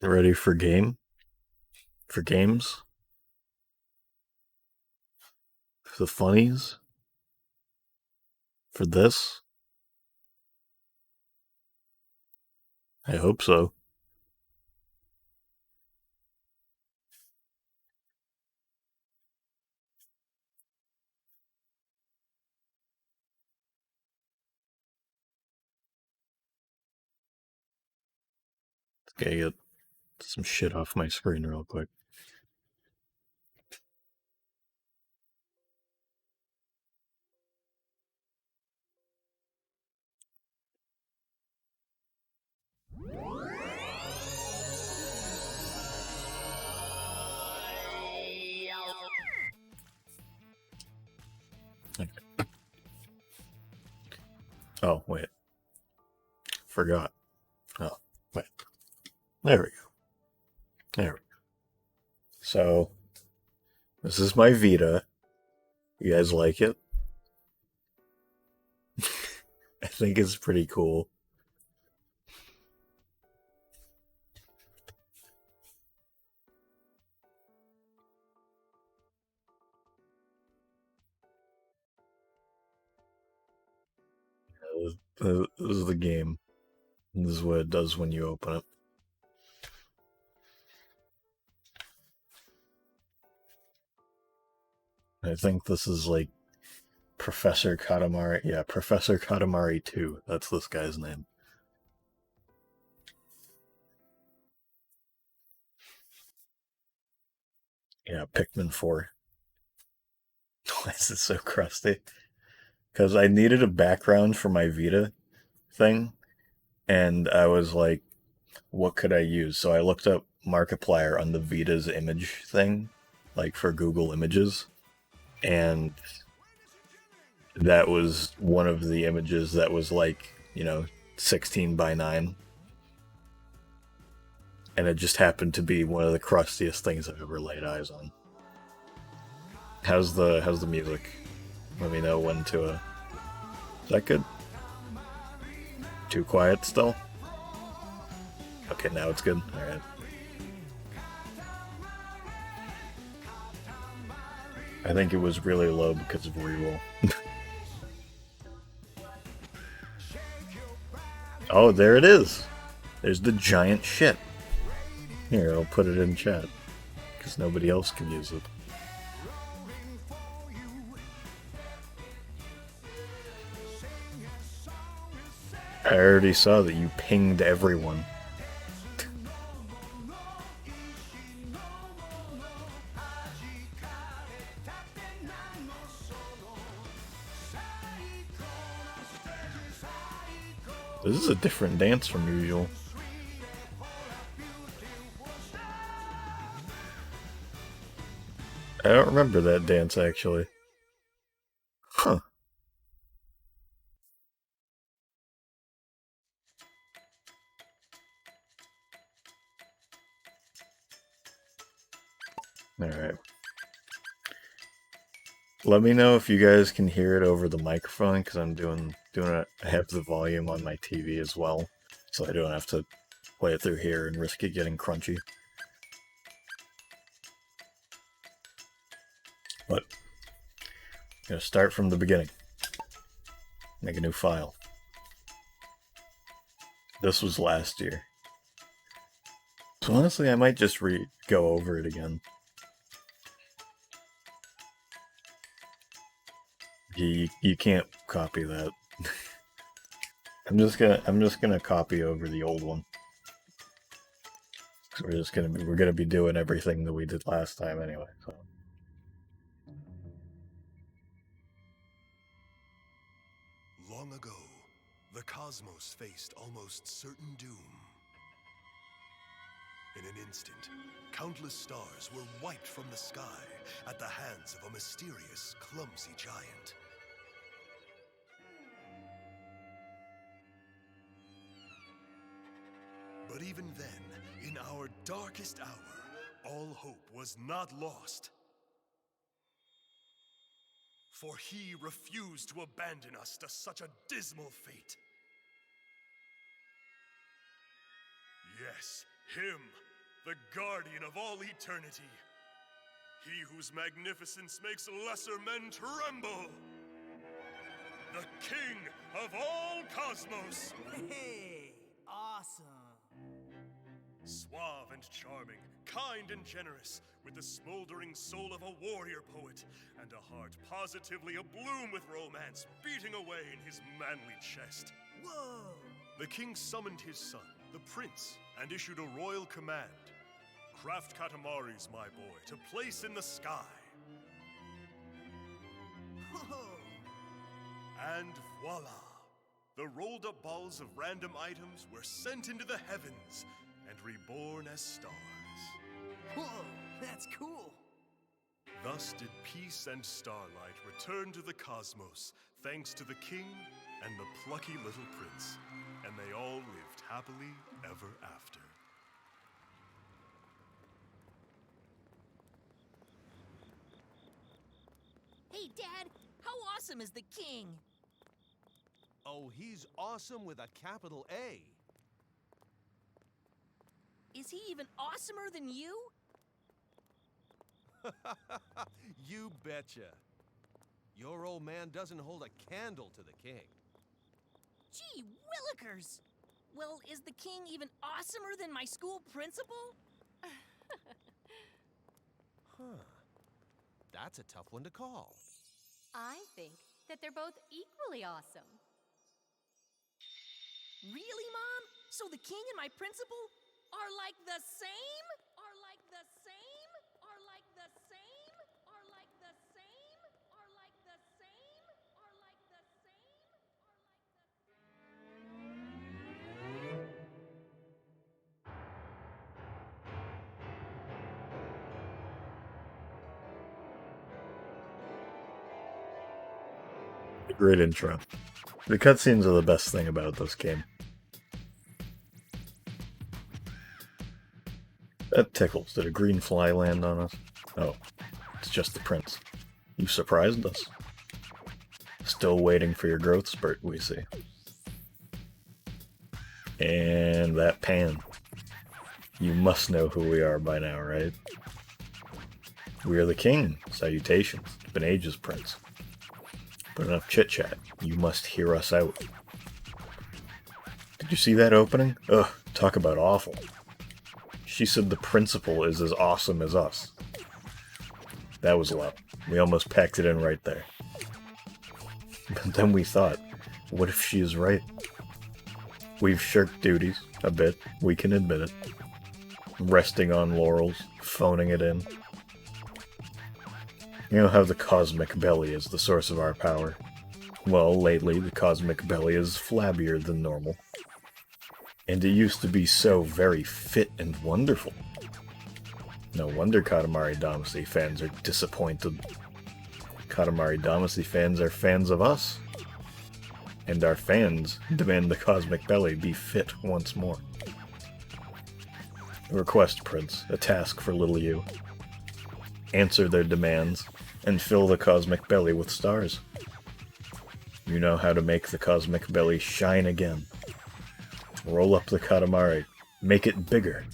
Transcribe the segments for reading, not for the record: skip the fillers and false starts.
Ready for game? For games? For the funnies? For this? I hope so. Okay, get some shit off my screen real quick. Okay. Oh, wait. Forgot. Oh, wait. There we go. There we go. So, this is my Vita. You guys like it? I think it's pretty cool. This is the game. This is what it does when you open it. I think this is like Professor Katamari. Yeah, Professor Katamari 2. That's this guy's name. Yeah, Pikmin 4. Why is it so crusty? Because I needed a background for my Vita thing, and I was like, what could I use? So I looked up Markiplier on the Vita's image thing, like for Google Images, and that was one of the images that was like, 16 by 9. And it just happened to be one of the crustiest things I've ever laid eyes on. How's the music? Let me know when to is that good? Too quiet still? Okay, now it's good. Alright. I think it was really low because of reroll. Oh, there it is! There's the giant shit. Here, I'll put it in chat. Because nobody else can use it. I already saw that you pinged everyone. This is a different dance from usual. I don't remember that dance, actually. Huh. Alright. Let me know if you guys can hear it over the microphone, because I'm doing it. I have the volume on my TV as well, so I don't have to play it through here and risk it getting crunchy. But I'm gonna start from the beginning. Make a new file. This was last year. So honestly, I might just go over it again. You can't copy that. I'm just gonna copy over the old one. So we're gonna be doing everything that we did last time anyway. So. Long ago, the cosmos faced almost certain doom. In an instant, countless stars were wiped from the sky at the hands of a mysterious, clumsy giant. But even then, in our darkest hour, all hope was not lost. For he refused to abandon us to such a dismal fate. Yes, him, the guardian of all eternity. He whose magnificence makes lesser men tremble. The king of all cosmos. Hey, awesome. Suave and charming, kind and generous, with the smoldering soul of a warrior poet, and a heart positively abloom with romance beating away in his manly chest. Whoa! The king summoned his son, the prince, and issued a royal command. Craft Katamari's, my boy, to place in the sky. Whoa! And voila! The rolled up balls of random items were sent into the heavens and reborn as stars. Whoa, that's cool. Thus did peace and starlight return to the cosmos, thanks to the king and the plucky little prince, and they all lived happily ever after. Hey, Dad, how awesome is the king? Oh, he's awesome with a capital A. Is he even awesomer than you? You betcha. Your old man doesn't hold a candle to the king. Gee willikers! Well, is the king even awesomer than my school principal? Huh. That's a tough one to call. I think that they're both equally awesome. Really, Mom? So the king and my principal are like the same? Are like the same? Are like the same? Are like the same? Are like the same? Are like the same? Great intro. The cutscenes are the best thing about this game. That tickles. Did a green fly land on us? Oh, it's just the prince. You surprised us. Still waiting for your growth spurt, we see. And that pan. You must know who we are by now, right? We are the king. Salutations. It's been ages, prince. But enough chit-chat. You must hear us out. Did you see that opening? Ugh, talk about awful. She said the principal is as awesome as us. That was low. We almost packed it in right there. But then we thought, what if she is right? We've shirked duties a bit, we can admit it. Resting on laurels, phoning it in. You know how the cosmic belly is the source of our power? Well, lately the cosmic belly is flabbier than normal. And it used to be so very fit and wonderful. No wonder Katamari Damacy fans are disappointed. Katamari Damacy fans are fans of us. And our fans demand the cosmic belly be fit once more. A request, Prince. A task for little you. Answer their demands, and fill the cosmic belly with stars. You know how to make the cosmic belly shine again. Roll up the Katamari. Make it bigger.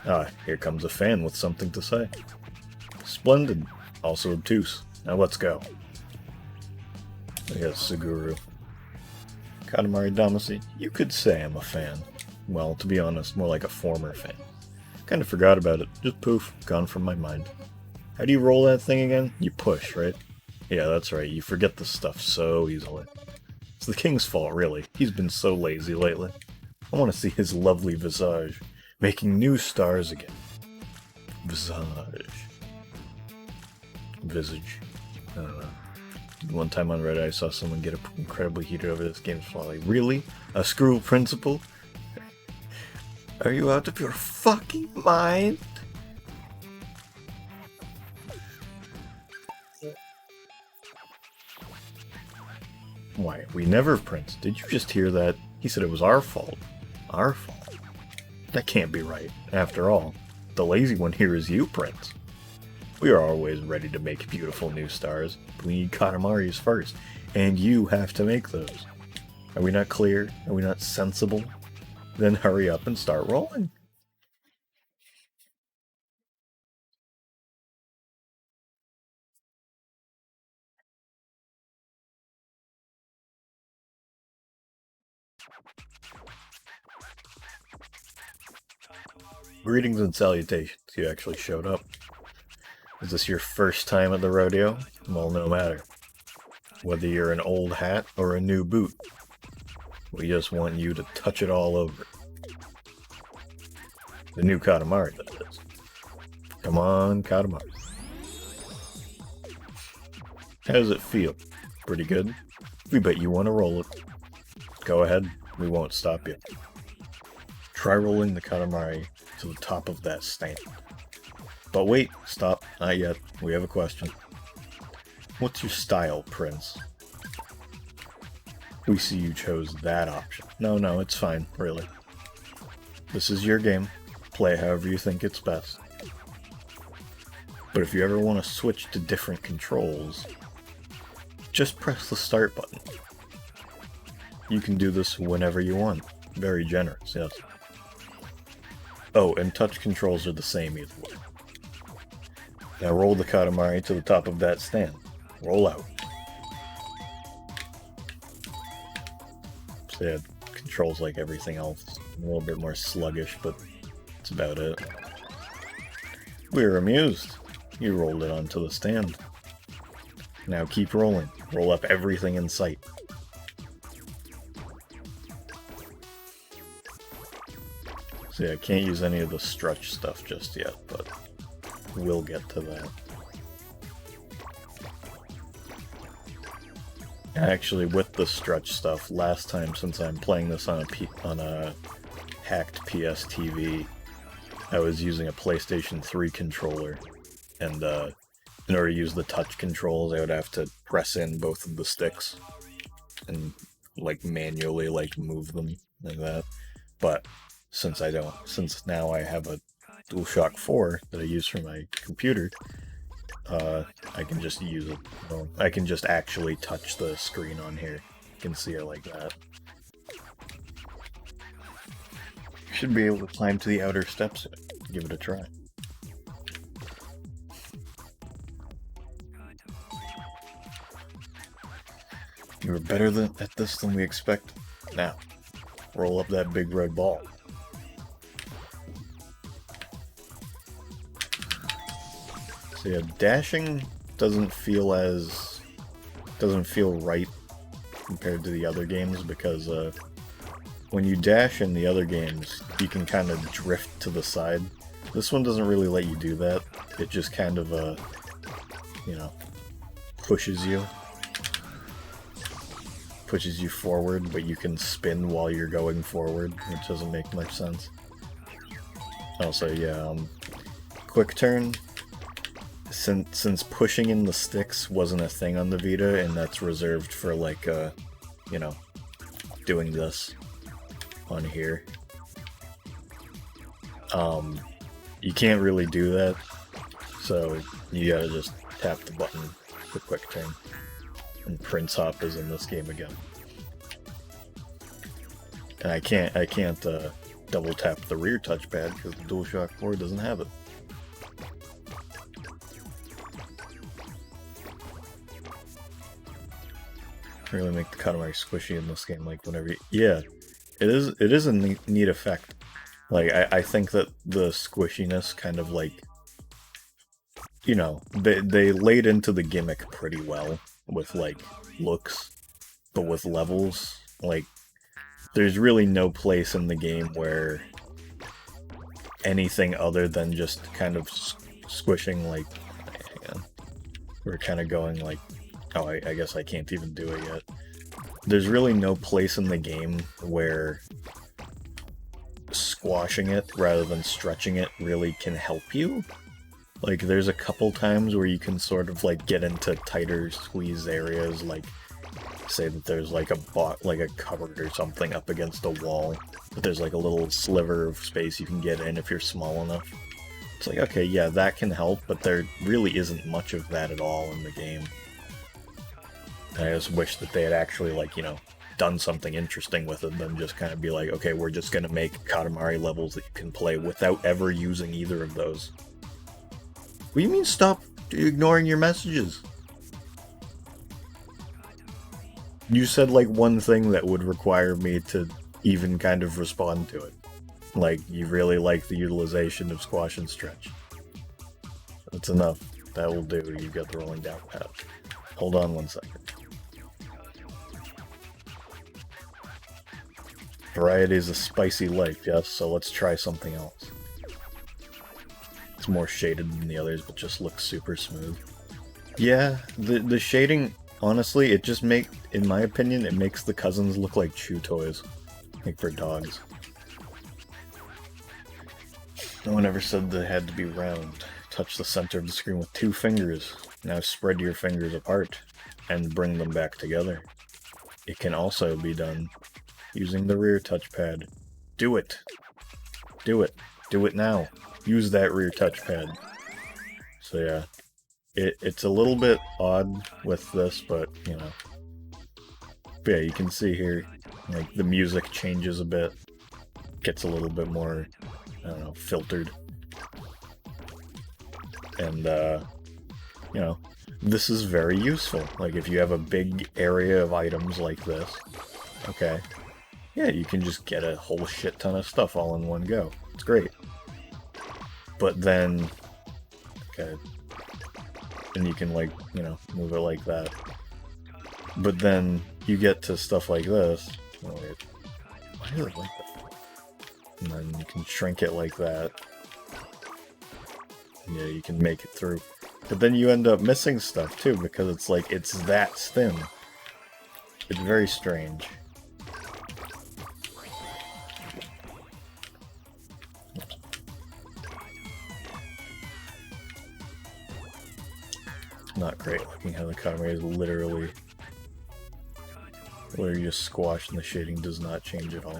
Ah, here comes a fan with something to say. Splendid. Also obtuse. Now let's go. Yes, Suguru. Katamari Damacy, you could say I'm a fan. Well, to be honest, more like a former fan. Kinda forgot about it. Just poof, gone from my mind. How do you roll that thing again? You push, right? Yeah, that's right. You forget this stuff so easily. It's the king's fault, really. He's been so lazy lately. I want to see his lovely visage, making new stars again. Visage. Visage. I don't know. One time on Reddit I saw someone get incredibly heated over this game's flaw. Like, really? A screw principal? Are you out of your fucking mind? Why, we never, Prince. Did you just hear that? He said it was our fault. Our fault? That can't be right. After all, the lazy one here is you, Prince. We are always ready to make beautiful new stars, but we need Katamari's first, and you have to make those. Are we not clear? Are we not sensible? Then hurry up and start rolling. Greetings and salutations. You actually showed up. Is this your first time at the rodeo? Well, no matter. Whether you're an old hat or a new boot, we just want you to touch it all over. The new Katamari, that is. Come on, Katamari. How does it feel? Pretty good? We bet you want to roll it. Go ahead, we won't stop you. Try rolling the Katamari to the top of that stand. But wait, stop, not yet. We have a question. What's your style, Prince? We see you chose that option. No, it's fine, really. This is your game. Play however you think it's best. But if you ever want to switch to different controls, just press the start button. You can do this whenever you want. Very generous, yes. Oh, and touch controls are the same either way. Now roll the Katamari to the top of that stand. Roll out. So yeah, controls like everything else. A little bit more sluggish, but that's about it. We're amused. You rolled it onto the stand. Now keep rolling. Roll up everything in sight. So yeah, I can't use any of the stretch stuff just yet, but we'll get to that. Actually, with the stretch stuff, last time, since I'm playing this on a hacked PS TV, I was using a PlayStation 3 controller, and in order to use the touch controls, I would have to press in both of the sticks and like manually like move them like that. But since now I have a DualShock 4 that I use for my computer, I can just use it. Well, I can just actually touch the screen on here. You can see it like that. You should be able to climb to the outer steps. Give it a try. You were better at this than we expected. Now, roll up that big red ball. So yeah, dashing doesn't feel right compared to the other games because when you dash in the other games, you can kind of drift to the side. This one doesn't really let you do that. It just kind of pushes you forward, but you can spin while you're going forward, which doesn't make much sense. Also, yeah, quick turn. Since pushing in the sticks wasn't a thing on the Vita, and that's reserved for like, doing this on here. You can't really do that, so you gotta just tap the button for quick turn. And Prince Hop is in this game again. And I can't double tap the rear touchpad because the DualShock 4 doesn't have it. Really make the Katamari squishy in this game, like whenever you... Yeah, it is a neat effect. Like, I think that the squishiness kind of like... they laid into the gimmick pretty well with, like, looks, but with levels, like, there's really no place in the game where anything other than just kind of squishing, like... Hang on. We're kind of going, like... Oh, I guess I can't even do it yet. There's really no place in the game where squashing it rather than stretching it really can help you. Like, there's a couple times where you can sort of, like, get into tighter squeeze areas, like, say that there's, like, a cupboard or something up against a wall, but there's, like, a little sliver of space you can get in if you're small enough. It's like, okay, yeah, that can help, but there really isn't much of that at all in the game. I just wish that they had actually, like, done something interesting with it than just kind of be like, okay, we're just gonna make Katamari levels that you can play without ever using either of those. What do you mean stop ignoring your messages? You said like one thing that would require me to even kind of respond to it. Like, you really like the utilization of squash and stretch. That's enough. That will do. You got the rolling down pad. Hold on 1 second. Variety is a spicy life, yes, so let's try something else. It's more shaded than the others, but just looks super smooth. Yeah, the shading, honestly, it just in my opinion, it makes the cousins look like chew toys. Like for dogs. No one ever said they had to be round. Touch the center of the screen with 2 fingers. Now spread your fingers apart and bring them back together. It can also be done using the rear touchpad. Do it! Do it! Do it now! Use that rear touchpad. So yeah. It's a little bit odd with this, but, you know. But yeah, you can see here, like, the music changes a bit. Gets a little bit more, I don't know, filtered. And, you know, this is very useful. Like, if you have a big area of items like this, okay, yeah, you can just get a whole shit ton of stuff all in one go. It's great. But then, okay, and you can, like, you know, move it like that. But then you get to stuff like this. Oh, wait. Why is it like that? And then you can shrink it like that. Yeah, you can make it through. But then you end up missing stuff too, because it's like, it's that thin. It's very strange. Oops. Not great looking how the Katamari is literally where you just squash and the shading does not change at all.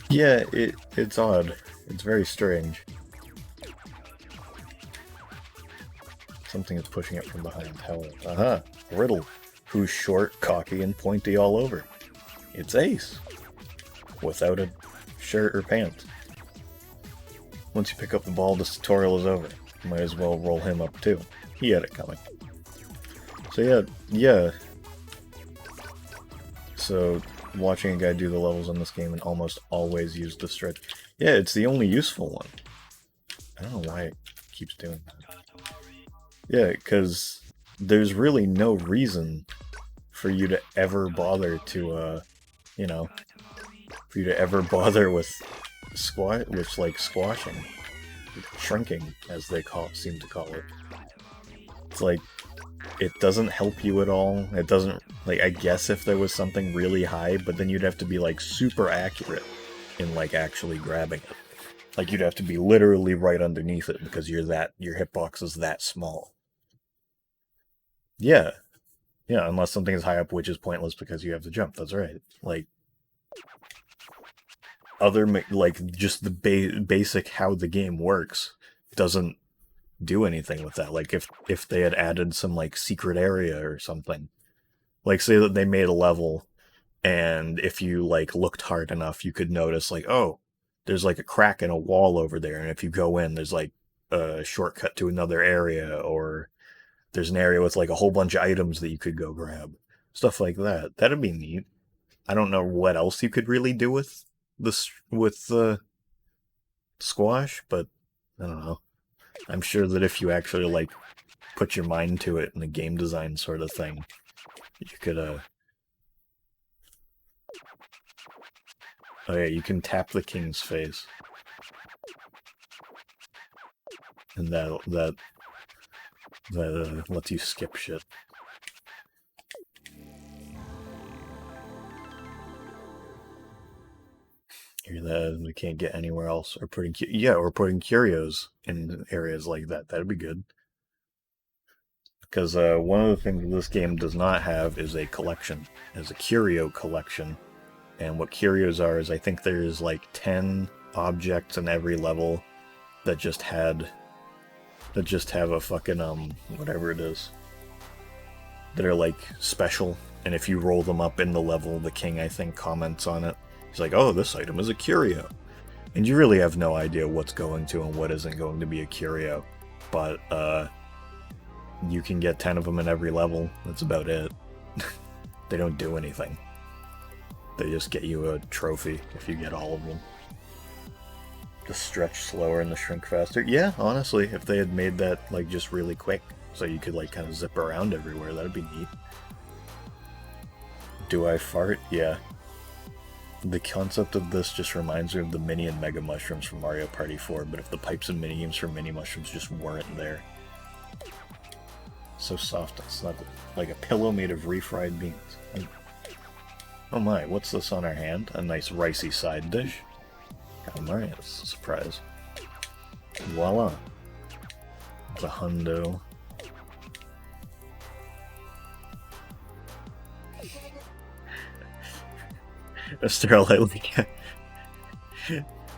Yeah, it's odd. It's very strange. Something is pushing it from behind. How? Aha! Riddle. Who's short, cocky, and pointy all over? It's Ace. Without a shirt or pants. Once you pick up the ball, this tutorial is over. You might as well roll him up too. He had it coming. So yeah. So, watching a guy do the levels on this game and almost always use the stretch. Yeah, it's the only useful one. I don't know why it keeps doing that. Yeah, because there's really no reason for you to ever bother to, you know, for you to ever bother with squashing. Shrinking, as they seem to call it. It's like, it doesn't help you at all. It doesn't, like, I guess if there was something really high, but then you'd have to be, like, super accurate in, like, actually grabbing it. Like, you'd have to be literally right underneath it because your hitbox is that small. Yeah. Yeah, unless something is high up, which is pointless because you have to jump. That's right. Like, just the basic how the game works doesn't do anything with that. Like, if they had added some, like, secret area or something. Like, say that they made a level, and if you, like, looked hard enough, you could notice, like, oh, there's, like, a crack in a wall over there, and if you go in, there's, like, a shortcut to another area, or there's an area with, like, a whole bunch of items that you could go grab. Stuff like that. That'd be neat. I don't know what else you could really do with the squash, but I don't know. I'm sure that if you actually, like, put your mind to it in a game design sort of thing, you could, oh yeah, you can tap the king's face. And that lets you skip shit. Hear that? We can't get anywhere else. Or putting curios in areas like that. That'd be good. Because one of the things this game does not have is a collection. It has a curio collection. And what curios are is I think there's like 10 objects in every level that just have a fucking, whatever it is. That are like special. And if you roll them up in the level, the king, I think, comments on it. He's like, oh, this item is a curio. And you really have no idea what's going to and what isn't going to be a curio. But, you can get 10 of them in every level. That's about it. They don't do anything. They just get you a trophy if you get all of them. The stretch slower and the shrink faster. Yeah, honestly, if they had made that like just really quick, so you could like kind of zip around everywhere, that'd be neat. Do I fart? Yeah. The concept of this just reminds me of the mini and mega mushrooms from Mario Party 4, but if the pipes and mini games for mini mushrooms just weren't there. So soft and snuggle, like a pillow made of refried beans. Oh my, what's this on our hand? A nice ricey side dish? Katamari, that's a surprise. Voila. The hundo. Mr. Lightly,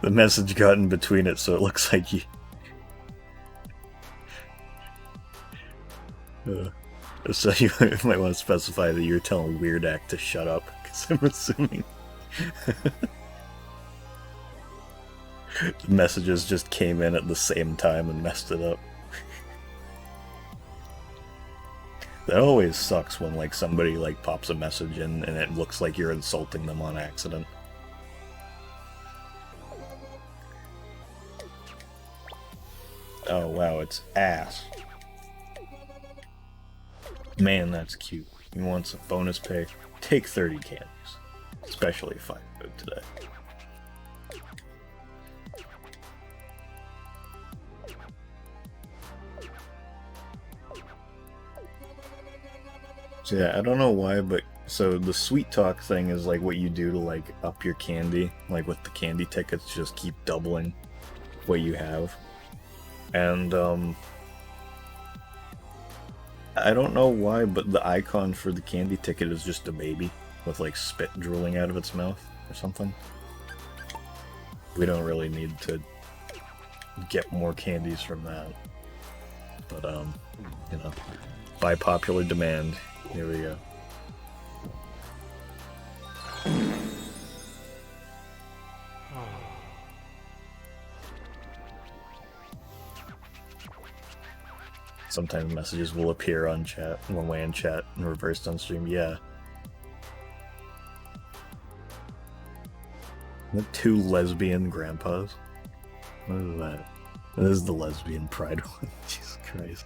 the message got in between it, so it looks like you... so you might want to specify that you're telling Weird Act to shut up, because I'm assuming the messages just came in at the same time and messed it up. That always sucks when like somebody like pops a message in and it looks like you're insulting them on accident. Oh wow, it's ass. Man, that's cute. He wants a bonus pay. Take 30 candies. Especially if I go today. So yeah, I don't know why, but so the sweet talk thing is like what you do to like up your candy. Like with the candy tickets, just keep doubling what you have. And I don't know why, but the icon for the candy ticket is just a baby with like spit drooling out of its mouth or something. We don't really need to get more candies from that. But you know, by popular demand, here we go. Sometimes messages will appear on chat, one way in chat, and reversed on stream. Yeah. The two lesbian grandpas? What is that? This is the lesbian pride one. Jesus Christ.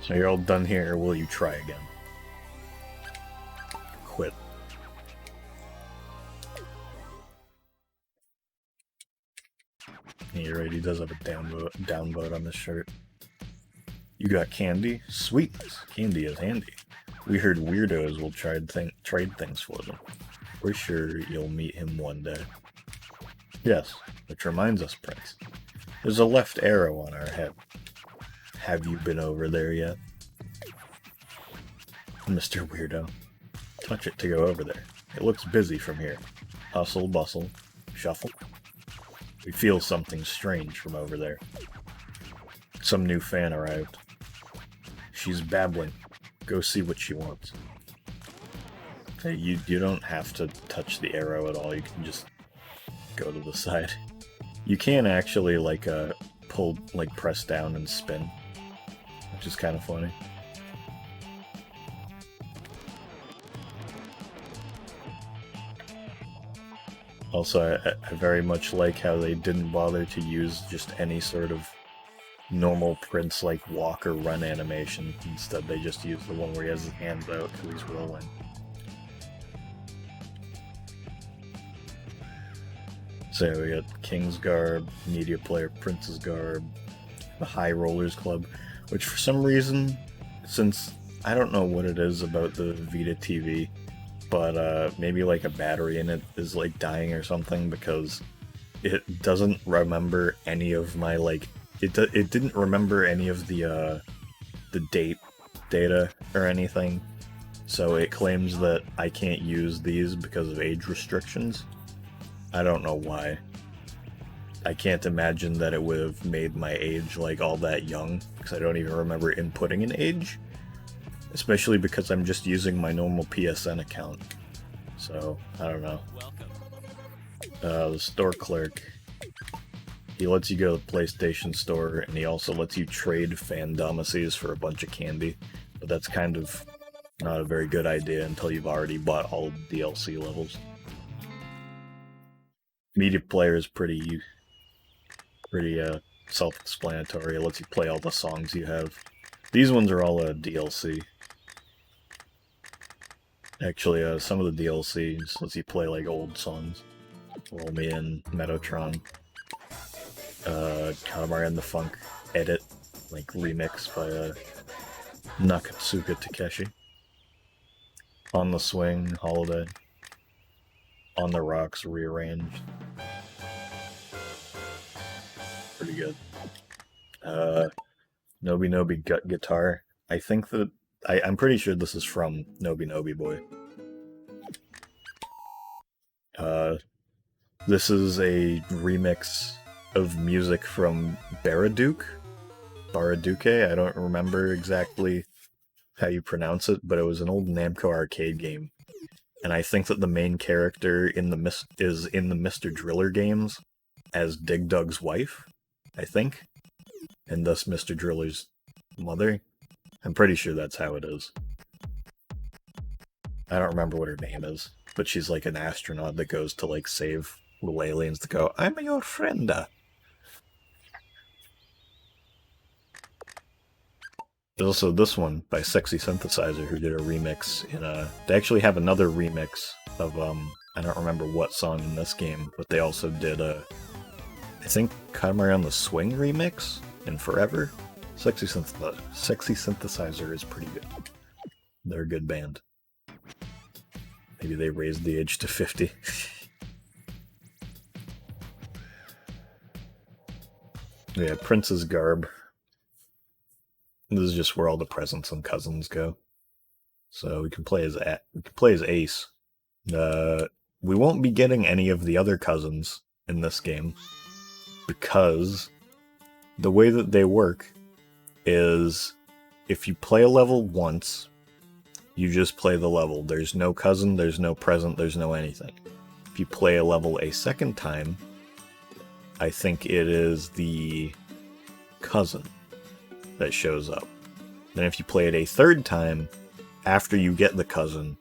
So you're all done here, or will you try again? Quit. Yeah, you're right, he does have a downvote on this shirt. You got candy? Sweet! Candy is handy. We heard weirdos will trade things for them. We're sure you'll meet him one day. Yes, which reminds us, Prince. There's a left arrow on our head. Have you been over there yet? Mr. Weirdo. Touch it to go over there. It looks busy from here. Hustle, bustle, shuffle. We feel something strange from over there. Some new fan arrived. She's babbling. Go see what she wants. Hey, you don't have to touch the arrow at all. You can just go to the side. You can actually like pull, like press down and spin, which is kind of funny. Also, I very much like how they didn't bother to use just any sort of normal Prince like walk or run animation. Instead, they just used the one where he has his hands out because he's rolling. So we got King's Garb, Media Player Prince's Garb, the High Rollers Club, which for some reason, since I don't know what it is about the Vita TV, but maybe like a battery in it is like dying or something, because it doesn't remember any of my like it didn't remember any of the date data or anything, so it claims that I can't use these because of age restrictions. I don't know why. I can't imagine that it would have made my age like all that young, because I don't even remember inputting an age. Especially because I'm just using my normal PSN account. So, I don't know. The store clerk. He lets you go to the PlayStation Store, and he also lets you trade Fandomacies for a bunch of candy. But that's kind of not a very good idea until you've already bought all the DLC levels. Media Player is pretty self-explanatory. It lets you play all the songs you have. These ones are all DLC. Actually, some of the DLCs lets you play like old songs. Roll Me In, Metatron, Katamari and the Funk edit, like remix by Nakatsuka Takeshi. On the Swing, Holiday. On the Rocks, rearranged. Pretty good. Nobi Nobi Gut Guitar. I think that I'm pretty sure this is from Nobi Nobi Boy. This is a remix of music from Baraduke. I don't remember exactly how you pronounce it, but it was an old Namco arcade game. And I think that the main character is in the Mr. Driller games as Dig Dug's wife, I think. And thus Mr. Driller's mother. I'm pretty sure that's how it is. I don't remember what her name is, but she's like an astronaut that goes to like save little aliens to go, I'm your friend. There's also this one by Sexy Synthesizer who did a remix they actually have another remix of I don't remember what song in this game, but they also did I think Katamari on the Swing remix in Forever. Sexy Synthesizer is pretty good. They're a good band. Maybe they raised the age to 50. Yeah, Prince's Garb. This is just where all the presents and cousins go. So we can play as Ace. We won't be getting any of the other cousins in this game because the way that they work is if you play a level once, you just play the level. There's no cousin, there's no present, there's no anything. If you play a level a second time, I think it is the cousin that shows up. Then if you play it a third time, after you get the cousin,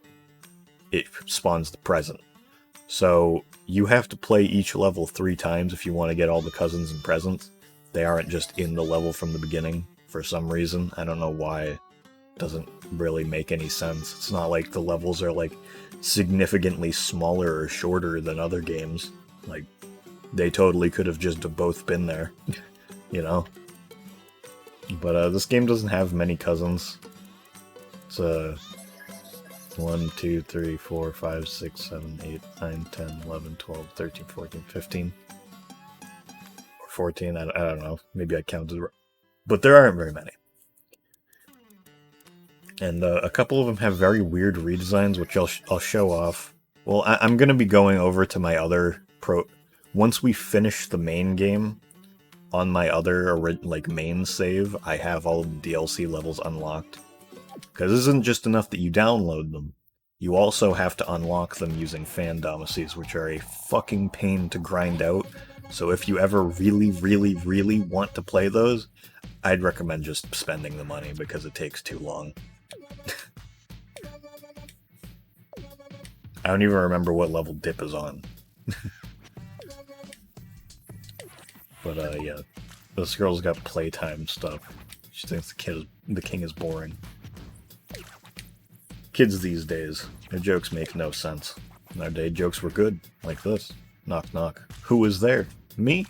it spawns the present. So you have to play each level 3 times if you want to get all the cousins and presents. They aren't just in the level from the beginning for some reason. I don't know why. It doesn't really make any sense. It's not like the levels are like significantly smaller or shorter than other games. Like, they totally could have just both been there, you know? But this game doesn't have many cousins. It's 1, 2, 3, 4, 5, 6, 7, 8, 9, 10, 11, 12, 13, 14, 15. Or 14, I don't know. Maybe I counted wrong. But there aren't very many. And a couple of them have very weird redesigns, which I'll show off. Well, I'm going to be going over to my other once we finish the main game, on my other main save, I have all the DLC levels unlocked. Because it isn't just enough that you download them. You also have to unlock them using Fandomacies, which are a fucking pain to grind out. So if you ever really, really, really want to play those, I'd recommend just spending the money because it takes too long. I don't even remember what level Dip is on. But yeah, this girl's got playtime stuff. She thinks the king is boring. Kids these days, their jokes make no sense. In our day, jokes were good, like this. Knock knock. Who was there? Me?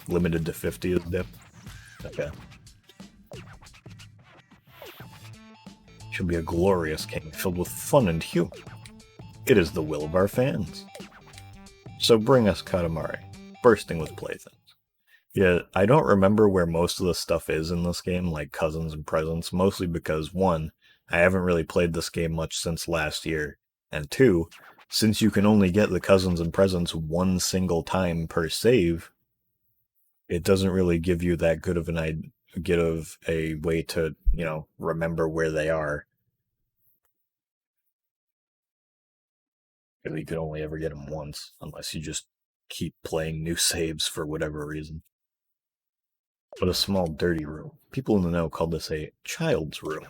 Limited to 50 is Dip. Okay. Should be a glorious king filled with fun and humor. It is the will of our fans. So bring us Katamari, bursting with playthings. Yeah, I don't remember where most of the stuff is in this game, like cousins and presents, mostly because, 1, I haven't really played this game much since last year, and 2, since you can only get the cousins and presents one single time per save, it doesn't really give you that good of a way to, remember where they are. You could only ever get them once, unless you just keep playing new saves for whatever reason. But a small, dirty room. People in the know call this a child's room.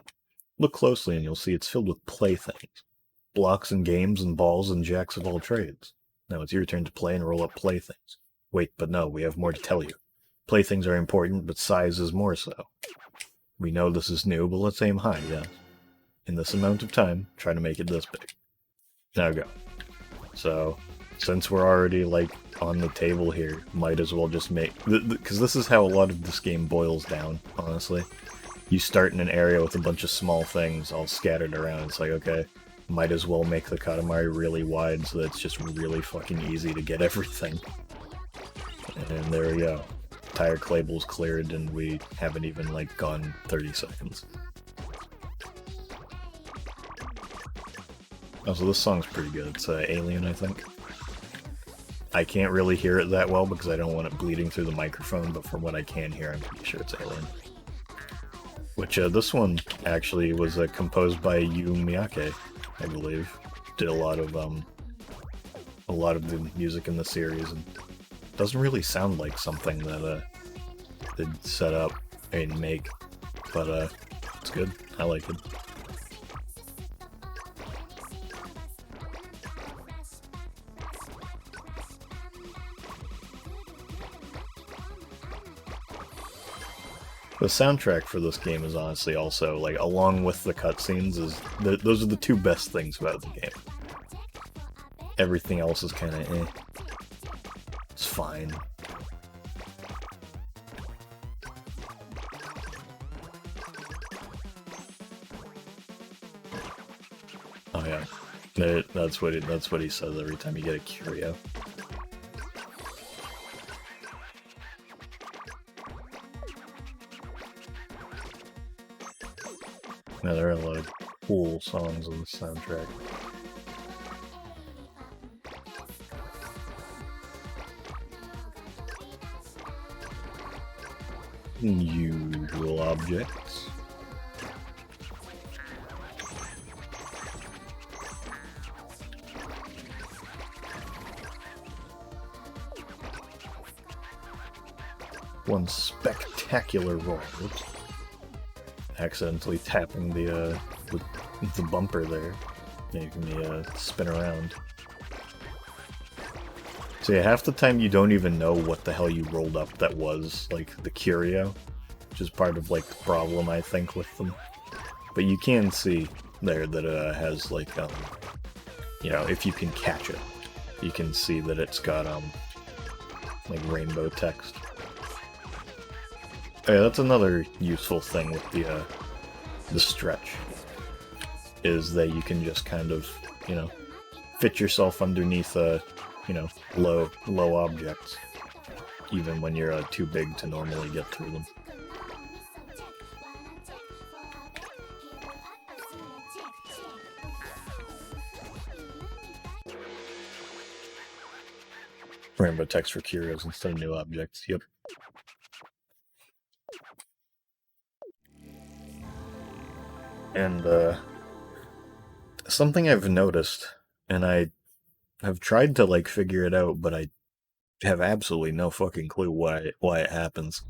Look closely and you'll see it's filled with playthings. Blocks and games and balls and jacks of all trades. Now it's your turn to play and roll up playthings. Wait, but no, we have more to tell you. Playthings are important, but size is more so. We know this is new, but let's aim high, yes? In this amount of time, try to make it this big. Now go. So, since we're already, like, on the table here, might as well just make... Because this is how a lot of this game boils down, honestly. You start in an area with a bunch of small things all scattered around. It's like, okay, might as well make the Katamari really wide so that it's just really fucking easy to get everything. And there we go. Entire Claybal's cleared and we haven't even, like, gone 30 seconds. Oh, so this song's pretty good. It's Alien, I think. I can't really hear it that well because I don't want it bleeding through the microphone, but from what I can hear, I'm pretty sure it's Alien. Which, this one actually was composed by Yu Miyake, I believe. Did a lot of the music in the series, and doesn't really sound like something that they'd set up and make, but it's good. I like it. The soundtrack for this game is honestly also, like, along with the cutscenes, those are the two best things about the game. Everything else is kind of eh. It's fine. Oh yeah, that's what he says every time you get a curio. Yeah, there are a lot of cool songs on the soundtrack. Unusual objects. One spectacular roll. Oops. Accidentally tapping the bumper there, making me spin around. So yeah, half the time you don't even know what the hell you rolled up that was, like, the curio, which is part of, like, the problem, I think, with them. But you can see there that it has, like, you know, if you can catch it, you can see that it's got, like, rainbow text. Yeah, that's another useful thing with the stretch, is that you can just kind of, you know, fit yourself underneath, you know, low objects, even when you're too big to normally get through them. Rainbow text for curios instead of new objects, yep. And, something I've noticed, and I have tried to, like, figure it out, but I have absolutely no fucking clue why it happens,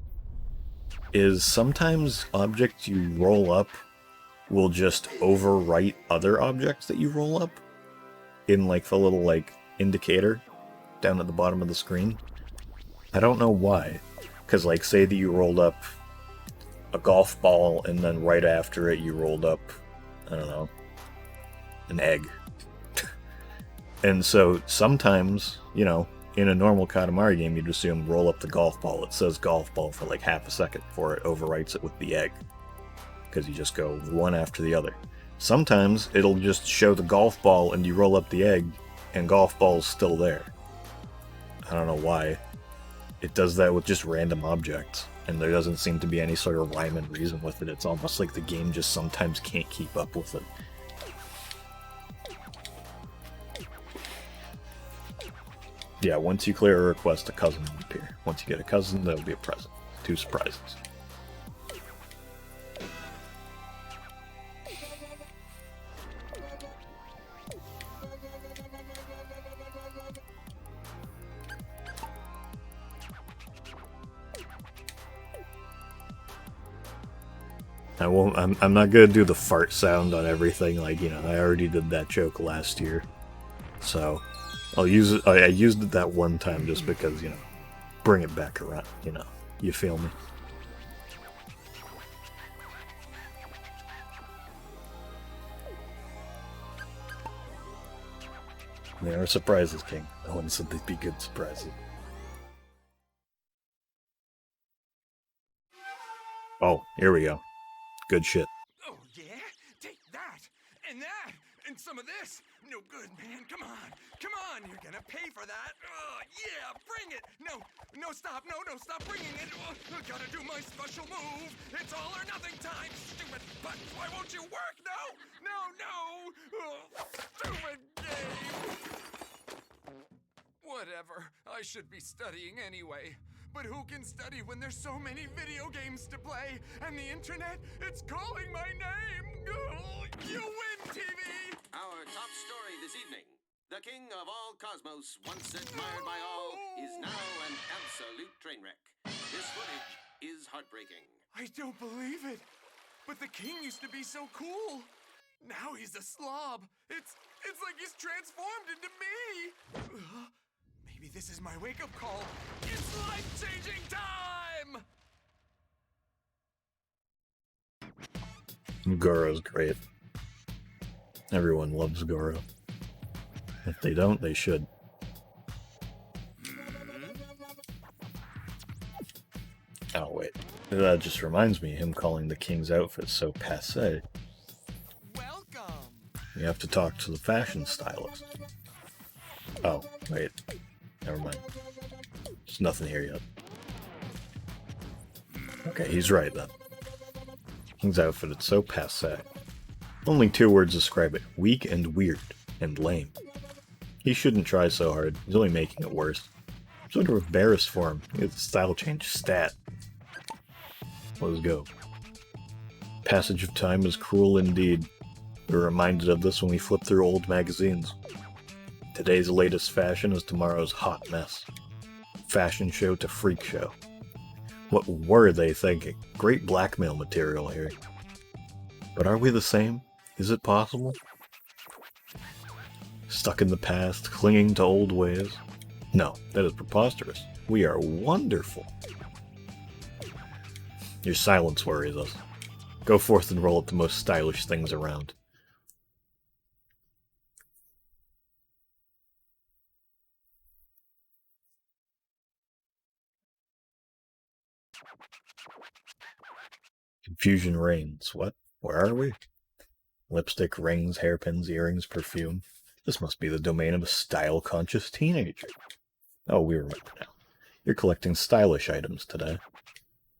is sometimes objects you roll up will just overwrite other objects that you roll up in, like, the little, like, indicator down at the bottom of the screen. I don't know why, because, like, say that you rolled up a golf ball, and then right after it you rolled up, I don't know, an egg. And so sometimes, you know, in a normal Katamari game, you'd assume roll up the golf ball. It says golf ball for like half a second before it overwrites it with the egg, because you just go one after the other. Sometimes it'll just show the golf ball and you roll up the egg, and golf ball's still there. I don't know why. It does that with just random objects, and there doesn't seem to be any sort of rhyme and reason with it. It's almost like the game just sometimes can't keep up with it. Yeah, once you clear a request, a cousin will appear. Once you get a cousin, there'll be a present. 2 surprises. I won't. I'm not gonna do the fart sound on everything. Like, you know, I already did that joke last year, so I'll use it. I used it that one time just because, you know, bring it back around. You know, you feel me? They are surprises, King. No one said they'd be good surprises. Oh, here we go. Good shit. Oh, yeah? Take that! And that! And some of this! No good, man. Come on! Come on! You're gonna pay for that! Yeah! Bring it! No! No, stop! No, no, stop bringing it! I gotta do my special move! It's all or nothing time! Stupid buttons! Why won't you work? No! No, no! Stupid game! Whatever. I should be studying anyway. But who can study when there's so many video games to play? And the internet, it's calling my name! You win, TV! Our top story this evening. The king of all cosmos, once admired by all, is now an absolute train wreck. This footage is heartbreaking. I don't believe it. But the king used to be so cool. Now he's a slob. It's like he's transformed into me. Maybe this is my wake-up call. It's life-changing time! Goro's great. Everyone loves Goro. If they don't, they should. Oh, wait. That just reminds me, him calling the king's outfit so passé. Welcome! You have to talk to the fashion stylist. Oh, wait. Never mind. There's nothing here yet. Okay, he's right then. King's outfit is so passé. Only 2 words describe it. Weak and weird. And lame. He shouldn't try so hard. He's only making it worse. I'm sort of embarrassed for him. He has a style change stat. Let's go. Passage of time is cruel indeed. We're reminded of this when we flip through old magazines. Today's latest fashion is tomorrow's hot mess. Fashion show to freak show. What were they thinking? Great blackmail material here. But are we the same? Is it possible? Stuck in the past, clinging to old ways? No, that is preposterous. We are wonderful. Your silence worries us. Go forth and roll up the most stylish things around. Confusion reigns. What? Where are we? Lipstick, rings, hairpins, earrings, perfume. This must be the domain of a style-conscious teenager. Oh, we remember now. You're collecting stylish items today.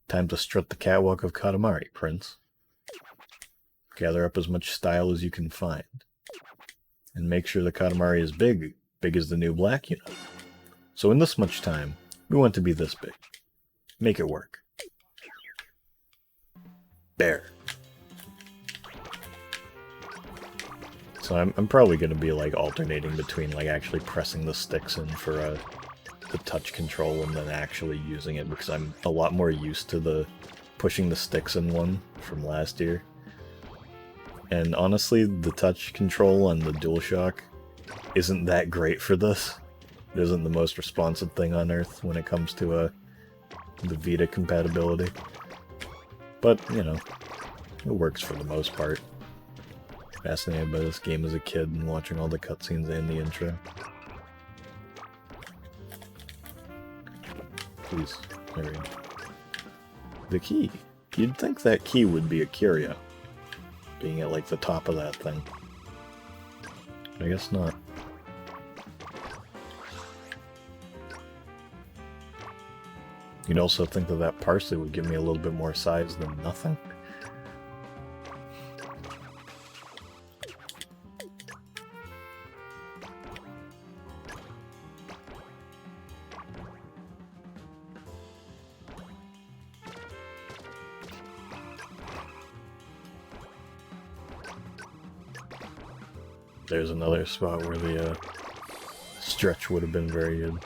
Time to strut the catwalk of Katamari, Prince. Gather up as much style as you can find. And make sure the Katamari is big. Big as the new black, you know. So in this much time, we want to be this big. Make it work. There. So I'm probably going to be like alternating between like actually pressing the sticks in for the touch control and then actually using it, because I'm a lot more used to the pushing the sticks in one from last year. And honestly, the touch control on the DualShock isn't that great for this. It isn't the most responsive thing on earth when it comes to the Vita compatibility. But, you know, it works for the most part. Fascinated by this game as a kid and watching all the cutscenes and the intro. Please, there we go. The key. You'd think that key would be a curio, being at like the top of that thing. I guess not. You'd also think that that parsley would give me a little bit more size than nothing. There's another spot where the stretch would have been very good.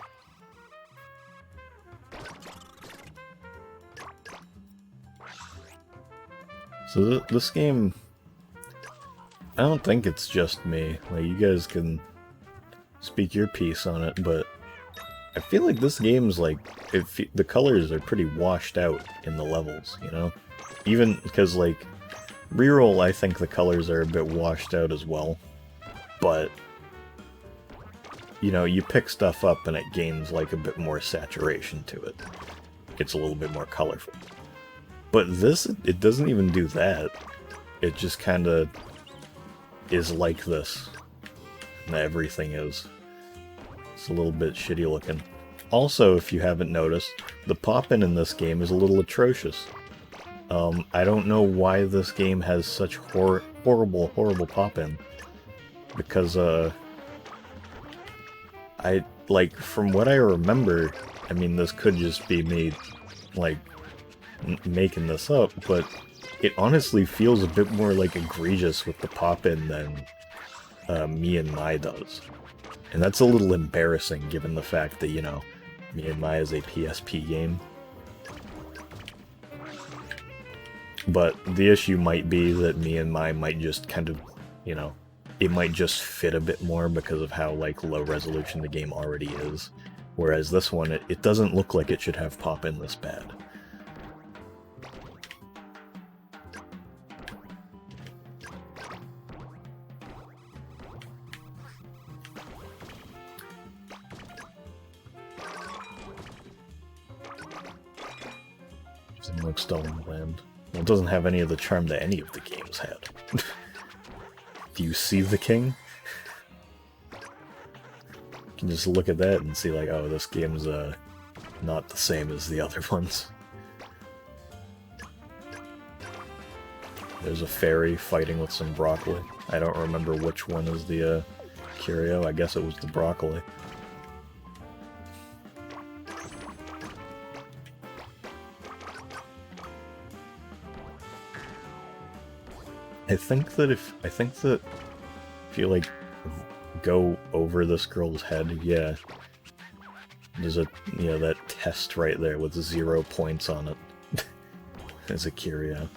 So this game, I don't think it's just me. Like, you guys can speak your piece on it, but I feel like this game's like, the colors are pretty washed out in the levels, you know? Even because, like, Reroll, I think the colors are a bit washed out as well, but, you know, you pick stuff up and it gains, like, a bit more saturation to it. It's a little bit more colorful. But this, it doesn't even do that. It just kind of is like this. And everything is. It's a little bit shitty looking. Also, if you haven't noticed, the pop-in in this game is a little atrocious. I don't know why this game has such horrible pop-in. Because, like, from what I remember, I mean, this could just be me, like, making this up, but it honestly feels a bit more, like, egregious with the pop-in than Me and My does. And that's a little embarrassing, given the fact that, you know, Me and My is a PSP game. But the issue might be that Me and My might just kind of, you know, it might just fit a bit more because of how, like, low resolution the game already is. Whereas this one, it doesn't look like it should have pop-in this bad. Like Stolen Land. Well, it doesn't have any of the charm that any of the games had. Do you see the king? You can just look at that and see like, oh, this game's not the same as the other ones. There's a fairy fighting with some broccoli. I don't remember which one is the curio. I guess it was the broccoli. I think that if you like go over this girl's head, yeah, there's a, you know, that test right there with 0 points on it. As a curio.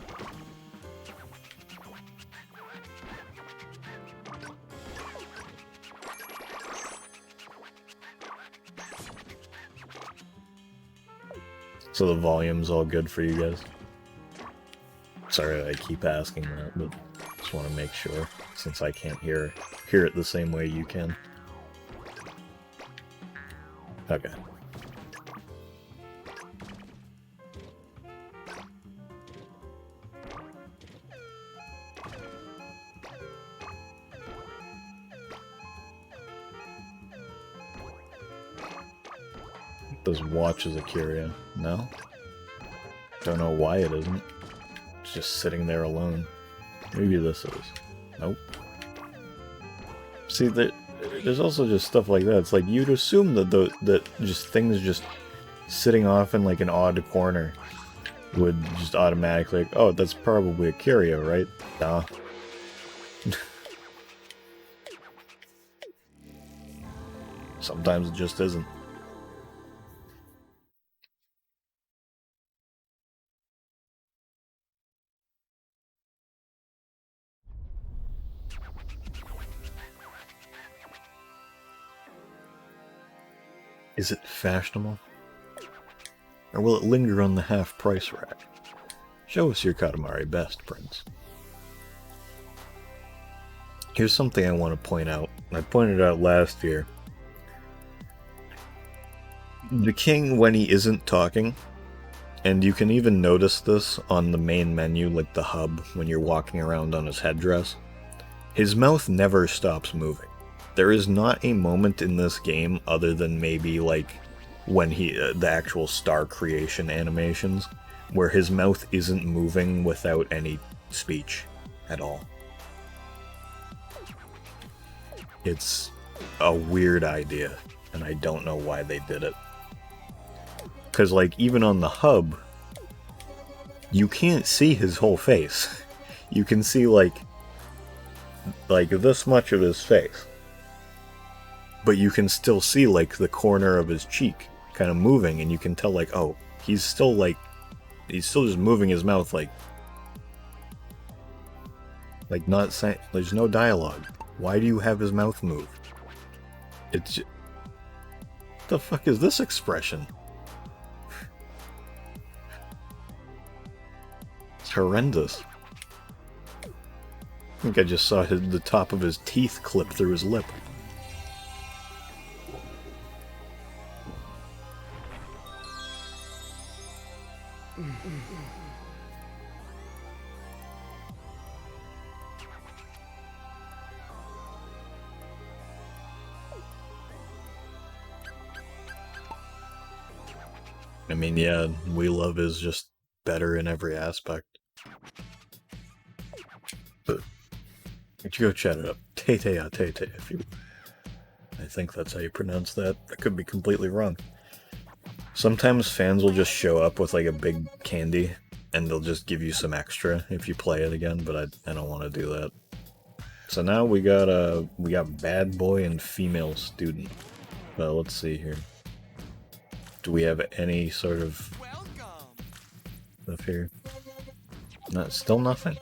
So the volume's all good for you guys? Sorry I keep asking that, but just want to make sure, since I can't hear it the same way you can. Okay. Does watch as a curio? No? Don't know why it isn't. It's just sitting there alone. Maybe this is. Nope. See, there's also just stuff like that. It's like, you'd assume that that just things just sitting off in like an odd corner would just automatically, like, oh, that's probably a curio, right? Nah. Sometimes it just isn't. Is it fashionable? Or will it linger on the half-price rack? Show us your Katamari best, Prince. Here's something I want to point out. I pointed out last year. The king, when he isn't talking, and you can even notice this on the main menu, like the hub, when you're walking around on his headdress, his mouth never stops moving. There is not a moment in this game, other than maybe like when the actual star creation animations, where his mouth isn't moving without any speech at all. It's a weird idea, and I don't know why they did it. Because like even on the hub, you can't see his whole face. You can see like this much of his face. But you can still see, like, the corner of his cheek kind of moving, and you can tell, like, oh, he's still just moving his mouth, like, Like, not saying, there's no dialogue. Why do you have his mouth move? It's just, what the fuck is this expression? It's horrendous. I think I just saw the top of his teeth clip through his lip. I mean, yeah, We Love is just better in every aspect. But, why don't you go chat it up? Tete, if you... I think that's how you pronounce that. I could be completely wrong. Sometimes fans will just show up with like a big candy, and they'll just give you some extra if you play it again, but I don't want to do that. So now we got bad boy and female student. Let's see here. Do we have any sort of stuff here? Still nothing.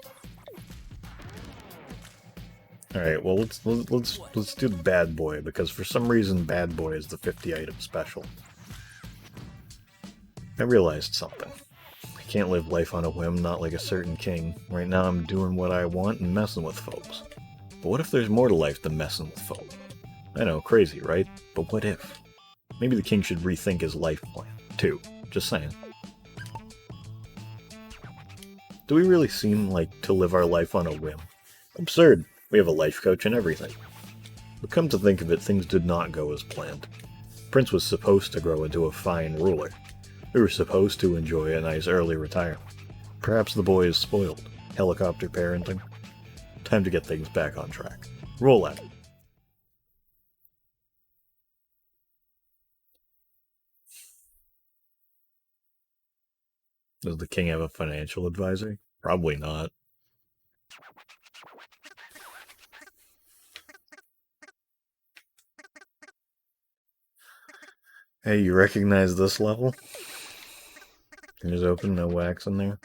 All right, well let's do bad boy, because for some reason bad boy is the 50 item special. I realized something. I can't live life on a whim, not like a certain king. Right now I'm doing what I want and messing with folks. But what if there's more to life than messing with folk? I know, crazy, right? But what if? Maybe the king should rethink his life plan, too. Just saying. Do we really seem like to live our life on a whim? Absurd. We have a life coach and everything. But come to think of it, things did not go as planned. Prince was supposed to grow into a fine ruler. We were supposed to enjoy a nice early retirement. Perhaps the boy is spoiled. Helicopter parenting. Time to get things back on track. Roll at it. Does the king have a financial advisor? Probably not. Hey, you recognize this level? Here's open, no wax in there.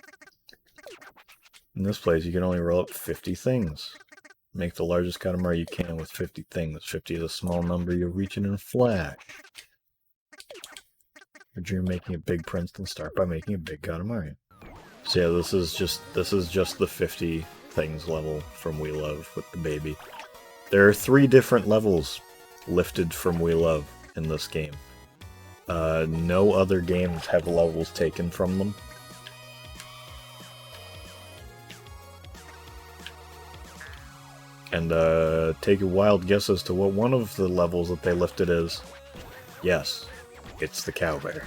In this place, you can only roll up 50 things. Make the largest Katamari you can with 50 things. 50 is a small number you'll reach in a flash. Your dream making a big prince, then start by making a big Katamari. So yeah, this is just the 50 things level from We Love with the baby. There are 3 different levels lifted from We Love in this game. No other games have levels taken from them. And take a wild guess as to what one of the levels that they lifted is. Yes, it's the cow bear.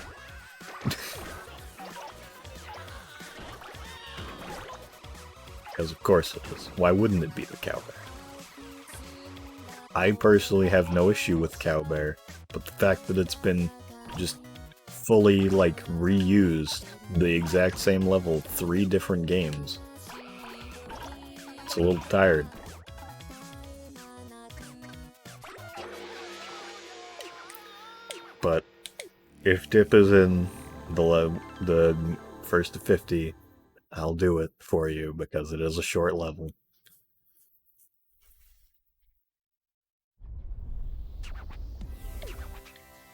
Because of course it is. Why wouldn't it be the cow bear? I personally have no issue with cow bear, but the fact that it's been just fully, like, reused, the exact same level, 3 different games, it's a little tired. But if Dip is in the first to 50, I'll do it for you because it is a short level.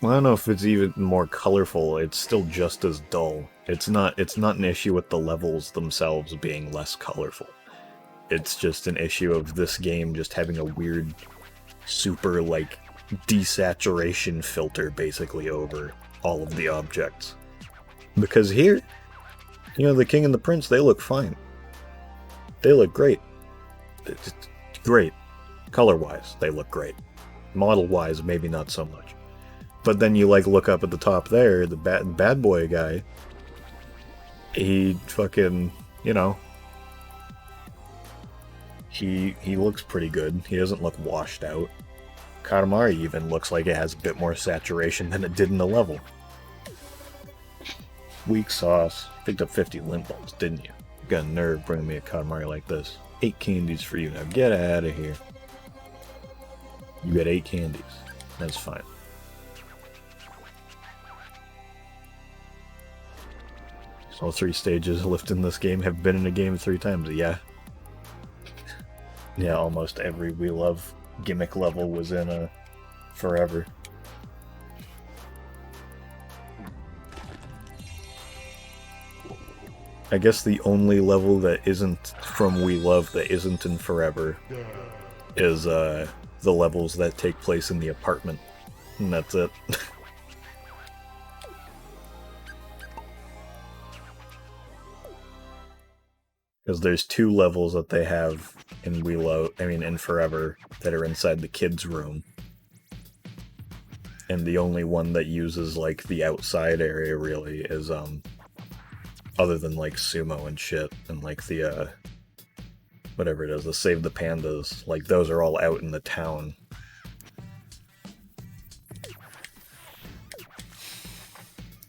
Well, I don't know if it's even more colorful. It's still just as dull. It's not an issue with the levels themselves being less colorful. It's just an issue of this game just having a weird, super, like, desaturation filter basically over all of the objects. Because here, you know, the king and the prince, they look fine. They look great. It's great. Color-wise, they look great. Model-wise, maybe not so much. But then you, like, look up at the top there, the bad boy guy, he fucking, you know, he looks pretty good. He doesn't look washed out. Katamari even looks like it has a bit more saturation than it did in the level. Weak sauce. Picked up 50 lint balls, didn't you? You got a nerve bringing me a Katamari like this. 8 candies for you. Now get out of here. You got 8 candies. That's fine. All 3 stages left in this game have been in a game 3 times. Yeah. Yeah, almost every We Love gimmick level was in a Forever. I guess the only level that isn't from We Love that isn't in Forever is the levels that take place in the apartment. And that's it. Because there's 2 levels that they have in in Forever, that are inside the kids' room. And the only one that uses, like, the outside area, really, is, other than, like, Sumo and shit, and, like, the, whatever it is, the Save the Pandas, like, those are all out in the town.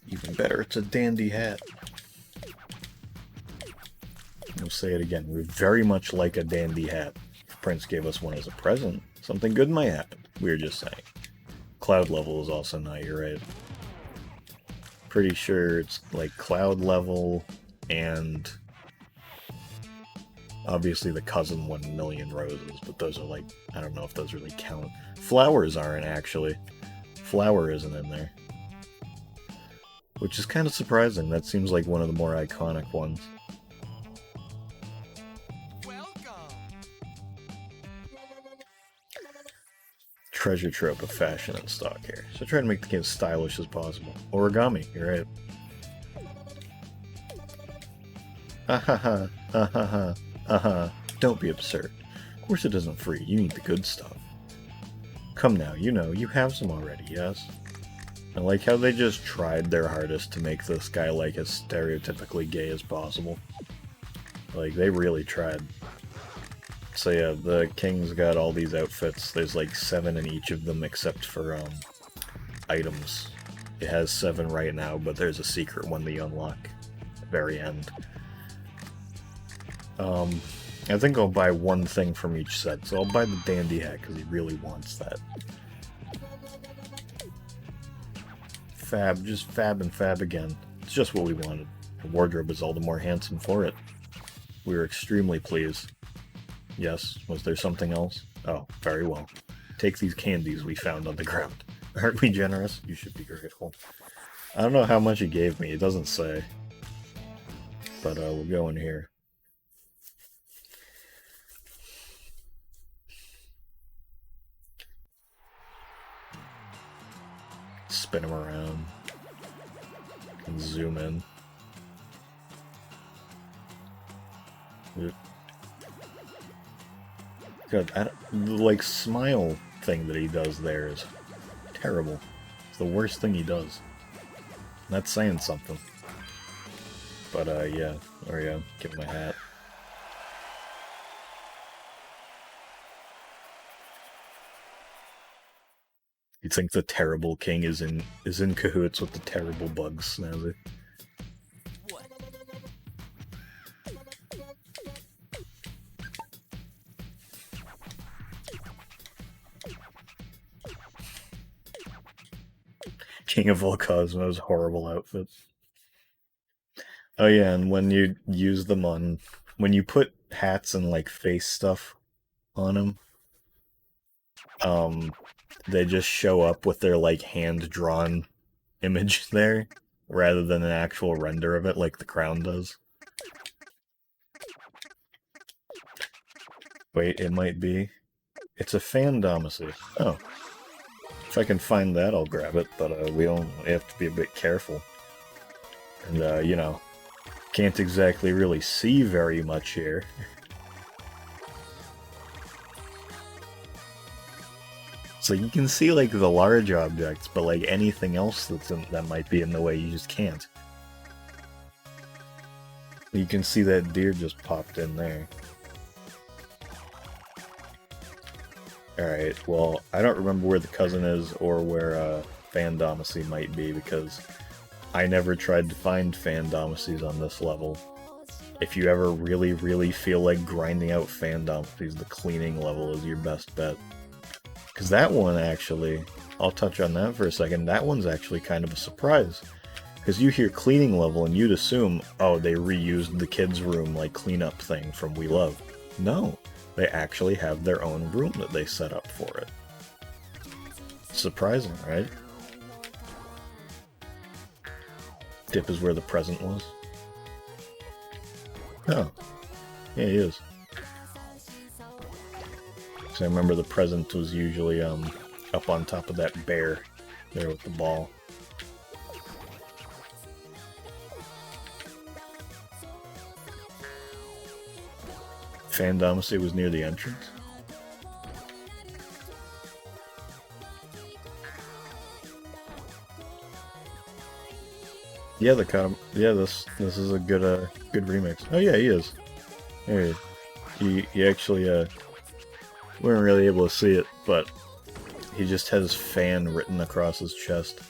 Even better, it's a dandy hat. I'll say it again, we're very much like a dandy hat. If Prince gave us one as a present, something good might happen. We were just saying. Cloud level is also not, you're right. Pretty sure it's like cloud level and obviously the cousin 1,000,000 roses, but those are like, I don't know if those really count. Flowers aren't actually. Flower isn't in there. Which is kind of surprising, that seems like one of the more iconic ones. Treasure trope of fashion and stock here. So try to make the game as stylish as possible. Origami, you're right. Ahaha, ahaha, aha. Don't be absurd. Of course it isn't free, you need the good stuff. Come now, you know, you have some already, yes? I like how they just tried their hardest to make this guy, like, as stereotypically gay as possible. Like, they really tried. So yeah, the king's got all these outfits. There's like 7 in each of them except for items. It has 7 right now, but there's a secret one that you unlock at the very end. I think I'll buy one thing from each set, so I'll buy the dandy hat because he really wants that. Fab, just fab and fab again. It's just what we wanted. The wardrobe is all the more handsome for it. We were extremely pleased. Yes, was there something else? Oh, very well. Take these candies we found on the ground. Aren't we generous? You should be grateful. I don't know how much he gave me, it doesn't say. But we'll go in here. Spin him around. And zoom in. Oop. God, the, like, smile thing that he does there is terrible. It's the worst thing he does. That's saying something. But, yeah. There we go. Give him a hat. You think the terrible king is in cahoots with the terrible bugs, Snazzy? King of all Cosmos, horrible outfits. Oh yeah, and when you use them on... When you put hats and, like, face stuff on them, they just show up with their, like, hand-drawn image there, rather than an actual render of it like the crown does. Wait, it might be... It's a fan domacy. Oh. If I can find that, I'll grab it, but we have to be a bit careful. And, you know, can't exactly really see very much here. So you can see, like, the large objects, but, like, anything else that might be in the way, you just can't. You can see that deer just popped in there. Alright, well, I don't remember where the cousin is or where Fandomacy might be, because I never tried to find Fandomacies on this level. If you ever really, really feel like grinding out Fandomacies, the cleaning level is your best bet. Because that one, actually, I'll touch on that for a second, that one's actually kind of a surprise. Because you hear cleaning level and you'd assume, oh, they reused the kids' room, like, cleanup thing from We Love. No. They actually have their own room that they set up for it. Surprising, right? Dip is where the present was. Oh. Yeah, he is. So I remember the present was usually up on top of that bear there with the ball. Fandomacy was near the entrance. Yeah, this is a good remix. Oh yeah, he is. There he actually we weren't really able to see it, but he just has fan written across his chest.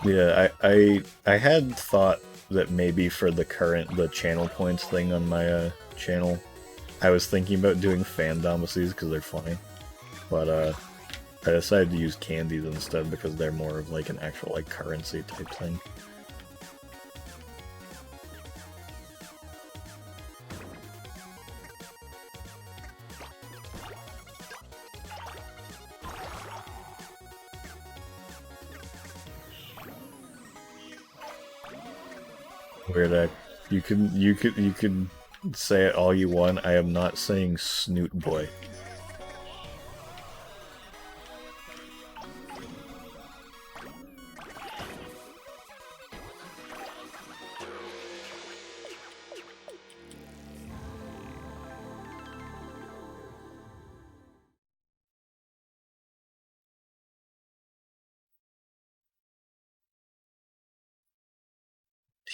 Yeah, I had thought that maybe for the channel points thing on my channel, I was thinking about doing fandomacies because they're funny, but I decided to use candies instead because they're more of like an actual like currency type thing. Weird. You could say it all you want. I am not saying Snoot Boy.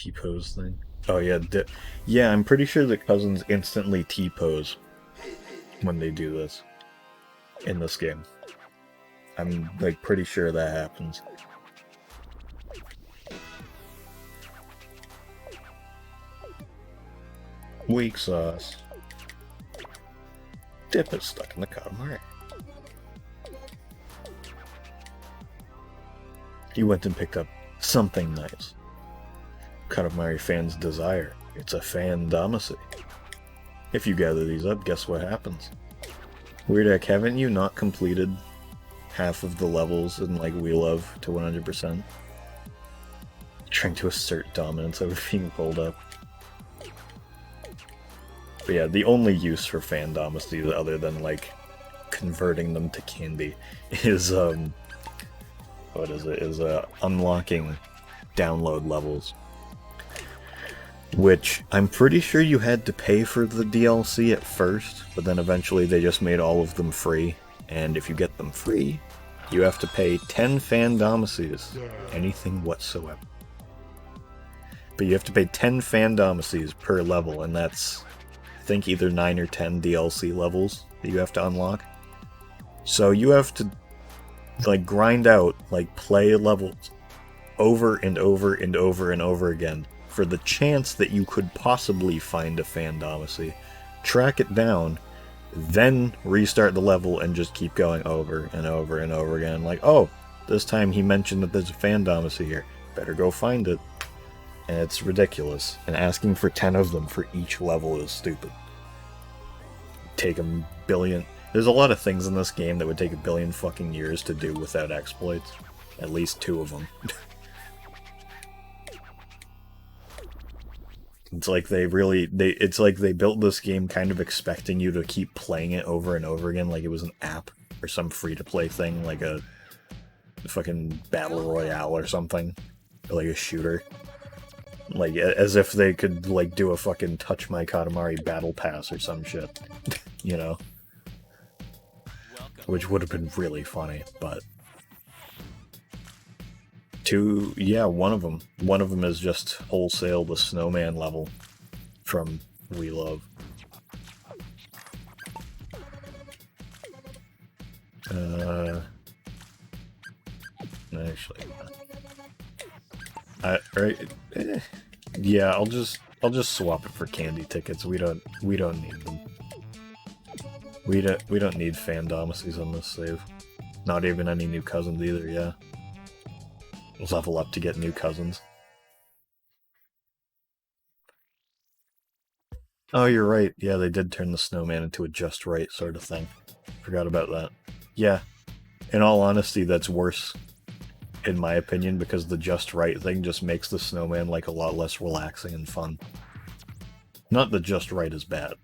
T-pose thing. Oh yeah, yeah. I'm pretty sure the cousins instantly T-pose when they do this in this game. I'm like pretty sure that happens. Weak sauce. Dip is stuck in the Katamari. He went and picked up something nice. Katamari fans desire. It's a fandomacy. If you gather these up, guess what happens? Weird, haven't you not completed half of the levels in like We Love to 100%? Trying to assert dominance over being pulled up. But yeah, the only use for fandomacies other than like converting them to candy is unlocking download levels. Which, I'm pretty sure you had to pay for the DLC at first, but then eventually they just made all of them free, and if you get them free, you have to pay 10 fandomacies, anything whatsoever. But you have to pay 10 fandomacies per level, and that's, I think, either 9 or 10 DLC levels that you have to unlock. So you have to, like, grind out, like, play levels over and over and over and over again, for the chance that you could possibly find a fandomacy, track it down, then restart the level and just keep going over and over and over again. Like, oh, this time he mentioned that there's a fandomacy here. Better go find it. And it's ridiculous. And asking for 10 of them for each level is stupid. Take a billion... There's a lot of things in this game that would take a billion fucking years to do without exploits. At least 2 of them. It's like it's like they built this game kind of expecting you to keep playing it over and over again like it was an app or some free-to-play thing, like a fucking battle royale or something, or like a shooter. Like, as if they could, like, do a fucking Touch My Katamari battle pass or some shit. You know? Which would have been really funny, but... one of them. One of them is just wholesale the snowman level from We Love. Actually, yeah, I'll just swap it for candy tickets. We don't need them. We don't need fandomacies on this save. Not even any new cousins either. Yeah. Level up to get new cousins. Oh, you're right. Yeah, they did turn the snowman into a just right sort of thing. Forgot about that. Yeah, in all honesty, that's worse, in my opinion, because the just right thing just makes the snowman like a lot less relaxing and fun. Not that just right is bad.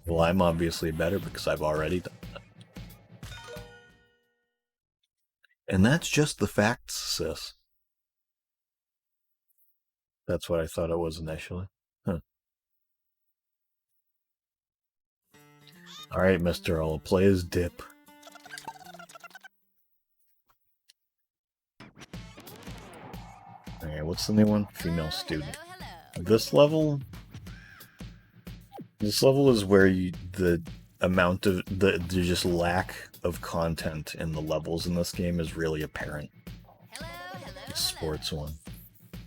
Well, I'm obviously better because I've already done that. And that's just the facts, sis. That's what I thought it was initially. Huh. Alright, mister, I'll play his dip. Alright, what's the new one? Female student. This level is where the amount of the just lack of content in the levels in this game is really apparent. The sports one.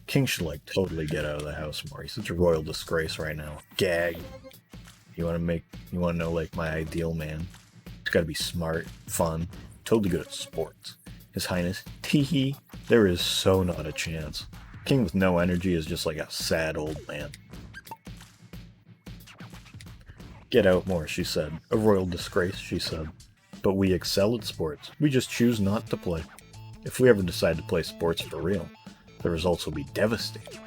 King should like totally get out of the house more. He's such a royal disgrace right now. Gag. You wanna know like my ideal man? He's gotta be smart, fun, totally good at sports. His Highness, teehee, there is so not a chance. King with no energy is just like a sad old man. Get out more, she said. A royal disgrace, she said. But we excel at sports. We just choose not to play. If we ever decide to play sports for real, the results will be devastating.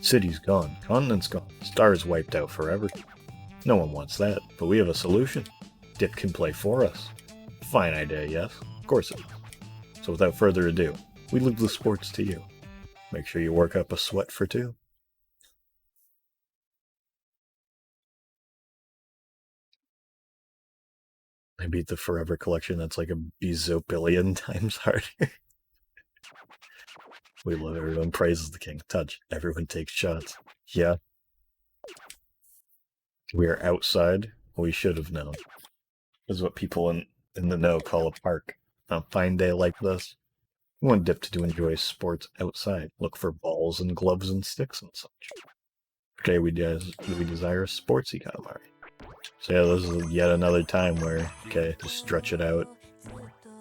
City's gone, continent's gone, stars wiped out forever. No one wants that, but we have a solution. Dip can play for us. Fine idea, yes? Of course it is. So without further ado, we leave the sports to you. Make sure you work up a sweat for two. I beat the Forever Collection, that's like a bazillion times harder. We love everyone praises the king. Touch. Everyone takes shots. Yeah. We are outside. We should have known. This is what people in the know call a park. On a fine day like this, we want Dip to enjoy sports outside. Look for balls and gloves and sticks and such. Okay, we desire a sportsy Katamari. So yeah, this is yet another time where, okay, just stretch it out,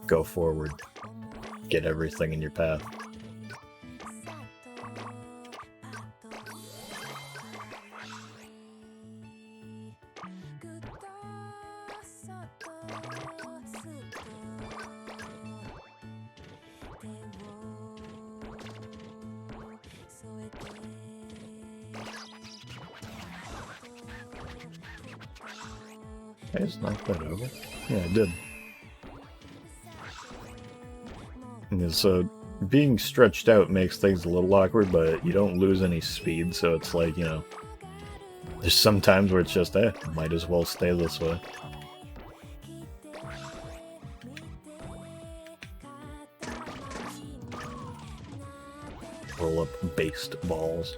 go forward, get everything in your path. I just knocked that over. Yeah, I did. And so, being stretched out makes things a little awkward, but you don't lose any speed, so it's like, you know, there's some times where it's just, might as well stay this way. Roll up based balls.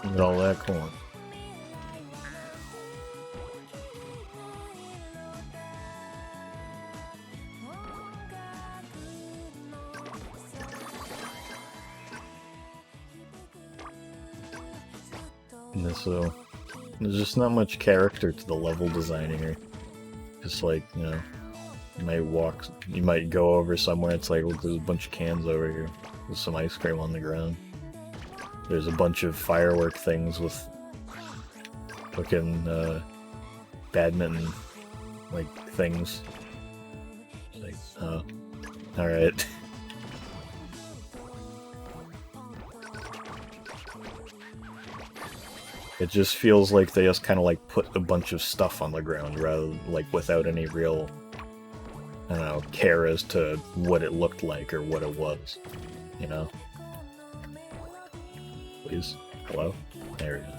Look at all that corn. And so, there's just not much character to the level design here. Just like, you know, you might go over somewhere, it's like, look, there's a bunch of cans over here. There's some ice cream on the ground. There's a bunch of firework things with fucking badminton like things. Like, alright. It just feels like they just kind of like put a bunch of stuff on the ground rather like without any real, I don't know, care as to what it looked like or what it was, you know? Please? Hello? There it is.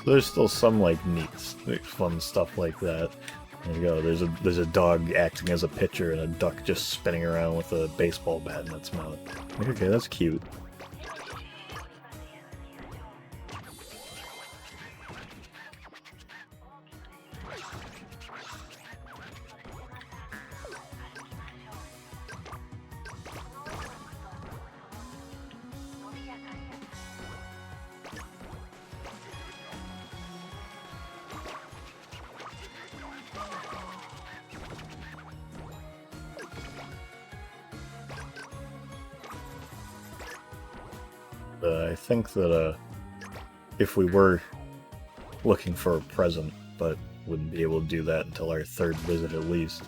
There's still some like neat, fun stuff like that. There you go. There's a dog acting as a pitcher and a duck just spinning around with a baseball bat in its mouth. Okay, that's cute. I think that if we were looking for a present, but wouldn't be able to do that until our third visit at least,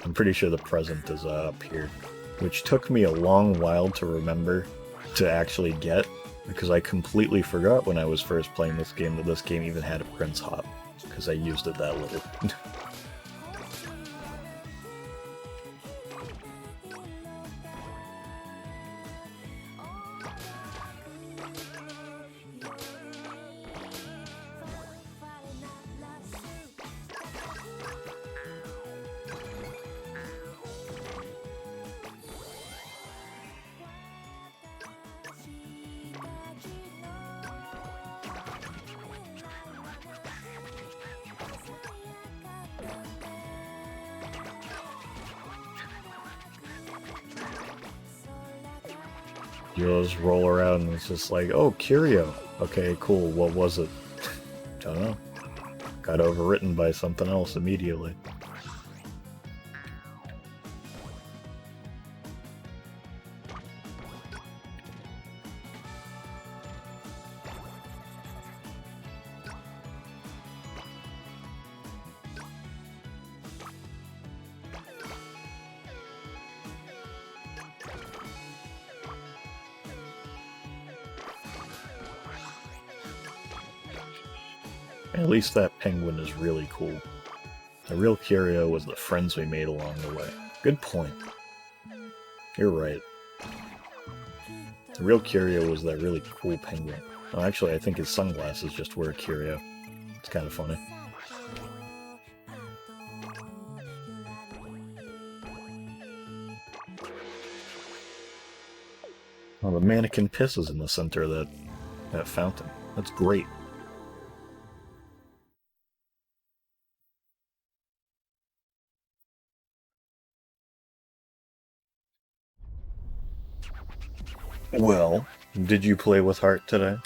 I'm pretty sure the present is up here, which took me a long while to remember to actually get, because I completely forgot when I was first playing this game that this game even had a Prince Hop, because I used it that little. You just roll around and it's just like, oh, curio. Okay, cool, what was it? Don't know. Got overwritten by something else immediately. At least that penguin is really cool. The real curio was the friends we made along the way. Good point. You're right. The real curio was that really cool penguin. Oh, actually, I think his sunglasses just were a curio. It's kind of funny. Well, the mannequin pisses in the center of that fountain. That's great. Well, did you play with heart today?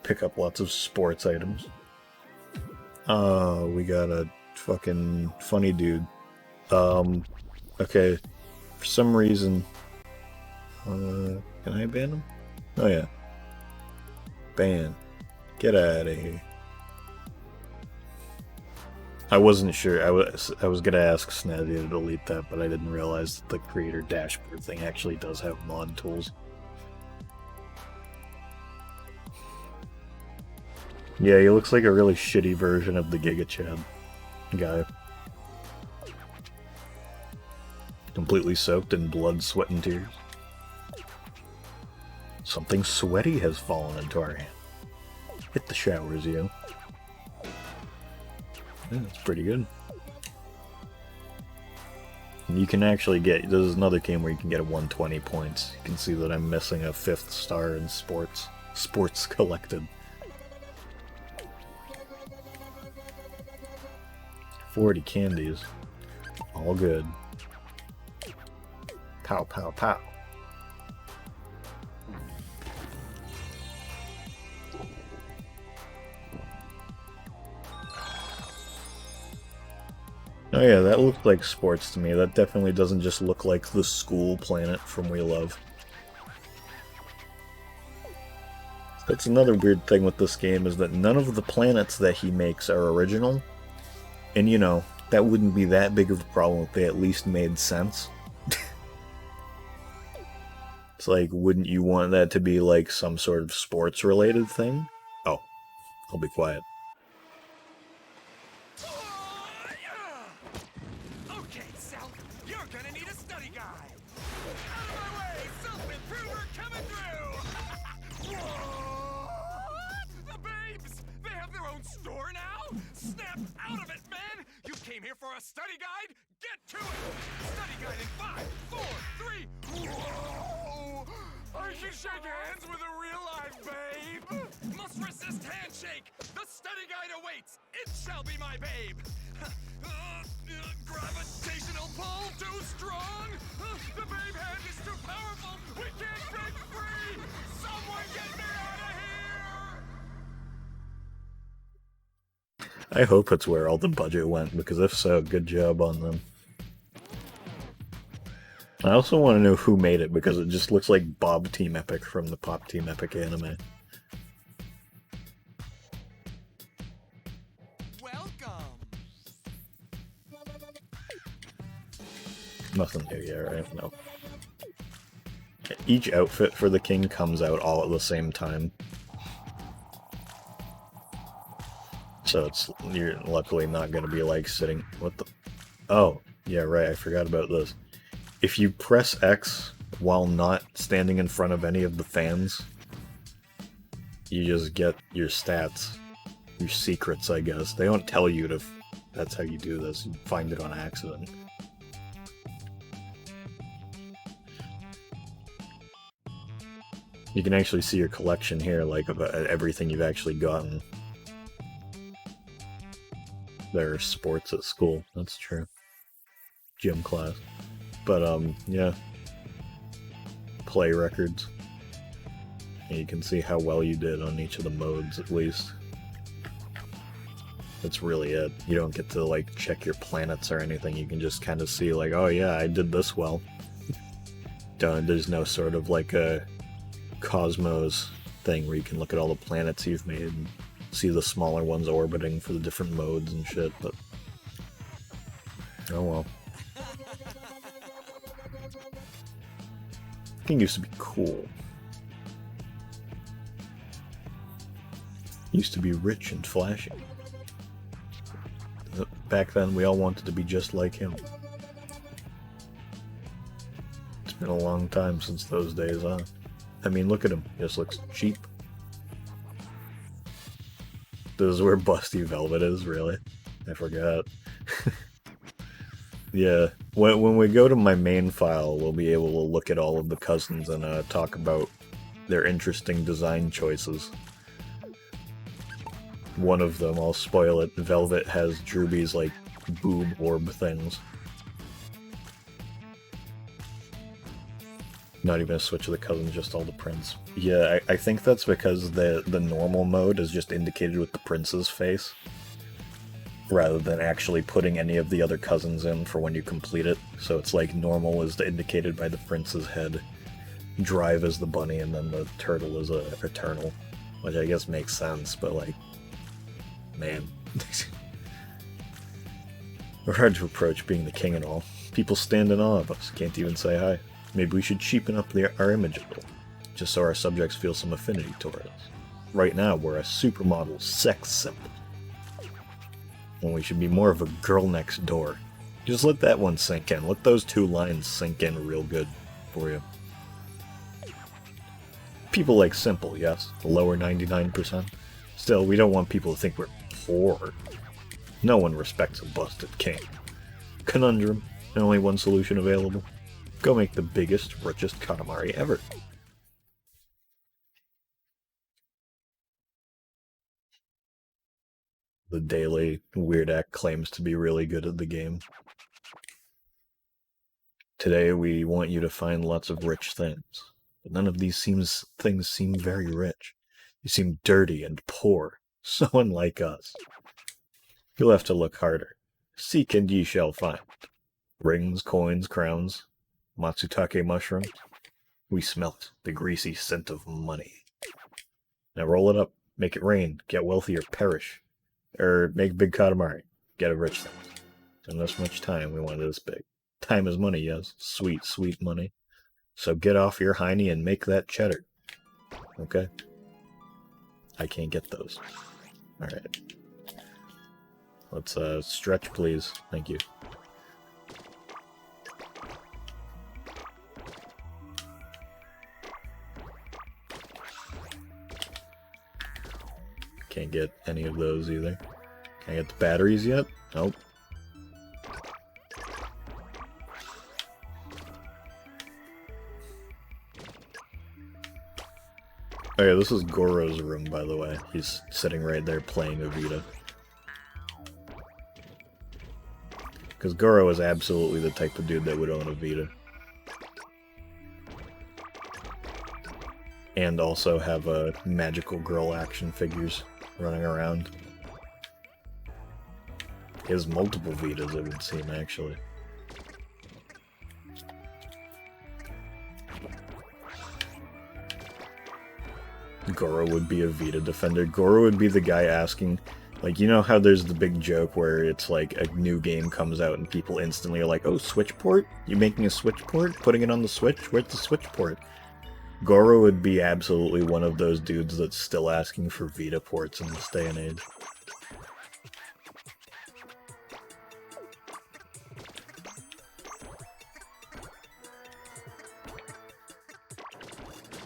Pick up lots of sports items. We got a fucking funny dude. Okay, for some reason... can I ban him? Oh yeah. Ban. Get out of here. I wasn't sure. I was gonna ask Snazzy to delete that, but I didn't realize that the creator dashboard thing actually does have mod tools. Yeah, he looks like a really shitty version of the Giga Chad guy. Completely soaked in blood, sweat, and tears. Something sweaty has fallen into our hand. Hit the showers, you. Yeah, that's pretty good. And you can actually get... There's another game where you can get a 120 points. You can see that I'm missing a 5th star in sports. Sports collected. 40 candies. All good. Pow, pow, pow. Oh yeah, that looked like sports to me. That definitely doesn't just look like the school planet from We Love. That's another weird thing with this game, is that none of the planets that he makes are original. And you know, that wouldn't be that big of a problem if they at least made sense. It's like, wouldn't you want that to be like some sort of sports-related thing? Oh, I'll be quiet. Okay, Sal, you're gonna need a study guide. Out of my way, self-improver coming through. What? The babes? They have their own store now? Snap out of it, man! You can't came here for a study guide? Get to it! Study guide in 5, 4, 3. Whoa! I should shake hands with a real life babe. Must resist handshake. The study guide awaits. It shall be my babe. Gravitational pull too strong. The babe hand is too powerful. We can't break free. Someone get me out of here. I hope it's where all the budget went, because if so, good job on them. I also want to know who made it, because it just looks like Bob Team Epic from the Pop Team Epic anime. Welcome. Nothing new yet, right? No. Each outfit for the king comes out all at the same time. So you're luckily not going to be like sitting... What the... Oh, yeah, right, I forgot about this. If you press X while not standing in front of any of the fans, you just get your stats. Your secrets, I guess. They don't tell you to... That's how you do this. You find it on accident. You can actually see your collection here, like, of everything you've actually gotten. There are sports at school, that's true. Gym class. But, yeah. Play records. And you can see how well you did on each of the modes, at least. That's really it. You don't get to, like, check your planets or anything. You can just kind of see, like, oh yeah, I did this well. There's no sort of, like, a Cosmos thing where you can look at all the planets you've made and see the smaller ones orbiting for the different modes and shit, but... Oh well. King used to be cool. Used to be rich and flashy. Back then, we all wanted to be just like him. It's been a long time since those days, huh? I mean, look at him. He just looks cheap. This is where Busty Velvet is, really? I forgot. Yeah, when we go to my main file, we'll be able to look at all of the cousins and talk about their interesting design choices. One of them, I'll spoil it, Velvet has Drewby's, like, boob orb things. Not even a switch of the cousins, just all the prints. Yeah, I think that's because the normal mode is just indicated with the prince's face, rather than actually putting any of the other cousins in for when you complete it. So it's like normal is indicated by the prince's head, Drive is the bunny, and then the turtle is eternal, which I guess makes sense, but like, man. We're hard to approach being the king and all. People stand in awe of us, can't even say hi. Maybe we should cheapen up our image a little, just so our subjects feel some affinity toward us. Right now, we're a supermodel sex symbol. When we should be more of a girl next door. Just let that one sink in. Let those two lines sink in real good for you. People like simple, yes. The lower 99%. Still, we don't want people to think we're poor. No one respects a busted king. Conundrum, and only one solution available. Go make the biggest, richest Katamari ever. The Daily Weird Act claims to be really good at the game. Today we want you to find lots of rich things, but none of these things seem very rich. You seem dirty and poor, so unlike us. You'll have to look harder. Seek and ye shall find. Rings, coins, crowns, Matsutake mushrooms. We smell it, the greasy scent of money. Now roll it up, make it rain, get wealthy or perish. Or make big Katamari, get a rich thing. In this much time, we want it this big. Time is money, yes. Sweet, sweet money. So get off your hiney and make that cheddar. Okay? I can't get those. Alright. Let's, stretch, please. Thank you. Can't get any of those either. Can I get the batteries yet? Nope. Oh yeah, this is Goro's room, by the way. He's sitting right there playing a Vita. Because Goro is absolutely the type of dude that would own a Vita. And also have magical girl action figures running around. He has multiple Vitas, it would seem, actually. Goro would be a Vita defender. Goro would be the guy asking, like, you know how there's the big joke where it's like a new game comes out and people instantly are like, oh, Switch port? You making a Switch port? Putting it on the Switch? Where's the Switch port? Goro would be absolutely one of those dudes that's still asking for Vita ports in this day and age.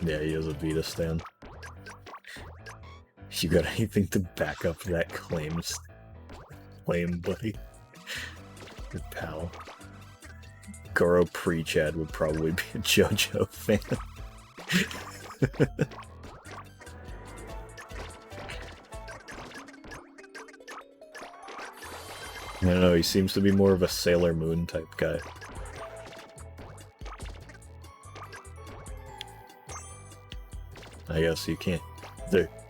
Yeah, he has a Vita stand. You got anything to back up that claim, buddy? Your pal. Goro pre-Chad would probably be a JoJo fan. I don't know, he seems to be more of a Sailor Moon type guy. I guess you can't.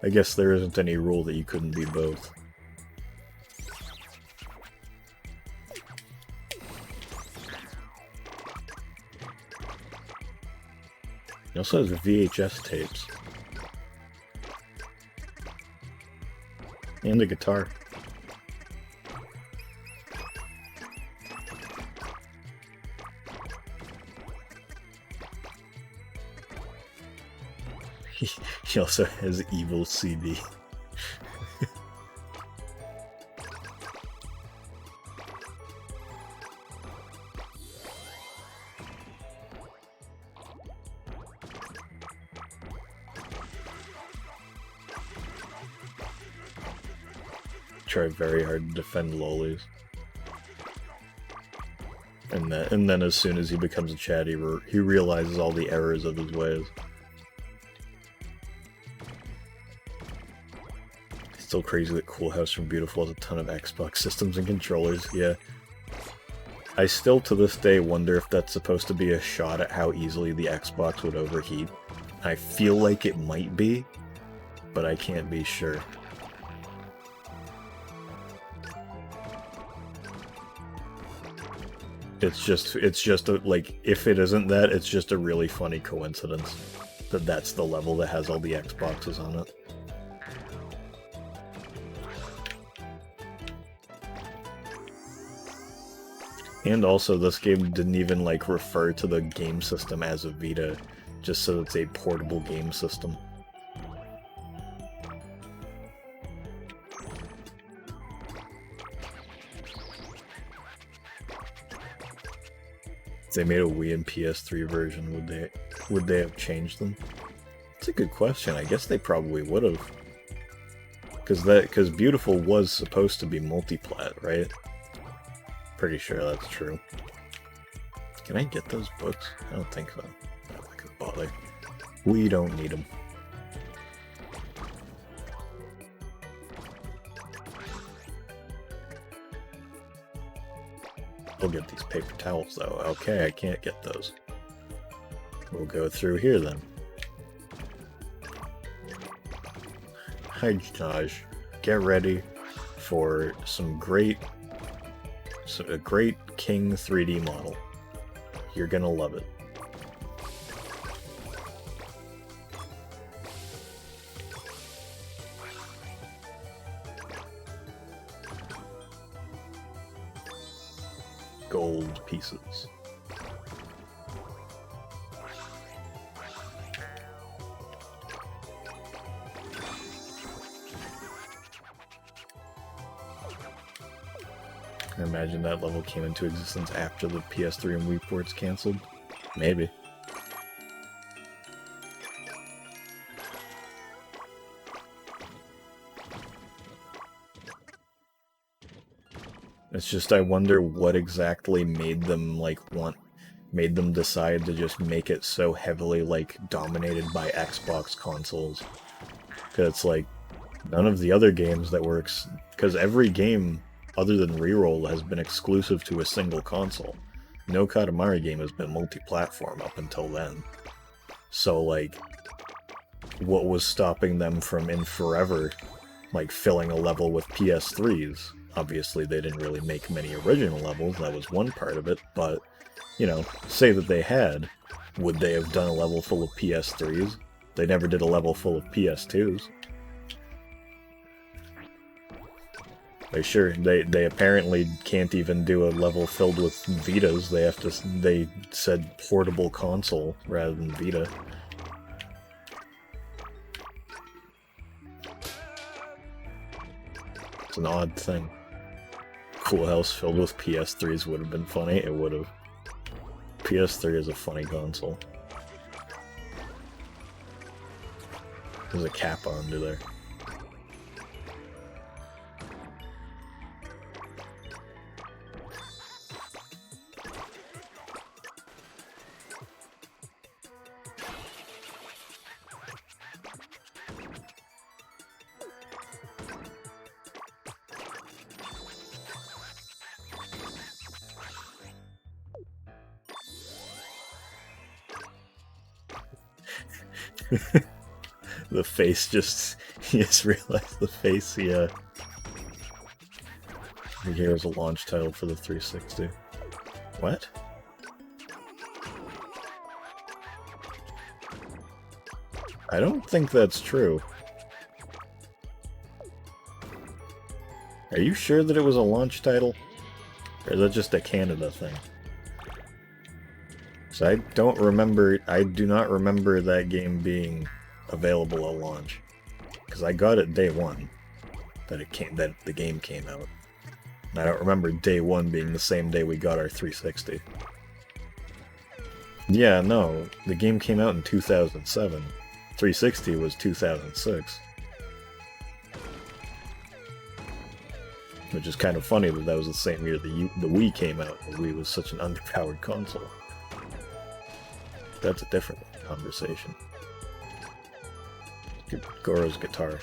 I guess there isn't any rule that you couldn't be both. He also has VHS tapes. And a guitar. He also has Evil CD. Try very hard to defend lolis. And then as soon as he becomes a Chad, he realizes all the errors of his ways. Still crazy that Cool House from Beautiful has a ton of Xbox systems and controllers, yeah. I still to this day wonder if that's supposed to be a shot at how easily the Xbox would overheat. I feel like it might be, but I can't be sure. It's just like, if it isn't that, it's just a really funny coincidence that that's the level that has all the Xboxes on it. And also, this game didn't even, like, refer to the game system as a Vita, just so it's a portable game system. If they made a Wii and PS3 version, would they have changed them? It's a good question. I guess they probably would have. Because Beautiful was supposed to be multiplat, right? Pretty sure that's true. Can I get those books? I don't think so. Not like a bother. We don't need them. We'll get these paper towels though. Okay, I can't get those. We'll go through here then. Hi Josh. Get ready for a great King 3D model. You're gonna love it. Gold pieces. I imagine that level came into existence after the PS3 and Wii ports canceled. Maybe. It's just, I wonder what exactly made them, like, want... made them decide to just make it so heavily, like, dominated by Xbox consoles. Because it's like, none of the other games that were... Because every game, other than Reroll, has been exclusive to a single console. No Katamari game has been multi-platform up until then. So, like, what was stopping them from, in forever, like, filling a level with PS3s? Obviously, they didn't really make many original levels, that was one part of it, but, you know, say that they had, would they have done a level full of PS3s? They never did a level full of PS2s. They apparently can't even do a level filled with Vitas. They said portable console rather than Vita. It's an odd thing. Cool House filled with PS3s would have been funny. It would have. PS3 is a funny console. There's a cap under there. The face just... He just realized the face, yeah. Here's a launch title for the 360. What? I don't think that's true. Are you sure that it was a launch title? Or is that just a Canada thing? So I do not remember that game being available at launch. Because I got it day one that the game came out. And I don't remember day one being the same day we got our 360. Yeah, no, the game came out in 2007. 360 was 2006. Which is kind of funny that was the same year the Wii came out. The Wii was such an underpowered console. That's a different conversation. Goro's guitar.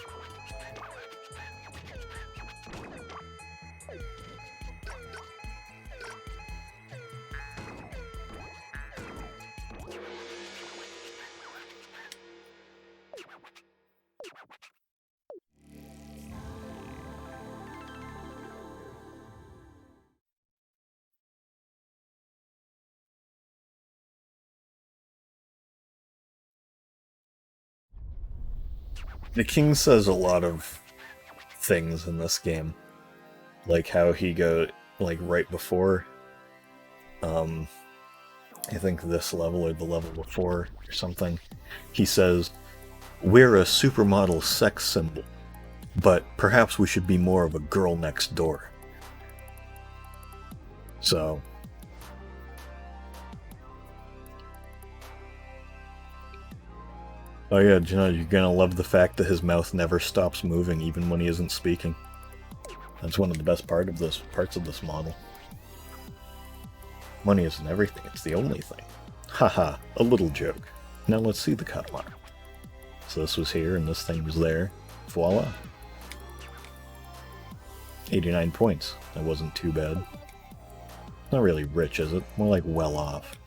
The king says a lot of things in this game. Like how he like right before, I think this level or the level before or something, he says, "We're a supermodel sex symbol, but perhaps we should be more of a girl next door." So... Oh yeah, you're gonna love the fact that his mouth never stops moving even when he isn't speaking. That's one of the best parts of this model. Money isn't everything, it's the only thing. Haha, a little joke. Now let's see the Katamari. So this was here and this thing was there. Voila. 89 points. That wasn't too bad. Not really rich, is it? More like well off.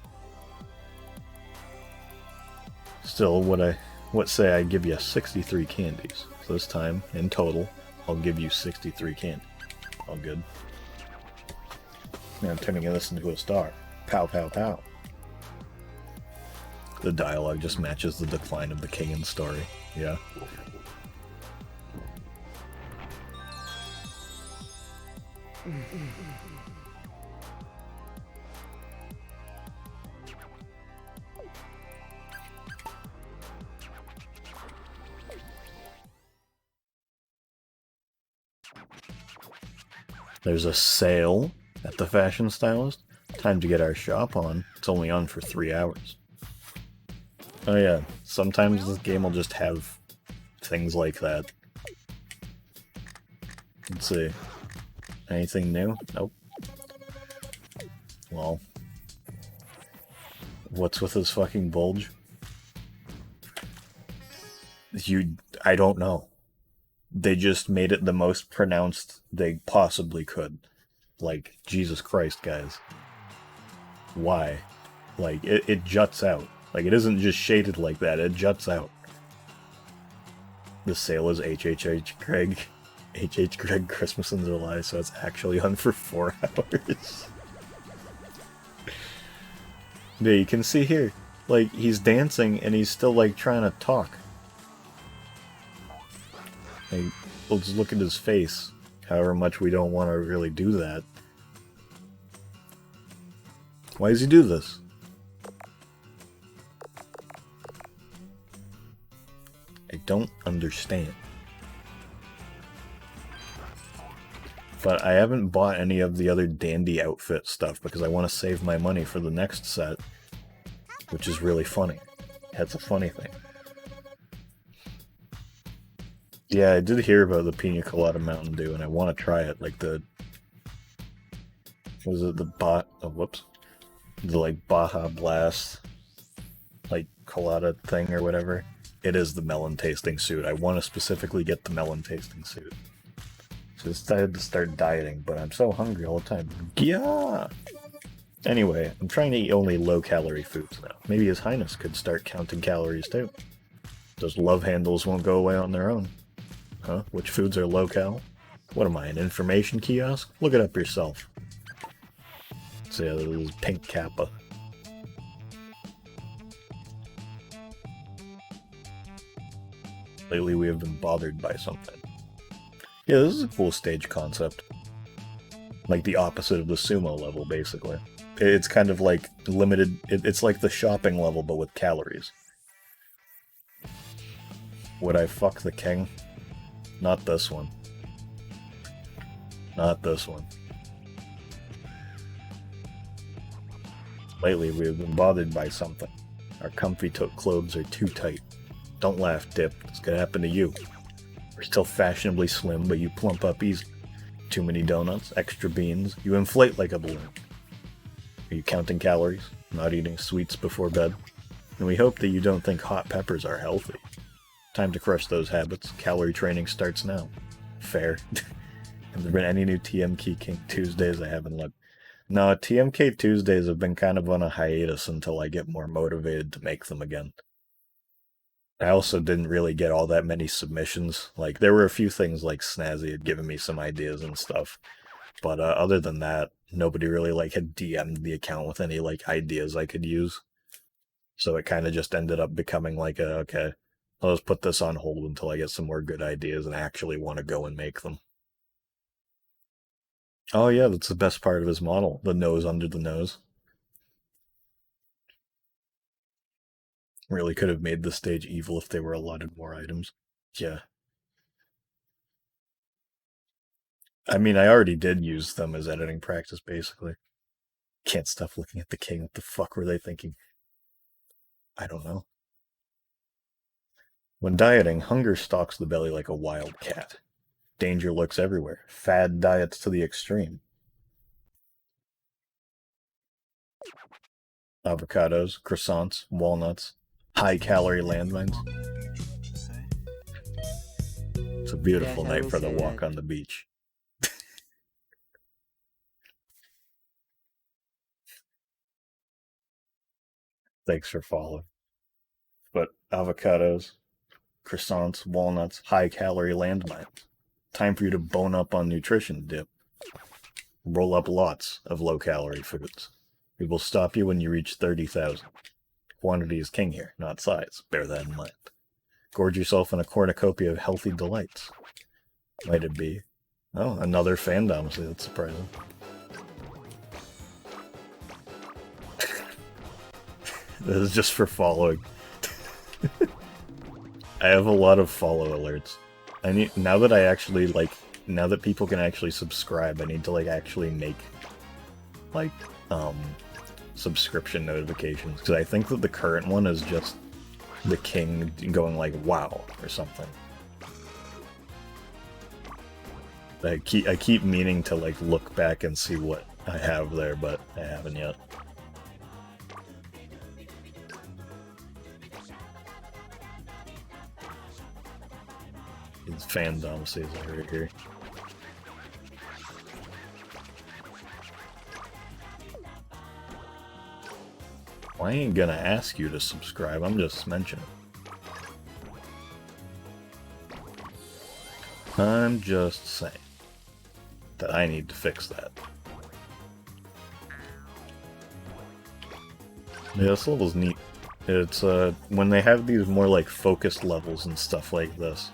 Still, what say I give you 63 candies. So this time, in total, I'll give you 63 candies. All good. Now I'm turning this into a star. Pow, pow, pow. The dialogue just matches the decline of the king in the story. Yeah. There's a sale at the Fashion Stylist. Time to get our shop on. It's only on for 3 hours. Oh yeah, sometimes this game will just have things like that. Let's see. Anything new? Nope. Well, What's with his fucking bulge? I don't know. They just made it the most pronounced they possibly could. Like, Jesus Christ, guys. Why? Like, it juts out. Like, it isn't just shaded like that, it juts out. The sale is HHH Craig. HH Craig Christmas in July, so it's actually on for 4 hours. Yeah, you can see here, like, he's dancing and he's still, like, trying to talk. Like, let's look at his face, however much we don't want to really do that. Why does he do this? I don't understand. But I haven't bought any of the other dandy outfit stuff because I want to save my money for the next set, which is really funny. That's a funny thing. Yeah, I did hear about the Pina Colada Mountain Dew, and I want to try it. Like the... Was it the whoops. The, like, Baja Blast, like, colada thing or whatever. It is the melon tasting suit. I want to specifically get the melon tasting suit. So I decided to start dieting, but I'm so hungry all the time. Yeah! Anyway, I'm trying to eat only low-calorie foods now. Maybe His Highness could start counting calories too. Those love handles won't go away on their own. Huh? Which foods are low-cal? What am I, an information kiosk? Look it up yourself. So yeah, this is Pink Kappa. Lately we have been bothered by something. Yeah, this is a cool stage concept. Like the opposite of the sumo level, basically. It's kind of like limited... It's like the shopping level, but with calories. Would I fuck the king? Not this one. Not this one. Lately, we have been bothered by something. Our comfy tote clothes are too tight. Don't laugh, Dip. It's gonna happen to you. We're still fashionably slim, but you plump up easily. Too many donuts, extra beans, you inflate like a balloon. Are you counting calories? Not eating sweets before bed? And we hope that you don't think hot peppers are healthy. Time to crush those habits. Calorie training starts now. Fair. Have there been any new TMK King Tuesdays? I haven't looked. No, TMK Tuesdays have been kind of on a hiatus until I get more motivated to make them again. I also didn't really get all that many submissions. Like, there were a few things like Snazzy had given me some ideas and stuff. But other than that, nobody really, like, had DM'd the account with any, like, ideas I could use. So it kind of just ended up becoming like okay, I'll just put this on hold until I get some more good ideas and actually want to go and make them. Oh yeah, that's the best part of his model. The nose under the nose. Really could have made the stage evil if they were allotted more items. Yeah. I mean, I already did use them as editing practice, basically. Can't stop looking at the king. What the fuck were they thinking? I don't know. When dieting, hunger stalks the belly like a wild cat. Danger lurks everywhere. Fad diets to the extreme. Avocados, croissants, walnuts, high-calorie landmines. It's a beautiful night for the walk on the beach. Thanks for following. But avocados, croissants, walnuts, high-calorie landmines. Time for you to bone up on nutrition, Dip. Roll up lots of low-calorie foods. We will stop you when you reach 30,000. Quantity is king here, not size. Bear that in mind. Gorge yourself in a cornucopia of healthy delights. Might it be? Oh, another fandom, so that's surprising. This is just for following. I have a lot of follow alerts. I need, now that people can actually subscribe, I need to, like, actually make, like, subscription notifications. Because I think that the current one is just the king going, like, wow, or something. I keep meaning to, like, look back and see what I have there, but I haven't yet. His fandom says right here. Well, I ain't gonna ask you to subscribe, I'm just mentioning. I'm just saying that I need to fix that. Yeah, this level's neat. It's, when they have these more, like, focused levels and stuff like this,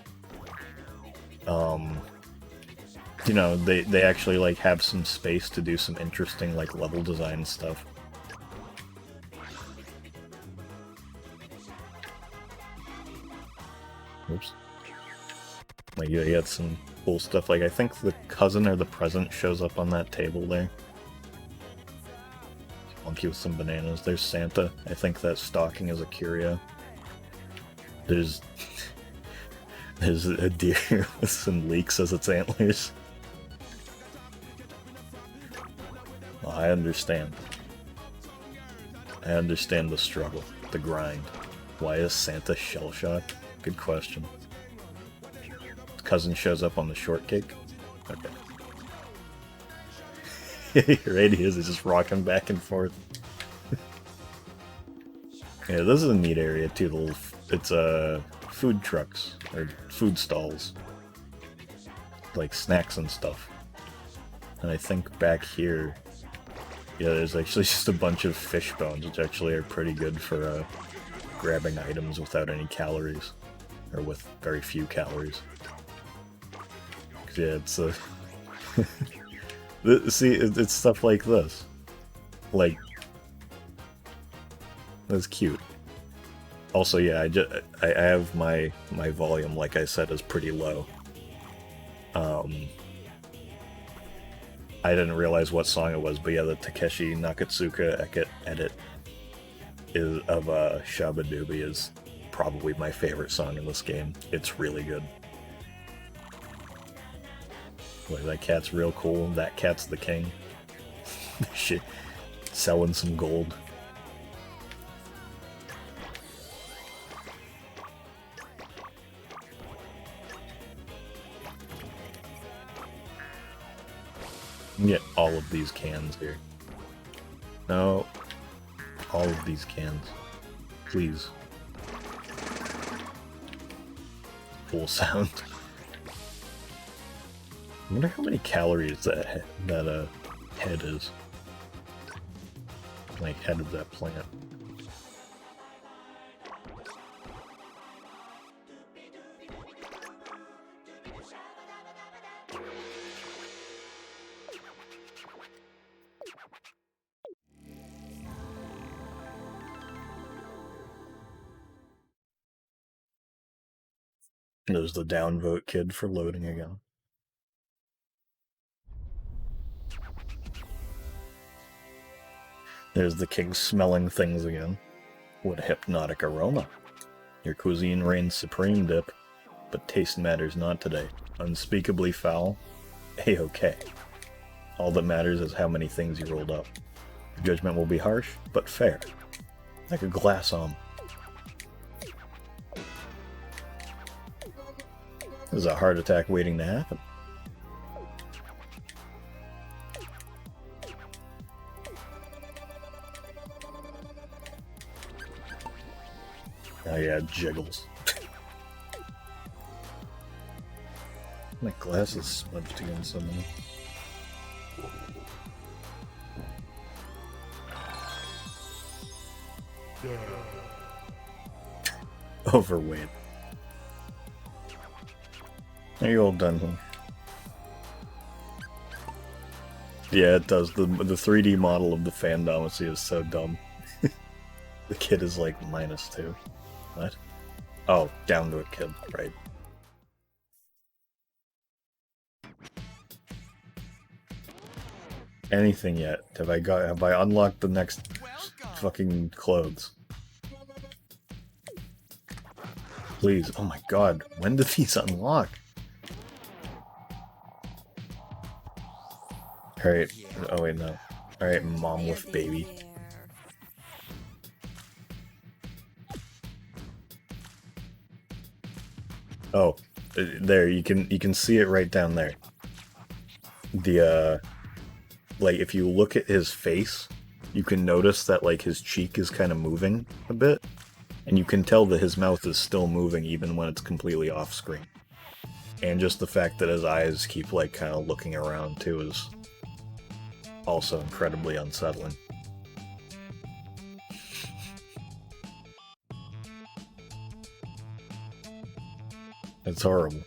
you know, they actually, like, have some space to do some interesting, like, level design stuff. Oops. Like, you got some cool stuff, like, I think the cousin or the present shows up on that table there. Monkey with some bananas. There's Santa. I think that stocking is a curio. There's there's a deer with some leeks as its antlers. Well, I understand. I understand the struggle, the grind. Why is Santa shell-shocked? Good question. His cousin shows up on the shortcake? Okay. Right, he is just rocking back and forth. Yeah, this is a neat area too. The little, it's food trucks or food stalls, like snacks and stuff. And I think back here, yeah, there's actually just a bunch of fish bones, which actually are pretty good for grabbing items without any calories, or with very few calories. 'Cause, yeah, it's see, it's stuff like this. Like, that's cute. Also, yeah, I have my volume, like I said, is pretty low. I didn't realize what song it was, but yeah, the Takeshi Nakatsuka edit is of Shabadoobie is probably my favorite song in this game. It's really good. Like, that cat's real cool. That cat's the king. Shit. Selling some gold. You can get all of these cans here. No. All of these cans. Please. Full sound. I wonder how many calories that head is. Like, head of that plant. There's the downvote kid for loading again. There's the king smelling things again. What a hypnotic aroma. Your cuisine reigns supreme, Dip. But taste matters not today. Unspeakably foul? A-okay. All that matters is how many things you rolled up. The judgment will be harsh, but fair. Like a glass arm. This is a heart attack waiting to happen. Oh yeah, jiggles. My glass is smudged against something. Overweight. Are you all done here? Yeah, it does. The 3D model of the Fandomacy is so dumb. The kid is like -2. What? Oh, down to a kid, right. Anything yet? Have I unlocked the next fucking clothes? Please, oh my god, when did these unlock? Alright, oh wait, no. Alright, mom with baby. Oh, There, you can see it right down there. The like if you look at his face, you can notice that like his cheek is kind of moving a bit, and you can tell that his mouth is still moving even when it's completely off screen. And just the fact that his eyes keep like kind of looking around too is also incredibly unsettling. It's horrible.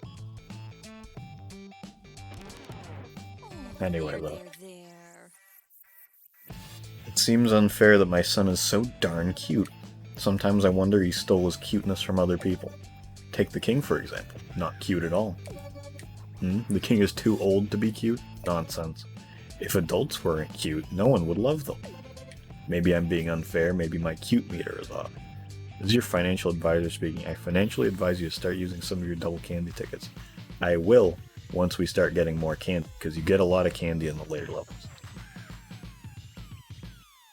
Anyway, though. It seems unfair that my son is so darn cute. Sometimes I wonder he stole his cuteness from other people. Take the king, for example. Not cute at all. The king is too old to be cute? Nonsense. If adults weren't cute, no one would love them. Maybe I'm being unfair, maybe my cute meter is off. This is your financial advisor speaking. I financially advise you to start using some of your double candy tickets. I will, once we start getting more candy, because you get a lot of candy in the later levels.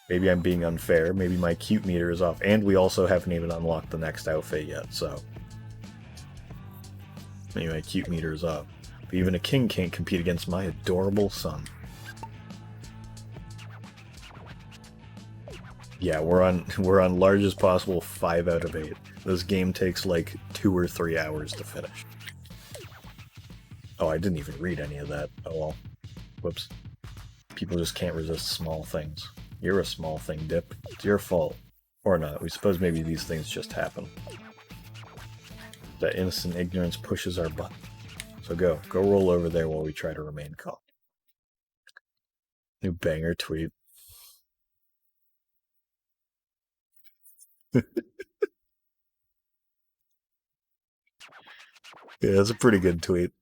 Maybe I'm being unfair, maybe my cute meter is off, and we also haven't even unlocked the next outfit yet, so... Maybe my cute meter is off. But even a king can't compete against my adorable son. Yeah, we're on largest possible 5 out of 8. This game takes like 2 or 3 hours to finish. Oh, I didn't even read any of that. Oh well. Whoops. People just can't resist small things. You're a small thing, Dip. It's your fault. Or not. We suppose maybe these things just happen. That innocent ignorance pushes our butt. So go roll over there while we try to remain calm. New banger tweet. Yeah, that's a pretty good tweet.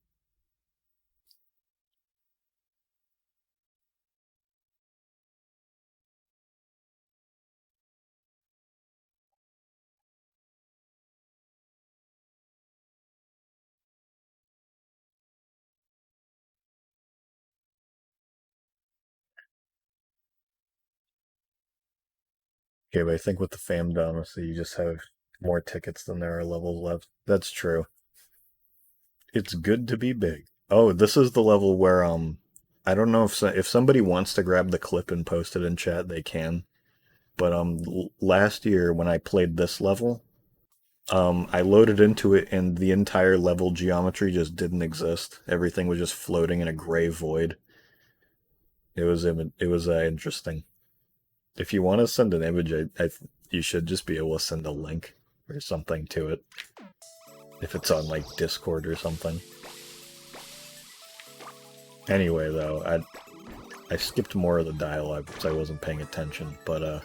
Okay, but I think with the fam dynasty, you just have more tickets than there are levels left. That's true. It's good to be big. Oh, this is the level where I don't know if somebody wants to grab the clip and post it in chat, they can. But last year when I played this level, I loaded into it and the entire level geometry just didn't exist. Everything was just floating in a gray void. It was interesting. If you want to send an image, you should just be able to send a link or something to it. If it's on like Discord or something. Anyway, though, I skipped more of the dialogue because I wasn't paying attention, but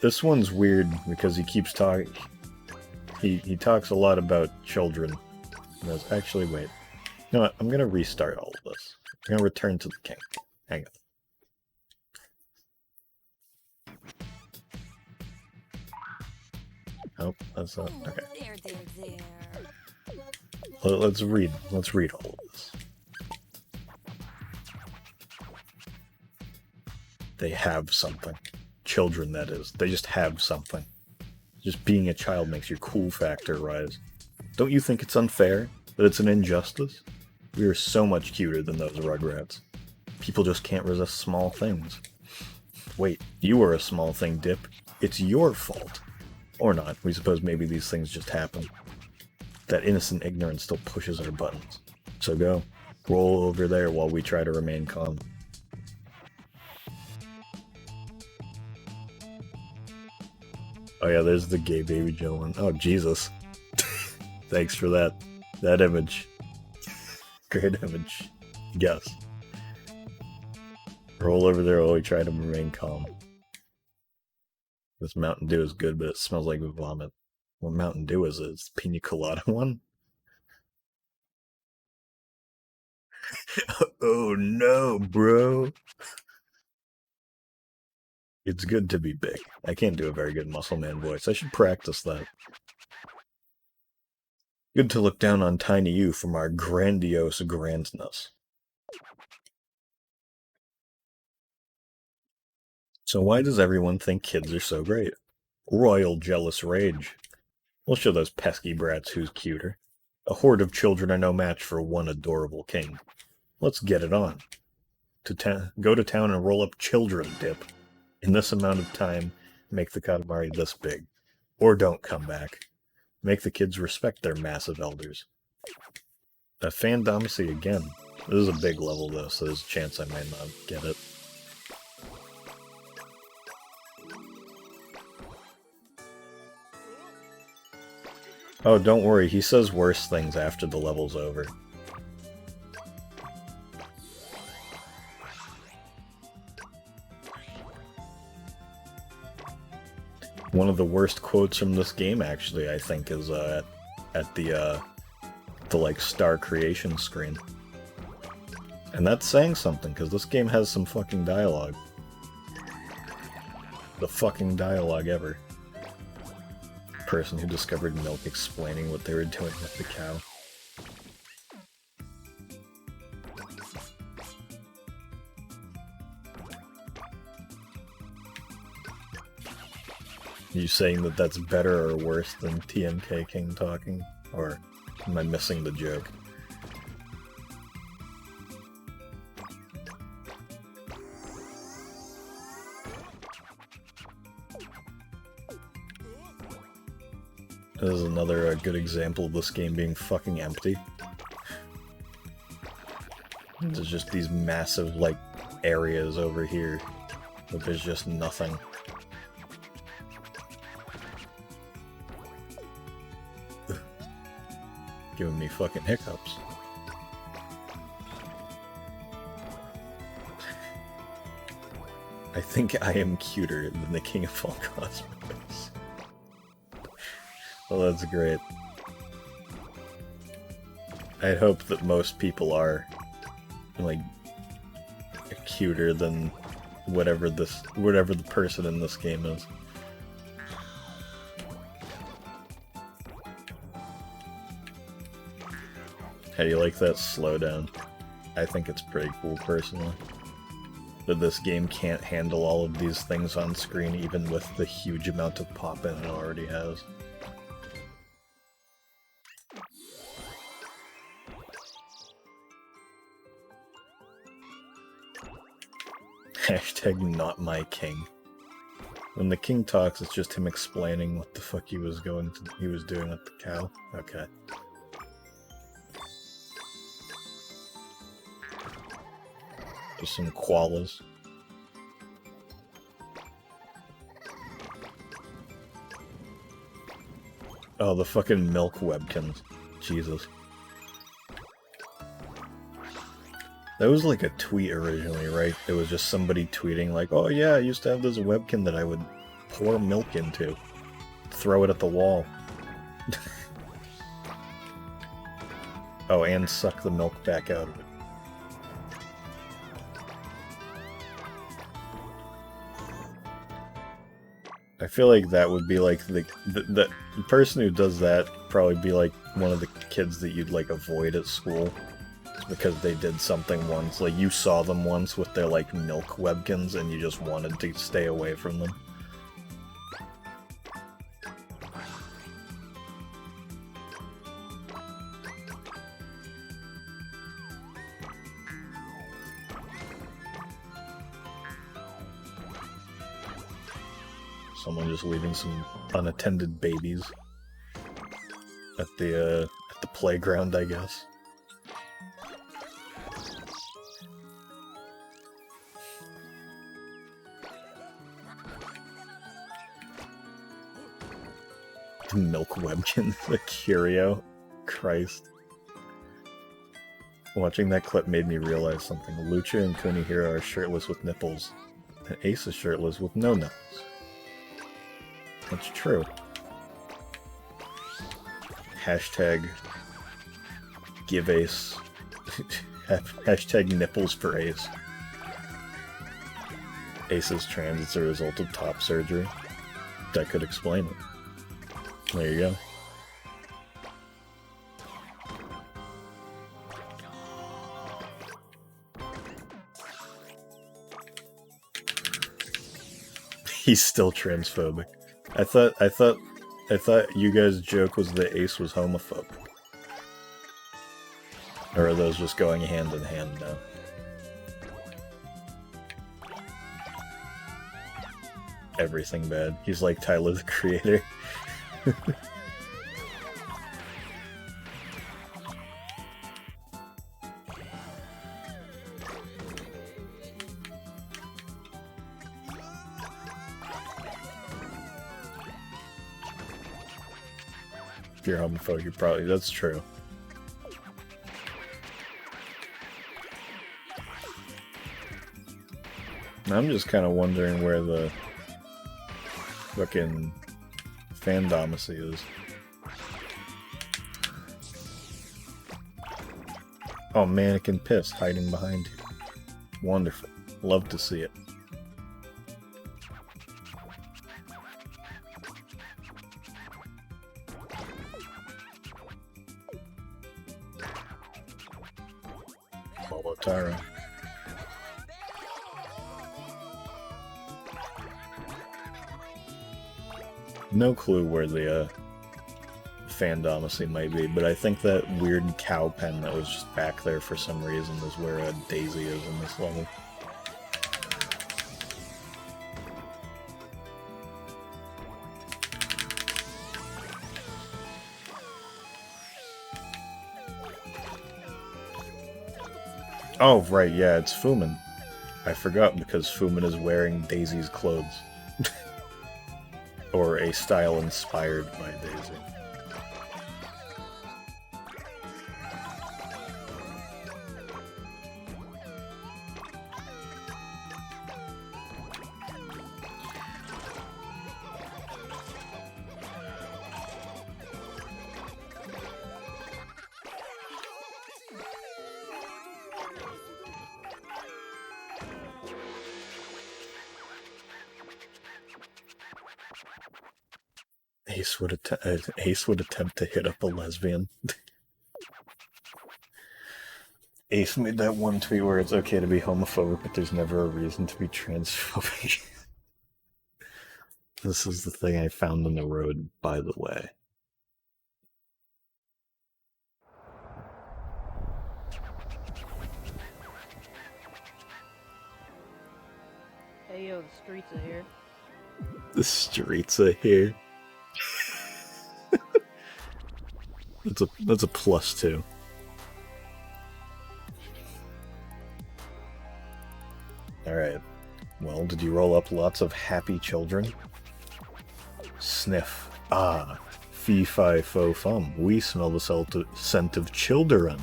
this one's weird because he keeps talking. He talks a lot about children. Actually, wait. You know what? I'm gonna restart all of this. I'm gonna return to the king. Hang on. Oh, that's not okay. Let's read all of this. They have something. Children, that is. They just have something. Just being a child makes your cool factor rise. Don't you think it's unfair? That it's an injustice? We are so much cuter than those Rugrats. People just can't resist small things. Wait, you are a small thing, Dip. It's your fault. Or not. We suppose maybe these things just happen. That innocent ignorance still pushes our buttons. So go. Roll over there while we try to remain calm. Oh yeah, there's the gay baby gentleman. Oh, Jesus. Thanks for that. That image. Great image. Yes. Roll over there while we try to remain calm. This Mountain Dew is good, but it smells like vomit. What Mountain Dew is it? It's the Pina Colada one? Oh no, bro. It's good to be big. I can't do a very good muscle man voice. I should practice that. Good to look down on tiny you from our grandiose grandness. So why does everyone think kids are so great? Royal jealous rage. We'll show those pesky brats who's cuter. A horde of children are no match for one adorable king. Let's get it on. Go to town and roll up children, Dip. In this amount of time, make the Katamari this big. Or don't come back. Make the kids respect their massive elders. A Fandomacy again. This is a big level though, so there's a chance I might not get it. Oh, don't worry, he says worse things after the level's over. One of the worst quotes from this game, actually, I think, is at the like star creation screen. And that's saying something, because this game has some fucking dialogue. The fucking dialogue ever. Person who discovered milk explaining what they were doing with the cow. You saying that that's better or worse than TMK King talking? Or am I missing the joke? This is another good example of this game being fucking empty. There's just these massive, like, areas over here, but there's just nothing. Giving me fucking hiccups. I think I am cuter than the King of all Cosmos. Well, that's great. I'd hope that most people are, like, cuter than whatever the person in this game is. How do you like that slowdown? I think it's pretty cool, personally. That this game can't handle all of these things on screen, even with the huge amount of pop-in it already has. Hashtag not my king. When the king talks, it's just him explaining what the fuck he was doing with the cow. Okay. There's some koalas. Oh, the fucking milk webkins. Jesus. That was like a tweet originally, right? It was just somebody tweeting like, oh yeah, I used to have this webkin that I would pour milk into. Throw it at the wall. Oh, and suck the milk back out of it. I feel like that would be like the person who does that probably be like one of the kids that you'd like avoid at school. Because they did something once, like you saw them once with their like milk webkins and you just wanted to stay away from them. Someone just leaving some unattended babies at the playground, I guess. The milk webkin, the curio. Christ. Watching that clip made me realize something. Lucha and Kunihiro are shirtless with nipples, and Ace is shirtless with no nipples. That's true. Hashtag give Ace. Hashtag nipples for Ace. Ace is trans as a result of top surgery. That could explain it. There you go. He's still transphobic. I thought you guys' joke was that Ace was homophobic. Or are those just going hand in hand now? Everything bad. He's like Tyler the Creator. If you're homophobic, you're probably... That's true. I'm just kind of wondering where the fucking fandomacy is. Oh, mannequin piss hiding behind you. Wonderful. Love to see it. Molotara. No clue where the fandomacy might be, but I think that weird cow pen that was just back there for some reason is where Daisy is in this level. Oh, right, yeah, it's Fumin. I forgot because Fumin is wearing Daisy's clothes. Or a style inspired by Daisy. Ace would attempt to hit up a lesbian. Ace made that one tweet where it's okay to be homophobic, but there's never a reason to be transphobic. This is the thing I found on the road, by the way. Hey yo, the streets are here. The streets are here. That's a +2. Alright. Well, did you roll up lots of happy children? Sniff. Ah. Fee fi fo fum. We smell the scent of children.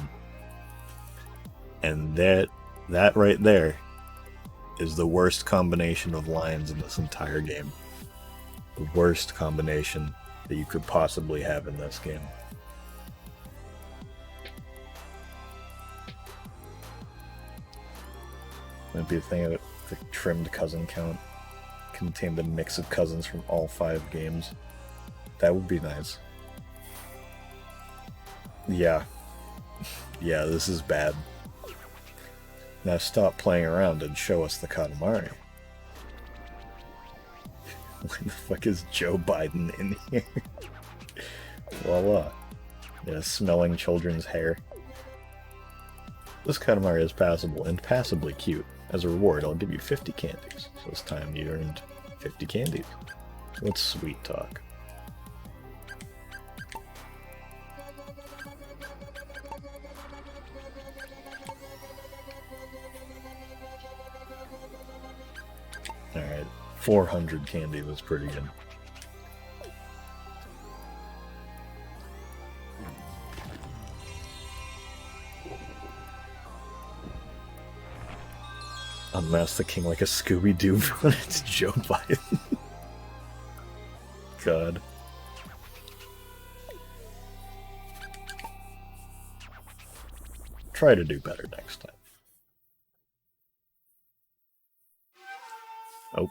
And that right there is the worst combination of lines in this entire game. The worst combination that you could possibly have in this game. That'd be a thing of the trimmed cousin count. Contained a mix of cousins from all 5 games. That would be nice. Yeah. Yeah, this is bad. Now stop playing around and show us the Katamari. Why the fuck is Joe Biden in here? Voila. Yeah, smelling children's hair. This Katamari is passable and passably cute. As a reward, I'll give you 50 candies. So this time you earned 50 candies. Let's sweet talk. Alright, 400 candy was pretty good. Unmask the king like a Scooby-Doo villain. It's Joe Biden. God. Try to do better next time. Oh.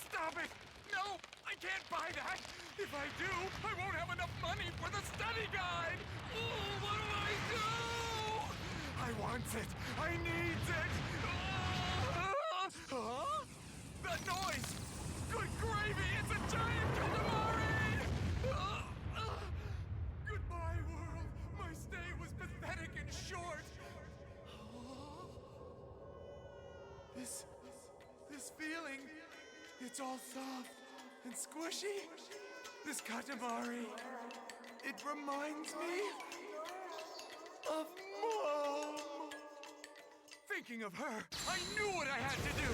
Stop it! No! I can't buy that! If I do, I won't have enough money for the study guide! Oh, what do I do? I want it! I need it! Huh? That noise! Good gravy! It's a giant Katamari! Goodbye, world! My It's all soft and squishy. This Katamari, it reminds me of Mom. Thinking of her, I knew what I had to do.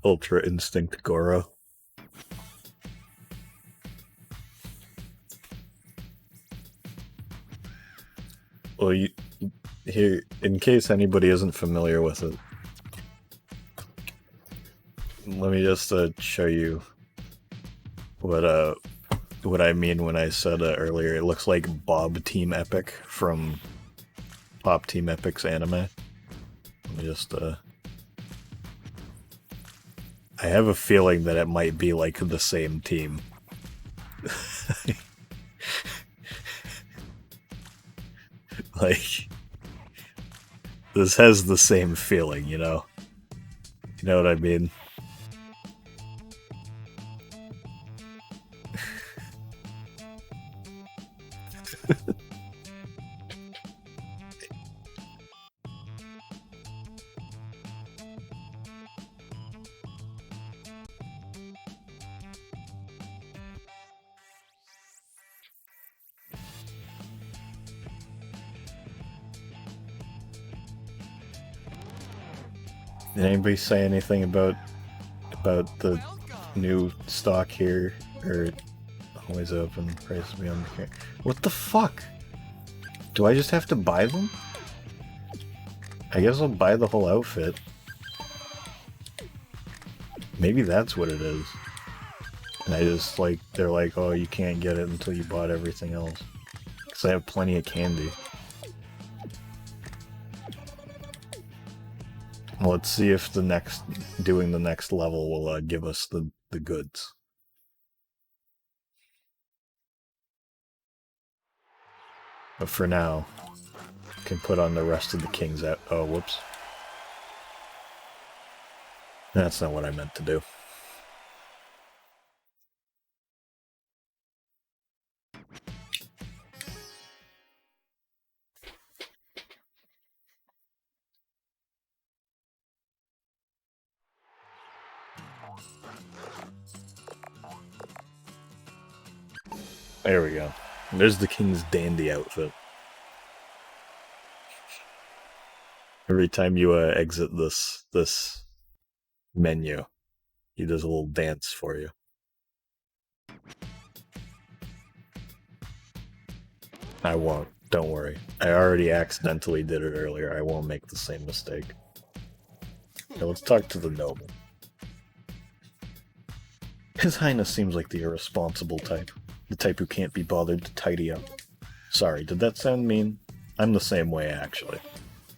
Ultra Instinct Goro. Well, here, in case anybody isn't familiar with it, let me just show you what I mean when I said earlier. It looks like Bob Team Epic from Pop Team Epic's anime. Let me just I have a feeling that it might be like the same team. Like, this has the same feeling, you know? You know what I mean? Did anybody say anything about the new stock here? Or always open, prices beyond the. What the fuck? Do I just have to buy them? I guess I'll buy the whole outfit. Maybe that's what it is. And I just, like, they're like, oh, you can't get it until you bought everything else. Because I have plenty of candy. Well, let's see if doing the next level will give us the goods. But for now, can put on the rest of the king's out. Oh, whoops. That's not what I meant to do. There we go. There's the king's dandy outfit. Every time you exit this menu, he does a little dance for you. I won't. Don't worry. I already accidentally did it earlier. I won't make the same mistake. Now let's talk to the noble. His Highness seems like the irresponsible type. The type who can't be bothered to tidy up. Sorry, did that sound mean? I'm the same way, actually.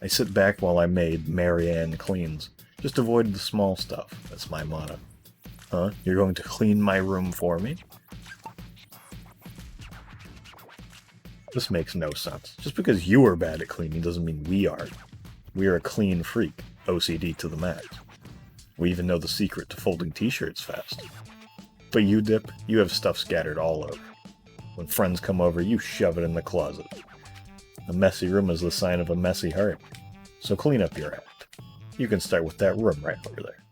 I sit back while I maid Marianne cleans. Just avoid the small stuff. That's my motto. Huh? You're going to clean my room for me? This makes no sense. Just because you are bad at cleaning doesn't mean we are. We are a clean freak. OCD to the max. We even know the secret to folding t-shirts fast. But you, Dip, you have stuff scattered all over. When friends come over, you shove it in the closet. A messy room is the sign of a messy heart. So clean up your act. You can start with that room right over there.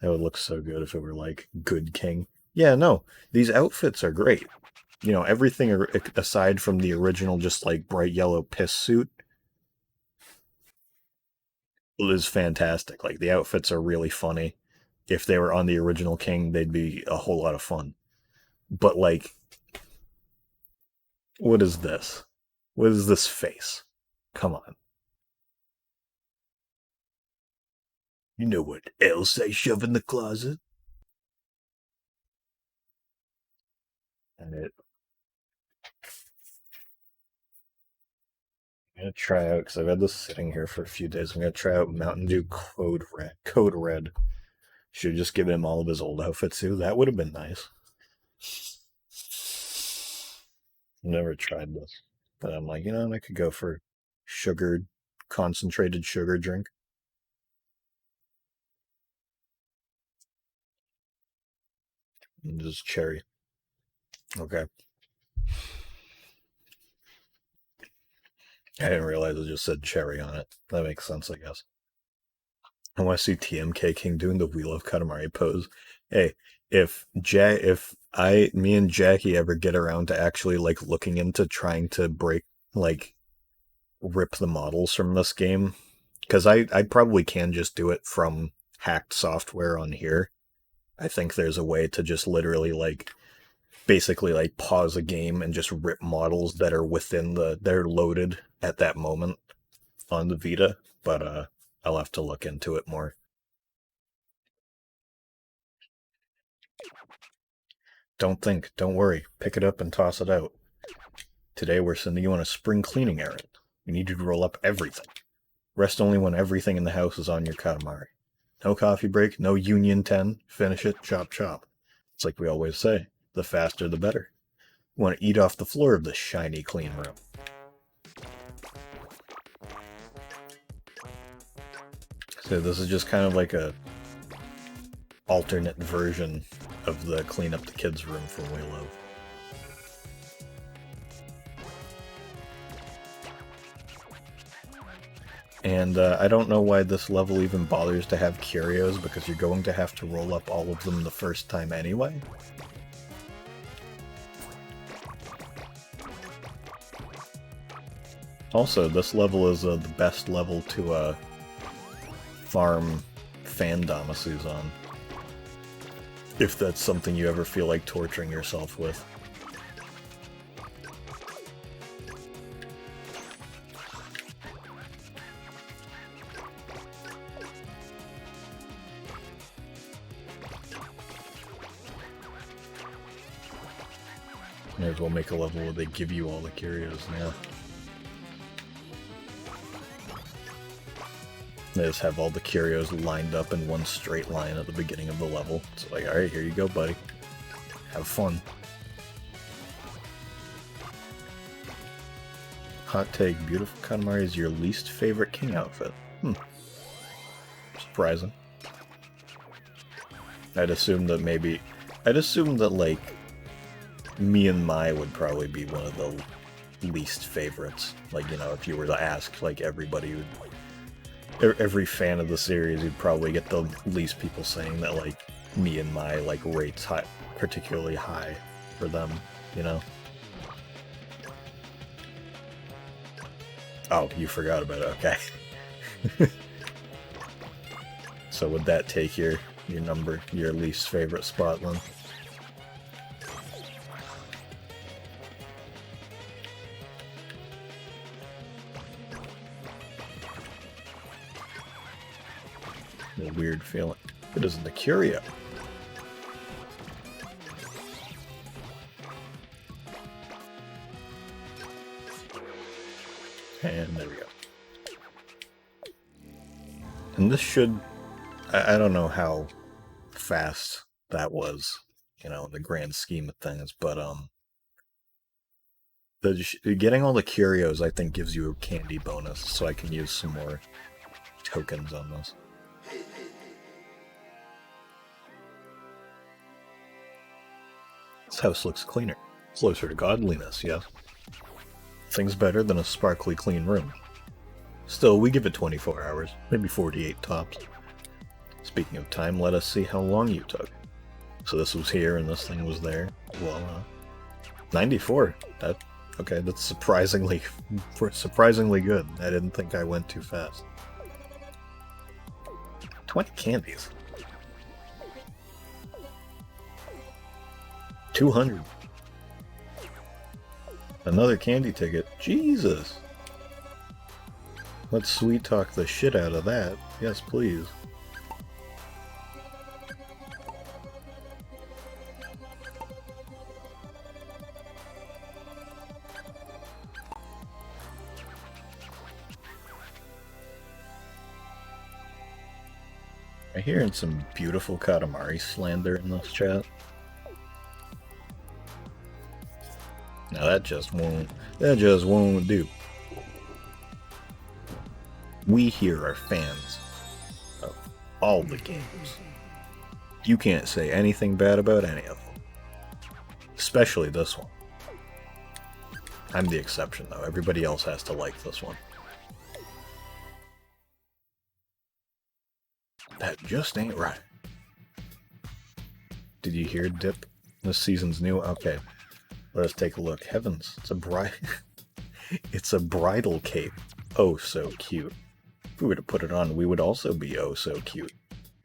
That would look so good if it were like Good King. Yeah, no, these outfits are great. You know, everything aside from the original just like bright yellow piss suit is fantastic. Like, the outfits are really funny. If they were on the original King, they'd be a whole lot of fun. But, like, what is this? What is this face? Come on. You know what else I shove in the closet? And I'm gonna try out, because I've had this sitting here for a few days. I'm gonna try out Mountain Dew Code Red. Code Red. Should have just given him all of his old outfits too. That would have been nice. Never tried this, but I'm like, I could go for concentrated sugar drink. And just cherry. Okay. I didn't realize it just said cherry on it. That makes sense, I guess. I want to see TMK King doing the Wheel of Katamari pose. Hey, me and Jackie ever get around to actually like looking into trying to rip the models from this game, because I probably can just do it from hacked software on here. I think there's a way to just literally basically pause a game and just rip models that are they're loaded at that moment on the Vita, but I'll have to look into it more. Don't worry, pick it up and toss it out. Today we're sending you on a spring cleaning errand. We need you to roll up everything. Rest only when everything in the house is on your Katamari. No coffee break, no Union 10, finish it, chop chop. It's like we always say, the faster the better. You want to eat off the floor of this shiny clean room. So this is just kind of like a alternate version of the clean up the kids room from We Love. And I don't know why this level even bothers to have curios, because you're going to have to roll up all of them the first time anyway. Also, this level is the best level to farm Fandomasus on, if that's something you ever feel like torturing yourself with. May as well make a level where they give you all the curios now. They just have all the curios lined up in one straight line at the beginning of the level. It's like, alright, here you go, buddy. Have fun. Hot take, beautiful Katamari is your least favorite king outfit. Surprising. I'd assume that me and Mai would probably be one of the least favorites. Like, you know, if you were to ask, like, everybody would... Every fan of the series, you'd probably get the least people saying that, like, me and Mai, like, rates high, particularly high for them, you know? Oh, you forgot about it, okay. So would that take your least favorite spot then? A weird feeling. It isn't the curio. And there we go. And this should... I don't know how fast that was, you know, in the grand scheme of things, but getting all the curios, I think, gives you a candy bonus, so I can use some more tokens on this. This house looks cleaner. Closer to godliness, yes. Things better than a sparkly clean room. Still, we give it 24 hours, maybe 48 tops. Speaking of time, let us see how long you took. So this was here and this thing was there. Voila. 94. Okay, that's surprisingly good. I didn't think I went too fast. 20 candies. 200. Another candy ticket. Jesus. Let's sweet talk the shit out of that. Yes, please. I'm hearing some beautiful Katamari slander in this chat. Now that just won't do. We here are fans of all the games. You can't say anything bad about any of them. Especially this one. I'm the exception, though. Everybody else has to like this one. That just ain't right. Did you hear, Dip? This season's new? Okay. Let us take a look. Heavens, it's a it's a bridal cape. Oh, so cute. If we were to put it on, we would also be oh so cute.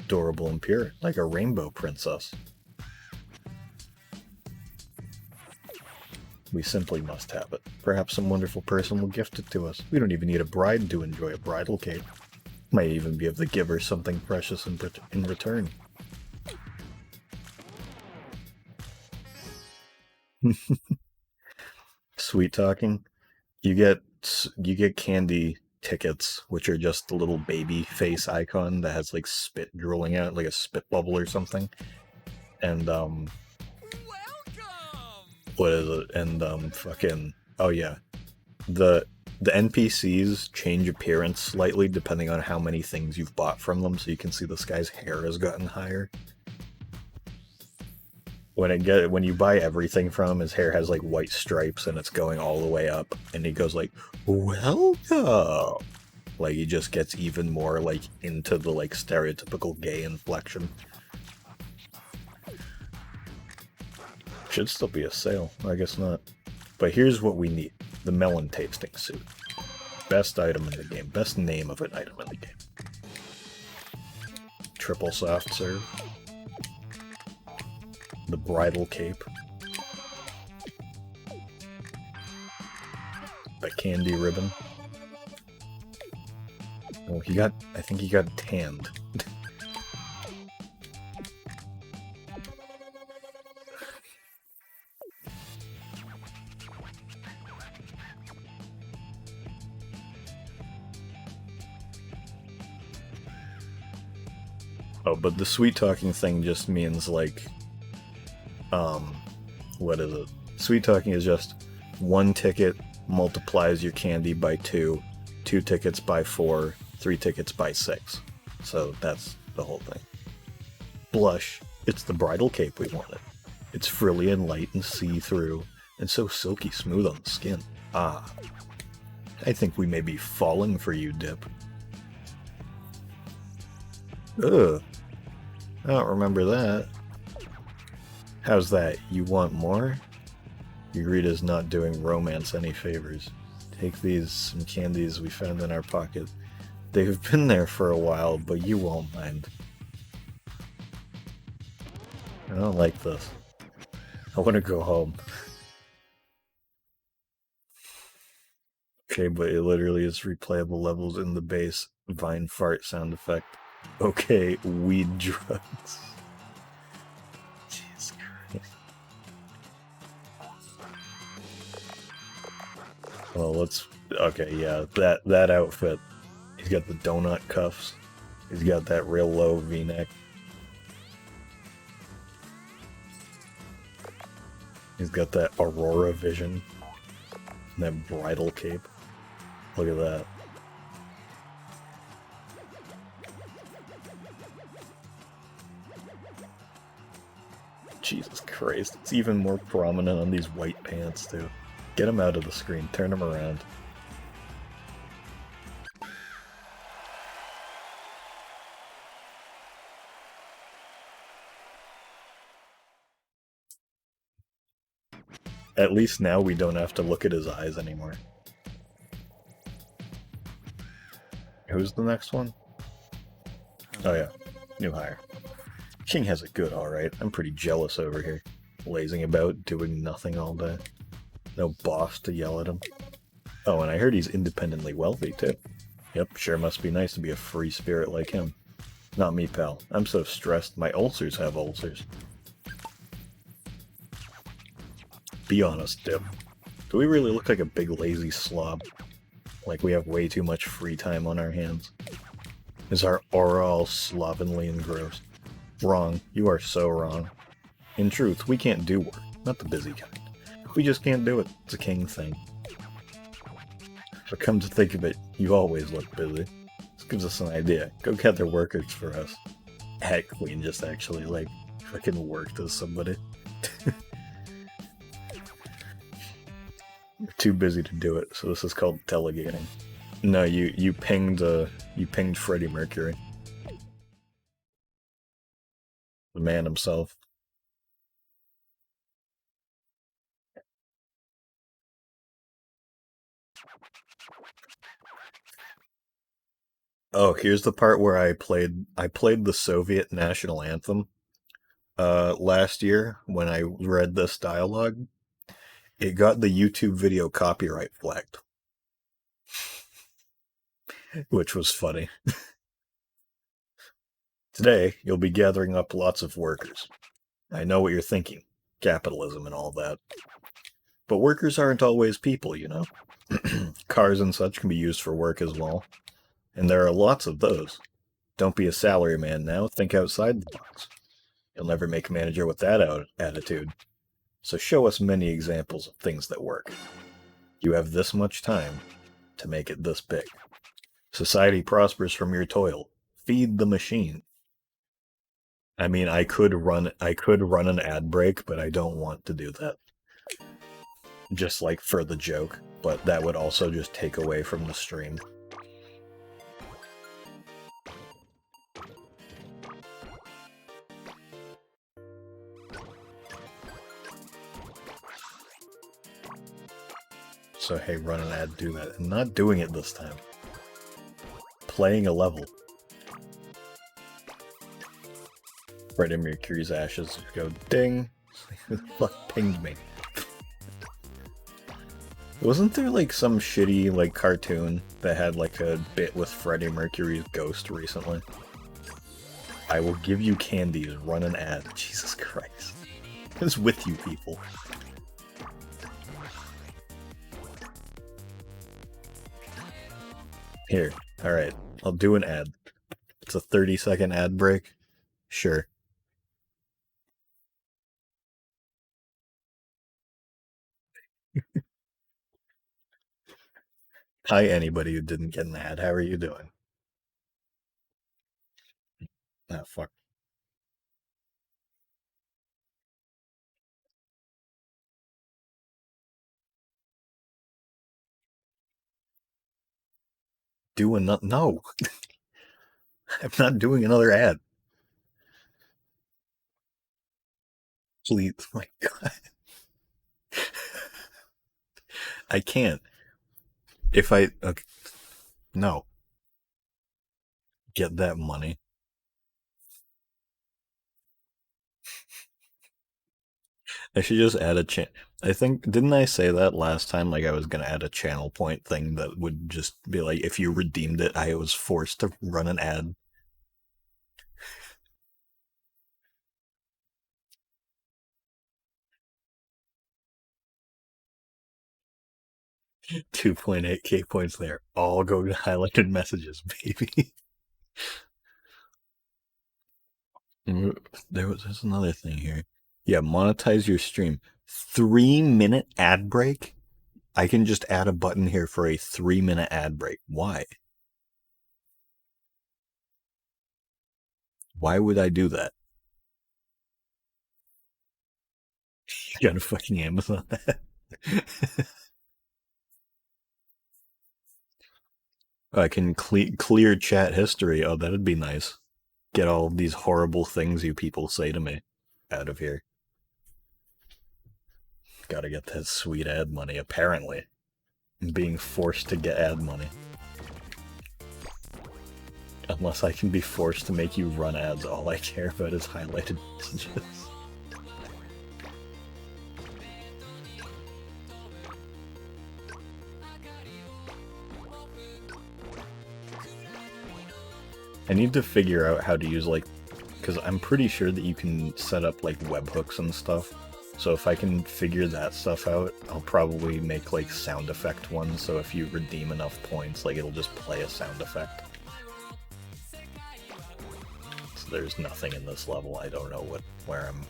Adorable and pure, like a rainbow princess. We simply must have it. Perhaps some wonderful person will gift it to us. We don't even need a bride to enjoy a bridal cape. Might even be able to give her something precious in return. Sweet talking. You get candy tickets, which are just the little baby face icon that has like spit drooling out, like a spit bubble or something. And Welcome! what is it? And fucking oh yeah. The NPCs change appearance slightly depending on how many things you've bought from them, so you can see this guy's hair has gotten higher. When you buy everything from him, his hair has like white stripes and it's going all the way up, and he goes like, "Welcome!" Like he just gets even more like into the like stereotypical gay inflection. Should still be a sale, I guess not. But here's what we need: the melon tasting suit. Best item in the game. Best name of an item in the game. Triple soft serve. The bridal cape. The candy ribbon. Oh, I think he got tanned. Oh, but the sweet talking thing just means like, what is it? Sweet talking is just one ticket multiplies your candy by 2, 2 tickets by 4, 3 tickets by 6. So that's the whole thing. Blush, it's the bridal cape we wanted. It's frilly and light and see-through, and so silky smooth on the skin. Ah. I think we may be falling for you, Dip. Ugh. I don't remember that. How's that? You want more? Eureka's not doing romance any favors. Take these, some candies we found in our pocket. They've been there for a while, but you won't mind. I don't like this. I want to go home. Okay, but it literally is replayable levels in the base. Vine fart sound effect. Okay, weed drugs. Jesus Christ. Well, let's... Okay, yeah, that outfit. He's got the donut cuffs. He's got that real low V-neck. He's got that Aurora vision. And that bridal cape. Look at that. Jesus Christ, it's even more prominent on these white pants, too. Get him out of the screen, turn him around. At least now we don't have to look at his eyes anymore. Who's the next one? Oh yeah, new hire. King has it good, alright. I'm pretty jealous over here. Lazing about, doing nothing all day. No boss to yell at him. Oh, and I heard he's independently wealthy, too. Yep, sure must be nice to be a free spirit like him. Not me, pal. I'm so stressed, my ulcers have ulcers. Be honest, Dip. Do we really look like a big lazy slob? Like we have way too much free time on our hands? Is our aura all slovenly and gross? Wrong. You are so wrong. In truth, we can't do work. Not the busy kind. We just can't do it. It's a king thing. But come to think of it, you always look busy. This gives us an idea. Go gather workers for us. Heck, we can just actually, like, fucking work as somebody. too busy to do it, so this is called delegating. No, you pinged Freddie Mercury. The man himself. Oh, here's the part where I played the Soviet national anthem last year when I read this dialogue. It got the YouTube video copyright flagged, which was funny. Today, you'll be gathering up lots of workers. I know what you're thinking, capitalism and all that. But workers aren't always people, you know? Cars and such can be used for work as well. And there are lots of those. Don't be a salaryman now, think outside the box. You'll never make a manager with that attitude. So show us many examples of things that work. You have this much time to make it this big. Society prospers from your toil. Feed the machine. I mean, I could run an ad break, but I don't want to do that. Just like for the joke, but that would also just take away from the stream. So hey, run an ad, do that. I'm not doing it this time. Playing a level. Freddie Mercury's ashes go ding. Who the fuck pinged me? Wasn't there like some shitty like cartoon that had like a bit with Freddie Mercury's ghost recently? I will give you candies, run an ad. Jesus Christ. What is with you people? Here, alright, I'll do an ad. It's a 30-second ad break. Sure. Hi, anybody who didn't get an ad. How are you doing? Ah, fuck. No. I'm not doing another ad. Please, my God. I can't. If I... Okay. No. Get that money. I should just add a I think, didn't I say that last time? Like, I was gonna add a channel point thing that would just be like, if you redeemed it, I was forced to run an ad. $2.8k points there. All go to highlighted messages, baby. There's another thing here. Yeah, monetize your stream. 3-minute ad break? I can just add a button here for a 3-minute ad break. Why? Why would I do that? You got a fucking Amazon ad? I can clear chat history. Oh, that'd be nice. Get all these horrible things you people say to me out of here. Gotta get that sweet ad money, apparently. I'm being forced to get ad money. Unless I can be forced to make you run ads, all I care about is highlighted messages. I need to figure out how to use, like, because I'm pretty sure that you can set up, like, webhooks and stuff. So if I can figure that stuff out, I'll probably make, like, sound effect ones, so if you redeem enough points, like, it'll just play a sound effect. So there's nothing in this level. I don't know where I'm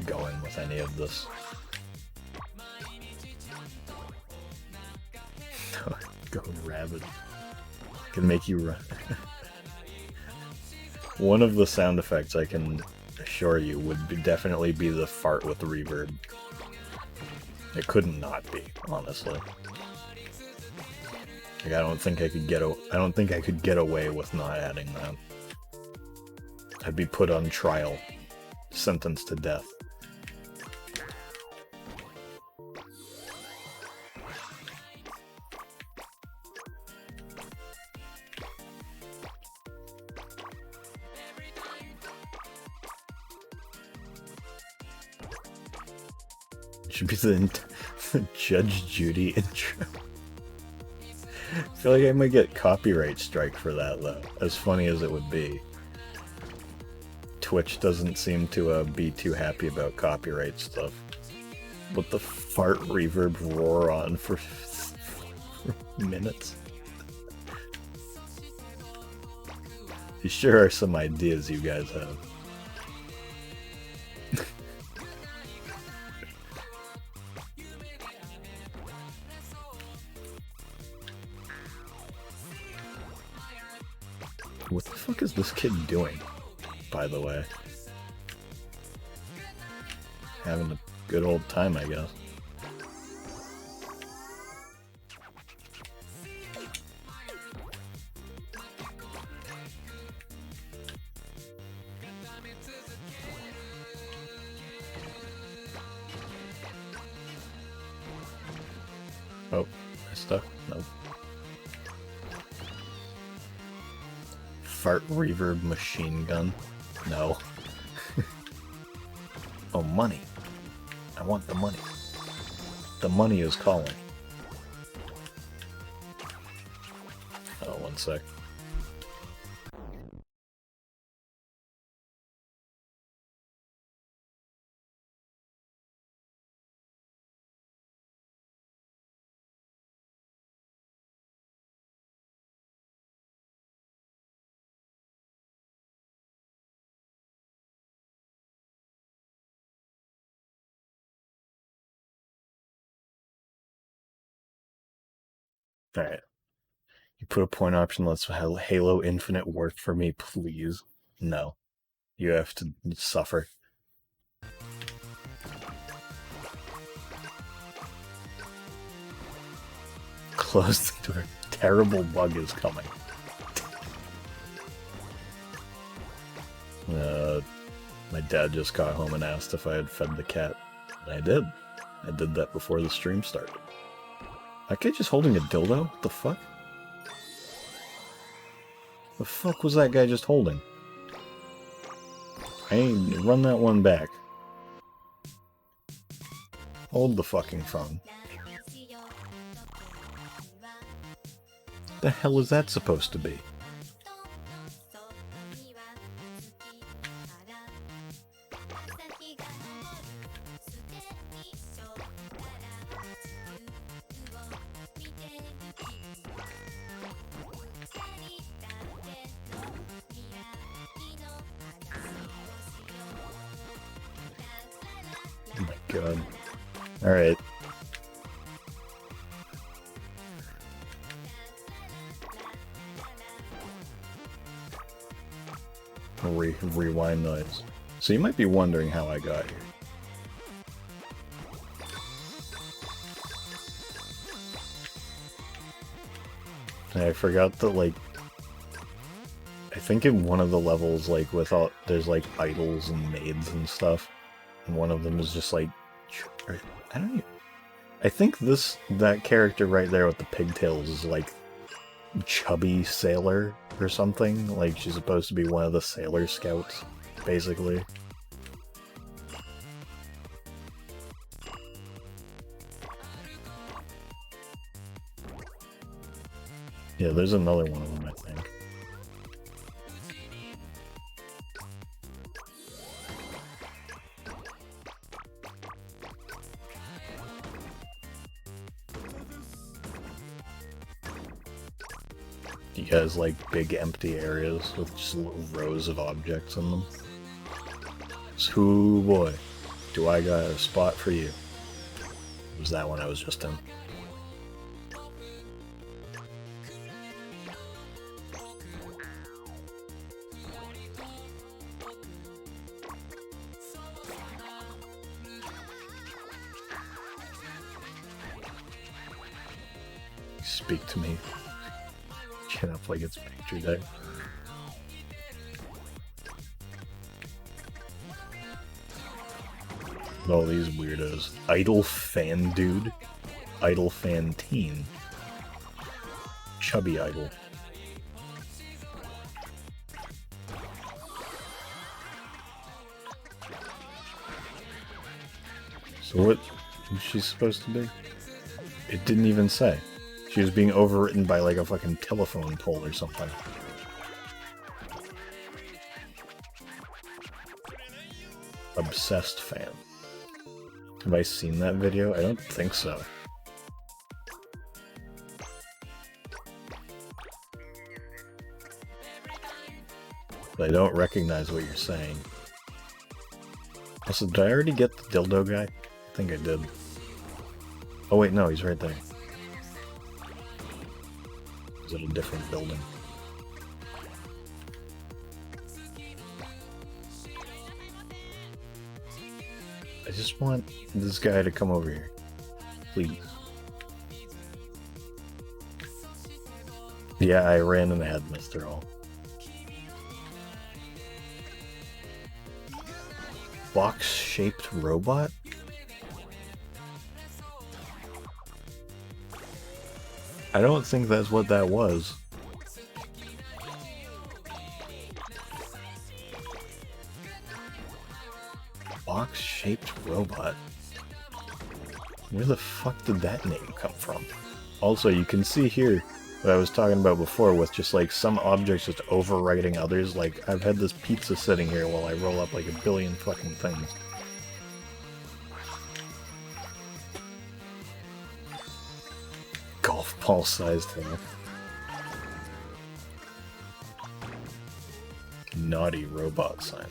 going with any of this. Go rabid. Can make you run. One of the sound effects I can assure you would definitely be the fart with reverb. It couldn't not be, honestly. Like, I don't think I could get away with not adding that. I'd be put on trial, sentenced to death. Should be the Judge Judy intro. I feel like I might get copyright strike for that, though. As funny as it would be. Twitch doesn't seem to be too happy about copyright stuff. Let the fart reverb roar on for minutes. These sure are some ideas you guys have. What the fuck is this kid doing, by the way? Having a good old time, I guess. Oh, I stuck? Nope. Fart reverb machine gun? No. Oh, money. I want the money. The money is calling. Oh, one sec. Alright. You put a point option, let's Halo Infinite work for me, please. No. You have to suffer. Close the door. Terrible bug is coming. My dad just got home and asked if I had fed the cat. And I did. I did that before the stream started. That guy just holding a dildo? What the fuck? The fuck was that guy just holding? I ain't run that one back. Hold the fucking phone. The hell is that supposed to be? Oh my god. Alright. Rewind noise. So you might be wondering how I got here. I forgot that, like, I think in one of the levels, like, with all, there's, like, idols and maids and stuff, and one of them is just, like, I don't even, I think that character right there with the pigtails is, like, chubby sailor or something, like, she's supposed to be one of the sailor scouts, basically. Yeah, there's another one of them, I think. You guys like big empty areas with just little rows of objects in them? So, boy, do I got a spot for you. It was that one I was just in. Speak to me. Chin up like it's picture day. All these weirdos. Idol fan dude. Idol fan teen. Chubby idol. So what is she supposed to be? It didn't even say. She was being overwritten by like a fucking telephone pole or something. Obsessed fan. Have I seen that video? I don't think so. But I don't recognize what you're saying. Also, did I already get the dildo guy? I think I did. Oh wait, no, he's right there. Is it a different building? I just want this guy to come over here. Please. Yeah, I ran an ad, Mr. Hall. Box-shaped robot? I don't think that's what that was. Box-shaped robot. Where the fuck did that name come from? Also, you can see here what I was talking about before with just like some objects just overwriting others. Like, I've had this pizza sitting here while I roll up like a billion fucking things. Golf ball sized thing. Naughty robot sign.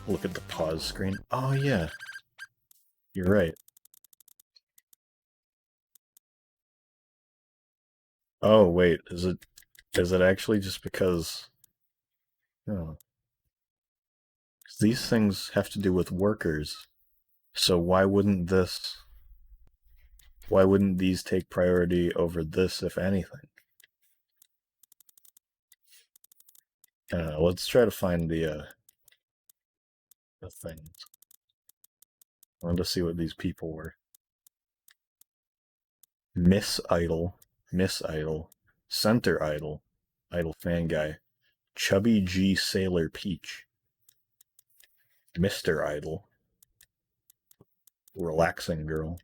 Look at the pause screen. Oh yeah. You're right. Oh wait, is it actually just because oh. These things have to do with workers. So why wouldn't these take priority over this, if anything? I don't know, let's try to find the things. I wanted to see what these people were. Miss Idol, Center Idol, Idol Fan Guy, Chubby G Sailor Peach, Mr. Idol, Relaxing Girl.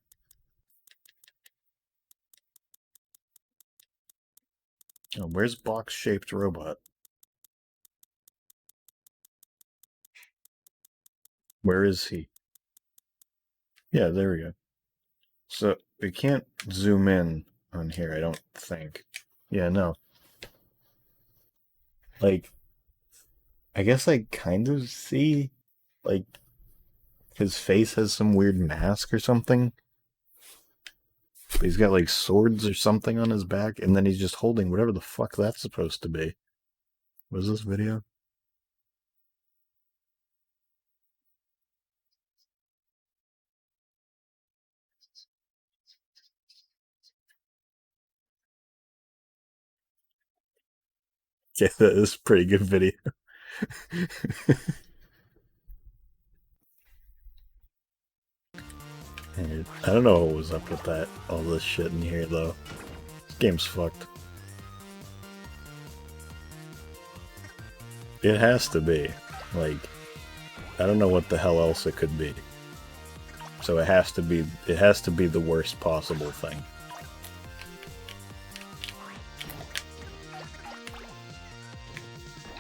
Oh, where's box-shaped robot? Where is he? Yeah, there we go. So, we can't zoom in on here, I don't think. Yeah, no. Like, I guess I kind of see, like, his face has some weird mask or something. He's got, like, swords or something on his back, and then he's just holding whatever the fuck that's supposed to be. What is this video? Yeah, that is a pretty good video. I don't know what was up with that, all this shit in here, though. This game's fucked. It has to be. Like, I don't know what the hell else it could be. So it has to be the worst possible thing.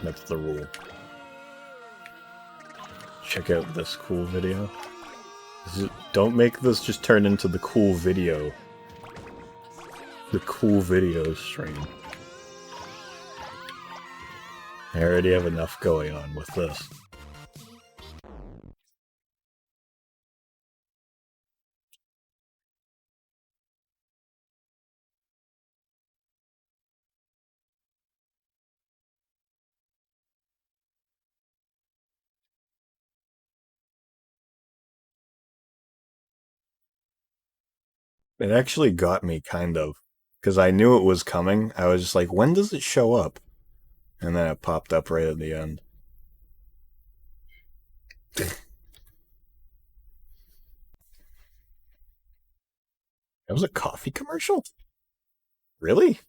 That's the rule. Check out this cool video. Don't make this just turn into the cool video. The cool video stream. I already have enough going on with this. It actually got me, kind of. Because I knew it was coming. I was just like, when does it show up? And then it popped up right at the end. That was a coffee commercial? Really?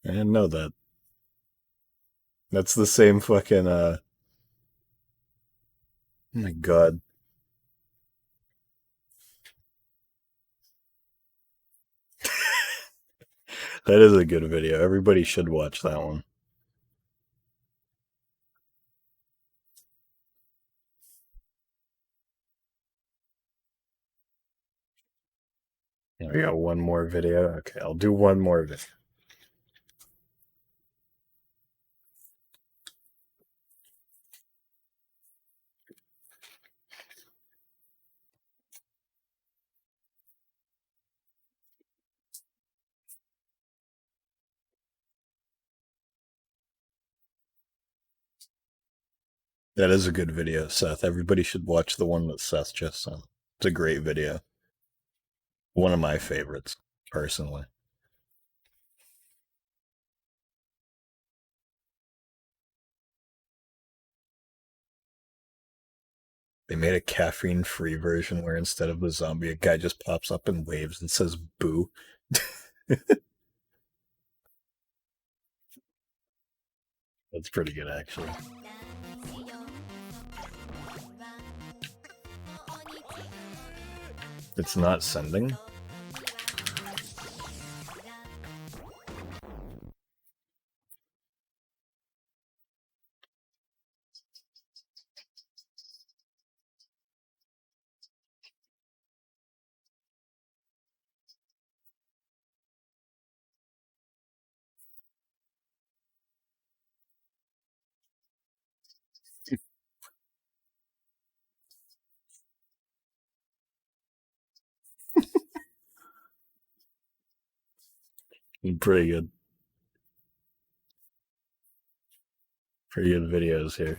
I didn't know that. That's the same fucking, oh my god. That is a good video. Everybody should watch that one. I got one more video. Okay, I'll do one more video. That is a good video, Seth. Everybody should watch the one that Seth just sent. It's a great video. One of my favorites, personally. They made a caffeine-free version where instead of the zombie, a guy just pops up and waves and says boo. That's pretty good, actually. It's not sending? Pretty good. Pretty good videos here.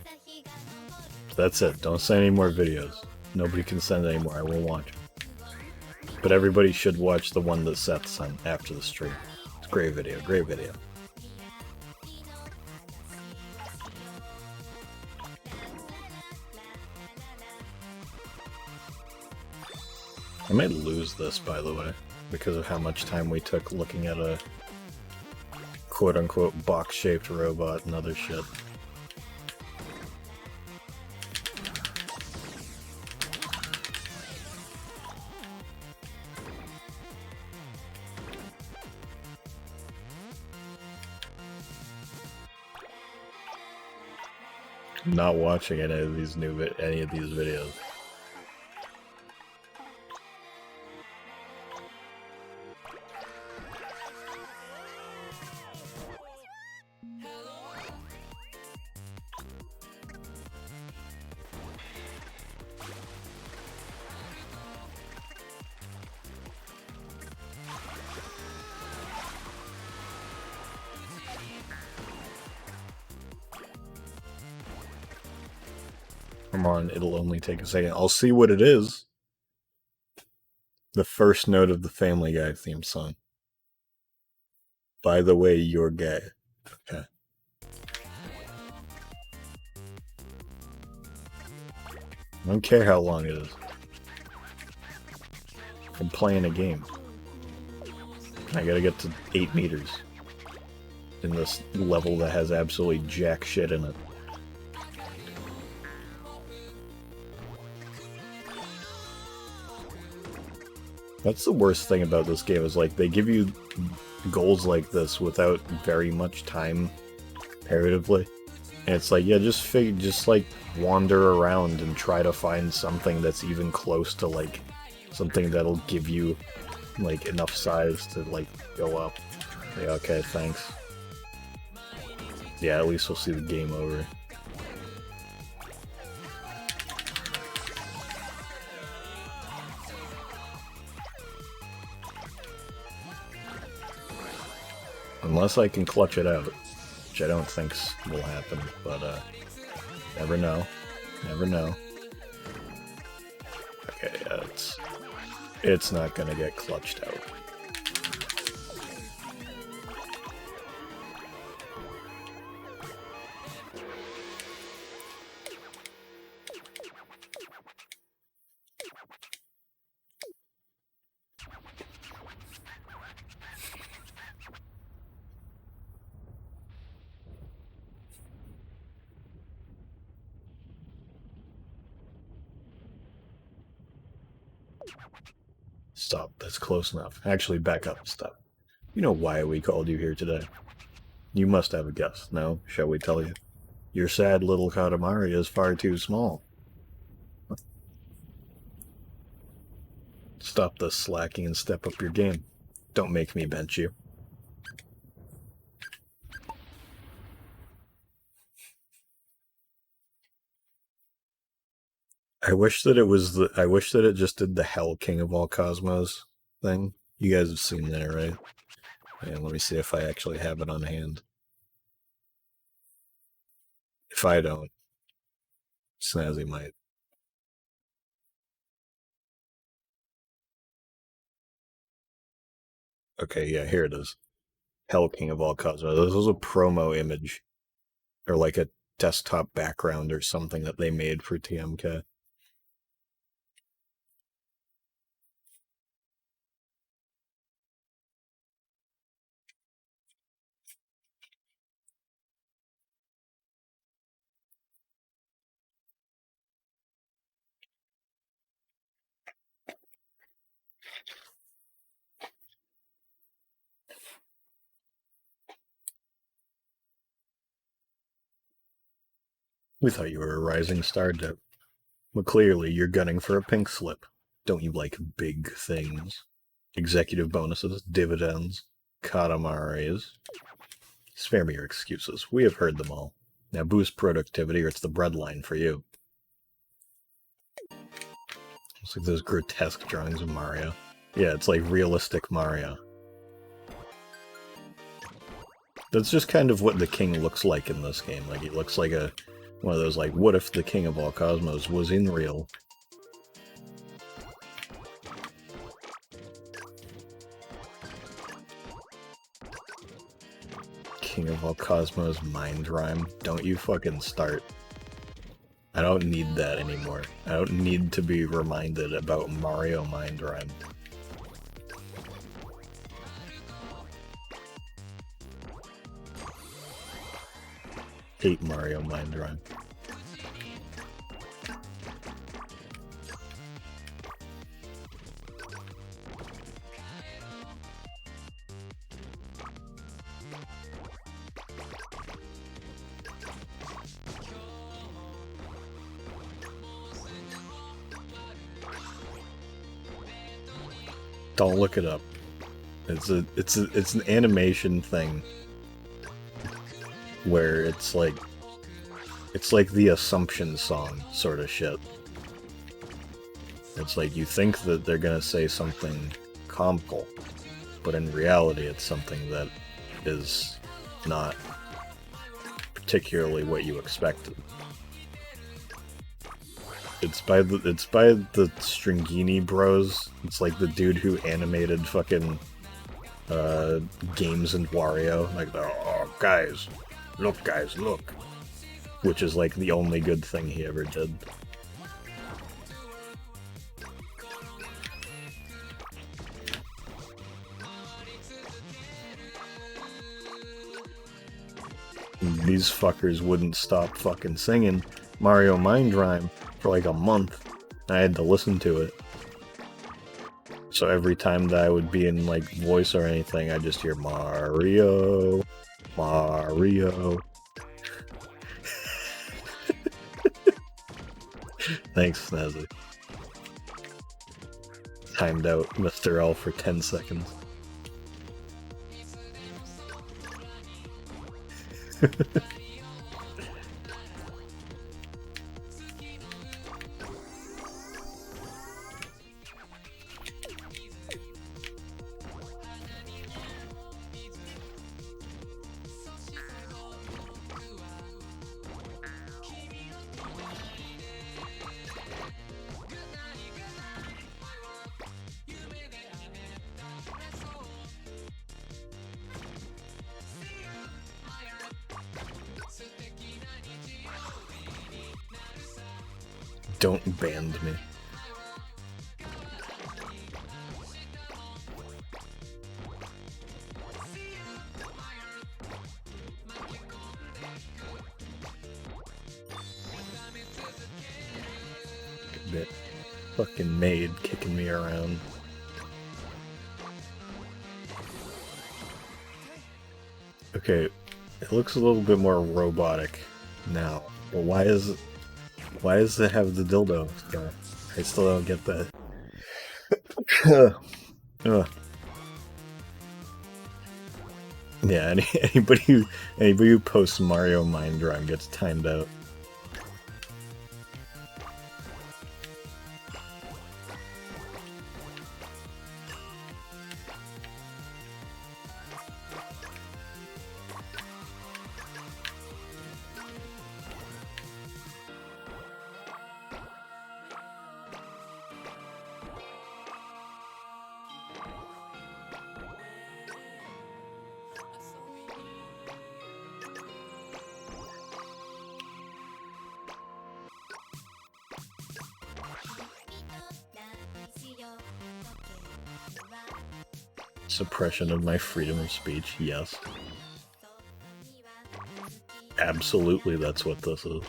That's it. Don't send any more videos. Nobody can send any more. I won't watch. But everybody should watch the one that Seth sent after the stream. It's a great video. Great video. I might lose this, by the way, because of how much time we took looking at a quote-unquote box-shaped robot and other shit. I'm not watching any of these videos. Come on, it'll only take a second. I'll see what it is. The first note of the Family Guy theme song. By the way, you're gay. Okay. I don't care how long it is. I'm playing a game. I gotta get to 8 meters. In this level that has absolutely jack shit in it. That's the worst thing about this game, is like they give you goals like this without very much time comparatively. And it's like, yeah, just like wander around and try to find something that's even close to like something that'll give you like enough size to like go up. Yeah, okay, thanks. Yeah, at least we'll see the game over. Unless I can clutch it out, which I don't think will happen, but never know. Never know. Okay, yeah, it's It's not gonna get clutched out. Stop, that's close enough. Actually, back up, stop. You know why we called you here today. You must have a guess. No? Shall we tell you? Your sad little Katamari is far too small. Stop the slacking and step up your game. Don't make me bench you. I wish that it just did the Hell King of all Cosmos thing. You guys have seen that, right? And let me see if I actually have it on hand. If I don't, Snazzy might. Okay, yeah, here it is. Hell King of all Cosmos. This was a promo image. Or like a desktop background or something that they made for TMK. We thought you were a rising star, Dip. Well, clearly you're gunning for a pink slip. Don't you like big things? Executive bonuses, dividends, Katamaris. Spare me your excuses. We have heard them all. Now boost productivity or it's the breadline for you. It's like those grotesque drawings of Mario. Yeah, it's like realistic Mario. That's just kind of what the king looks like in this game. Like, he looks like one of those, like, what if the king of all cosmos was in real? King of all cosmos mind rhyme. Don't you fucking start. I don't need that anymore. I don't need to be reminded about Mario mind rhyme. Hate Mario mind rhyme. Don't look it up. It's an animation thing where it's like the Assumption song sort of shit. It's like you think that they're gonna say something comical, but in reality it's something that is not particularly what you expected. It's by the Stringini Bros. It's like the dude who animated fucking Games and Wario. Like, oh guys, look. Which is like the only good thing he ever did. These fuckers wouldn't stop fucking singing Mario Mind Rhyme for like a month. I had to listen to it. So every time that I would be in like voice or anything, I just hear Mario. Thanks, Snazzy. Timed out Mr. L for 10 seconds. Don't band me. Bit. Fucking maid kicking me around. Okay, it looks a little bit more robotic now. But why does it have the dildo? Yeah, I still don't get that. Ugh. Yeah, anybody who posts Mario Mind Run gets timed out. Suppression of my freedom of speech, yes. Absolutely, that's what this is.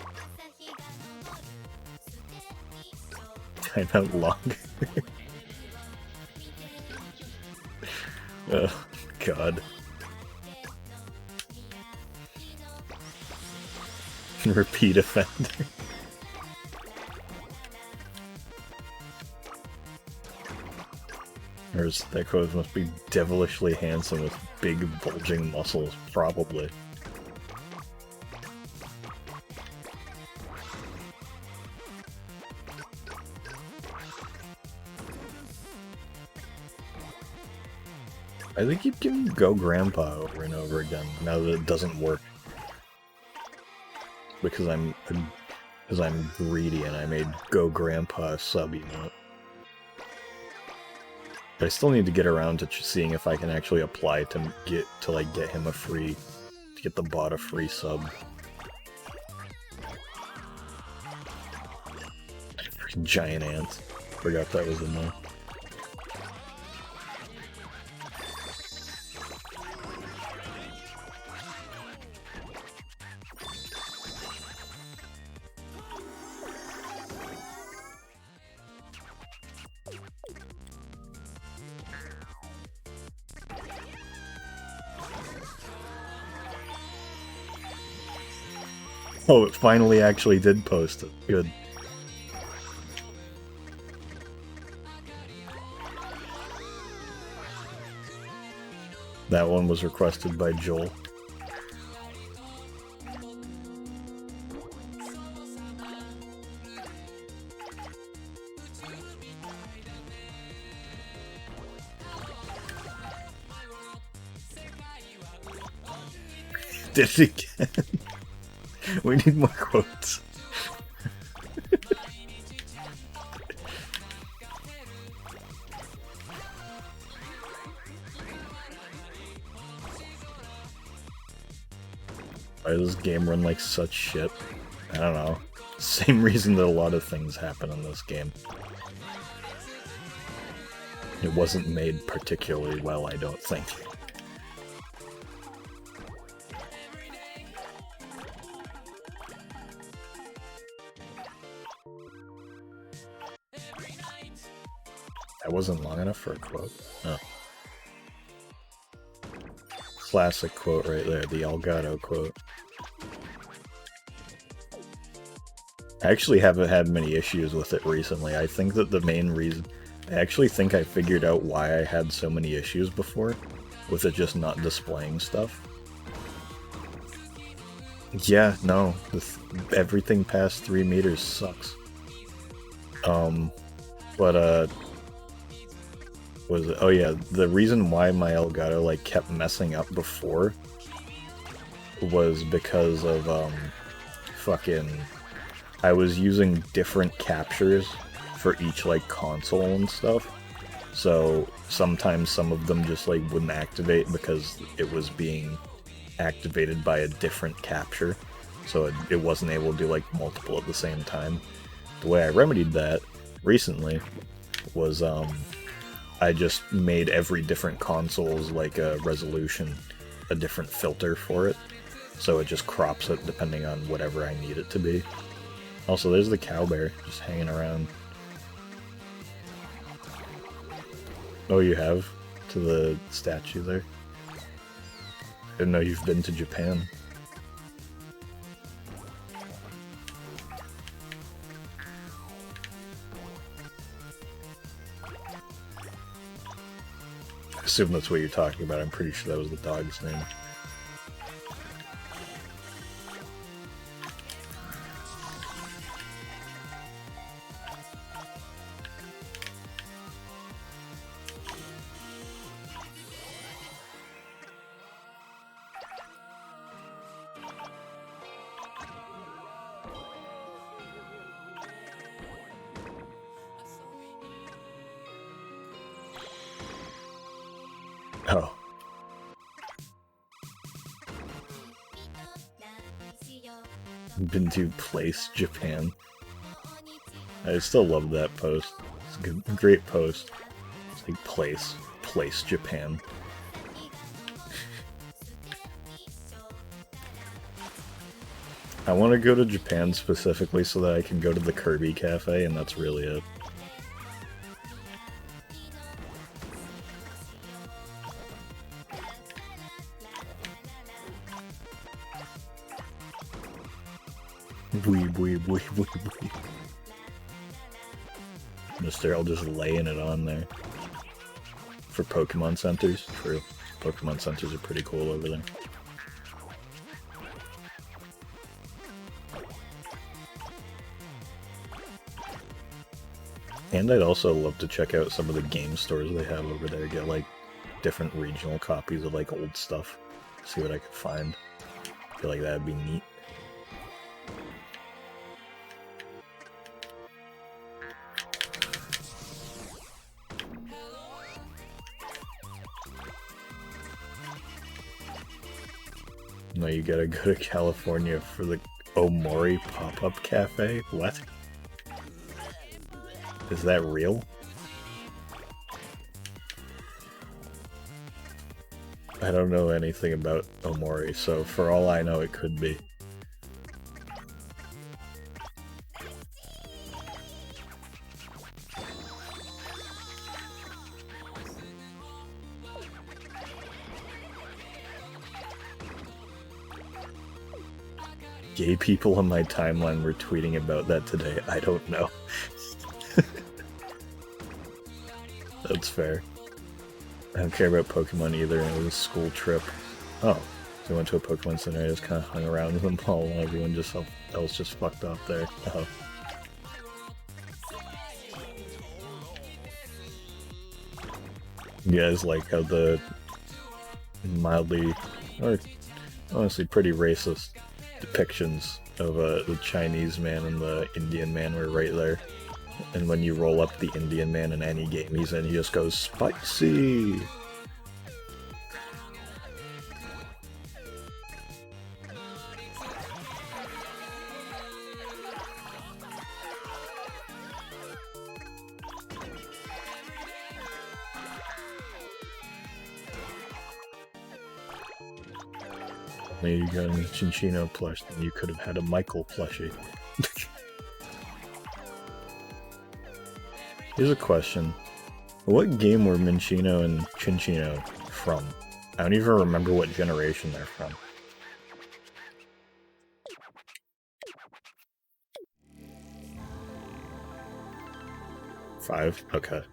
Timeout log. Oh, God. Repeat offender. That quote must be devilishly handsome with big bulging muscles, probably. I think keep giving Go Grandpa over and over again now that it doesn't work. Because I'm greedy and I made Go Grandpa a sub emote. But I still need to get around to seeing if I can actually apply to get him to get the bot a free sub. Giant ant. Forgot that was in there. Oh, it finally actually did post it. Good. That one was requested by Joel. Did it again. We need more quotes. Why does this game run like such shit? I don't know. Same reason that a lot of things happen in this game. It wasn't made particularly well, I don't think. That wasn't long enough for a quote. Oh. Classic quote right there, the Elgato quote. I actually haven't had many issues with it recently. I think that the main reason... I actually think I figured out why I had so many issues before, with it just not displaying stuff. Yeah, no. Everything past 3 meters sucks. Was it? Oh yeah, the reason why my Elgato like kept messing up before was because of I was using different captures for each like console and stuff. So sometimes some of them just like wouldn't activate because it was being activated by a different capture. So it wasn't able to do like multiple at the same time. the way I remedied that recently was I just made every different console's like a resolution a different filter for it, so it just crops it depending on whatever I need it to be. Also, there's the cow bear just hanging around. Oh, you have? To the statue there? I didn't know you've been to Japan. I assume that's what you're talking about. I'm pretty sure that was the dog's name. Oh. Been to Place Japan. I still love that post. It's a good, great post. It's like Place Japan. I want to go to Japan specifically so that I can go to the Kirby Cafe, and that's really it. Weeb, weeb, weeb, weeb, weeb. Mr. L just laying it on there. For Pokemon centers. True. Pokemon centers are pretty cool over there. And I'd also love to check out some of the game stores they have over there. Get like different regional copies of like old stuff. See what I could find. I feel like that'd be neat. No, you gotta go to California for the Omori pop-up cafe? What? Is that real? I don't know anything about Omori, so for all I know it could be. Gay people on my timeline were tweeting about that today. I don't know. That's fair. I don't care about Pokemon either, and it was a school trip. Oh, so I went to a Pokemon Center, I just kind of hung around with them all, and everyone else just fucked off there. Oh. You guys like how the mildly, or honestly pretty racist depictions of the Chinese man and the Indian man were right there. And when you roll up the Indian man in any game he's in, he just goes, spicy! Maybe you got a Chinchino plush, then you could have had a Michael plushie. Here's a question. What game were Minchino and Chinchino from? I don't even remember what generation they're from. Five? Okay.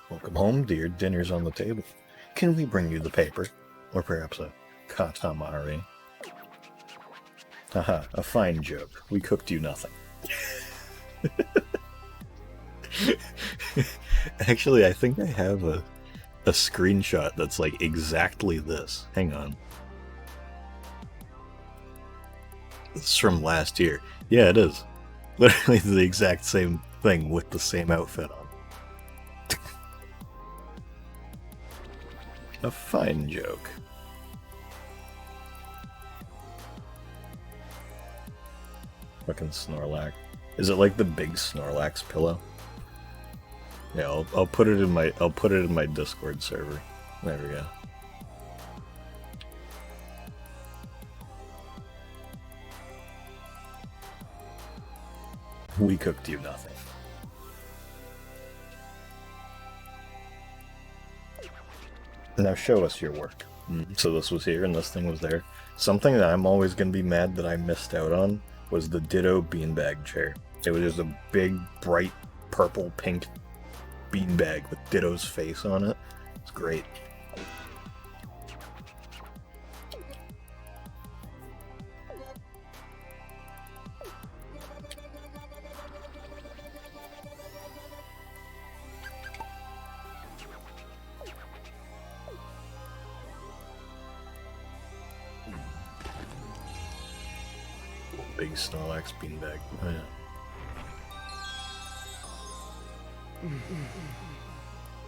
Welcome home, dear. Dinner's on the table. Can we bring you the paper? Or perhaps a Katamari? Haha, a fine joke. We cooked you nothing. Actually, I think I have a screenshot that's like exactly this. Hang on. This is from last year. Yeah, it is. Literally the exact same thing with the same outfit on. A fine joke. Fucking Snorlax. Is it like the big Snorlax pillow? Yeah, I'll put it in my Discord server. There we go. We cooked you nothing. Now show us your work. So this was here and this thing was there. Something that I'm always going to be mad that I missed out on was the Ditto beanbag chair. It was just a big, bright, purple, pink beanbag with Ditto's face on it. It's great. Big Snorlax beanbag. Oh yeah.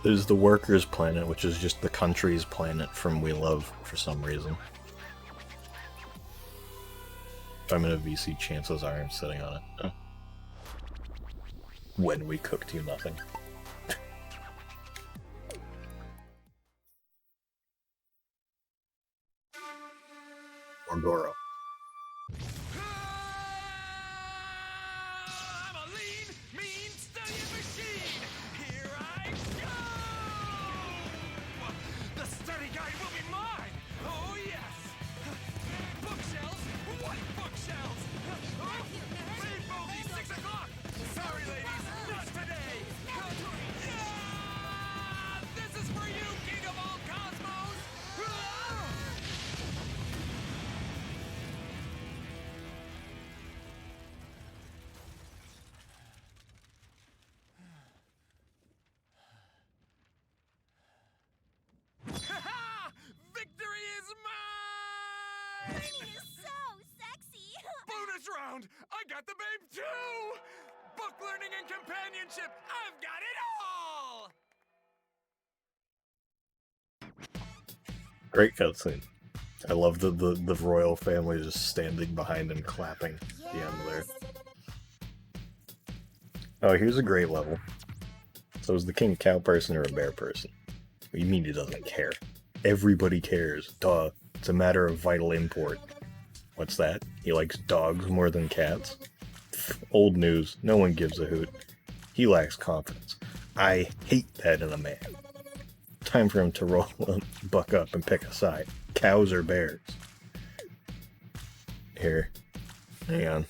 There's the workers' planet, which is just the country's planet from We Love for some reason. If I'm in a VC, chances are I'm sitting on it. Oh. When we cooked you nothing. Or Goro. I'm a lean, mean, studying machine. Here I go. The study guide will be mine. Oh yes. Bookshelves? What bookshelves? Oh, leave bogey 6 o'clock. Sorry, ladies, not today. Yeah! This is for you, King of all cosmos. Victory is mine! Winning is so sexy! Bonus round! I got the babe too! Book learning and companionship! I've got it all! Great cutscene. I love the royal family just standing behind and clapping at the end there. Oh, here's a great level. So is the king a cow person or a bear person? What do you mean he doesn't care? Everybody cares. Duh. It's a matter of vital import. What's that? He likes dogs more than cats? Pfft, old news. No one gives a hoot. He lacks confidence. I hate that in a man. Time for him to roll buck up and pick a side. Cows or bears? Here. Hang on.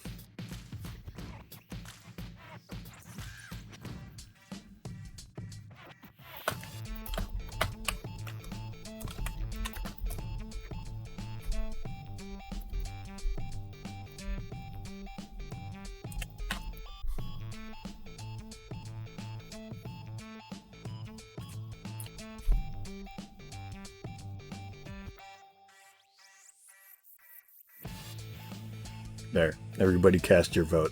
There. Everybody cast your vote.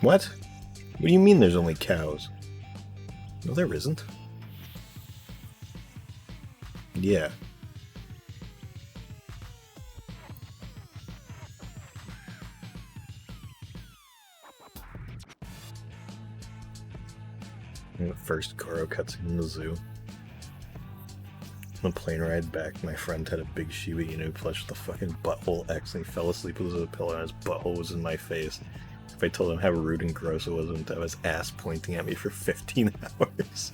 What? What do you mean there's only cows? No, there isn't. Yeah. The first Goro cutscene in the zoo. On the plane ride back, my friend had a big Shiba Inu plush with a fucking butthole X, and he fell asleep with a pillow and his butthole was in my face. If I told him how rude and gross it was, and that was ass pointing at me for 15 hours.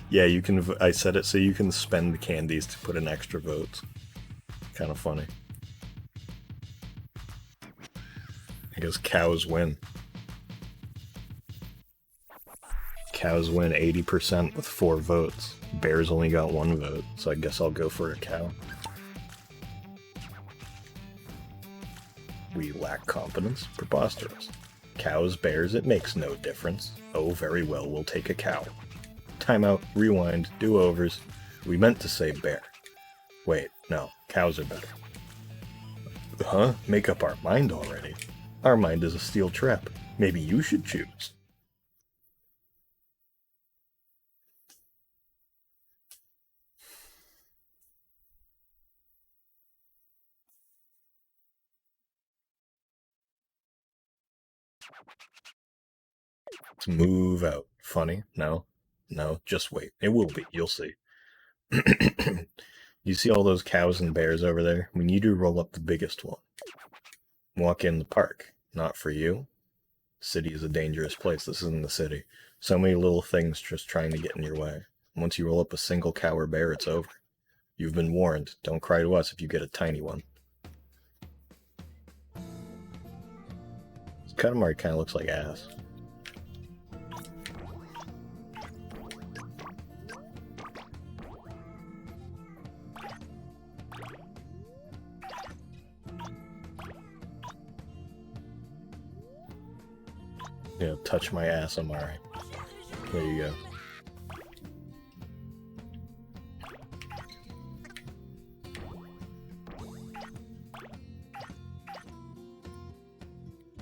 Yeah, you can. I said it so you can spend candies to put in extra votes. Kind of funny. I guess cows win. Cows win 80% with 4 votes. Bears only got 1 vote, so I guess I'll go for a cow. We lack confidence? Preposterous. Cows, bears, it makes no difference. Oh, very well, we'll take a cow. Timeout, rewind, do-overs. We meant to say bear. Wait, no, cows are better. Huh? Make up our mind already? Our mind is a steel trap. Maybe you should choose. Let's move out. Funny? No? No, just wait. It will be. You'll see. You see all those cows and bears over there? We need to roll up the biggest one. Walk in the park. Not for you. City is a dangerous place. This isn't the city. So many little things just trying to get in your way. Once you roll up a single cow or bear, it's over. You've been warned. Don't cry to us if you get a tiny one. This Katamari kind of looks like ass. Yeah, touch my ass, Amari. There you go.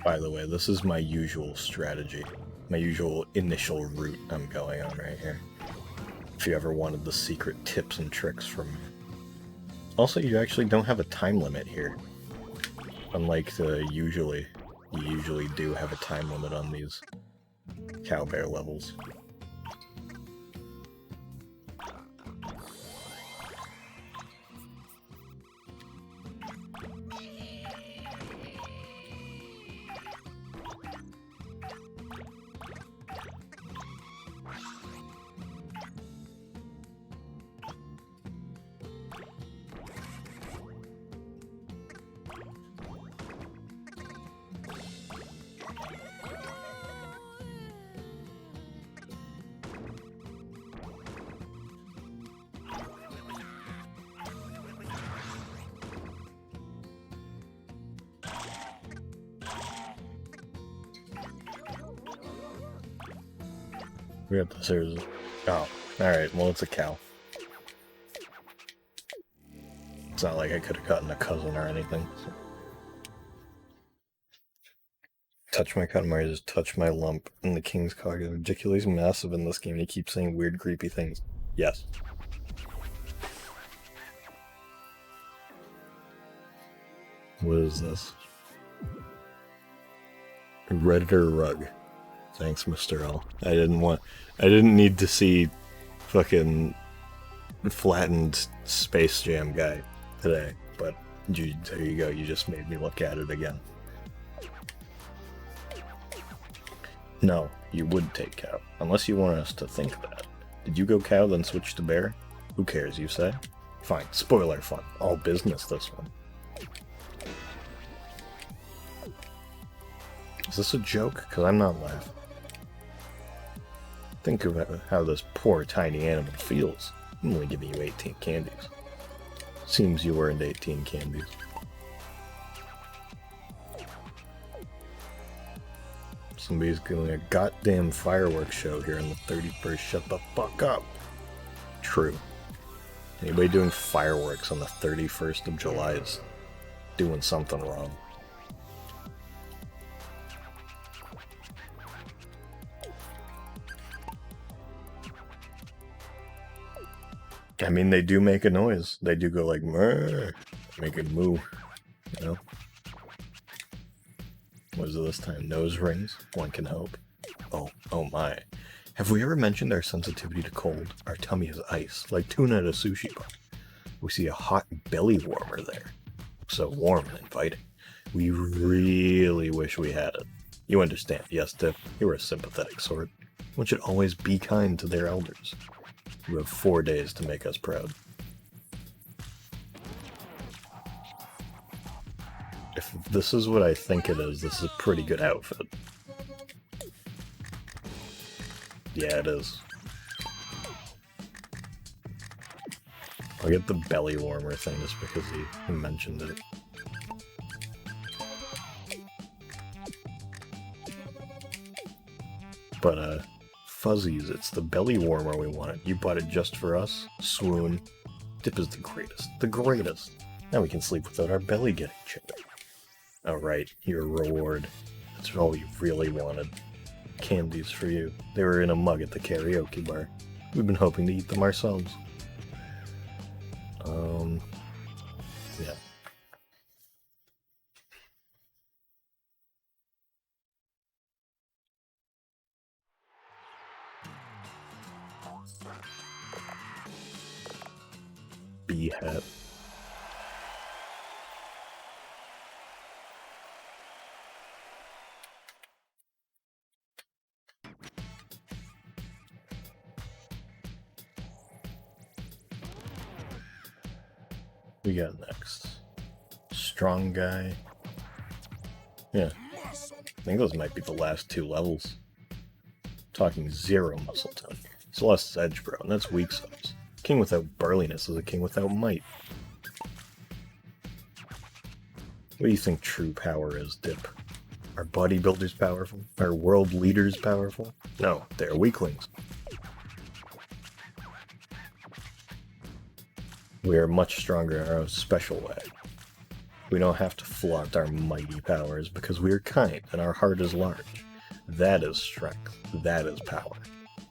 By the way, this is my usual strategy. My usual initial route I'm going on right here. If you ever wanted the secret tips and tricks from me. Also, you actually don't have a time limit here. Unlike you usually do have a time limit on these cow bear levels. We got this. Here's. Oh, alright, well, it's a cow. It's not like I could have gotten a cousin or anything. So. Touch my Katamari, just touch my lump. And the king's cog is ridiculously massive in this game, and he keeps saying weird, creepy things. Yes. What is this? Redditor rug. Thanks, Mr. L. I didn't need to see fucking flattened Space Jam guy today, but there you go, you just made me look at it again. No, you would take cow, unless you want us to think that. Did you go cow, then switch to bear? Who cares, you say? Fine, spoiler fun. All business, this one. Is this a joke? Because I'm not laughing. Think of how this poor tiny animal feels. I'm only giving you 18 candies. Seems you earned 18 candies. Somebody's doing a goddamn fireworks show here on the 31st. Shut the fuck up. True. Anybody doing fireworks on the 31st of July is doing something wrong. I mean, they do make a noise. They do go like, "Murr," make a moo, you know? What is it this time? Nose rings? One can hope. Oh my. Have we ever mentioned our sensitivity to cold? Our tummy is ice, like tuna at a sushi bar. We see a hot belly warmer there. So warm and inviting. We really wish we had it. You understand, yes, Dip? You're a sympathetic sort. One should always be kind to their elders. You have 4 days to make us proud. If this is what I think it is, this is a pretty good outfit. Yeah, it is. I'll get the belly warmer thing just because he mentioned it. But, Fuzzies, it's the belly warmer we wanted. You bought it just for us? Swoon. Dip is the greatest. The greatest. Now we can sleep without our belly getting chilled. Oh right, your reward. That's all you really wanted. Candies for you. They were in a mug at the karaoke bar. We've been hoping to eat them ourselves. Yeah. Bee hat. We got next. Strong guy. Yeah. I think those might be the last 2 levels. Talking 0 muscle tone. Celeste's edge, bro, and that's weak sauce. King without burliness is a king without might. What do you think true power is, Dip? Are bodybuilders powerful? Are world leaders powerful? No, they're weaklings. We are much stronger in our own special way. We don't have to flaunt our mighty powers because we are kind and our heart is large. That is strength. That is power.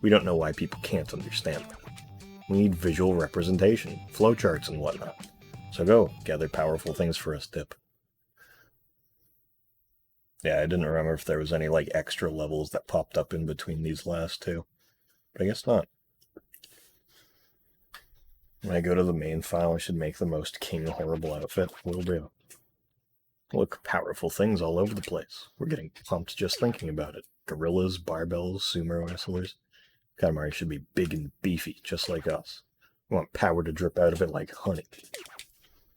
We don't know why people can't understand that. We need visual representation, flowcharts and whatnot. So go, gather powerful things for us, Dip. Yeah, I didn't remember if there was any, like, extra levels that popped up in between these last 2. But I guess not. When I go to the main file, I should make the most king horrible outfit. Will do. Look, powerful things all over the place. We're getting pumped just thinking about it. Gorillas, barbells, sumo wrestlers. Katamari should be big and beefy, just like us. We want power to drip out of it like honey.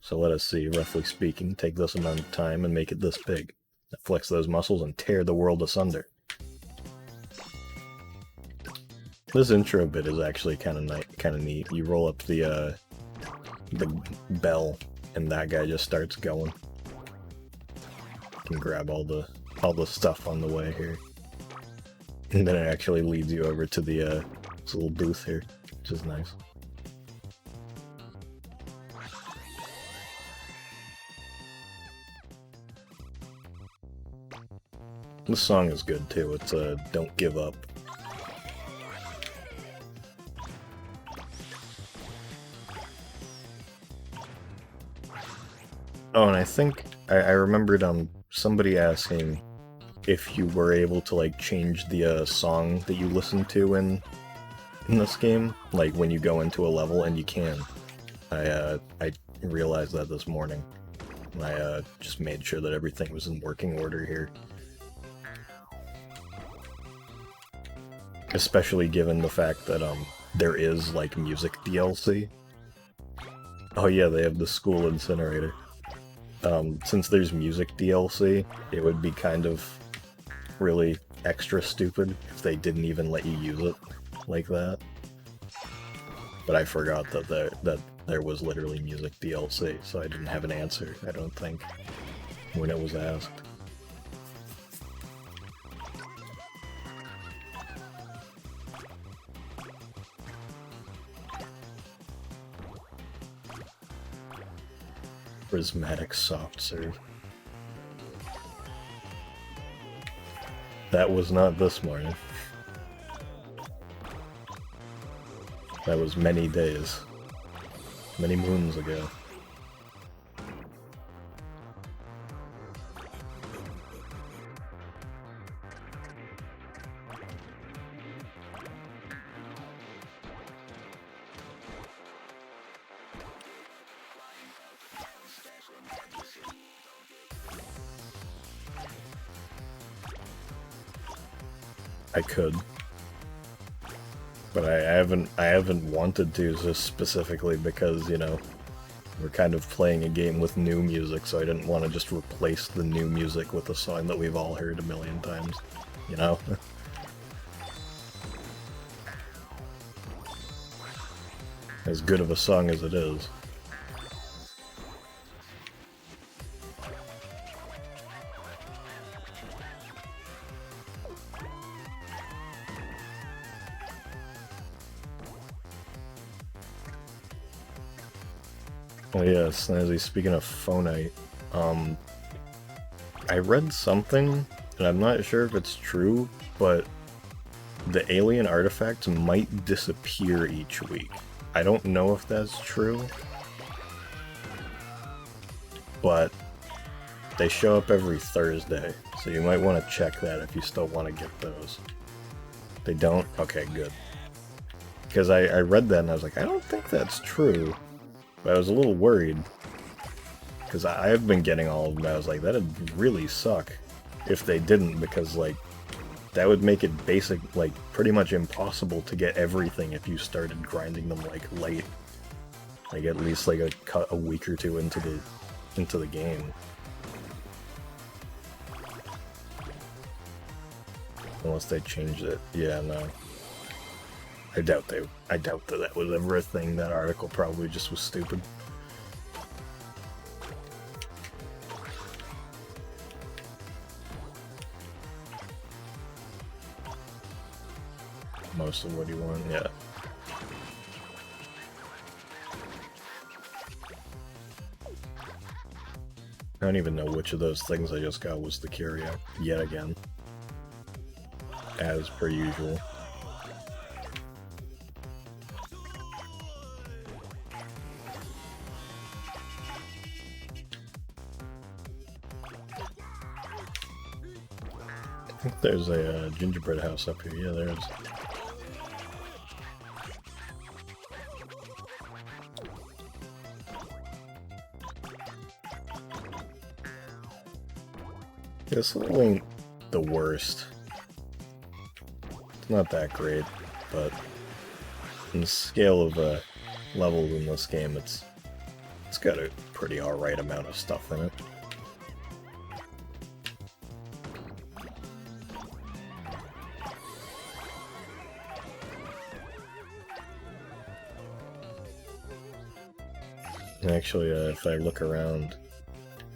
So let us see, roughly speaking, take this amount of time and make it this big. Flex those muscles and tear the world asunder. This intro bit is actually kind of neat. You roll up the bell, and that guy just starts going. You can grab all the stuff on the way here, and then it actually leads you over to the this little booth here, which is nice. This song is good too. It's Don't Give Up. Oh, and I think I remembered somebody asking if you were able to like change the song that you listen to in this game, like when you go into a level, and you can. I realized that this morning. I just made sure that everything was in working order here. Especially given the fact that there is like music DLC. Oh yeah, they have the school incinerator. Since there's music DLC, it would be kind of really extra stupid if they didn't even let you use it like that. But I forgot that there was literally music DLC, so I didn't have an answer, I don't think, when it was asked. Prismatic soft serve. That was not this morning. That was many days. Many moons ago. I could, but I haven't wanted to, just specifically because, you know, we're kind of playing a game with new music, so I didn't want to just replace the new music with a song that we've all heard a million times, you know? As good of a song as it is. Oh yeah, Snazzy, speaking of phonite, I read something, and I'm not sure if it's true, but the alien artifacts might disappear each week. I don't know if that's true, but they show up every Thursday, so you might want to check that if you still want to get those. They don't? Okay, good. Because I read that and I was like, I don't think that's true, but I was a little worried. Because I've been getting all of them, I was like, that'd really suck if they didn't, because, like, that would make it like, pretty much impossible to get everything if you started grinding them, like, late. Like, at least, like, a week or two into the game. Unless they changed it. Yeah, no. I doubt that was ever a thing. That article probably just was stupid. Most of what you want, yeah. I don't even know which of those things I just got was the curio, yet again. As per usual. I think there's a gingerbread house up here. Yeah, there is. This level ain't the worst. It's not that great, but on the scale of levels in this game, it's got a pretty alright amount of stuff in it. Actually, if I look around,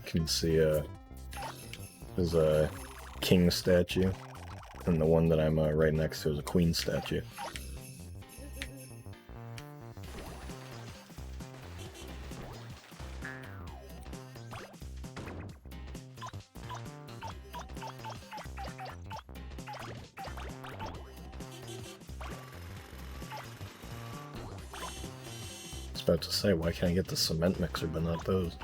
you can see there's a king statue, and the one that I'm right next to is a queen statue. I was about to say, why can't I get the cement mixer but not those?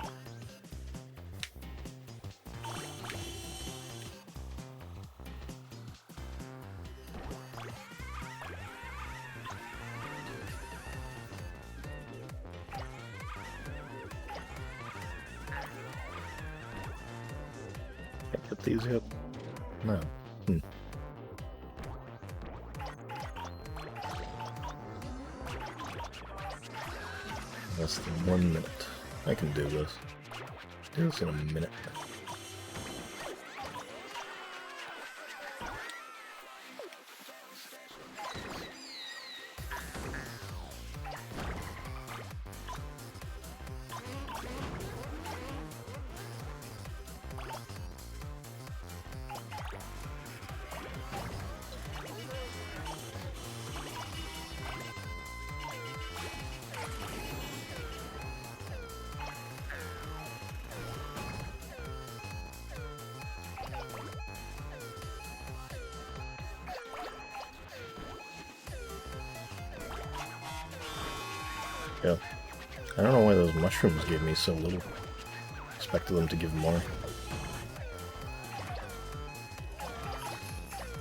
Can I get these yet? No. Less than 1 minute. I can do this. Do this in a minute. Yeah. I don't know why those mushrooms gave me so little. Expected them to give more.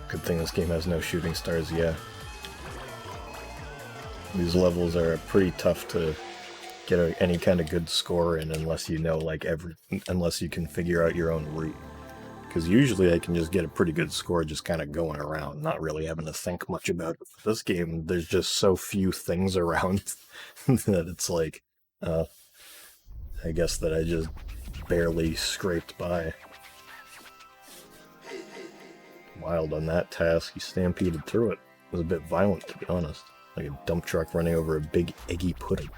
Good thing this game has no shooting stars, yeah. These levels are pretty tough to get any kind of good score in unless you know, like, unless you can figure out your own route. Because usually I can just get a pretty good score just kind of going around, not really having to think much about it. This game, there's just so few things around that it's like, I guess that I just barely scraped by. Wild on that task, he stampeded through it. It was a bit violent, to be honest. Like a dump truck running over a big eggy pudding.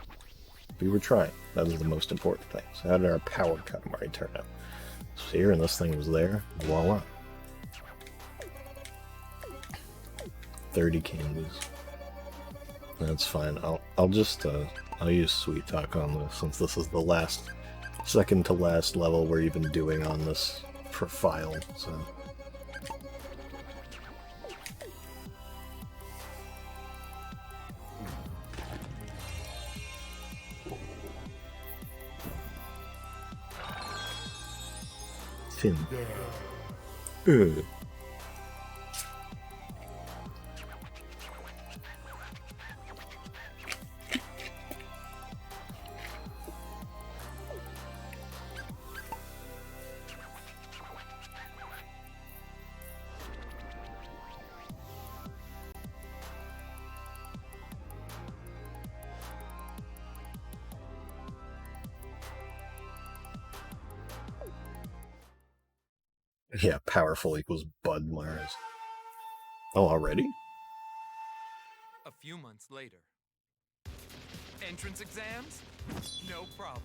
We were trying. That was the most important thing. So how did our powered Katamari turn out? It's here, and this thing was there. Voila. 30 candies. That's fine. I'll just I'll use Sweet Talk on this since this is the second to last level we're even doing on this for file, so. Fin. Ugh. Yeah, powerful equals Bud Mars. Oh, already? A few months later. Entrance exams? No problem.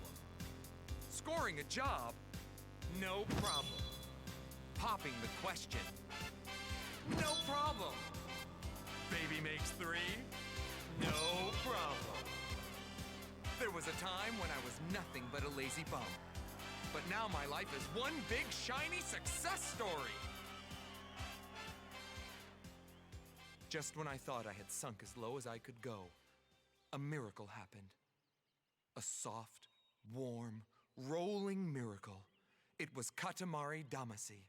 Scoring a job? No problem. Popping the question? No problem. Baby makes 3? No problem. There was a time when I was nothing but a lazy bum. But now my life is one big, shiny success story! Just when I thought I had sunk as low as I could go, a miracle happened. A soft, warm, rolling miracle. It was Katamari Damacy.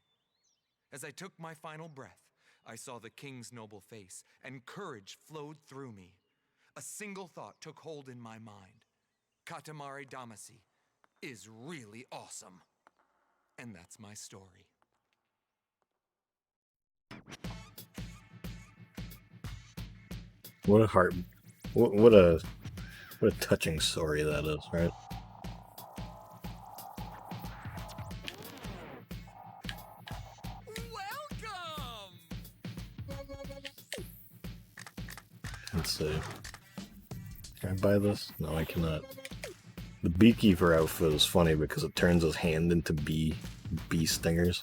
As I took my final breath, I saw the king's noble face, and courage flowed through me. A single thought took hold in my mind. Katamari Damacy is really awesome. And that's my story. What a heart... What a touching story that is, right? Welcome! Let's see. Can I buy this? No, I cannot. The Beekeeper outfit is funny because it turns his hand into bee stingers.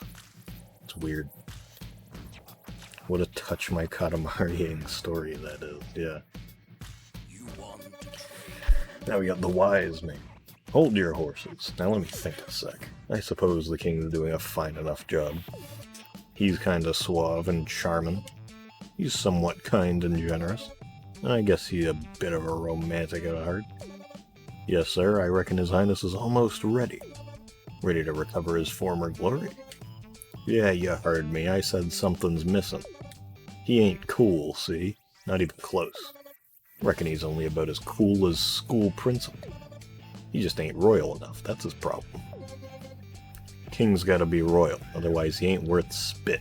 It's weird. What a touch my Katamari story that is, yeah. Now we got the wise man. Hold your horses. Now let me think a sec. I suppose the king's doing a fine enough job. He's kinda suave and charming. He's somewhat kind and generous. I guess he's a bit of a romantic at heart. Yes, sir, I reckon His Highness is almost ready. Ready to recover his former glory. Yeah, you heard me. I said something's missing. He ain't cool, see? Not even close. Reckon he's only about as cool as school principal. He just ain't royal enough, that's his problem. King's gotta be royal, otherwise he ain't worth spit.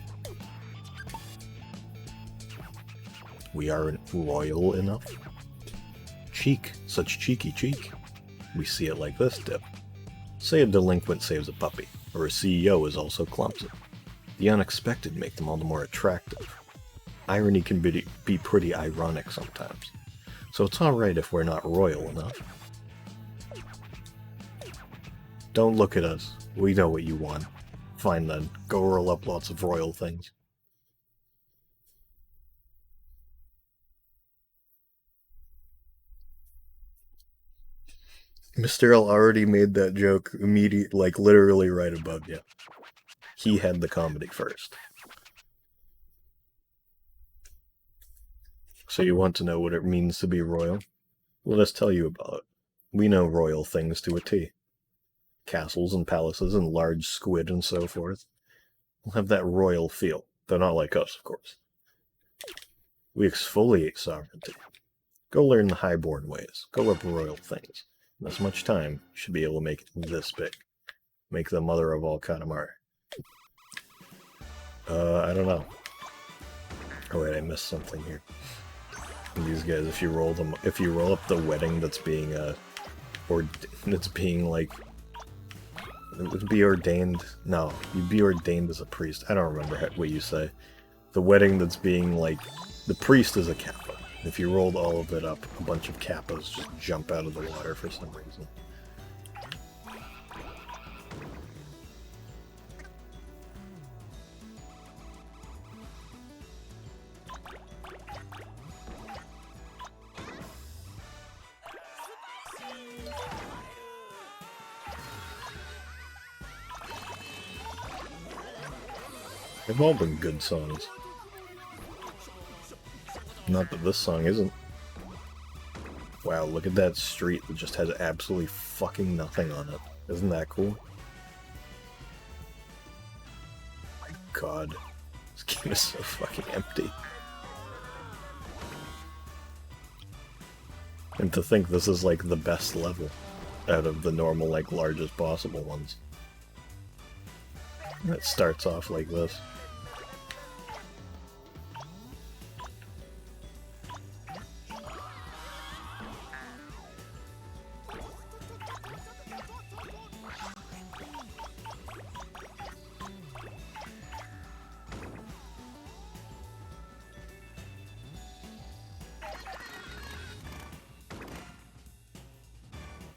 We aren't royal enough? Cheek, such cheeky cheek. We see it like this, Dip. Say a delinquent saves a puppy, or a CEO is also clumsy. The unexpected make them all the more attractive. Irony can be pretty ironic sometimes. So it's alright if we're not royal enough. Don't look at us. We know what you want. Fine then, go roll up lots of royal things. Mr. L already made that joke like literally right above you. He had the comedy first. So you want to know what it means to be royal? Let us tell you about it. We know royal things to a T. Castles and palaces and large squid and so forth. We'll have that royal feel. They're not like us, of course. We exfoliate sovereignty. Go learn the highborn ways. Go up royal things. In this much time, you should be able to make it this big. Make the mother of all Katamari. I don't know. Oh wait, I missed something here. These guys, if you roll up the wedding that's being it would be ordained. No, you'd be ordained as a priest. I don't remember what you say. The wedding that's being the priest is a kappa. If you rolled all of it up, a bunch of kappas just jump out of the water for some reason. They've all been good songs. Not that this song isn't. Wow, look at that street that just has absolutely fucking nothing on it. Isn't that cool? My god. This game is so fucking empty. And to think this is like the best level out of the normal, like, largest possible ones. And it starts off like this.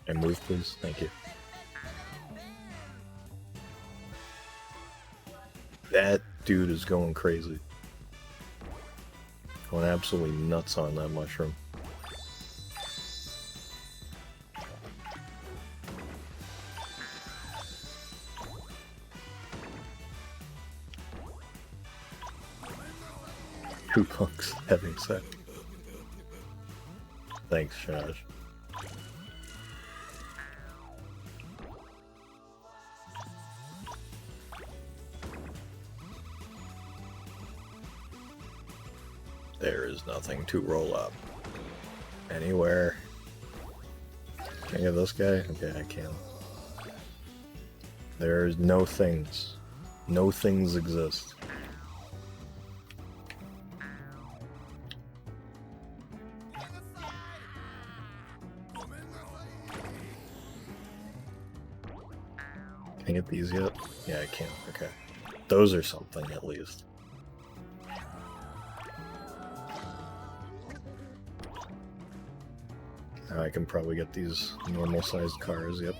And move, please. Thank you. That dude is going crazy. Going absolutely nuts on that mushroom. Two punks having sex. Thanks, Josh. There is nothing to roll up. Anywhere. Can I get this guy? Okay, I can. There's no things. No things exist. Can I get these yet? Yeah, I can. Okay. Those are something, at least. Now I can probably get these normal-sized cars, yep.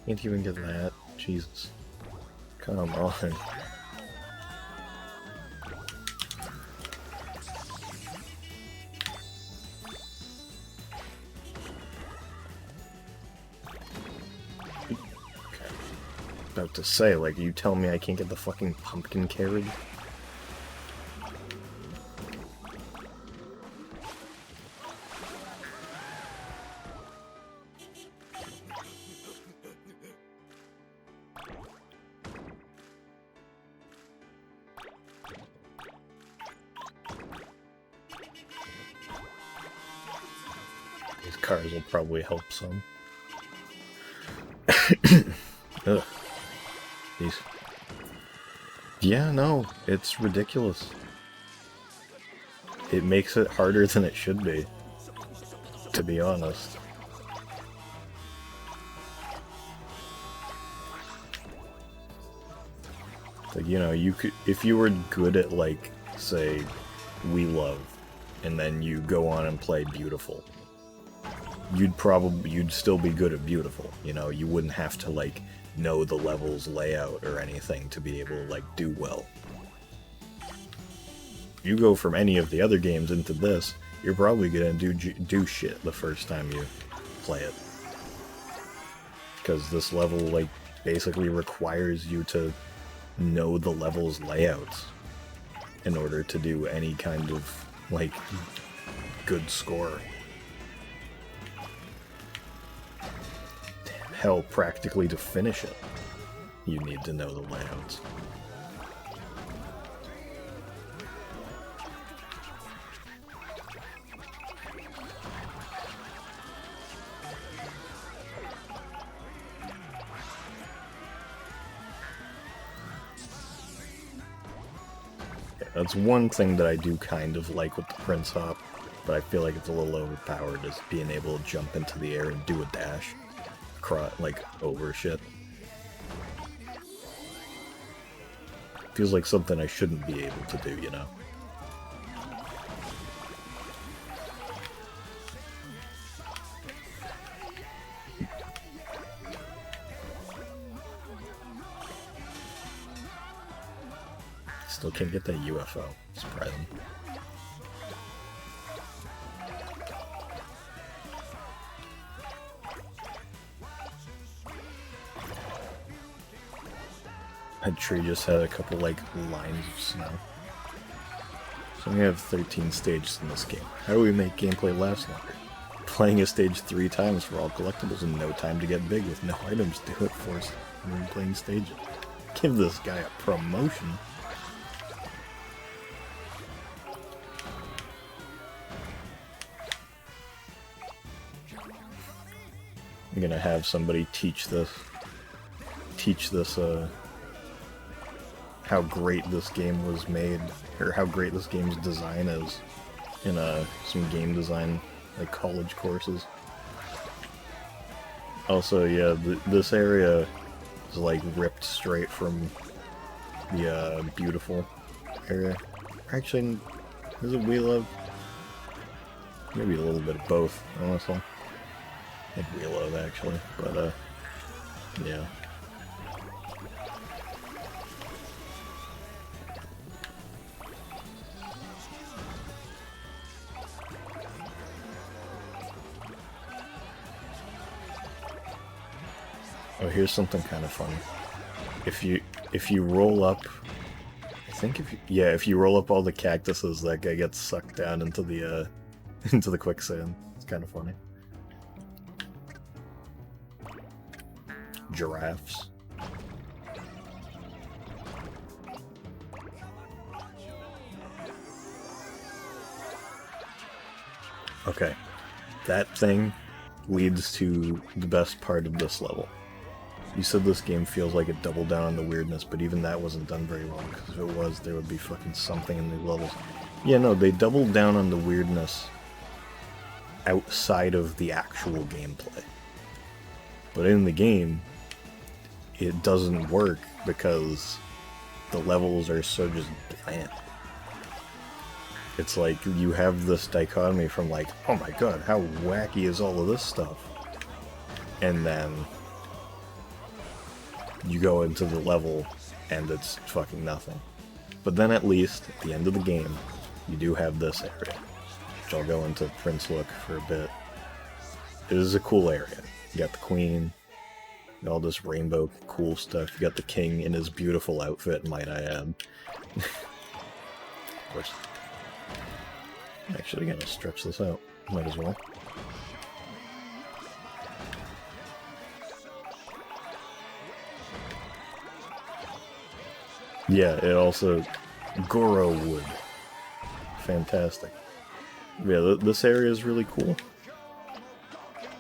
Can't even get that. Jesus. Come on. About to say, like, you tell me I can't get the fucking pumpkin carriage? These cars will probably help some. Ugh. Jeez. Yeah, no, it's ridiculous. It makes it harder than it should be, to be honest. Like, you know, you could, if you were good at, like, say, We Love, and then you go on and play Beautiful, you'd still be good at Beautiful, you know, you wouldn't have to, like, know the level's layout or anything to be able to, like, do well. You go from any of the other games into this, you're probably gonna do shit the first time you play it. Because this level, like, basically requires you to know the level's layouts in order to do any kind of, like, good score. Hell, practically to finish it, you need to know the layouts. That's one thing that I do kind of like with the Prince Hop, but I feel like it's a little overpowered, is being able to jump into the air and do a dash, like, over shit. Feels like something I shouldn't be able to do, you know? Still can't get that UFO. Surprising. That tree just had a couple, like, lines of snow. So we have 13 stages in this game. How do we make gameplay last longer? Playing a stage 3 times for all collectibles and no time to get big with no items do it for us when playing stages. Give this guy a promotion. I'm gonna have somebody teach this, how great this game was made, or how great this game's design is, in some game design, like, college courses. Also, yeah, this area is, like, ripped straight from the, beautiful area. Actually, is it We Love? Maybe a little bit of both, honestly. I think We Love, actually, but, yeah. Oh, here's something kind of funny. If you roll up, I think if you roll up all the cactuses, that guy gets sucked down into the into the quicksand. It's kind of funny. Giraffes. Okay, that thing leads to the best part of this level. You said this game feels like it doubled down on the weirdness, but even that wasn't done very well, because if it was, there would be fucking something in the levels. Yeah, no, they doubled down on the weirdness outside of the actual gameplay. But in the game, it doesn't work because the levels are so just bland. It's like you have this dichotomy from like, oh my god, how wacky is all of this stuff? And then you go into the level and it's fucking nothing. But then at least, at the end of the game, you do have this area, which I'll go into Prince Look for a bit. It is a cool area. You got the queen, all this rainbow cool stuff. You got the king in his beautiful outfit, might I add. Of course. I'm actually gonna stretch this out. Might as well. Yeah, it also... Goro wood. Fantastic. Yeah, this area is really cool.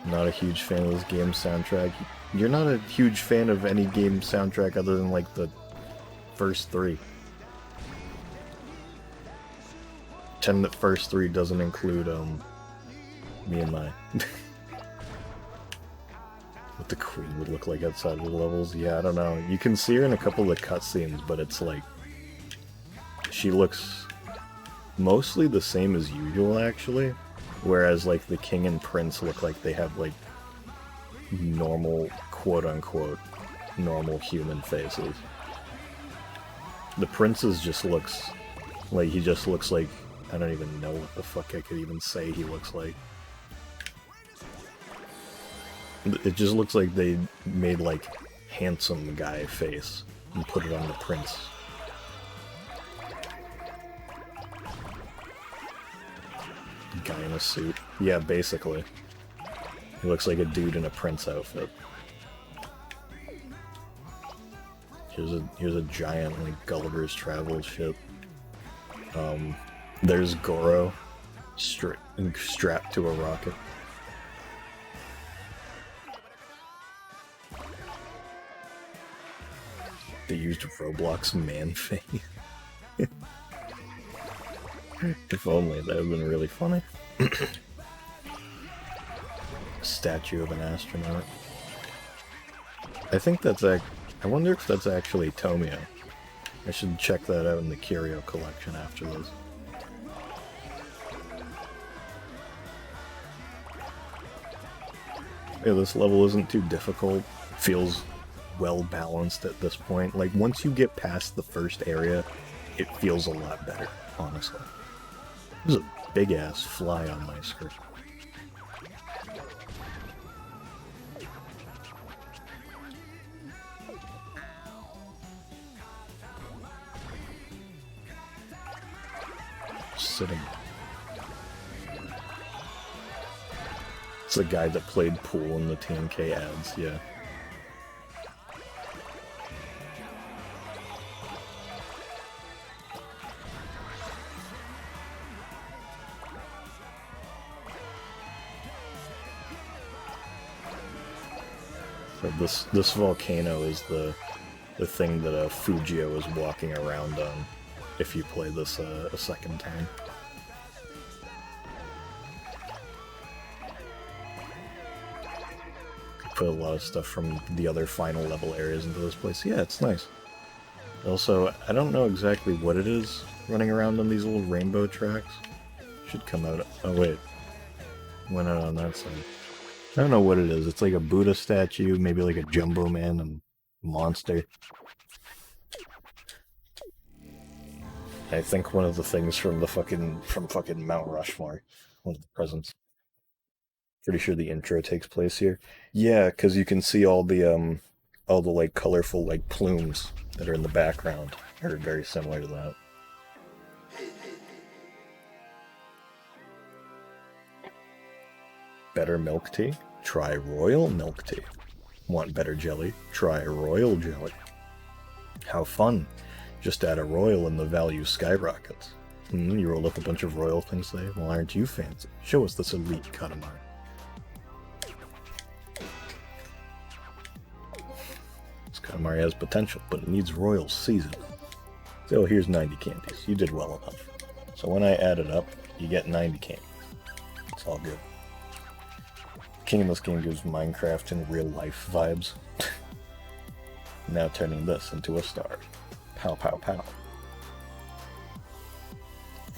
Not a huge fan of this game's soundtrack. You're not a huge fan of any game soundtrack other than, like, the first 3. Pretend that first 3 doesn't include, me and my... What the queen would look like outside of the levels. Yeah, I don't know. You can see her in a couple of the cutscenes, but it's like... She looks mostly the same as usual, actually. Whereas, like, the king and prince look like they have, like, normal, quote-unquote, normal human faces. The prince's just looks like, he just looks like, I don't even know what the fuck I could even say he looks like. It just looks like they made, like, handsome guy face and put it on the prince. Guy in a suit. Yeah, basically. He looks like a dude in a prince outfit. Here's a giant, like, Gulliver's Travel ship. There's Goro strapped to a rocket. They used Roblox man face. If only, that would have been really funny. Statue of an astronaut. I think that's I wonder if that's actually Tomio. I should check that out in the Curio collection after this. Yeah, this level isn't too difficult. Feels well balanced at this point. Like, once you get past the first area, it feels a lot better, honestly. There's a big-ass fly on my skirt. Sitting. It's the guy that played pool in the TNK ads, yeah. So this volcano is the thing that Fujio is walking around on if you play this a second time. Put a lot of stuff from the other final level areas into this place. Yeah, it's nice. Also, I don't know exactly what it is running around on these little rainbow tracks. Should come out. Oh wait, went out on that side. I don't know what it is. It's like a Buddha statue, maybe like a Jumbo Man and monster. I think one of the things from fucking Mount Rushmore, one of the presents. Pretty sure the intro takes place here. Yeah, because you can see all the like colorful like plumes that are in the background are very similar to that. Better milk tea? Try royal milk tea. Want better jelly? Try royal jelly. How fun! Just add a royal and the value skyrockets. You rolled up a bunch of royal things today? Well, aren't you fancy? Show us this elite Katamari. This Katamari has potential, but it needs royal seasoning. So here's 90 candies. You did well enough. So when I add it up, you get 90 candies. It's all good. King in this game gives Minecraft in real life vibes. Now turning this into a star. Pow pow pow.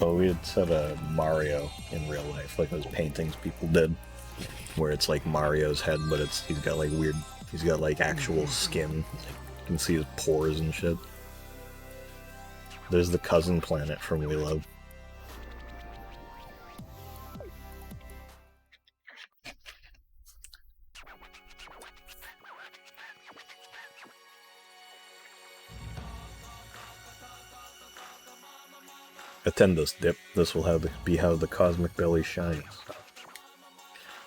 Oh, we had said Mario in real life, like those paintings people did, where it's like Mario's head, but he's got like weird, he's got like actual skin. You can see his pores and shit. There's the cousin planet from We Love. Attend this, Dip. This will be how the cosmic belly shines.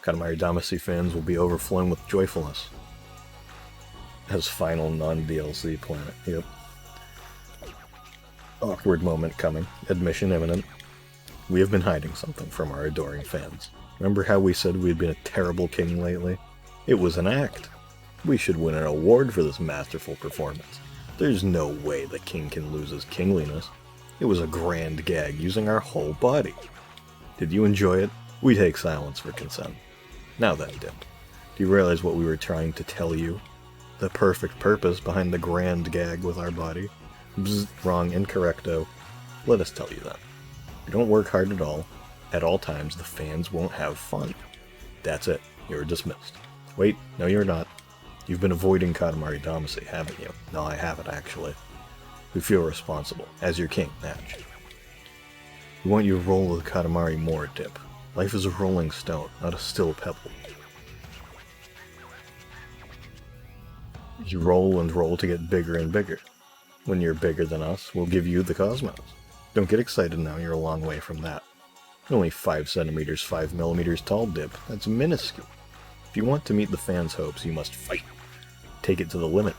Katamari Damacy fans will be overflowing with joyfulness. As final non-DLC planet. Yep. Awkward moment coming. Admission imminent. We have been hiding something from our adoring fans. Remember how we said we'd been a terrible king lately? It was an act. We should win an award for this masterful performance. There's no way the king can lose his kingliness. It was a grand gag using our whole body. Did you enjoy it? We take silence for consent. Now then, Dip, do you realize what we were trying to tell you? The perfect purpose behind the grand gag with our body? Bzz, wrong, incorrecto. Let us tell you that. If you don't work hard at all times, the fans won't have fun. That's it. You're dismissed. Wait, no you're not. You've been avoiding Katamari Damacy, haven't you? No, I haven't, actually. We feel responsible, as your king, naturally. We want you to roll with Katamari more, Dip. Life is a rolling stone, not a still pebble. You roll and roll to get bigger and bigger. When you're bigger than us, we'll give you the cosmos. Don't get excited now, you're a long way from that. You're only 5 centimeters, 5 millimeters tall, Dip. That's minuscule. If you want to meet the fans' hopes, you must fight. Take it to the limit.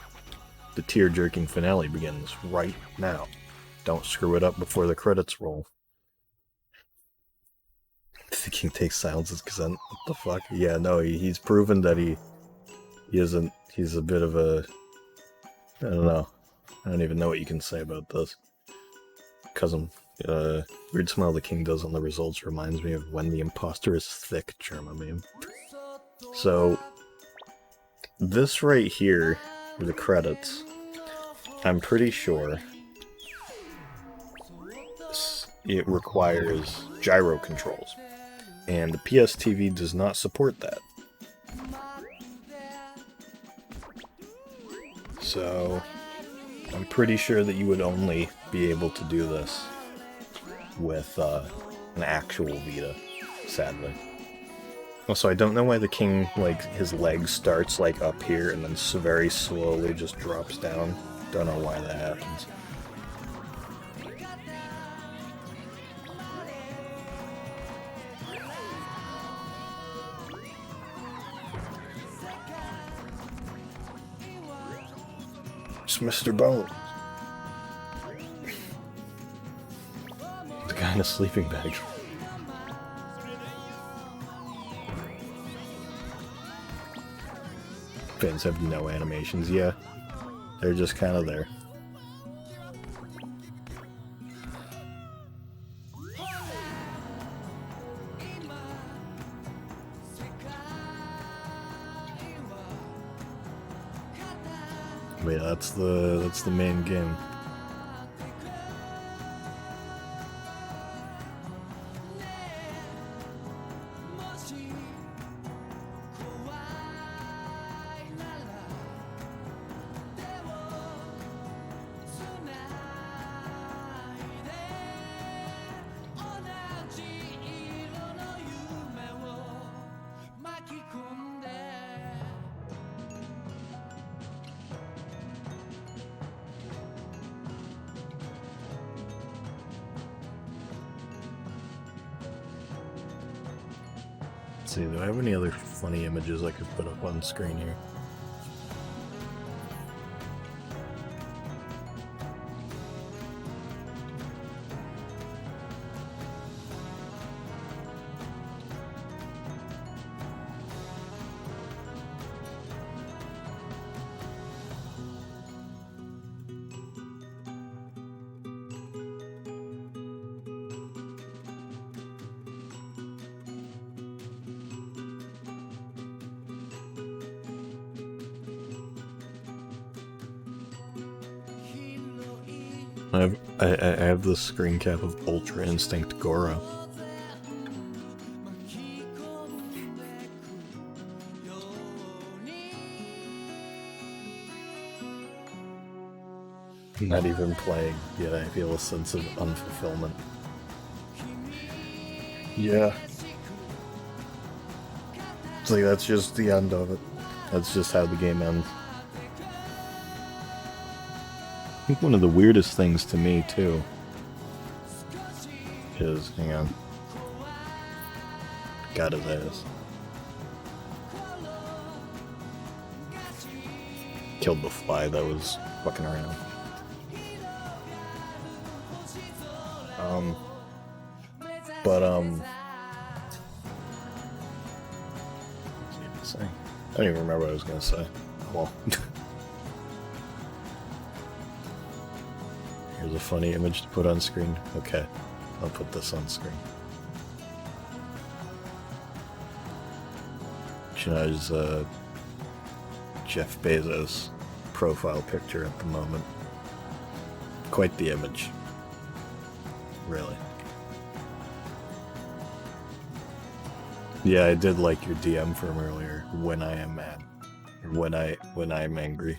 The tear-jerking finale begins right now. Don't screw it up before the credits roll. The king takes silence as consent. What the fuck? Yeah, no, he's proven that he isn't. He's a bit of a. I don't know. I don't even know what you can say about this. Cousin, weird smile the king does on the results reminds me of when the imposter is thick, Germa meme. So, this right here, the credits, I'm pretty sure it requires gyro controls, and the PSTV does not support that. So, I'm pretty sure that you would only be able to do this with an actual Vita, sadly. Also, I don't know why the king, like, his leg starts, like, up here and then very slowly just drops down. Don't know why that happens. It's Mr. Bones. The guy in a sleeping bag. Fins have no animations, yeah. They're just kind of there. But yeah, that's the main game. Let's see, do I have any other funny images I could put up on screen here? I have the screen cap of Ultra Instinct Goro. I'm not even playing, yet I feel a sense of unfulfillment. Yeah. It's like, that's just the end of it. That's just how the game ends. I think one of the weirdest things to me, too, is, hang on, got his ass. Killed the fly that was fucking around. I don't even remember what I was gonna say. Well. Here's a funny image to put on screen. Okay, I'll put this on screen. Shina's Jeff Bezos profile picture at the moment. Quite the image. Really. Yeah, I did like your DM from earlier. When I am mad. Or when I'm angry.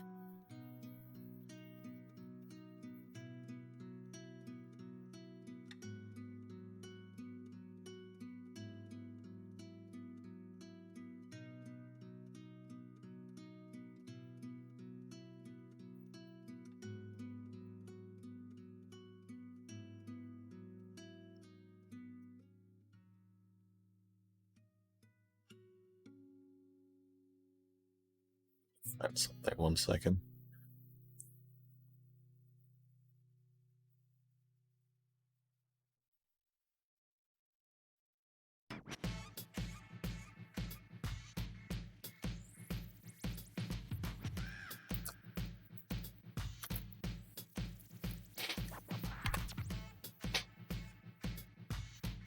That's something. 1 second.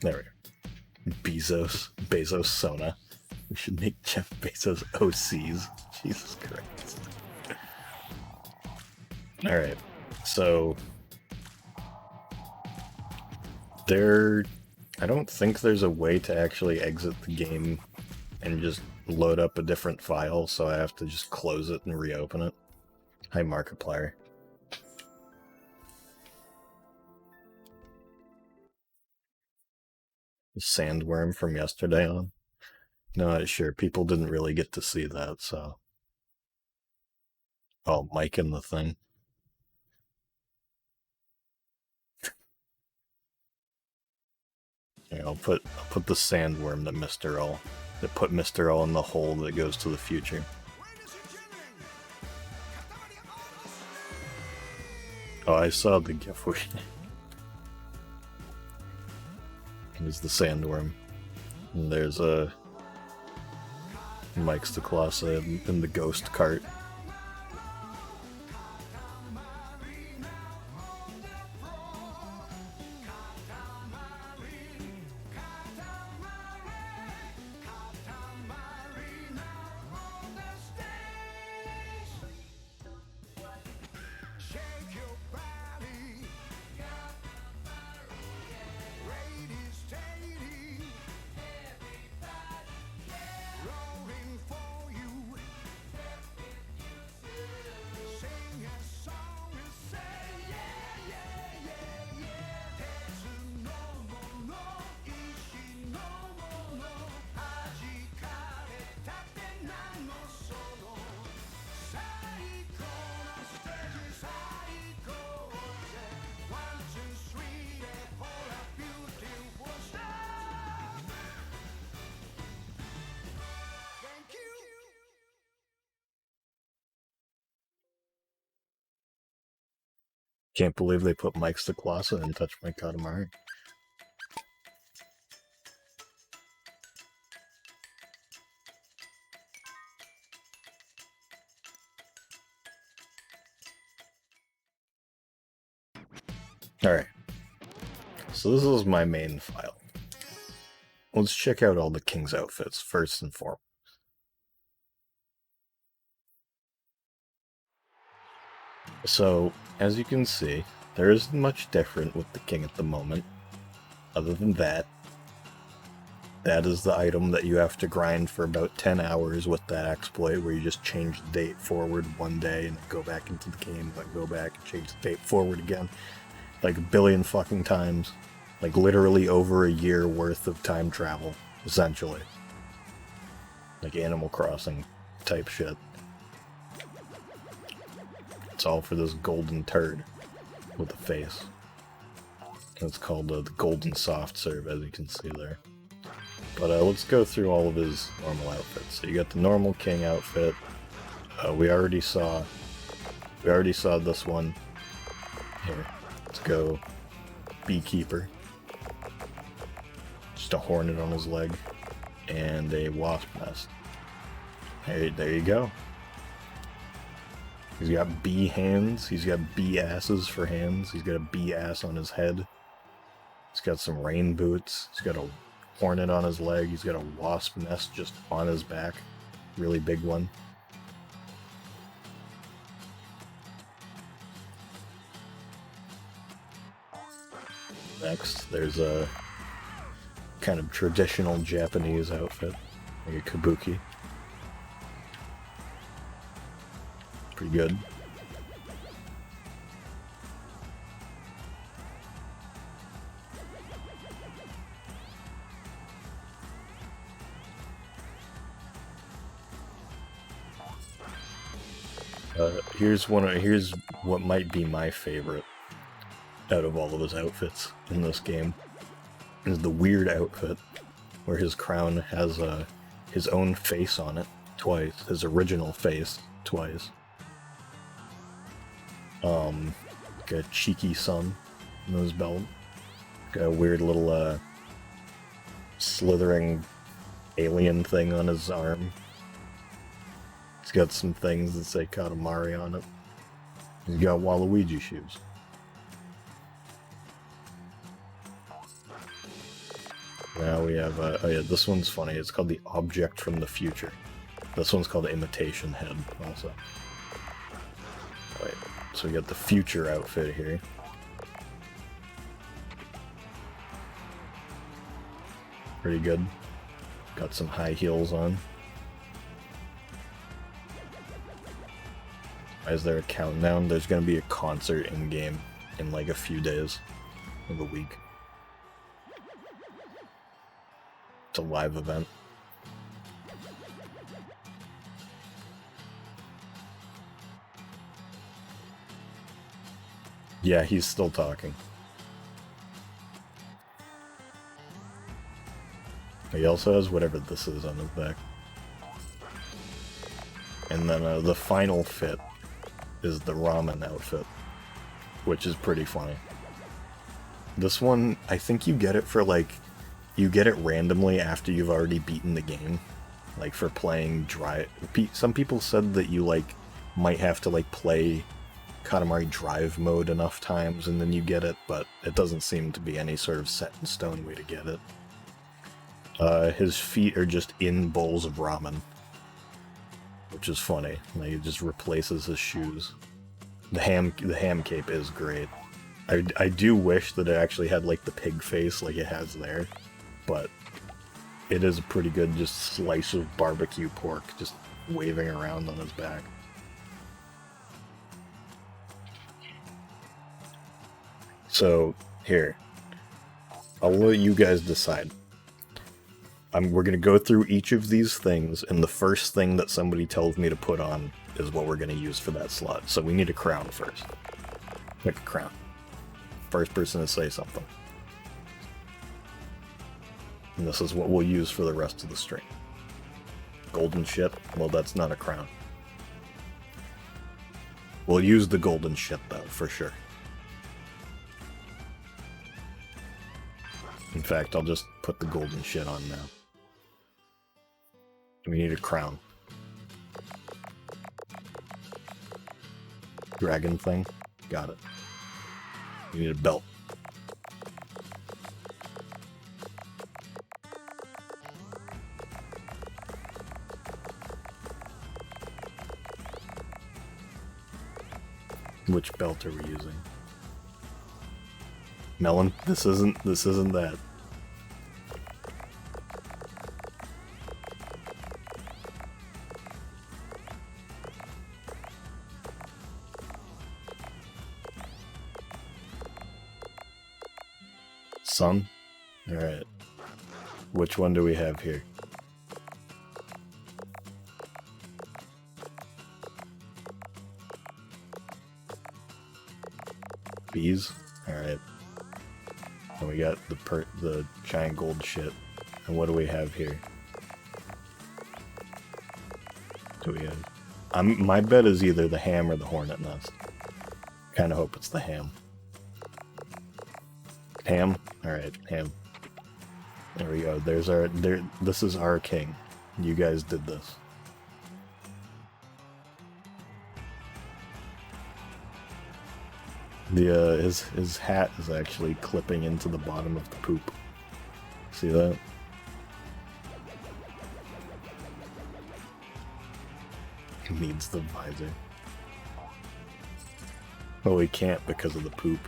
There we go. Bezos Sona. We should make Jeff Bezos OCs. Jesus Christ. Alright, so I don't think there's a way to actually exit the game and just load up a different file, so I have to just close it and reopen it. Hi, Markiplier. sandworm from yesterday on. No, sure, people didn't really get to see that, so. Oh, Mike in the thing. Here, I'll put the sandworm that put Mr. L in the hole that goes to the future. Oh, I saw the GIF where there's the sandworm. And there's Mike's the Colossus in the ghost cart. Can't believe they put Mike's the Colossus in Touch My Katamari. Alright. So this is my main file. Let's check out all the King's outfits first and foremost. So, as you can see, there isn't much different with the King at the moment. Other than that, that is the item that you have to grind for about 10 hours with that exploit where you just change the date forward one day and go back into the game, then go back and change the date forward again. Like a billion fucking times. Like literally over a year worth of time travel, essentially. Like Animal Crossing type shit. It's all for this golden turd with a face. It's called the golden soft serve, as you can see there. But let's go through all of his normal outfits. So you got the normal King outfit. We already saw this one. Here, let's go Beekeeper. Just a hornet on his leg and a wasp nest. Hey, there you go. He's got bee hands. He's got bee asses for hands. He's got a bee ass on his head. He's got some rain boots. He's got a hornet on his leg. He's got a wasp nest just on his back. Really big one. Next, there's a kind of traditional Japanese outfit, like a kabuki. Pretty good. Here's what might be my favorite out of all of his outfits in this game. Is the weird outfit where his crown has his own face on it twice, his original face twice. Got a cheeky sun in his belt. Got a weird little slithering alien thing on his arm. He's got some things that say Katamari on it. He's got Waluigi shoes. Now we have, oh yeah, this one's funny. It's called the Object from the Future. This one's called the Imitation Head, also. Wait, so we got the future outfit here. Pretty good. Got some high heels on. Why is there a countdown? There's gonna be a concert in-game in like a few days. Of a week. It's a live event. Yeah, he's still talking. He also has whatever this is on his back. And then the final fit is the ramen outfit, which is pretty funny. This one, I think you get it for like, you get it randomly after you've already beaten the game. Like for playing Drive. Some people said that you like might have to like play Katamari Drive mode enough times and then you get it, but it doesn't seem to be any sort of set in stone way to get it. His feet are just in bowls of ramen, which is funny. Like, he just replaces his shoes. The ham cape is great. I do wish that it actually had like the pig face like it has there, but it is a pretty good just slice of barbecue pork just waving around on his back. So here, I'll let you guys decide. We're going to go through each of these things, and the first thing that somebody tells me to put on is what we're going to use for that slot. So we need a crown first. Pick a crown. First person to say something. And this is what we'll use for the rest of the stream. Golden shit? Well, that's not a crown. We'll use the golden shit, though, for sure. In fact, I'll just put the golden shit on now. We need a crown. Dragon thing? Got it. We need a belt. Which belt are we using? Melon? This isn't that. Sun? Alright. Which one do we have here? Bees? Alright. And we got the giant gold shit. And what do we have here? Do we have... my bet is either the ham or the hornet nest. Kinda hope it's the ham. Ham? Alright, ham. There we go. There's our... this is our king. You guys did this. His hat is actually clipping into the bottom of the poop. See that? He needs the visor. Well, he can't because of the poop.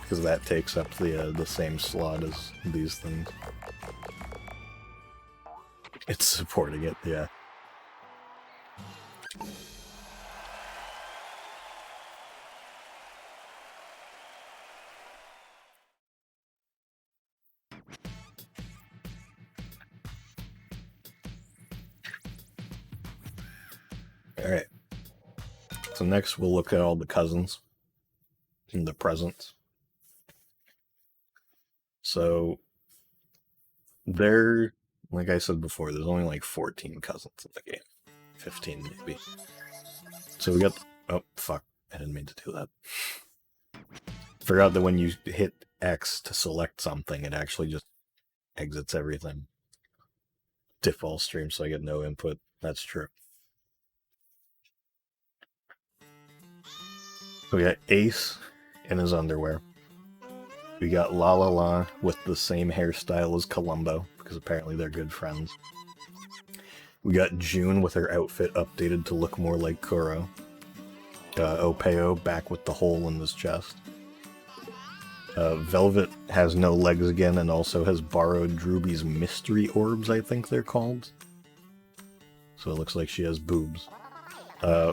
Because that takes up the same slot as these things. It's supporting it, yeah. Alright. So next we'll look at all the cousins and the presents. So there, like I said before, there's only like 14 cousins in the game. 15 maybe. So we got... oh, fuck. I didn't mean to do that. Forgot that when you hit X to select something, it actually just exits everything. Default stream, so I get no input. That's true. We got Ace in his underwear. We got La La La with the same hairstyle as Columbo, because apparently they're good friends. We got June with her outfit updated to look more like Kuro. Opeo back with the hole in his chest. Velvet has no legs again and also has borrowed Drooby's mystery orbs, I think they're called. So it looks like she has boobs.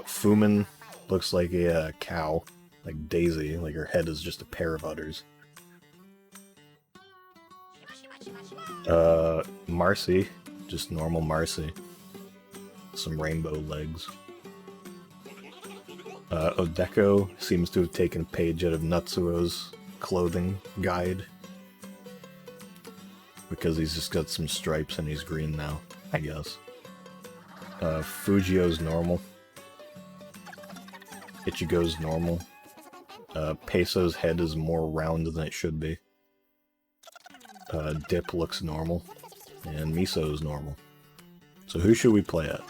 Fumin looks like a cow, like Daisy, like her head is just a pair of udders. Marcy. Just normal Marcy. Some rainbow legs. Odeko seems to have taken a page out of Natsuo's clothing guide. Because he's just got some stripes and he's green now, I guess. Fujio's normal. Ichigo's normal. Peso's head is more round than it should be. Dip looks normal. And Miso's normal. So who should we play as?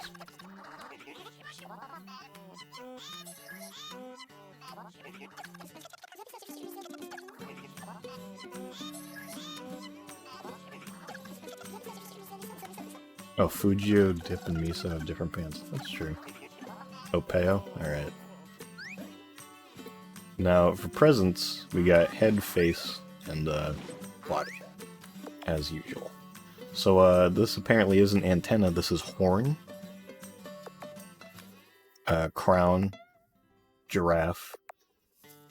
Oh, Fujio, Dip, and Miso have different pants. That's true. Opeo? Alright. Now, for presents, we got head, face, and body. As usual. So, this apparently isn't antenna, this is horn. Crown. Giraffe.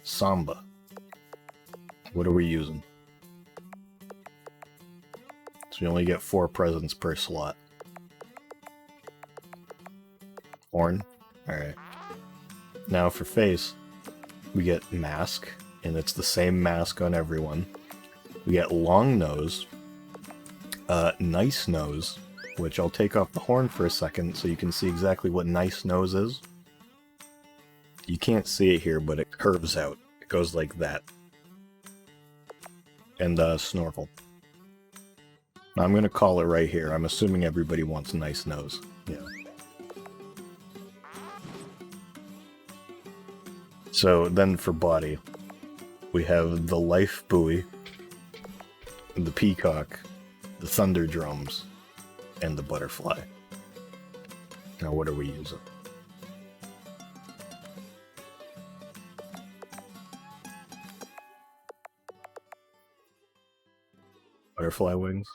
Samba. What are we using? So we only get 4 presents per slot. Horn. Alright. Now for face, we get mask, and it's the same mask on everyone. We get long nose, nice nose, which I'll take off the horn for a second so you can see exactly what nice nose is. You can't see it here, but it curves out. It goes like that. And snorkel. I'm gonna call it right here. I'm assuming everybody wants nice nose. Yeah. So then for body, we have the life buoy, the peacock, the thunder drums, and the butterfly. Now what are we using? Butterfly wings,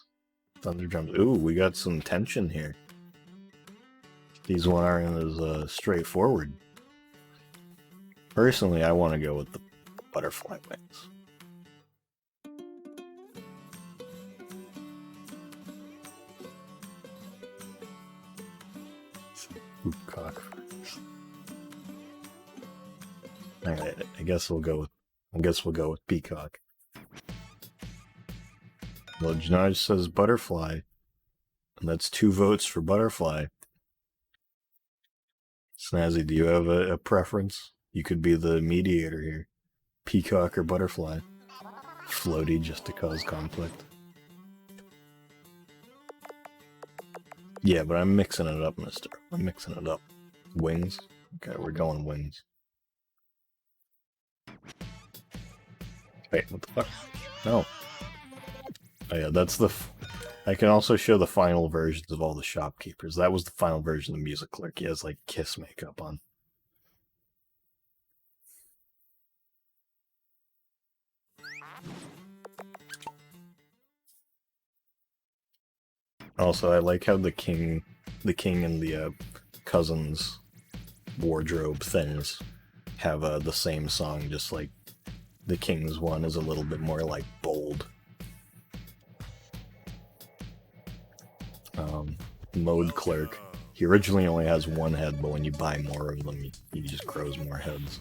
thunder drums. Ooh, we got some tension here. These one aren't as straightforward. Personally, I want to go with the butterfly wings. Ooh, cock. Alright, I guess we'll go with peacock. Well, Janaj says butterfly, and that's 2 votes for butterfly. Snazzy, do you have a preference? You could be the mediator here. Peacock or butterfly. Floaty just to cause conflict. Yeah, but I'm mixing it up, mister. I'm mixing it up. Wings? Okay, we're going wings. Wait, what the fuck? No. Oh yeah, that's the... I can also show the final versions of all the shopkeepers. That was the final version of the music clerk. He has, like, Kiss makeup on. Also, I like how the king and the cousins' wardrobe things have the same song, just like the king's one is a little bit more, like, bold. Mode clerk. He originally only has 1 head, but when you buy more of them, he just grows more heads.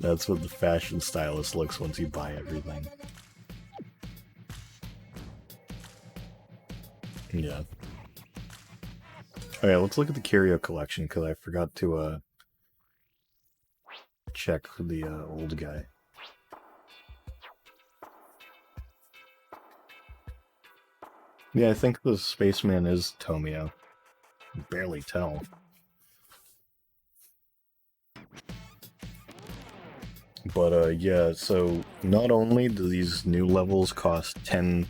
That's what the fashion stylist looks once you buy everything. Yeah. Okay, let's look at the curio collection, because I forgot to, check for the, old guy. Yeah, I think the spaceman is Tomio. Barely tell. But, yeah, so not only do these new levels cost 10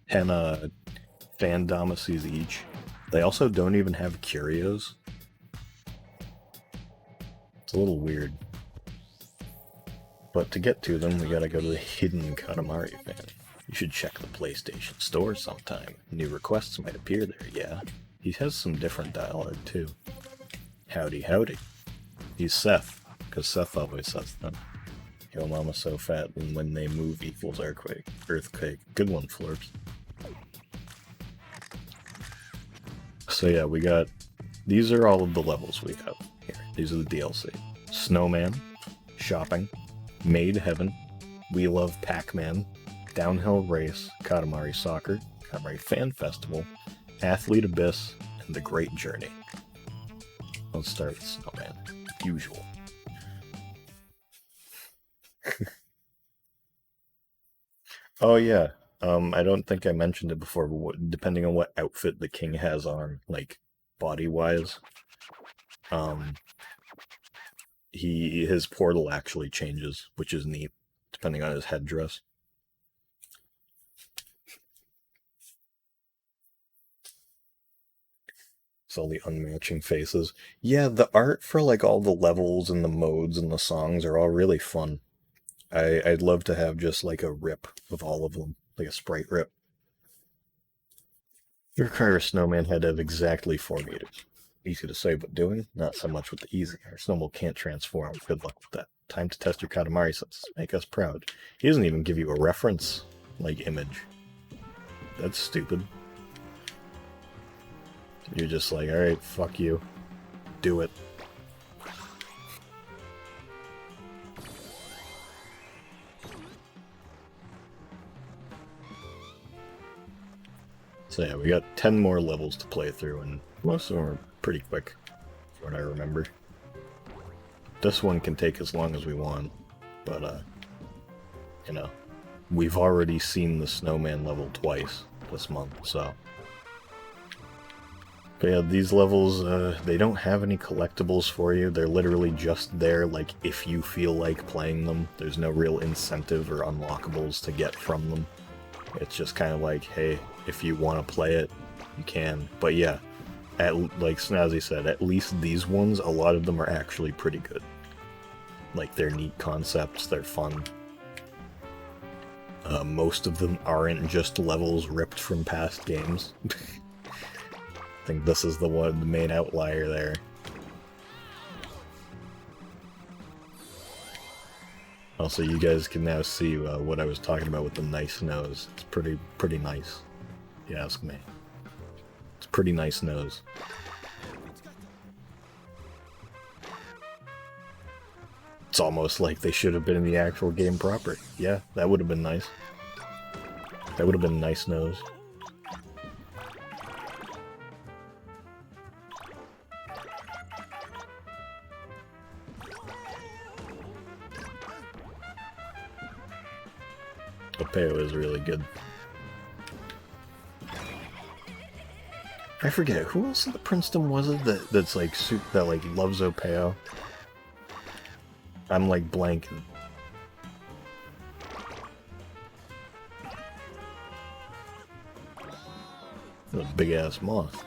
fan domacies each, they also don't even have curios. It's a little weird. But to get to them, we gotta go to the hidden Katamari fan. You should check the PlayStation Store sometime. New requests might appear there, yeah. He has some different dialogue, too. Howdy, howdy. He's Seth. because Seth always says that. Yo, mama so fat, and when they move equals earthquake. Earthquake. Good one, Florps. So yeah, we got... These are all of the levels we have here. These are the DLC. Snowman, Shopping, Maid Heaven, We Love Pac-Man, Downhill Race, Katamari Soccer, Katamari Fan Festival, Athlete Abyss, and The Great Journey. Let's start with Snowman. Usual. Oh yeah, I don't think I mentioned it before, but depending on what outfit the king has on, like, body-wise, his portal actually changes, which is neat, depending on his headdress. It's all the unmatching faces. Yeah, the art for, like, all the levels and the modes and the songs are all really fun. I'd love to have just, like, a rip of all of them, like a sprite rip. You require a snowman head of exactly 4 meters. Easy to say, but doing? Not so much with the easy. Our snowball can't transform. Good luck with that. Time to test your Katamari senses. Make us proud. He doesn't even give you a reference, like, image. That's stupid. You're just like, alright, fuck you. Do it. So yeah, we got 10 more levels to play through, and most of them are pretty quick, from what I remember. This one can take as long as we want, but, you know, we've already seen the snowman level twice this month, so... But yeah, these levels, they don't have any collectibles for you. They're literally just there, like, if you feel like playing them. There's no real incentive or unlockables to get from them. It's just kind of like, hey, if you want to play it, you can. But yeah, like Snazzy said, at least these ones, a lot of them are actually pretty good. Like, they're neat concepts, they're fun. Most of them aren't just levels ripped from past games. I think this is the main outlier there. Also, you guys can now see what I was talking about with the nice nose. It's pretty nice, if you ask me. It's a pretty nice nose. It's almost like they should have been in the actual game proper. Yeah, that would have been nice. That would have been a nice nose. Opeo is really good. I forget, who else in the Princeton was it that's like that like loves Opeo? I'm like blanking. A big ass moth.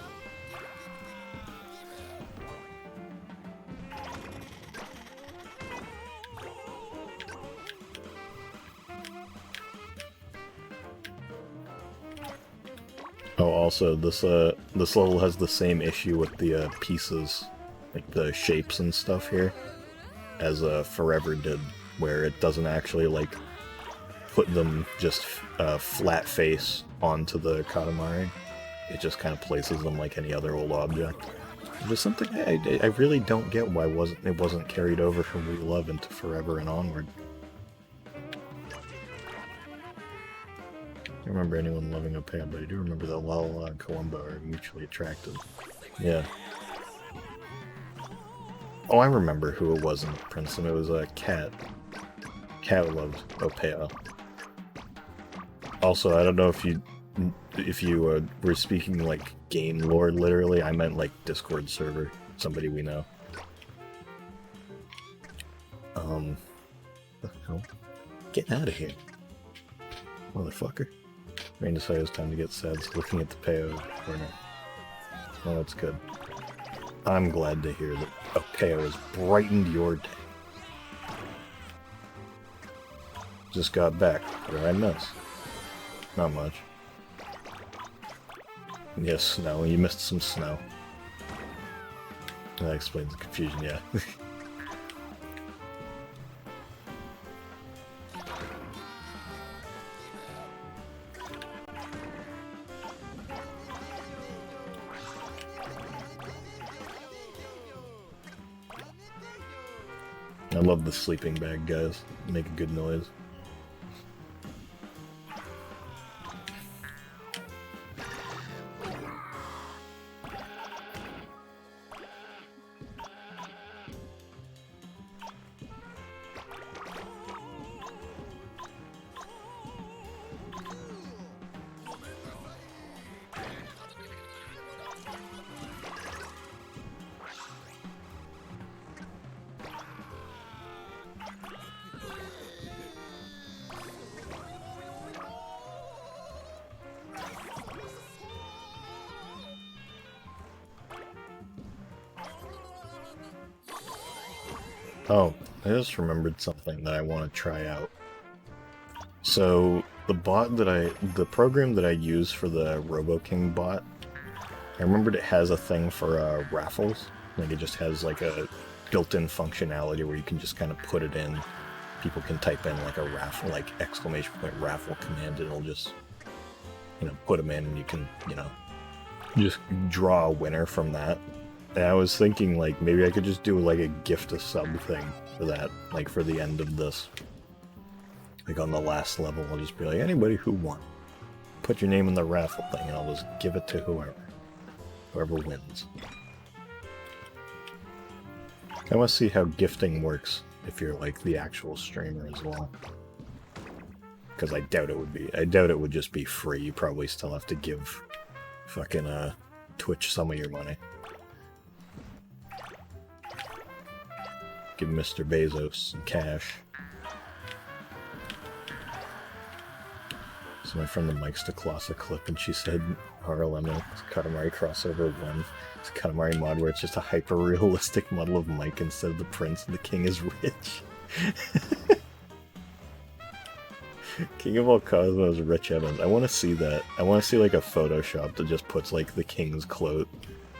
Oh, also, this level has the same issue with the pieces, like the shapes and stuff here, as Forever did, where it doesn't actually, like, put them just flat face onto the Katamari. It just kind of places them like any other old object. There's something I really don't get why it wasn't carried over from We Love into Forever and onward. I don't remember anyone loving Opeo, but I do remember that Lala and Columba are mutually attractive. Yeah. Oh, I remember who it was in Princeton. It was a Cat. Cat loved Opeo. Also, I don't know if you were speaking like game lore literally. I meant like Discord server. Somebody we know. The hell? Get out of here, motherfucker. Rain decided it was time to get sad, so looking at the Peo corner. Oh, that's good. I'm glad to hear that Opeo has brightened your day. Just got back. What did I miss? Not much. Yes, snow. You missed some snow. That explains the confusion, yeah. I love the sleeping bag guys. Make a good noise. Oh, I just remembered something that I want to try out. So, the program that I use for the RoboKing bot, I remembered it has a thing for raffles. Like, it just has like a built-in functionality where you can just kind of put it in. People can type in like a raffle, like exclamation point raffle command, and it'll just, put them in, and you can, just draw a winner from that. And I was thinking, like, maybe I could just do, like, a gift a sub thing for that, like, for the end of this. Like, on the last level, I'll just be like, anybody who won, put your name in the raffle thing, and I'll just give it to whoever wins. I want to see how gifting works if you're, like, the actual streamer as well. Because I doubt it would just be free. You probably still have to give fucking, Twitch some of your money. Give Mr. Bezos some cash. So my friend the Mike's to Kloss a clip, and she said RLM Katamari crossover 1. It's a Katamari mod where it's just a hyper-realistic model of Mike instead of the prince, and the king is rich. King of all Cosmos, Rich Evans. I want to see that. I want to see like a Photoshop that just puts like the king's cloak.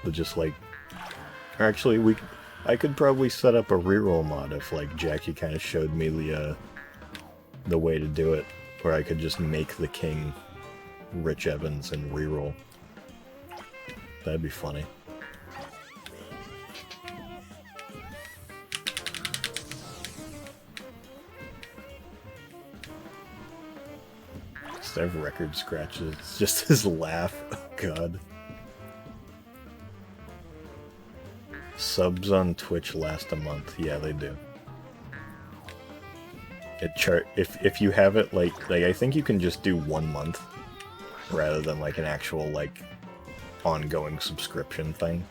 That just like... Or actually, I could probably set up a reroll mod if, like, Jackie kind of showed me the way to do it, where I could just make the king Rich Evans and reroll. That'd be funny. Just have record scratches. It's just his laugh. Oh god. Subs on Twitch last a month. Yeah, they do. If you have it like I think you can just do 1 month rather than like an actual like ongoing subscription thing.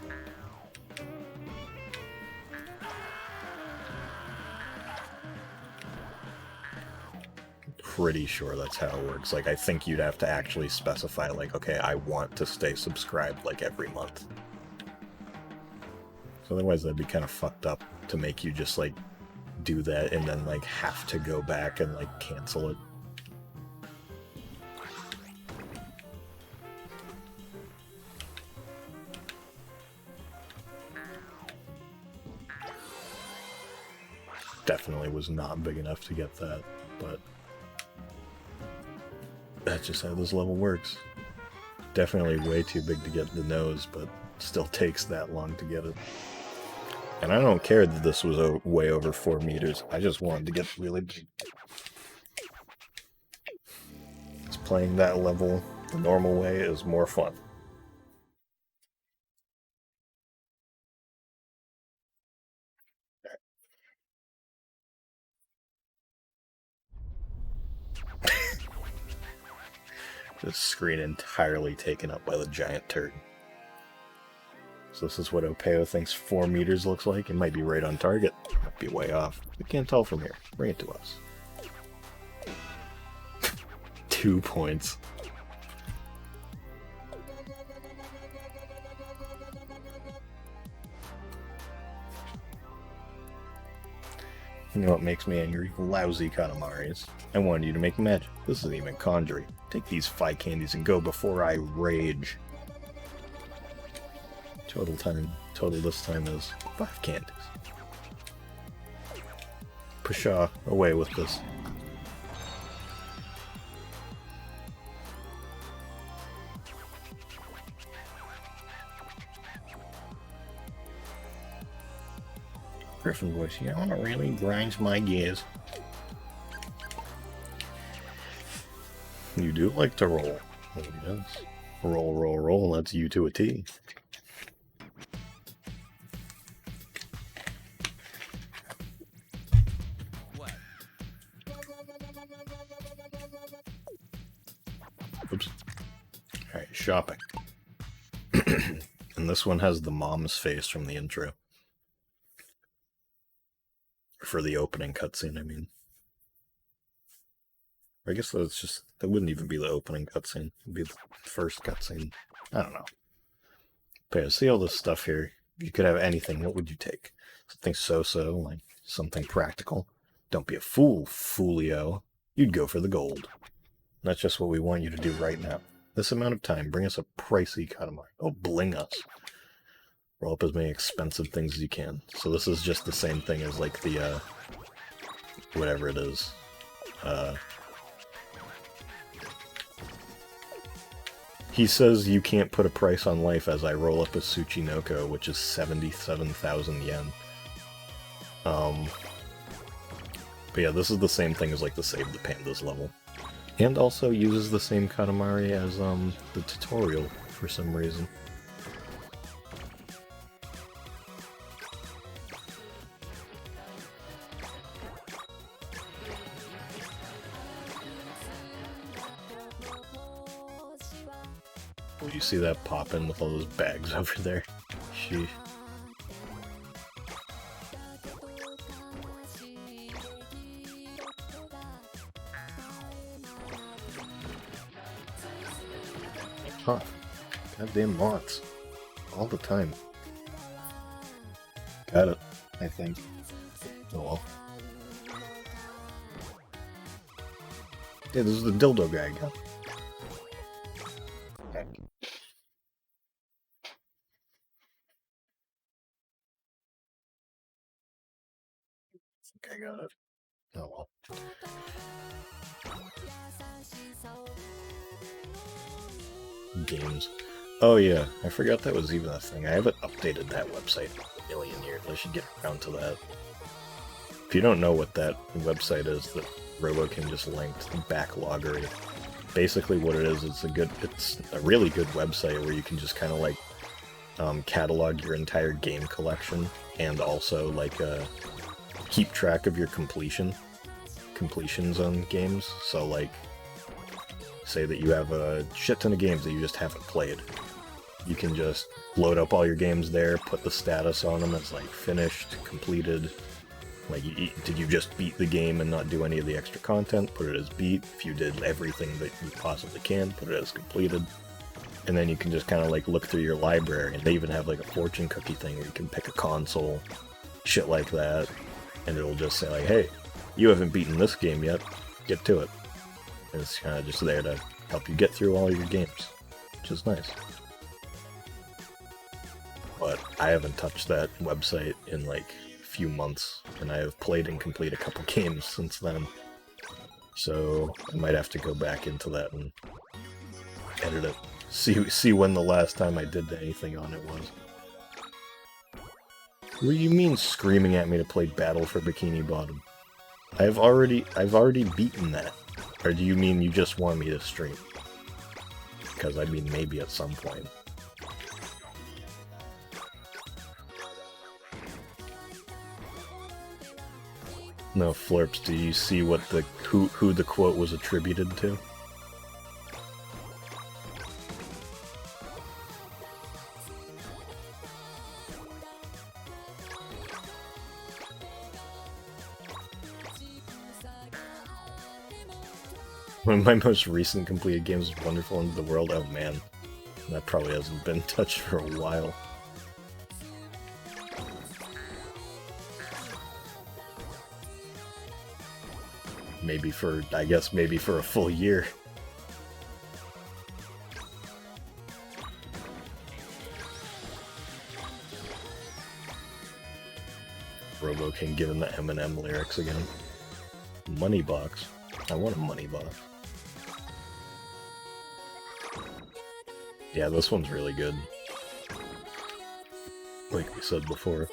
Pretty sure that's how it works. Like I think you'd have to actually specify like, okay, I want to stay subscribed like every month. So otherwise that'd be kind of fucked up to make you just like do that and then like have to go back and like cancel it. Definitely was not big enough to get that, but that's just how this level works. Definitely way too big to get the nose, but still takes that long to get it. And I don't care that this was way over 4 meters. I just wanted to get really big. Just playing that level the normal way is more fun. This screen entirely taken up by the giant turd. So this is what Opeo thinks 4 meters looks like. It might be right on target. Might be way off. We can't tell from here. Bring it to us. 2 points. You know what makes me angry? Lousy Katamaris. I wanted you to make magic. This isn't even Conjury. Take these 5 candies and go before I rage. Total this time is 5 candies. Pshaw, away with this. Griffin voice. Yeah, it really grinds my gears. You do like to roll. Oh, yes. Roll, roll, roll. That's you to a T. What? Oops. Alright, shopping. And this one has the mom's face from the intro. For the opening cutscene, I mean. I guess that wouldn't even be the opening cutscene. It'd be the first cutscene. I don't know. But yeah, see all this stuff here. If you could have anything, what would you take? Something so-so, like something practical. Don't be a fool, foolio. You'd go for the gold. That's just what we want you to do right now. This amount of time, bring us a pricey Katamari. Oh, bling us. Roll up as many expensive things as you can. So this is just the same thing as like the, whatever it is. He says you can't put a price on life as I roll up a Tsuchinoko, which is 77,000 yen. But yeah, this is the same thing as like the Save the Pandas level. And also uses the same Katamari as the tutorial for some reason. You see that pop in with all those bags over there? Sheesh. Huh. Goddamn moths. All the time. Got it, I think. Oh well. Yeah, this is the dildo guy again. I got it. Oh well. Games. Oh yeah, I forgot that was even a thing. I haven't updated that website in a million years. I should get around to that. If you don't know what that website is that RoboKing just linked, the Backloggery. Basically what it is, it's a really good website where you can just kind of like catalog your entire game collection and also like keep track of your completions on games. So like, say that you have a shit ton of games that you just haven't played. You can just load up all your games there, put the status on them as like finished, completed. Like, did you just beat the game and not do any of the extra content? Put it as beat. If you did everything that you possibly can, put it as completed. And then you can just kind of like look through your library, and they even have like a fortune cookie thing where you can pick a console, shit like that, and it'll just say like, hey, you haven't beaten this game yet, get to it. And it's kind of just there to help you get through all your games, which is nice. But I haven't touched that website in like a few months, and I have played and completed a couple games since then. So I might have to go back into that and edit it. See when the last time I did anything on it was. What do you mean screaming at me to play Battle for Bikini Bottom? I've already beaten that. Or do you mean you just want me to stream? Because I mean maybe at some point. No, Flirps, do you see what who the quote was attributed to? One of my most recent completed games was Wonderful End of the World. Oh man, that probably hasn't been touched for a while. I guess maybe for a full year. RoboKing giving the Eminem lyrics again. Money box. I want a money box. Yeah, this one's really good. Like we said before.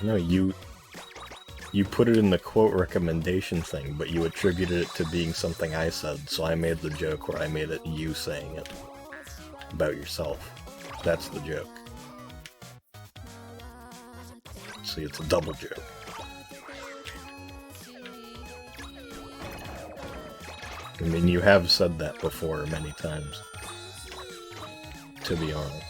No, you put it in the quote recommendation thing, but you attributed it to being something I said, so I made the joke where I made it you saying it about yourself. That's the joke. See, it's a double joke. I mean, you have said that before many times, to be honest.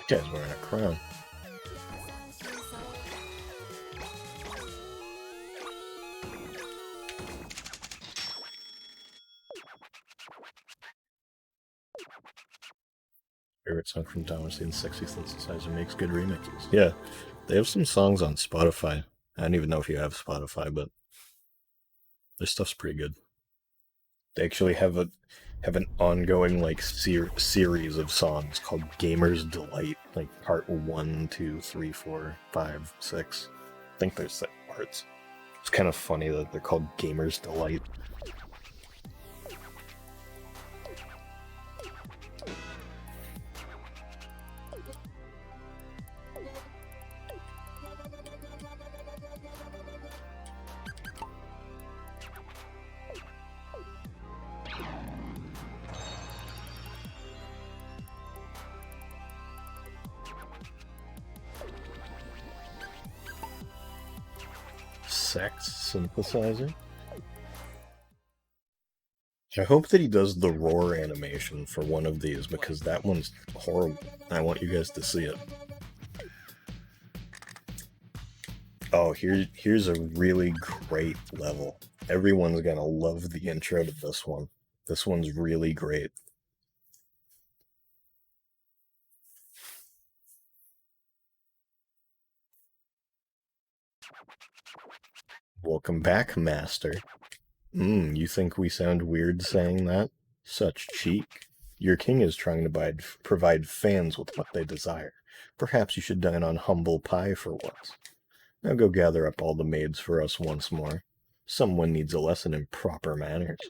This guy's wearing a crown. Favorite song from Thomas the 60 synthesizer makes good remixes. Yeah, they have some songs on Spotify. I don't even know if you have Spotify, but their stuff's pretty good. They actually have an ongoing like series of songs called Gamer's Delight, like part 1, 2, 3, 4, 5, 6. I think there's 6 parts. It's kind of funny that they're called Gamer's Delight. Sex synthesizer? I hope that he does the roar animation for one of these, because that one's horrible. I want you guys to see it. Oh, here's a really great level. Everyone's gonna love the intro to this one. This one's really great. Welcome back, Master. You think we sound weird saying that? Such cheek. Your king is trying to provide fans with what they desire. Perhaps you should dine on humble pie for once. Now go gather up all the maids for us once more. Someone needs a lesson in proper manners.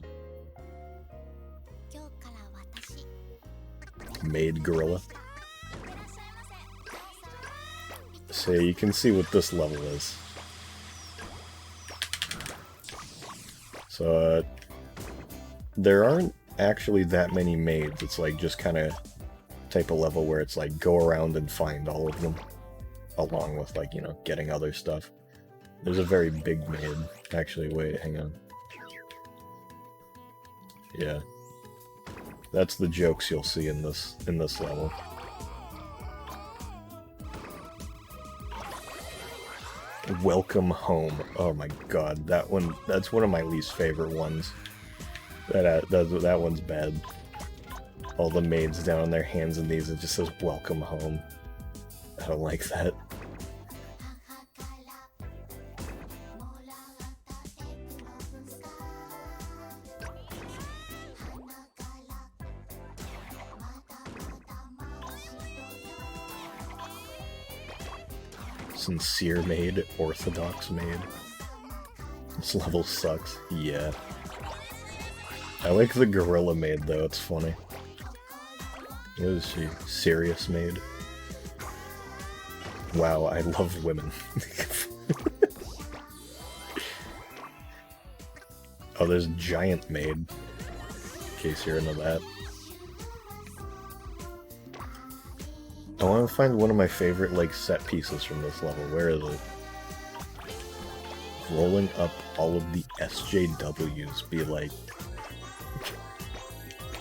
Maid gorilla. So you can see what this level is. So, there aren't actually that many maids. It's like just kind of type of level where it's like go around and find all of them, along with like, you know, getting other stuff. There's a very big maid. Actually, wait, hang on. Yeah. That's the jokes you'll see in this level. Welcome home. Oh my god, that's one of my least favorite ones. That one's bad. All the maids down on their hands and knees, it just says welcome home. I don't like that. Sincere maid, orthodox maid. This level sucks. Yeah. I like the gorilla maid though, it's funny. What is she? Serious maid? Wow, I love women. Oh, there's giant maid. In case you're into that. I want to find one of my favorite, like, set pieces from this level. Where is it? Rolling up all of the SJWs be like...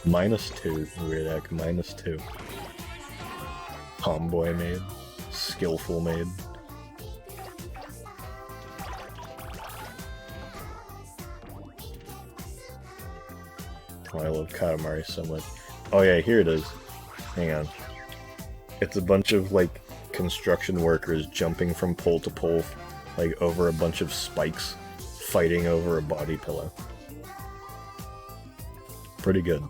-2. Weird heck, -2. Tomboy maid. Skillful maid. Oh, I love Katamari so much. Oh yeah, here it is. Hang on. It's a bunch of, like, construction workers jumping from pole to pole, like, over a bunch of spikes, fighting over a body pillow. Pretty good.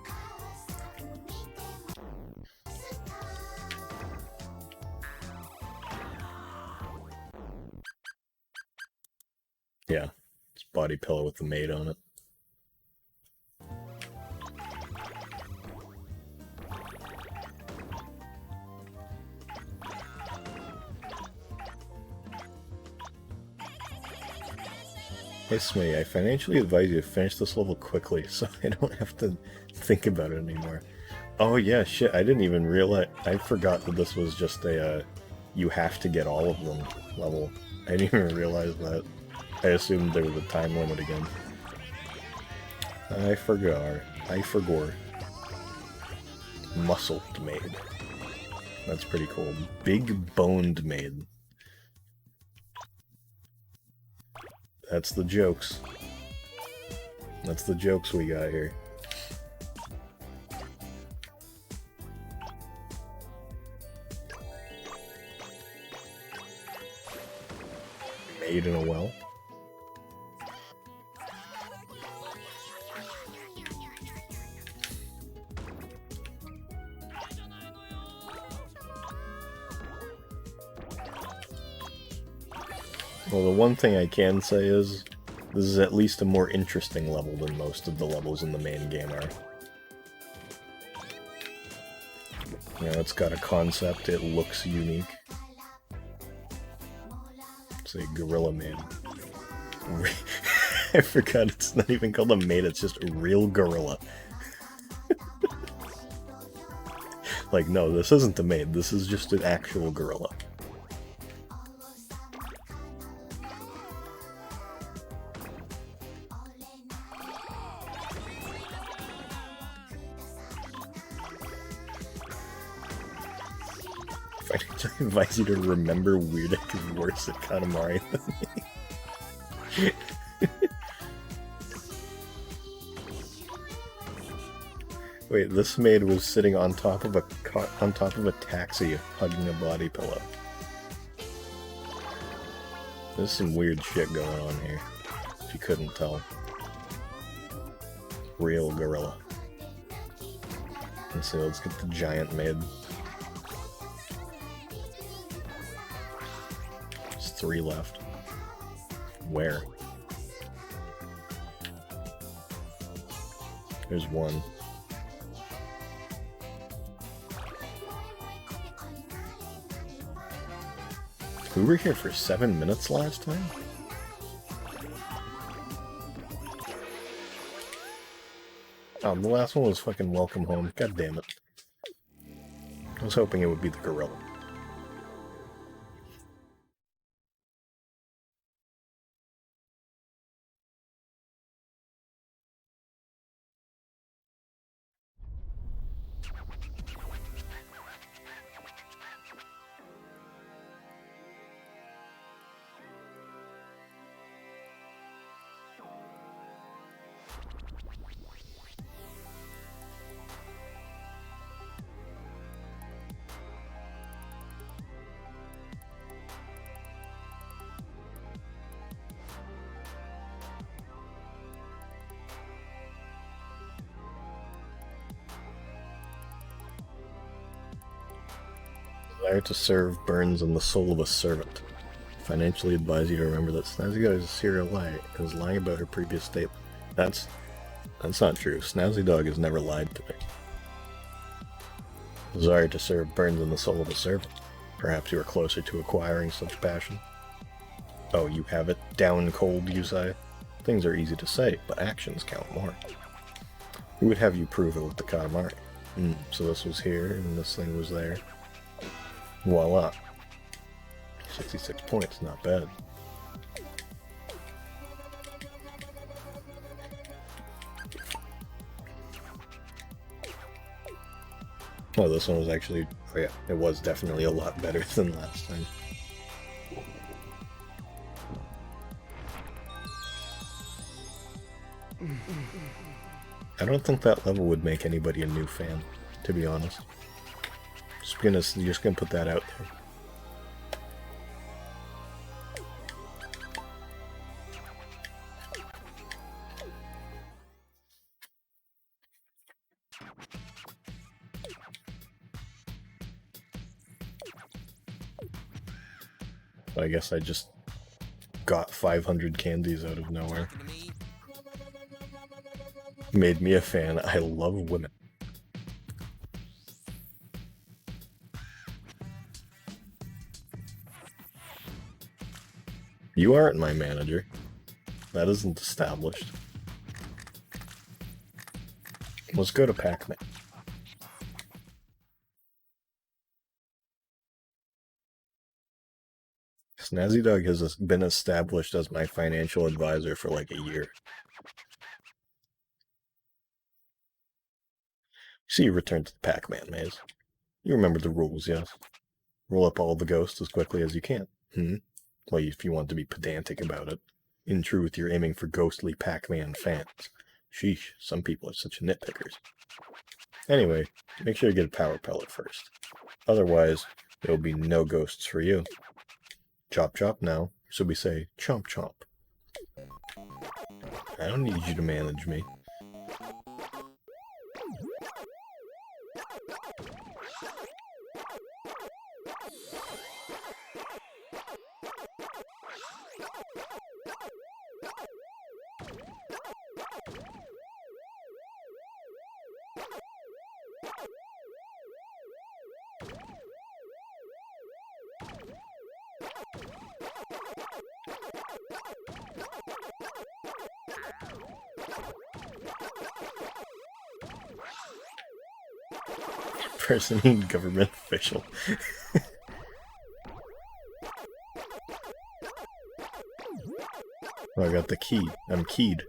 Yeah, it's body pillow with the maid on it. Hey Smitty, I financially advise you to finish this level quickly so I don't have to think about it anymore. Oh yeah, shit, I didn't even realize, I forgot that this was just a, you have to get all of them level. I didn't even realize that. I assumed there was a time limit again. I forgot. Muscled maid. That's pretty cool. Big boned maid. That's the jokes. That's the jokes we got here. Maid in a well. Well, the one thing I can say is, this is at least a more interesting level than most of the levels in the main game are. You know, it's got a concept, it looks unique. It's a gorilla maid. I forgot it's not even called a maid, it's just a real gorilla. Like, no, this isn't the maid, this is just an actual gorilla. I advise you to remember Weirdic is worse at Katamari than me. Wait, this maid was sitting on top of a taxi, hugging a body pillow. There's some weird shit going on here, if you couldn't tell. Real gorilla. Let's see, let's get the giant maid. There's 3 left. Where? There's 1. We were here for 7 minutes last time? Oh, the last one was fucking Welcome Home. God damn it. I was hoping it would be the gorilla. Desire to serve burns on the soul of a servant. Financially advise you to remember that Snazzy Dog is a serial liar and is lying about her previous statement. That's not true. Snazzy Dog has never lied to me. Desire to serve burns on the soul of a servant. Perhaps you are closer to acquiring such passion. Oh, you have it down cold, you say? Things are easy to say, but actions count more. Who would have you prove it with the Katamari? So this was here, and this thing was there. Voila. 66 points, not bad. Oh, this one was actually, oh yeah, it was definitely a lot better than last time. I don't think that level would make anybody a new fan, to be honest. Just gonna put that out there. I guess I just got 500 candies out of nowhere. Made me a fan. I love women. You aren't my manager. That isn't established. Let's go to Pac-Man. Snazzy Dog has been established as my financial advisor for like a year. See, you return to the Pac-Man maze. You remember the rules, yes? Roll up all the ghosts as quickly as you can. Well, if you want to be pedantic about it. In truth, you're aiming for ghostly Pac-Man fans. Sheesh, some people are such nitpickers. Anyway, make sure you get a power pellet first. Otherwise, there will be no ghosts for you. Chop chop now, so we say chomp chomp. I don't need you to manage me. Impersonating government official. Oh, I got the key. I'm keyed.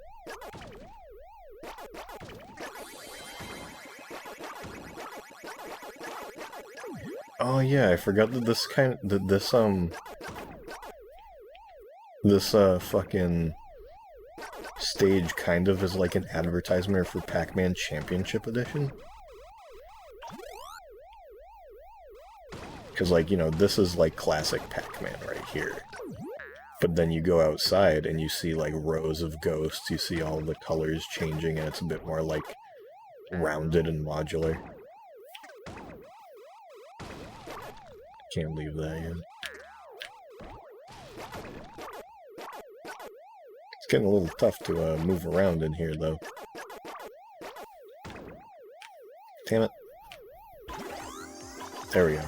Oh yeah, I forgot that this fucking stage kind of is like an advertisement for Pac-Man Championship Edition. Because, like, you know, this is like classic Pac-Man right here. But then you go outside and you see like rows of ghosts, you see all the colors changing, and it's a bit more like rounded and modular. Can't leave that yet. It's getting a little tough to move around in here, though. Damn it. There we go.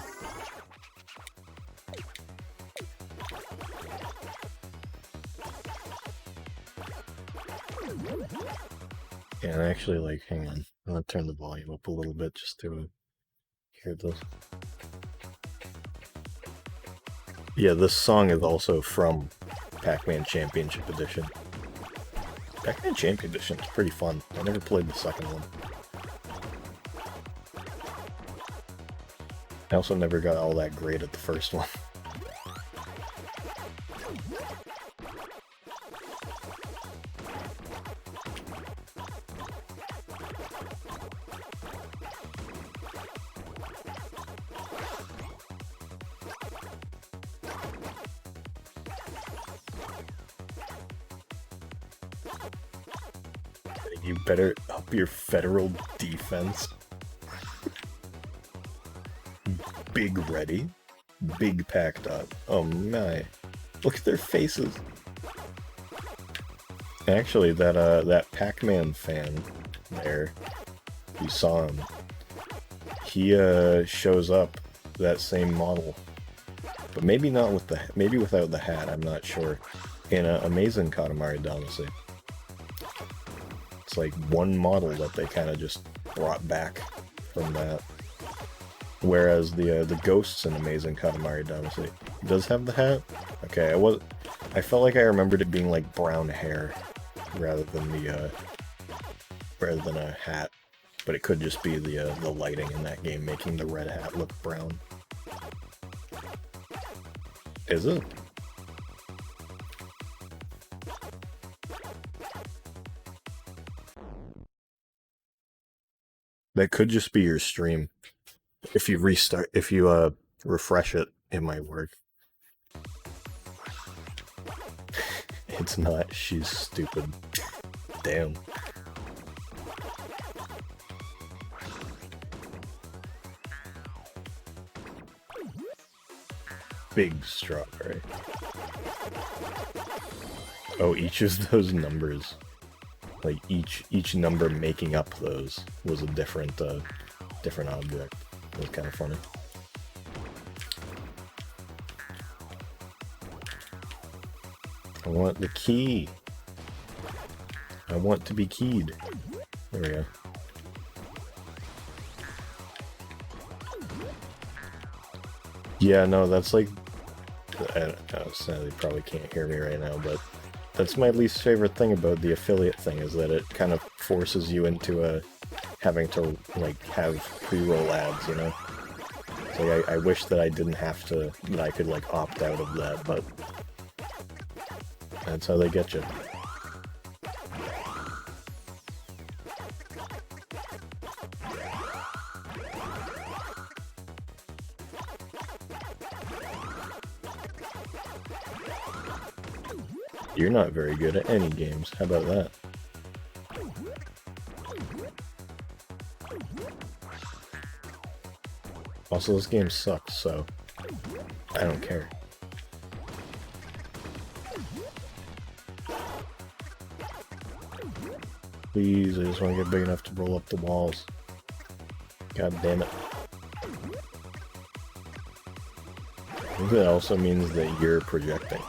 Yeah, and actually, like, hang on. I'm gonna turn the volume up a little bit just to hear this. Yeah, this song is also from Pac-Man Championship Edition. Pac-Man Champion Edition is pretty fun. I never played the second one. I also never got all that great at the first one. You better up your federal defense. Big ready. Big packed up. Oh my. Look at their faces. Actually, that Pac-Man fan there, you saw him. He shows up that same model, but maybe not with maybe without the hat. I'm not sure. In Amazing Katamari Damacy. It's like one model that they kind of just brought back from that. Whereas the ghosts in Amazing Katamari Damacy does have the hat. Okay, I felt like I remembered it being like brown hair rather than a hat, but it could just be the lighting in that game making the red hat look brown. Is it? That could just be your stream. If you refresh it, it might work. It's not. She's stupid. Damn. big strawberry. Oh, each of those numbers, like each number making up those was a different different object. It was kind of funny. I want the key. I want to be keyed. There we go. Yeah, no, that's like... I don't know, so they probably can't hear me right now, but that's my least favorite thing about the affiliate thing, is that it kind of forces you into having to, like, have pre-roll ads, you know? So like, I wish that I didn't have to, that I could, like, opt out of that, but that's how they get you. You're not very good at any games. How about that? Also, this game sucks, so I don't care. Please, I just want to get big enough to roll up the walls. God damn it. I think that also means that you're projecting.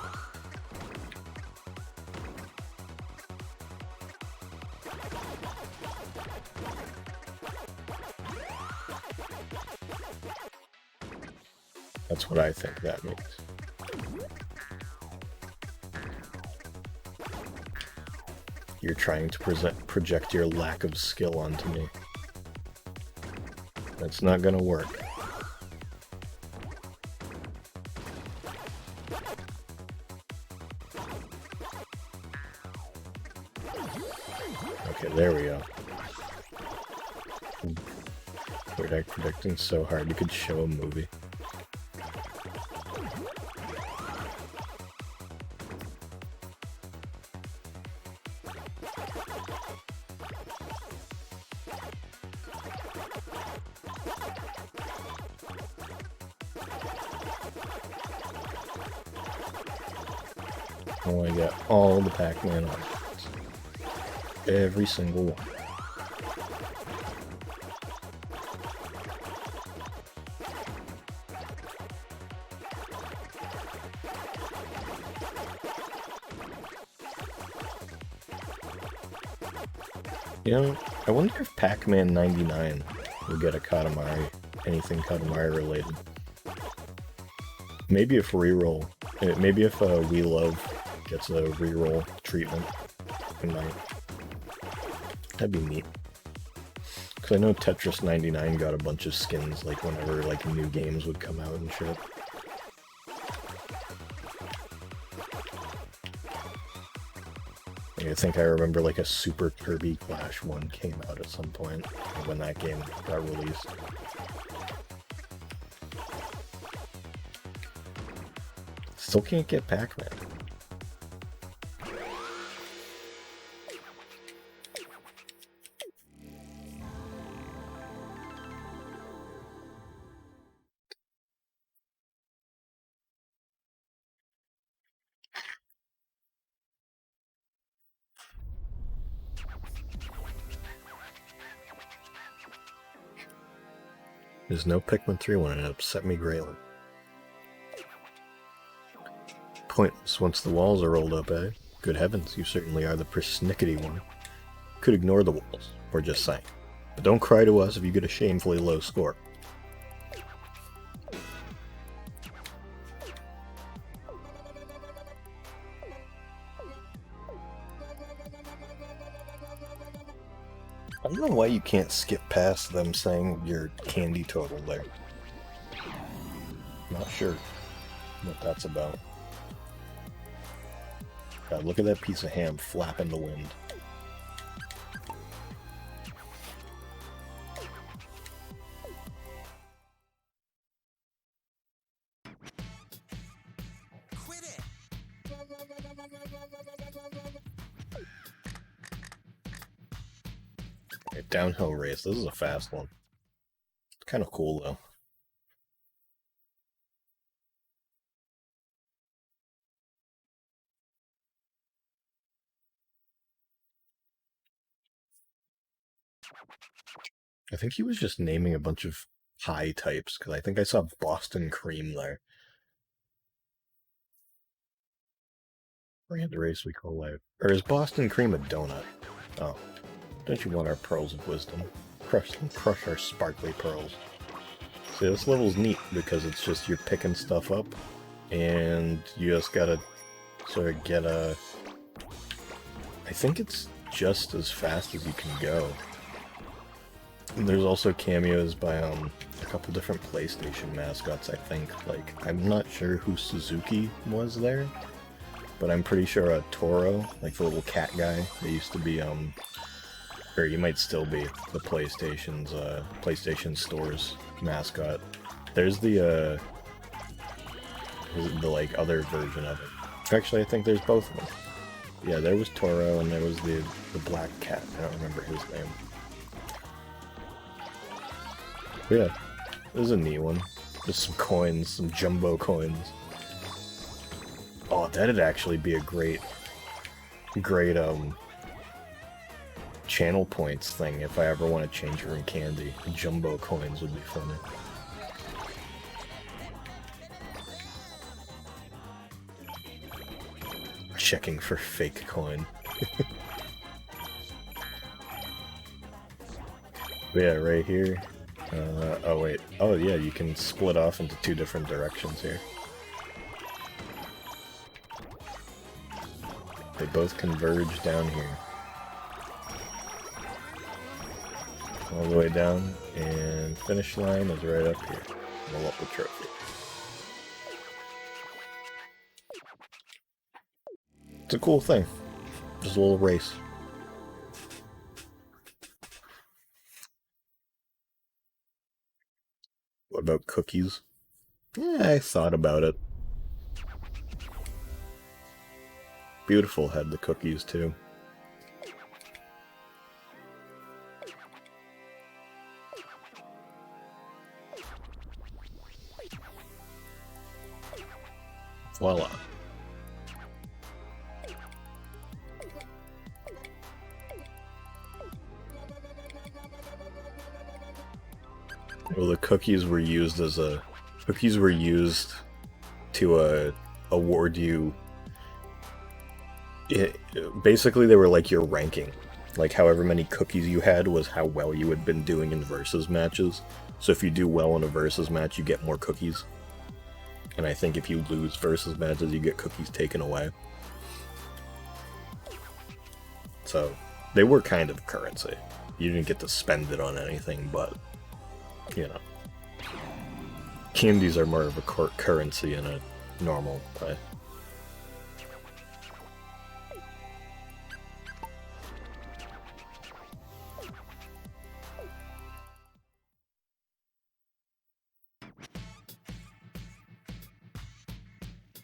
That's what I think that means. You're trying to project your lack of skill onto me. That's not gonna work. Okay, there we go. Weird Act projecting so hard you could show a movie. Oh, I got all the Pac-Man objects. Every single one. You know, I wonder if Pac-Man 99 will get a Katamari, anything Katamari related. Maybe if reroll, maybe if We Love gets a reroll treatment, it might. That'd be neat. Because I know Tetris 99 got a bunch of skins, like whenever like new games would come out and shit. I think I remember like a Super Kirby Clash one came out at some point when that game got released. Still can't get Pac-Man. There's no Pikmin 3 one, and it upset me greatly. Pointless once the walls are rolled up, eh? Good heavens, you certainly are the persnickety one. Could ignore the walls, or just sign. But don't cry to us if you get a shamefully low score. I don't know why you can't skip past them saying your candy total there. Not sure what that's about. God, look at that piece of ham flap in the wind. Quit it! Right, downhill race. This is a fast one. Kind of cool though. I think he was just naming a bunch of pie types, because I think I saw Boston cream there. Grand race we call life. Or is Boston cream a donut? Oh. Don't you want our pearls of wisdom? Crush our sparkly pearls. See, this level's neat because it's just you're picking stuff up, and you just gotta sort of get a... I think it's just as fast as you can go. And there's also cameos by a couple different PlayStation mascots, I think. Like, I'm not sure who Suzuki was there, but I'm pretty sure Toro, like the little cat guy, they used to be, or he might still be, the PlayStation Store's mascot. There's the like, other version of it. Actually, I think there's both of them. Yeah, there was Toro, and there was the black cat. I don't remember his name. But yeah, this is a neat one. Just some coins, some jumbo coins. Oh, that'd actually be a great, channel points thing if I ever want to change room candy. Jumbo coins would be funny. Checking for fake coin. But yeah, right here. Oh wait. Oh yeah, you can split off into two different directions here. They both converge down here. All the way down, and finish line is right up here. Roll up the trophy. It's a cool thing. Just a little race. What about cookies? Yeah, I thought about it. Beautiful had the cookies too. Voila. Well, the cookies were used as a... Cookies were used to award you... Basically, they were like your ranking. Like, however many cookies you had was how well you had been doing in versus matches. So if you do well in a versus match, you get more cookies. And I think if you lose versus matches, you get cookies taken away. So, they were kind of currency. You didn't get to spend it on anything, but, you know. Candies are more of a currency in a normal way.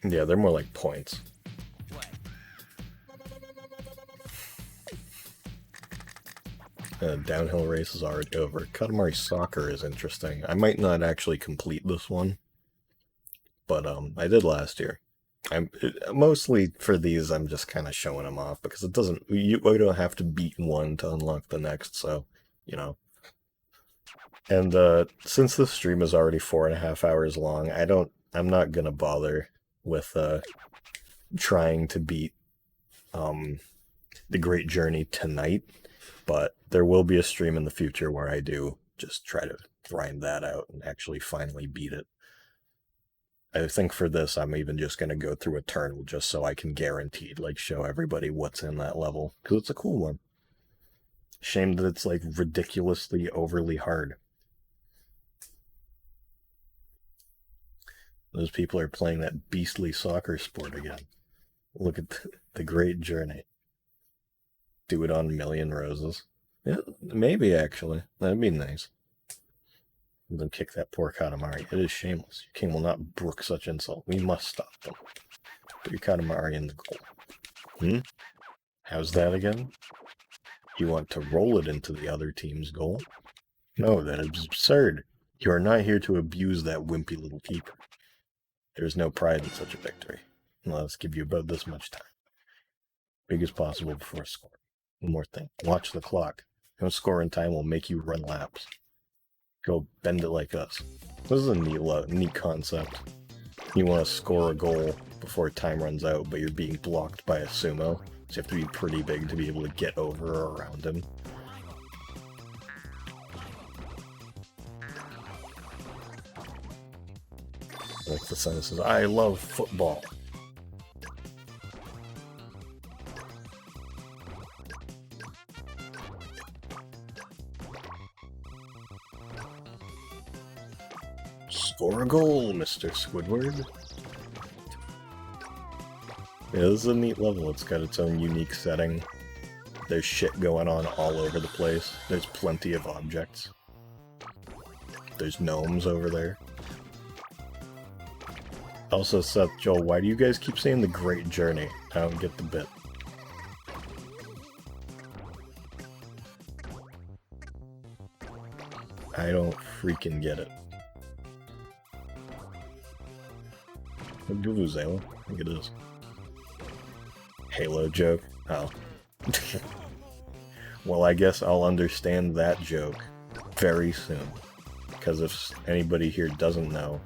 Yeah, they're more like points. Downhill race is already over. Katamari Soccer is interesting. I might not actually complete this one, but I did last year. Mostly for these, I'm just kind of showing them off because it doesn't. We don't have to beat one to unlock the next, so you know. And since this stream is already 4.5 hours long, I'm not gonna bother with trying to beat the Great Journey tonight, but there will be a stream in the future where I do just try to grind that out and actually finally beat it. I think for this, I'm even just going to go through a turn just so I can guaranteed like show everybody what's in that level, because it's a cool one. Shame that it's like ridiculously overly hard. Those people are playing that beastly soccer sport again. Look at the Great Journey. Do it on a Million Roses. Yeah, maybe actually. That'd be nice. And then kick that poor Katamari. It is shameless. Your king will not brook such insult. We must stop them. Put your Katamari in the goal. How's that again? You want to roll it into the other team's goal? No, that is absurd. You are not here to abuse that wimpy little keeper. There is no pride in such a victory. Let us give you about this much time. Big as possible before scoring. One more thing. Watch the clock. Don't score in time will make you run laps. Go bend it like us. This is a neat concept. You want to score a goal before time runs out, but you're being blocked by a sumo, so you have to be pretty big to be able to get over or around him. Like the sign that says, "I love football." Score a goal, Mr. Squidward. Yeah, this is a neat level. It's got its own unique setting. There's shit going on all over the place. There's plenty of objects. There's gnomes over there. Also, Seth, Joel, why do you guys keep saying the Great Journey? I don't get the bit. I don't freaking get it. Vuvuzela? Look at this. Halo joke? Oh. Well, I guess I'll understand that joke very soon. Because if anybody here doesn't know,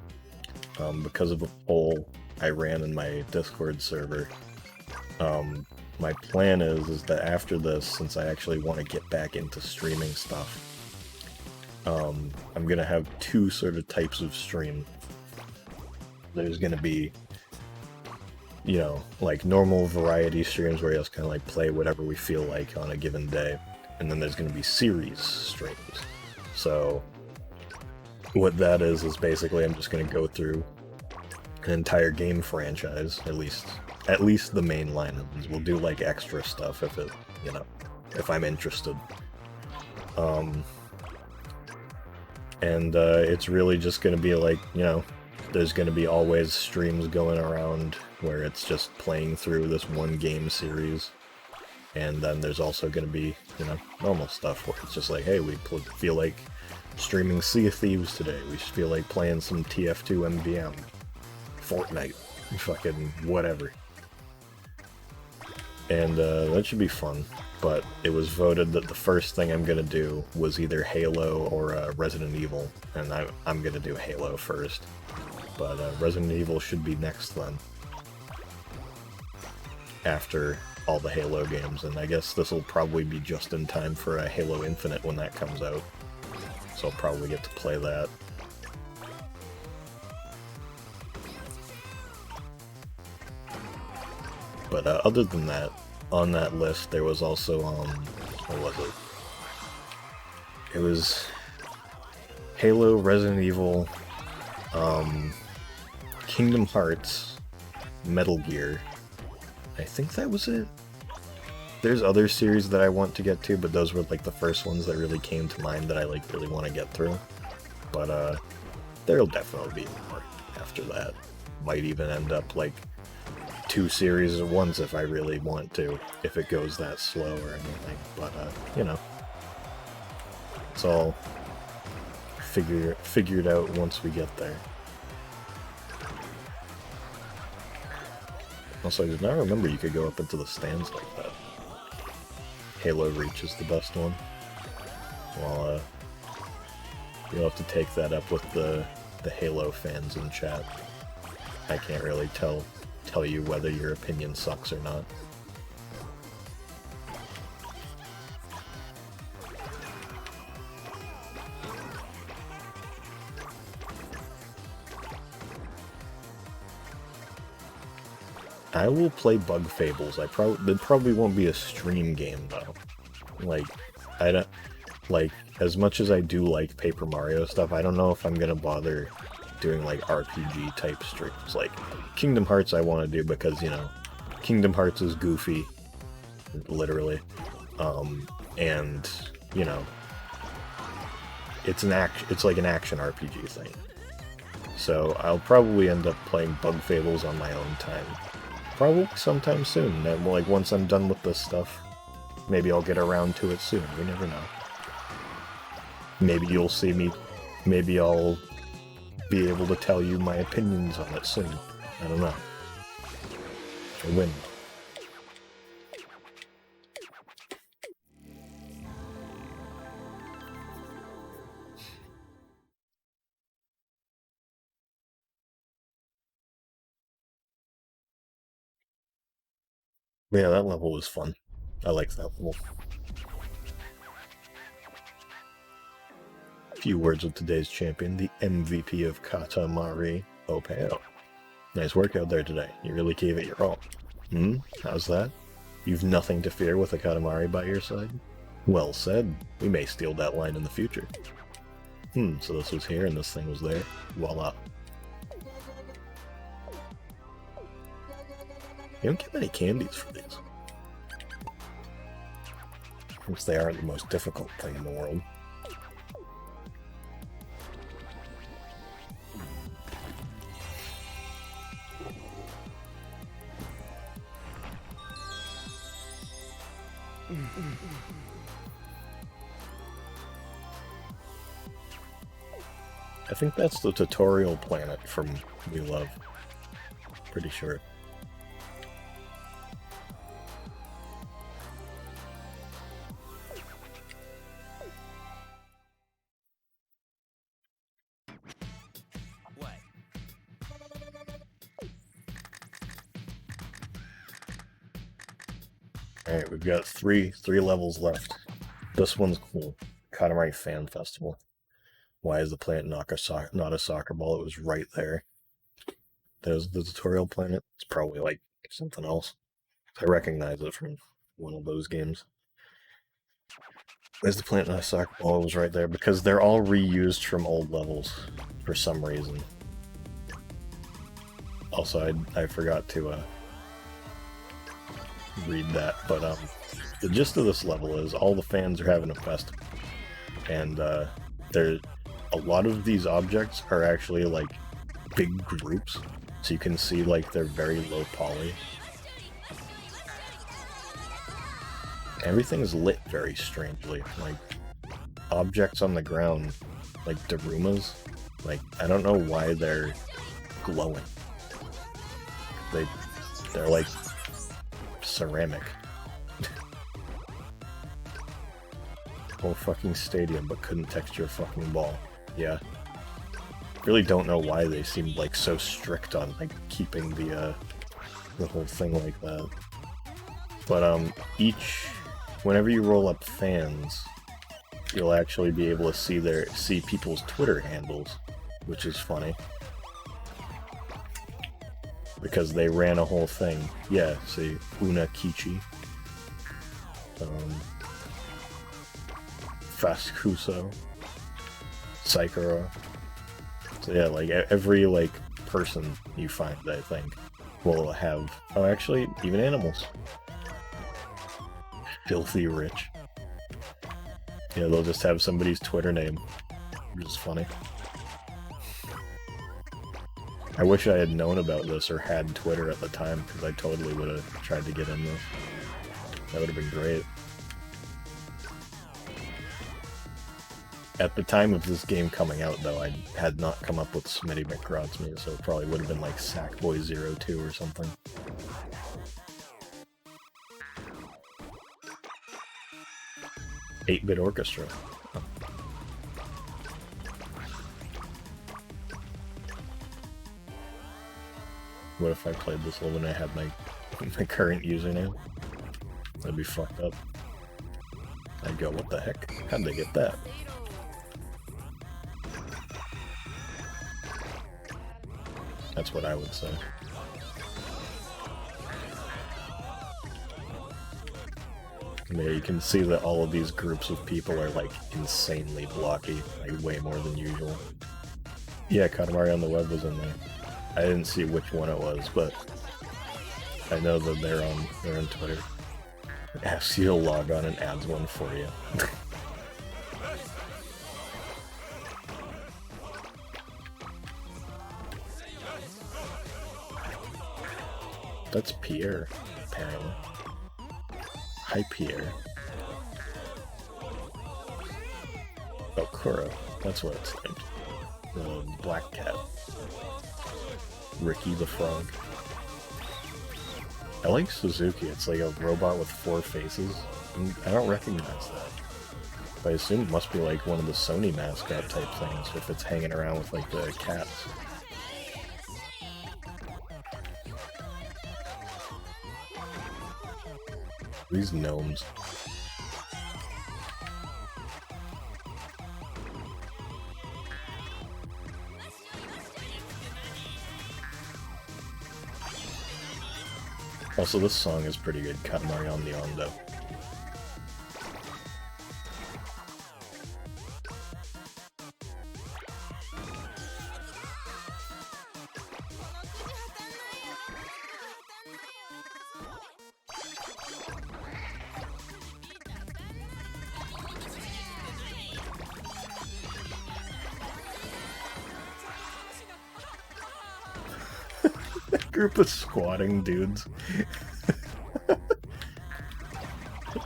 because of a poll I ran in my Discord server, my plan is that after this, since I actually want to get back into streaming stuff, I'm gonna have two sort of types of stream. There's gonna be, you know, like normal variety streams where you just kind of like play whatever we feel like on a given day, and then there's gonna be series streams. So what that is basically I'm just gonna go through an entire game franchise, at least the main line. We'll do like extra stuff if it, you know, if I'm interested. It's really just gonna be like, you know, there's gonna be always streams going around where it's just playing through this one game series, and then there's also gonna be, you know, normal stuff where it's just like, hey, we feel like streaming Sea of Thieves today, we feel like playing some TF2 MVM, Fortnite, fucking whatever. And that should be fun. But it was voted that the first thing I'm gonna do was either Halo or Resident Evil, and I'm gonna do Halo first. But Resident Evil should be next then, after all the Halo games, and I guess this will probably be just in time for Halo Infinite when that comes out, so I'll probably get to play that. But other than that, on that list, there was also, what was it? It was Halo, Resident Evil, Kingdom Hearts, Metal Gear. I think that was it. There's other series that I want to get to, but those were like the first ones that really came to mind that I like really want to get through. But there'll definitely be more after that. Might even end up like 2 series at once if I really want to, if it goes that slow or anything. But you know, it's all figured out once we get there. Also, I did not remember you could go up into the stands like that. Halo Reach is the best one. Well, you'll have to take that up with the Halo fans in chat. I can't really tell you whether your opinion sucks or not. I will play Bug Fables. It probably won't be a stream game though. Like, I don't like, as much as I do like Paper Mario stuff, I don't know if I'm gonna bother doing like RPG type streams. Like Kingdom Hearts I want to do because, you know, Kingdom Hearts is goofy, literally, and you know, it's like an action RPG thing. So I'll probably end up playing Bug Fables on my own time. Probably sometime soon. And like once I'm done with this stuff, maybe I'll get around to it soon. We never know. Maybe you'll see me. Maybe I'll be able to tell you my opinions on it soon. I don't know. I win. Yeah, that level was fun. I liked that level. A few words with today's champion, the MVP of Katamari, Opeo. Nice work out there today. You really gave it your all. How's that? You've nothing to fear with a Katamari by your side? Well said. We may steal that line in the future. So this was here and this thing was there. Voila. You don't get many candies for these. Since they aren't the most difficult thing in the world. I think that's the tutorial planet from We Love. Pretty sure. What? Alright, we've got three levels left. This one's cool. Katamari Fan Festival. Why is the planet not a soccer ball? It was right there. There's the tutorial planet. It's probably like something else. I recognize it from one of those games. Where's the planet not a soccer ball? It was right there because they're all reused from old levels for some reason. Also, I forgot to read that, but the gist of this level is all the fans are having a festival, and a lot of these objects are actually like big groups, so you can see like they're very low poly. Everything's lit very strangely, like objects on the ground, like Darumas, like I don't know why they're glowing. They're like ceramic. Whole fucking stadium, but couldn't texture a fucking ball. Yeah. Really don't know why they seemed like so strict on like keeping the whole thing like that. But whenever you roll up fans, you'll actually be able to see people's Twitter handles, which is funny. Because they ran a whole thing. Yeah, see, Una Kichi. Fastkuso. Saikura. So yeah, like every like person you find, I think, will have... Oh, actually, even animals. Filthy Rich. Yeah, they'll just have somebody's Twitter name, which is funny. I wish I had known about this or had Twitter at the time, because I totally would have tried to get in this. That would have been great. At the time of this game coming out, though, I had not come up with Smitty McGrotsme, so it probably would have been like Sackboy02 or something. Eight-bit orchestra. Huh. What if I played this level and I had my current username? That'd be fucked up. I'd go, what the heck? How'd they get that? That's what I would say. Yeah, you can see that all of these groups of people are like insanely blocky, like way more than usual. Yeah, Katamari on the web was in there. I didn't see which one it was, but I know that they're on Twitter. It asks you to log on and adds one for you. That's Pierre, apparently. Hi, Pierre. Oh, Kuro. That's what it's named. The black cat. Ricky the frog. I like Suzuki. It's like a robot with 4 faces. I don't recognize that. I assume it must be like one of the Sony mascot type things if it's hanging around with like the cats. These gnomes. Also, this song is pretty good, Katamari on the Ondo. Group of squatting dudes.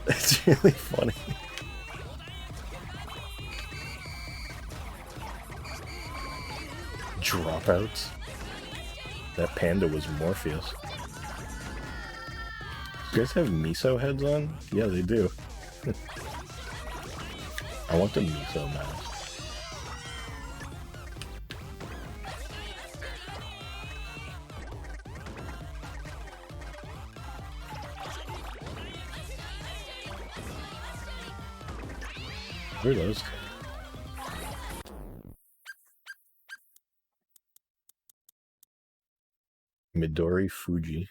It's really funny. Dropouts. That panda was Morpheus. You guys have miso heads on? Yeah, they do. I want the miso mask. Where are those? Midori Fuji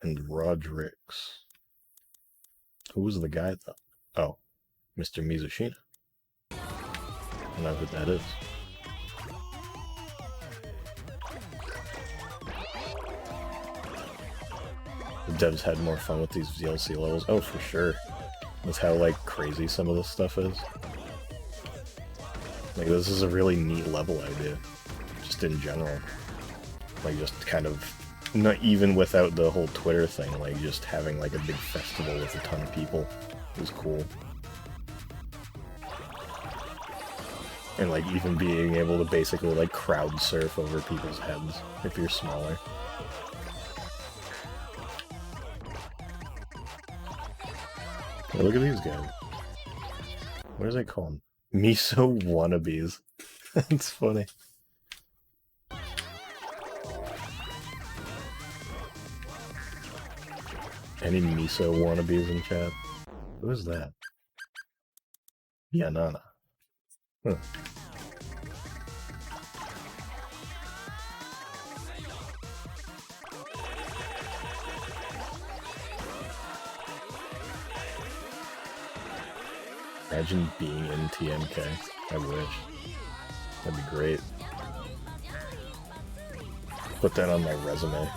and Rodrix. Who was the guy though? Oh, Mr. Mizushina. I don't know who that is. The devs had more fun with these DLC levels. Oh, for sure. That's how, like, crazy some of this stuff is. Like, this is a really neat level idea. Just in general. Like, just kind of... Not even without the whole Twitter thing, like, just having, like, a big festival with a ton of people is cool. And, like, even being able to basically, like, crowd surf over people's heads if you're smaller. Hey, look at these guys. What do they call them? Miso wannabes. That's funny. Any miso wannabes in chat? Who is that? Yanana. Huh. Imagine being in TMK. I wish. That'd be great. Put that on my resume.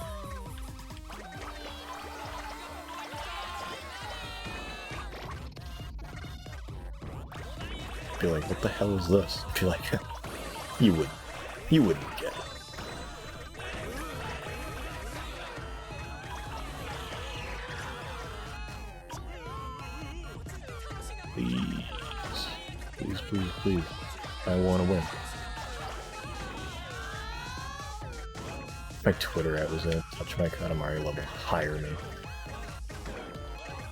Be like, what the hell is this? Be like, you wouldn't get it. Please. I want to win. My Twitter ad was in. Touch my Katamari level. Hire me.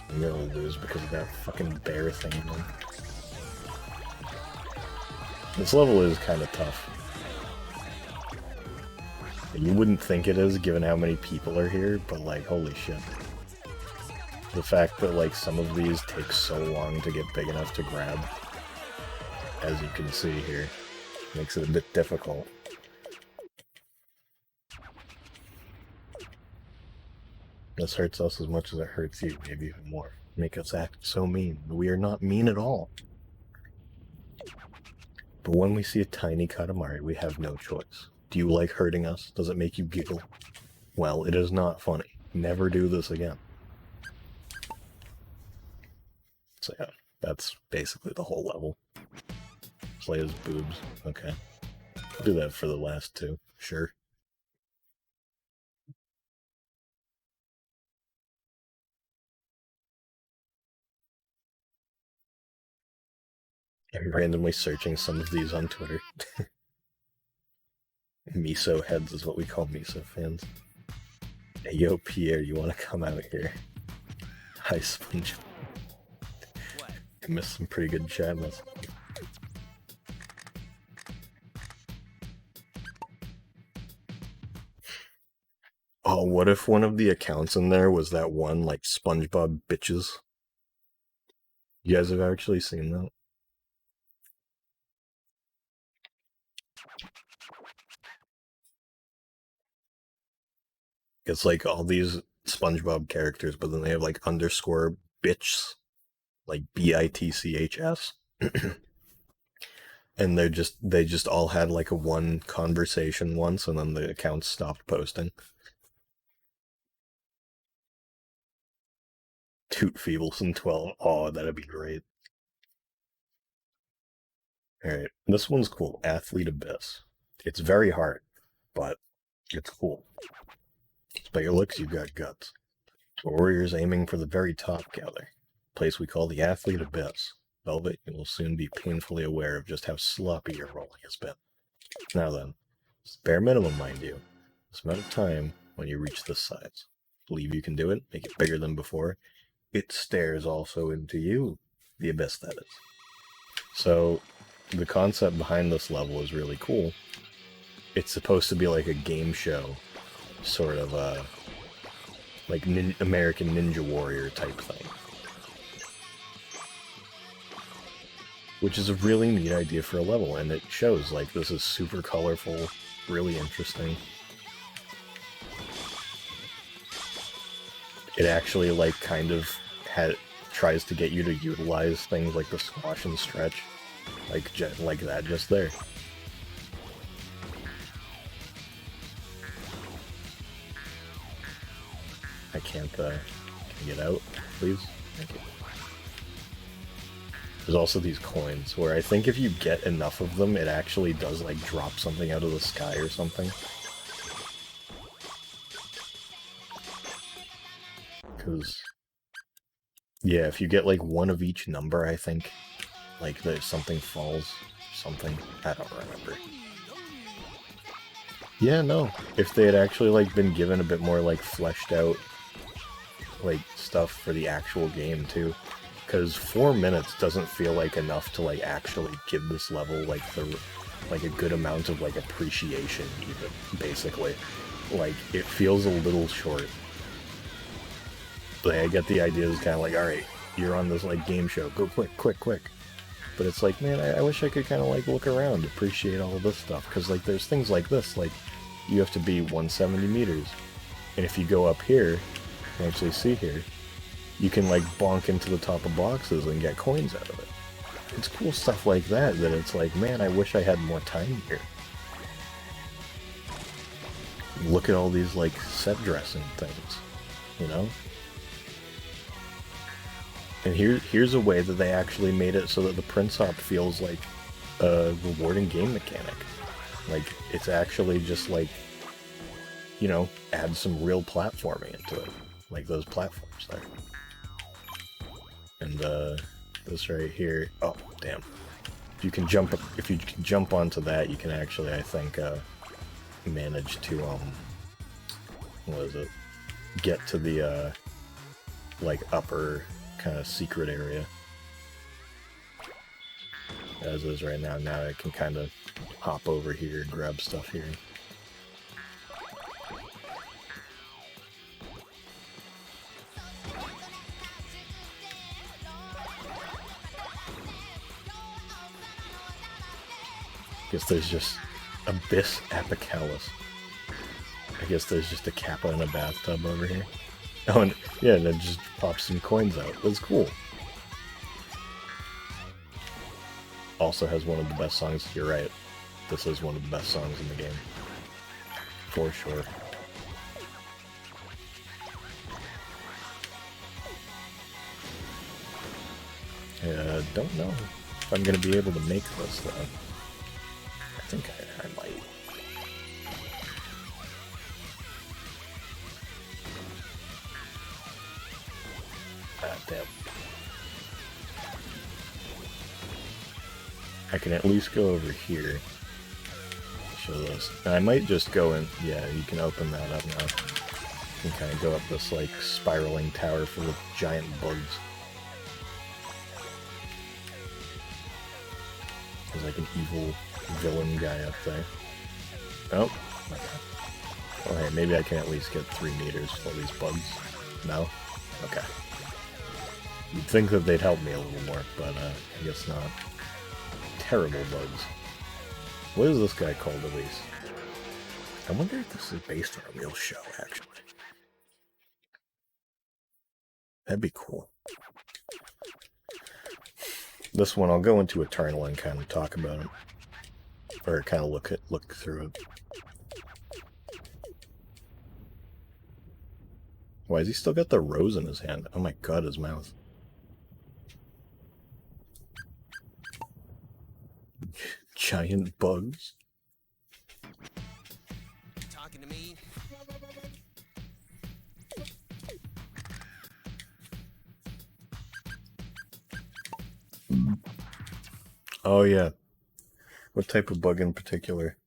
I'm gonna lose because of that fucking bear thing. Man. This level is kind of tough. You wouldn't think it is, given how many people are here, but like, holy shit. The fact that like some of these take so long to get big enough to grab, as you can see here, makes it a bit difficult. This hurts us as much as it hurts you, maybe even more. Make us act so mean. We are not mean at all. But when we see a tiny Katamari, we have no choice. Do you like hurting us? Does it make you giggle? Well, it is not funny. Never do this again. So yeah, that's basically the whole level. Play as boobs. Okay. I'll do that for the last two. Sure. I'm randomly searching some of these on Twitter. Miso heads is what we call Miso fans. Hey, yo, Pierre, you want to come out here? Hi, Sponge. I missed some pretty good chat with. Oh, what if one of the accounts in there was that one, like, SpongeBob bitches? You guys have actually seen that? It's like all these SpongeBob characters, but then they have like underscore bitches, like BITCHS. And they just all had like a one conversation once, and then the accounts stopped posting. Toot Feebleson 12. Oh, that'd be great. Alright, this one's cool. Athlete Abyss. It's very hard, but it's cool. Despite your looks, you've got guts. Warriors aiming for the very top gather. Place we call the Athlete Abyss. Velvet, you will soon be painfully aware of just how sloppy your rolling has been. Now then, it's bare minimum, mind you. This amount of time when you reach this size. Believe you can do it, make it bigger than before. It stares also into you, the abyss that is. So, the concept behind this level is really cool. It's supposed to be like a game show, sort of like American Ninja Warrior type thing. Which is a really neat idea for a level, and it shows, like, this is super colorful, really interesting. It actually, like, kind of tries to get you to utilize things like the squash and stretch, like that just there. I can't, can I get out, please? Thank you. There's also these coins, where I think if you get enough of them, it actually does, like, drop something out of the sky or something. Because, yeah, if you get, like, one of each number, I think, like, there's something falls, something, I don't remember. Yeah, no, if they had actually, like, been given a bit more, like, fleshed out, like, stuff for the actual game, too. Because 4 minutes doesn't feel like enough to, like, actually give this level, like, a good amount of, like, appreciation, even, basically. Like, it feels a little short. But I get the idea is kind of like, alright, you're on this, like, game show, go quick, quick, quick. But it's like, man, I wish I could kind of, like, look around, appreciate all of this stuff. Because, like, there's things like this, like, you have to be 170 meters. And if you go up here, you can actually see here, you can, like, bonk into the top of boxes and get coins out of it. It's cool stuff like that it's like, man, I wish I had more time here. Look at all these, like, set dressing things, you know? And here's a way that they actually made it so that the Prince Hop feels like a rewarding game mechanic. Like, it's actually just, like, you know, add some real platforming into it. Like those platforms there. And this right here, oh damn! If you can jump onto that, you can actually, I think, manage to what is it? Get to the like upper kind of secret area. As is right now. Now I can kind of hop over here and grab stuff here. Guess there's just Abyss Apicalis. I guess there's just a Kappa in a bathtub over here. Oh, and yeah, and it just pops some coins out. That's cool. Also has one of the best songs. You're right. This is one of the best songs in the game. For sure. Don't know if I'm going to be able to make this, though. I think I might. Ah, damn. I can at least go over here. Show this. And I might just go in. Yeah, you can open that up now. You can kind of go up this, like, spiraling tower full of giant bugs. There's like an evil villain guy up there. Oh, my god. Oh, hey, maybe I can at least get 3 meters for these bugs. No? Okay. You'd think that they'd help me a little more, but I guess not. Terrible bugs. What is this guy called, at least? I wonder if this is based on a real show, actually. That'd be cool. This one, I'll go into Eternal and kind of talk about it. Or kind of look through it. Why has he still got the rose in his hand? Oh my god, his mouth. Giant bugs. Talking to me? Oh yeah. What type of bug in particular?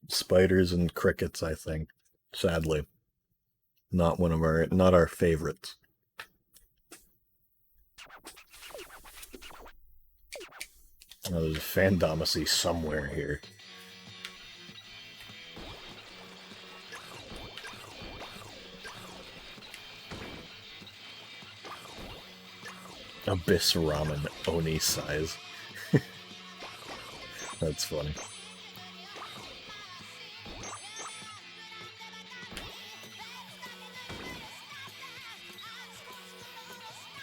Spiders and crickets, I think. Sadly. Not our favorites. Oh, there's a Fandomacy somewhere here. Abyss Ramen Oni size. That's funny.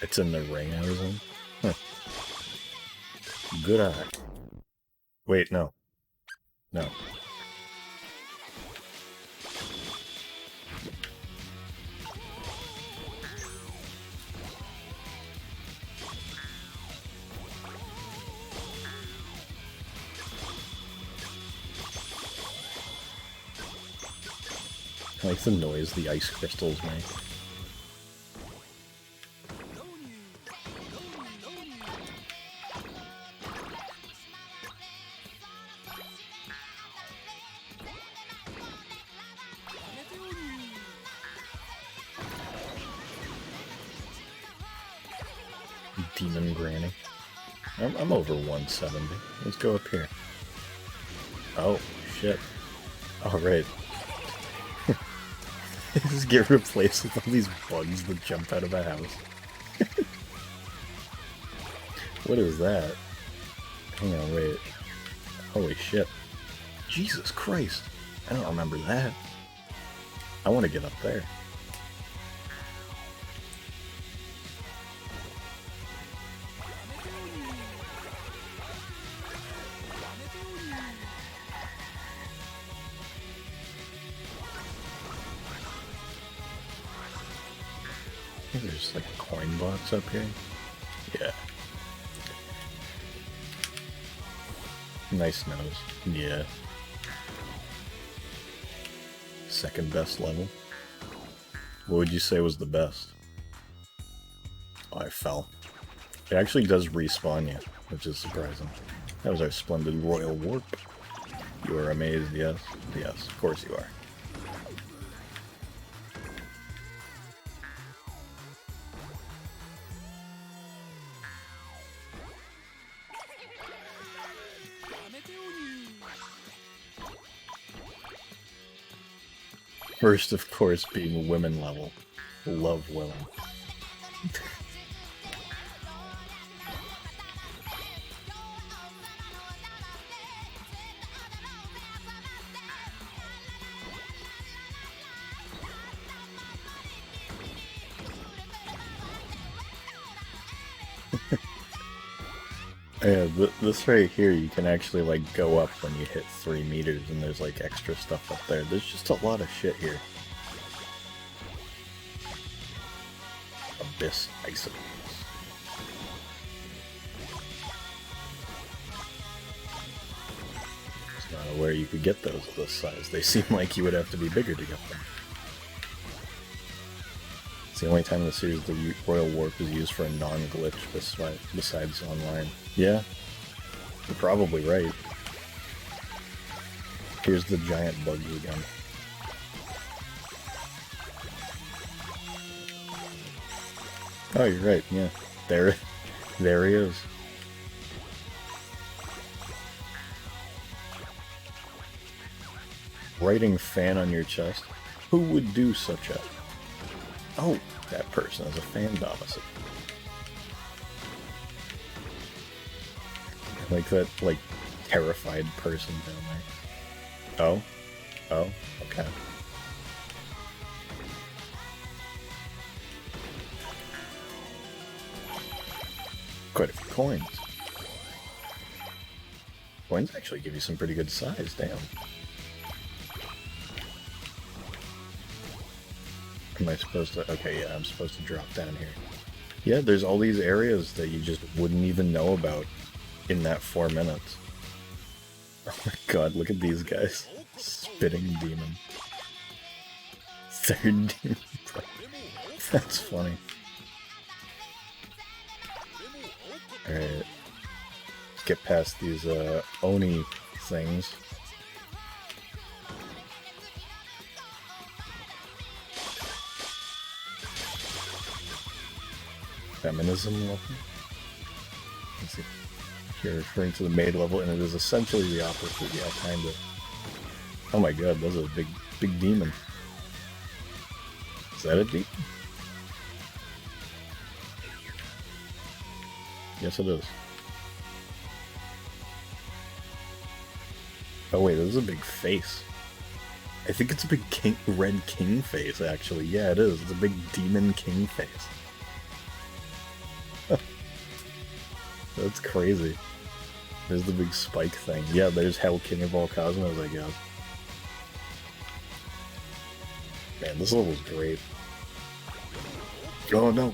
It's in the ring I was in? Huh. Good eye. Wait, no. No. I like the noise the ice crystals make. Demon Granny. I'm over 170. Let's go up here. Oh, shit. Alright. Just get replaced with all these bugs that jump out of a house. What is that? Hang on, wait. Holy shit. Jesus Christ. I don't remember that. I want to get up there. I think there's like a coin box up here. Yeah. Nice nose. Yeah. Second best level. What would you say was the best? Oh, I fell. It actually does respawn you, which is surprising. That was our splendid royal warp. You are amazed, yes? Yes, of course you are. First, of course, being women level. Love women. Yeah, this right here, you can actually, like, go up when you hit 3 meters, and there's, like, extra stuff up there. There's just a lot of shit here. Abyss icicles. Just not aware you could get those of this size. They seem like you would have to be bigger to get them. It's the only time in the series the Royal Warp is used for a non-glitch besides online. Yeah, you're probably right. Here's the giant bugs again. Oh, you're right, yeah. There he is. writing fan on your chest? Who would do such a... Oh, that person has a fan domicile. Like that, like, terrified person down there. Oh? Oh, okay. Quite a few coins. Coins actually give you some pretty good size, damn. Am I supposed to... Okay, yeah, I'm supposed to drop down here. Yeah, there's all these areas that you just wouldn't even know about in that 4 minutes. Oh my god, look at these guys. Spitting demon. Third demon. That's funny. Alright. Let's get past these Oni things. Feminism level? Let's see. You're referring to the maid level, and it is essentially the opposite. Yeah, kind of. Oh my god, that's a big demon. Is that a demon? Yes, it is. Oh wait, this is a big face. I think it's a big red king face, actually. Yeah, it is. It's a big demon king face. That's crazy. There's the big spike thing. Yeah, there's Hell King of all Cosmos, I guess. Man, this level's great. Oh no!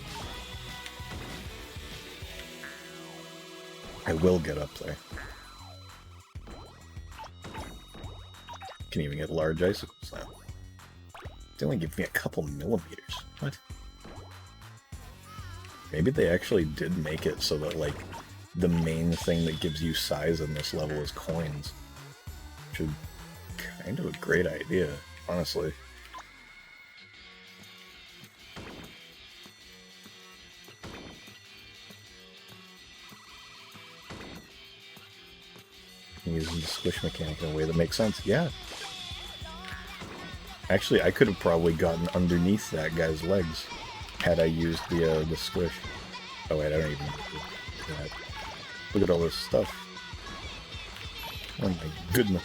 I will get up there. Can even get large icicles now. They only give me a couple millimeters. What? Maybe they actually did make it so that, like, the main thing that gives you size in this level is coins. Which is kind of a great idea, honestly. Using the squish mechanic in a way that makes sense. Yeah. Actually, I could have probably gotten underneath that guy's legs had I used the squish. Oh wait, I don't even do that. Look at all this stuff. Oh my goodness.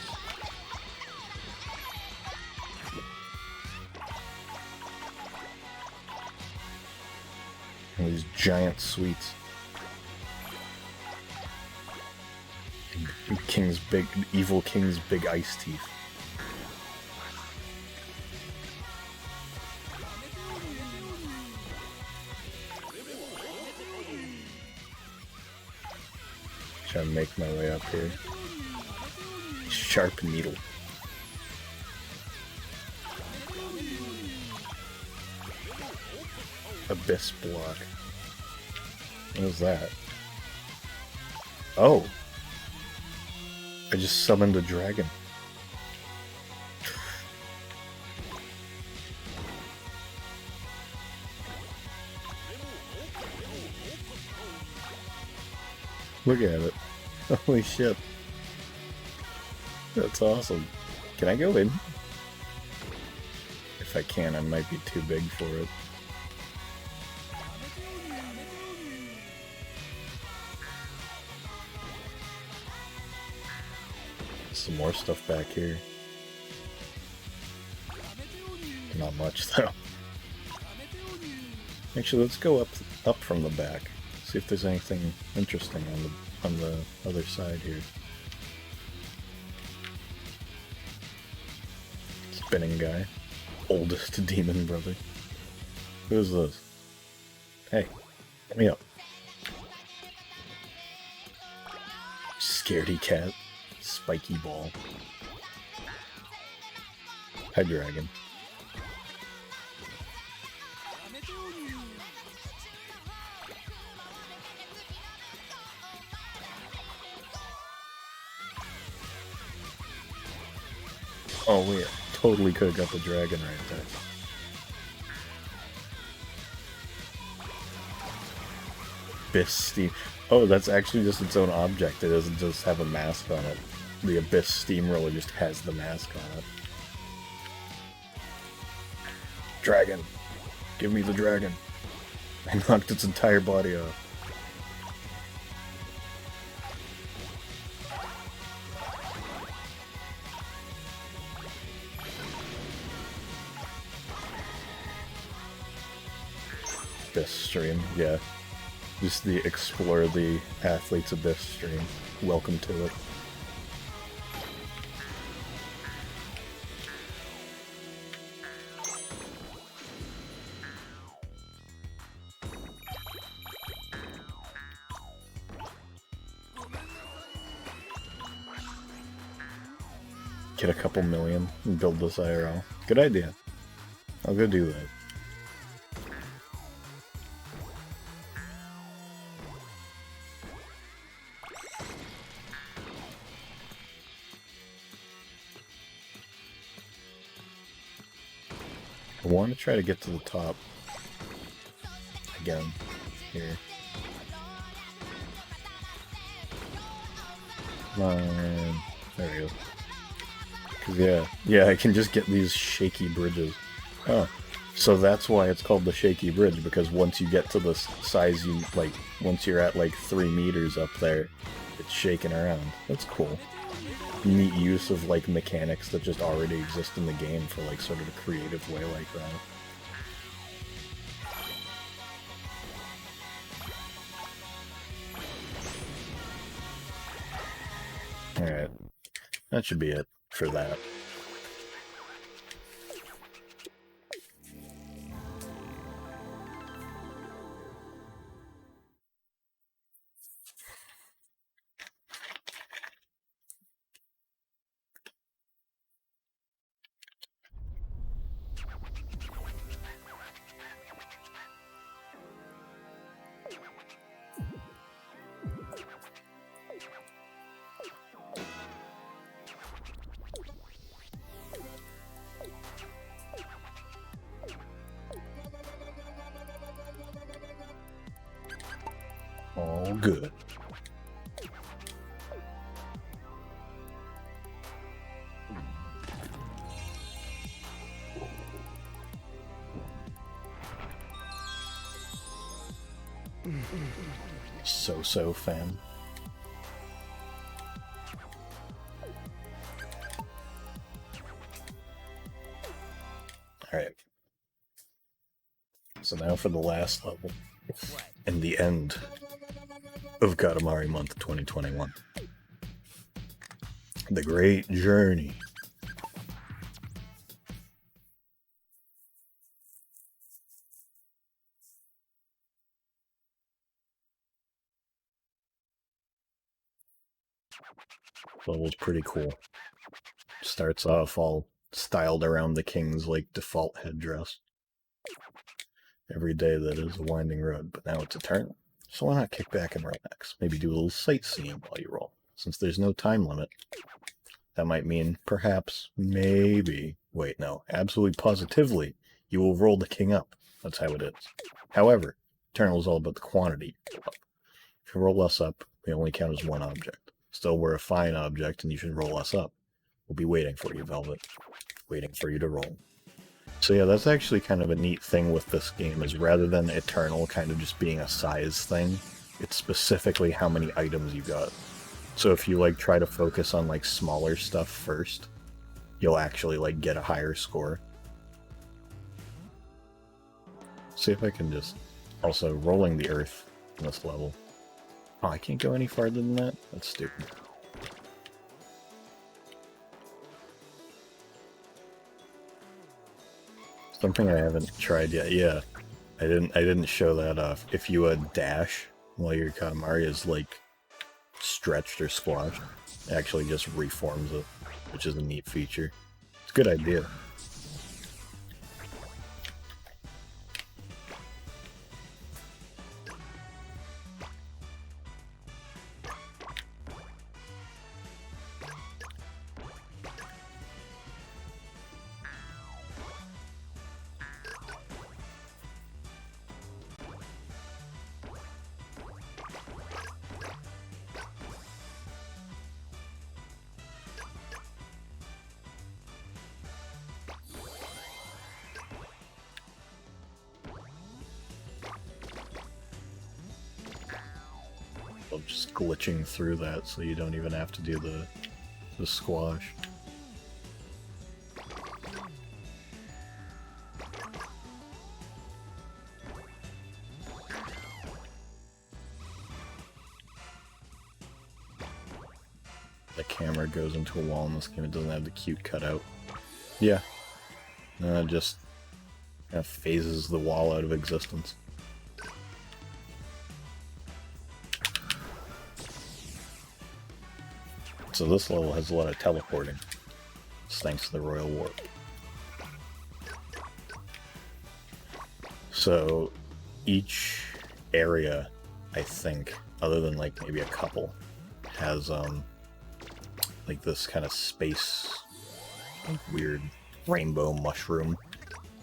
And these giant sweets. Evil King's big ice teeth. Trying to make my way up here. Sharp needle. Abyss block. What is that? Oh! I just summoned a dragon. Look at it. Holy shit. That's awesome. Can I go in? If I can, I might be too big for it. Some more stuff back here. Not much though. Actually, let's go up from the back. See if there's anything interesting on the other side here. Spinning guy. Oldest demon brother. Who is this? Hey, let me up. Scaredy cat. Spiky ball. Hi, dragon. Oh wait, totally could have got the dragon right there. Abyss Steam. Oh, that's actually just its own object. It doesn't just have a mask on it. The Abyss Steamroller just has the mask on it. Dragon. Give me the dragon. I knocked its entire body off. Abyss stream, yeah. Just the Explore the Athletes Abyss stream. Welcome to it. Get a couple million and build this IRL. Good idea. I'll go do that. I want to try to get to the top again here. Come on. There we go. 'Cause yeah, I can just get these shaky bridges. Oh, so that's why it's called the shaky bridge, because once you get to the size you, like, once you're at like 3 meters up there, it's shaking around. That's cool. Neat use of like mechanics that just already exist in the game for like sort of a creative way like that. Alright. That should be it for that. All good. So fan. Alright. So now for the last level. And the end of Katamari Month 2021. The Great Journey. Level's pretty cool. Starts off all styled around the king's like default headdress. Every day that is a winding road, but now it's eternal. So why not kick back and relax? Maybe do a little sightseeing while you roll. Since there's no time limit, that might mean perhaps, maybe, wait, no, absolutely positively, you will roll the king up. That's how it is. However, eternal is all about the quantity you roll up. If you roll less up, we only count as one object. Still, we're a fine object, and you should roll less up. We'll be waiting for you, Velvet. Waiting for you to roll. So yeah, that's actually kind of a neat thing with this game, is rather than Eternal kind of just being a size thing, it's specifically how many items you got. So if you like try to focus on like smaller stuff first, you'll actually like get a higher score. See if I can just... Also, rolling the earth in this level. Oh, I can't go any farther than that? That's stupid. Something I haven't tried yet. Yeah, I didn't show that off. If you dash while your Katamari is like stretched or squashed, it actually just reforms it, which is a neat feature. It's a good idea. of just glitching through that so you don't even have to do the squash. The camera goes into a wall in this game. It doesn't have the cute cutout. Yeah. It just kind of phases the wall out of existence. So this level has a lot of teleporting. It's thanks to the Royal Warp. So each area, I think, other than like maybe a couple, has like this kind of space, like, weird rainbow mushroom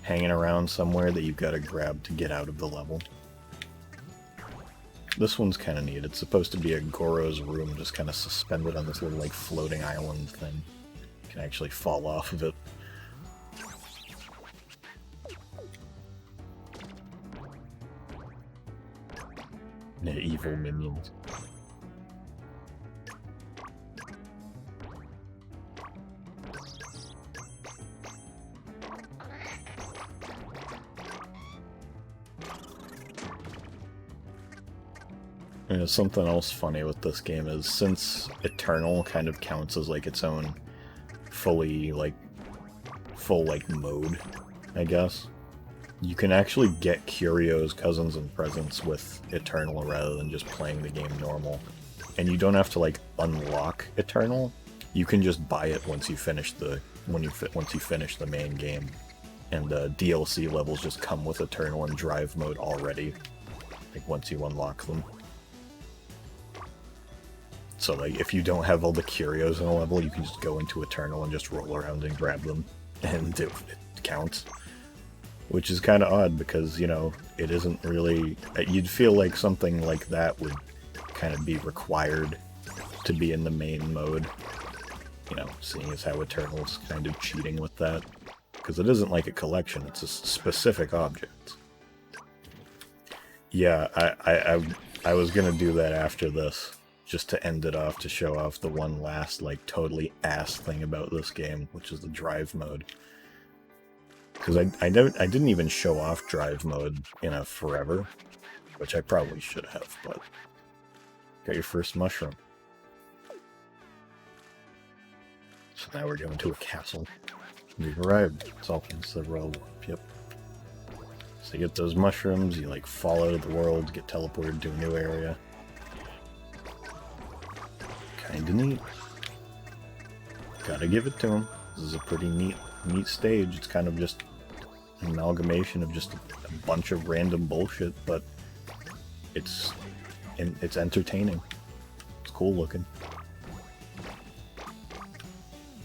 hanging around somewhere that you've got to grab to get out of the level. This one's kind of neat. It's supposed to be a Goro's room just kind of suspended on this little like floating island thing. You can actually fall off of it. The evil minions. And something else funny with this game is since Eternal kind of counts as like its own full mode, I guess, you can actually get curios, cousins, and presents with Eternal rather than just playing the game normal. And you don't have to like unlock Eternal. You can just buy it once you finish the main game. And the DLC levels just come with Eternal and Drive mode already, like once you unlock them. So like if you don't have all the curios in a level, you can just go into Eternal and just roll around and grab them, and it counts. Which is kind of odd because, you know, it isn't really... You'd feel like something like that would kind of be required to be in the main mode. You know, seeing as how Eternal's kind of cheating with that. Because it isn't like a collection, it's a specific object. Yeah, I was gonna do that after this, just to end it off, to show off the one last, like, totally ass thing about this game, which is the drive mode. Because I didn't even show off drive mode in a forever, which I probably should have, but... Got your first mushroom. So now we're going to a castle. We've arrived. It's all thanks to the Royal Warp, yep. So you get those mushrooms, you like fall out of the world, get teleported to a new area. Kinda neat. Gotta give it to him. This is a pretty neat stage. It's kind of just an amalgamation of just a bunch of random bullshit, but it's entertaining. It's cool looking.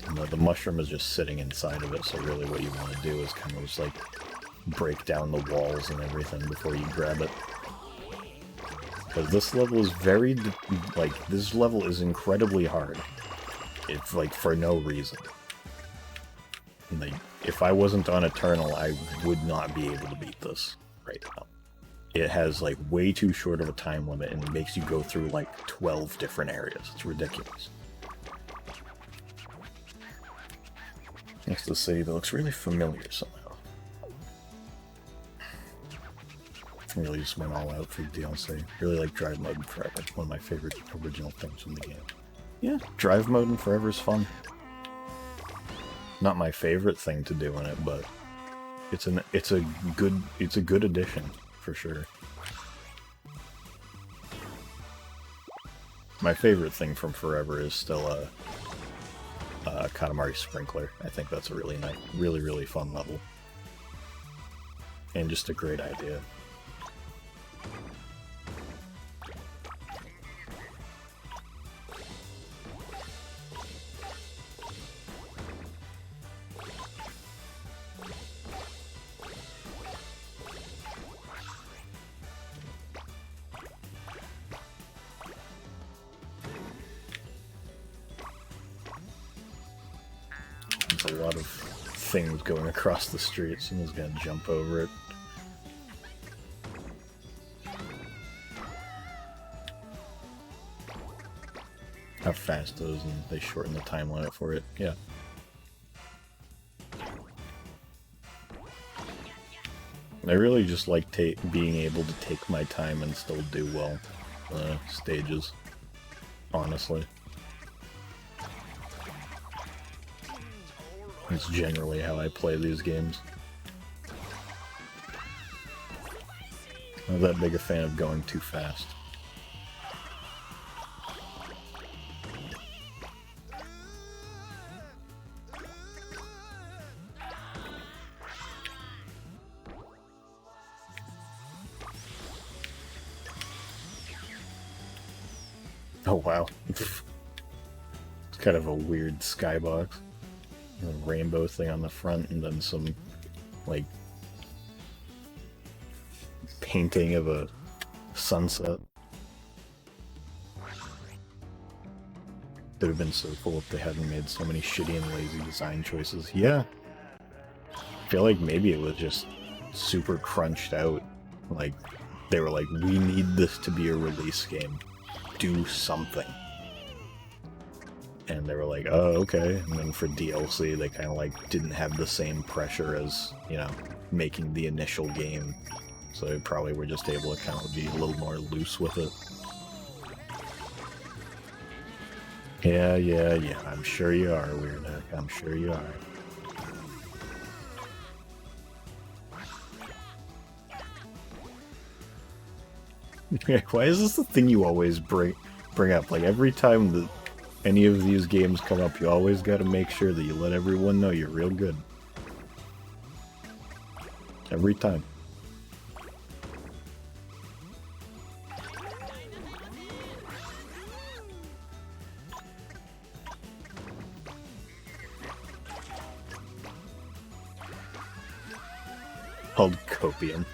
And the mushroom is just sitting inside of it, so really what you want to do is kind of just like break down the walls and everything before you grab it. Because this level is this level is incredibly hard. It's like for no reason. Like, if I wasn't on Eternal, I would not be able to beat this right now. It has like way too short of a time limit and makes you go through like 12 different areas. It's ridiculous. Next to the city that looks really familiar somehow. Really just went all out for the DLC. Really like Drive Mode in Forever. One of my favorite original things from the game. Yeah, Drive Mode in Forever is fun. Not my favorite thing to do in it, but it's a good addition for sure. My favorite thing from Forever is still a Katamari Sprinkler. I think that's a really nice, really fun level, and just a great idea. A lot of things going across the street. Someone's gonna jump over it. how fast it is, and they shorten the time limit for it. Yeah. I really just like being able to take my time and still do well stages, honestly. It's generally how I play these games. I'm not that big a fan of going too fast. Oh wow. It's kind of a weird skybox. A rainbow thing on the front, and then some, like, painting of a sunset. It would have been so cool if they hadn't made so many shitty and lazy design choices. Yeah. I feel like maybe it was just super crunched out. Like, they were like, we need this to be a release game. Do something. And they were like, oh, okay. And then for DLC, they kind of like didn't have the same pressure as, you know, making the initial game. So they probably were just able to kind of be a little more loose with it. Yeah. I'm sure you are, Weird. I'm sure you are. Why is this the thing you always bring up? Like, every time that any of these games come up, you always gotta make sure that you let everyone know you're real good. Every time. Called copium.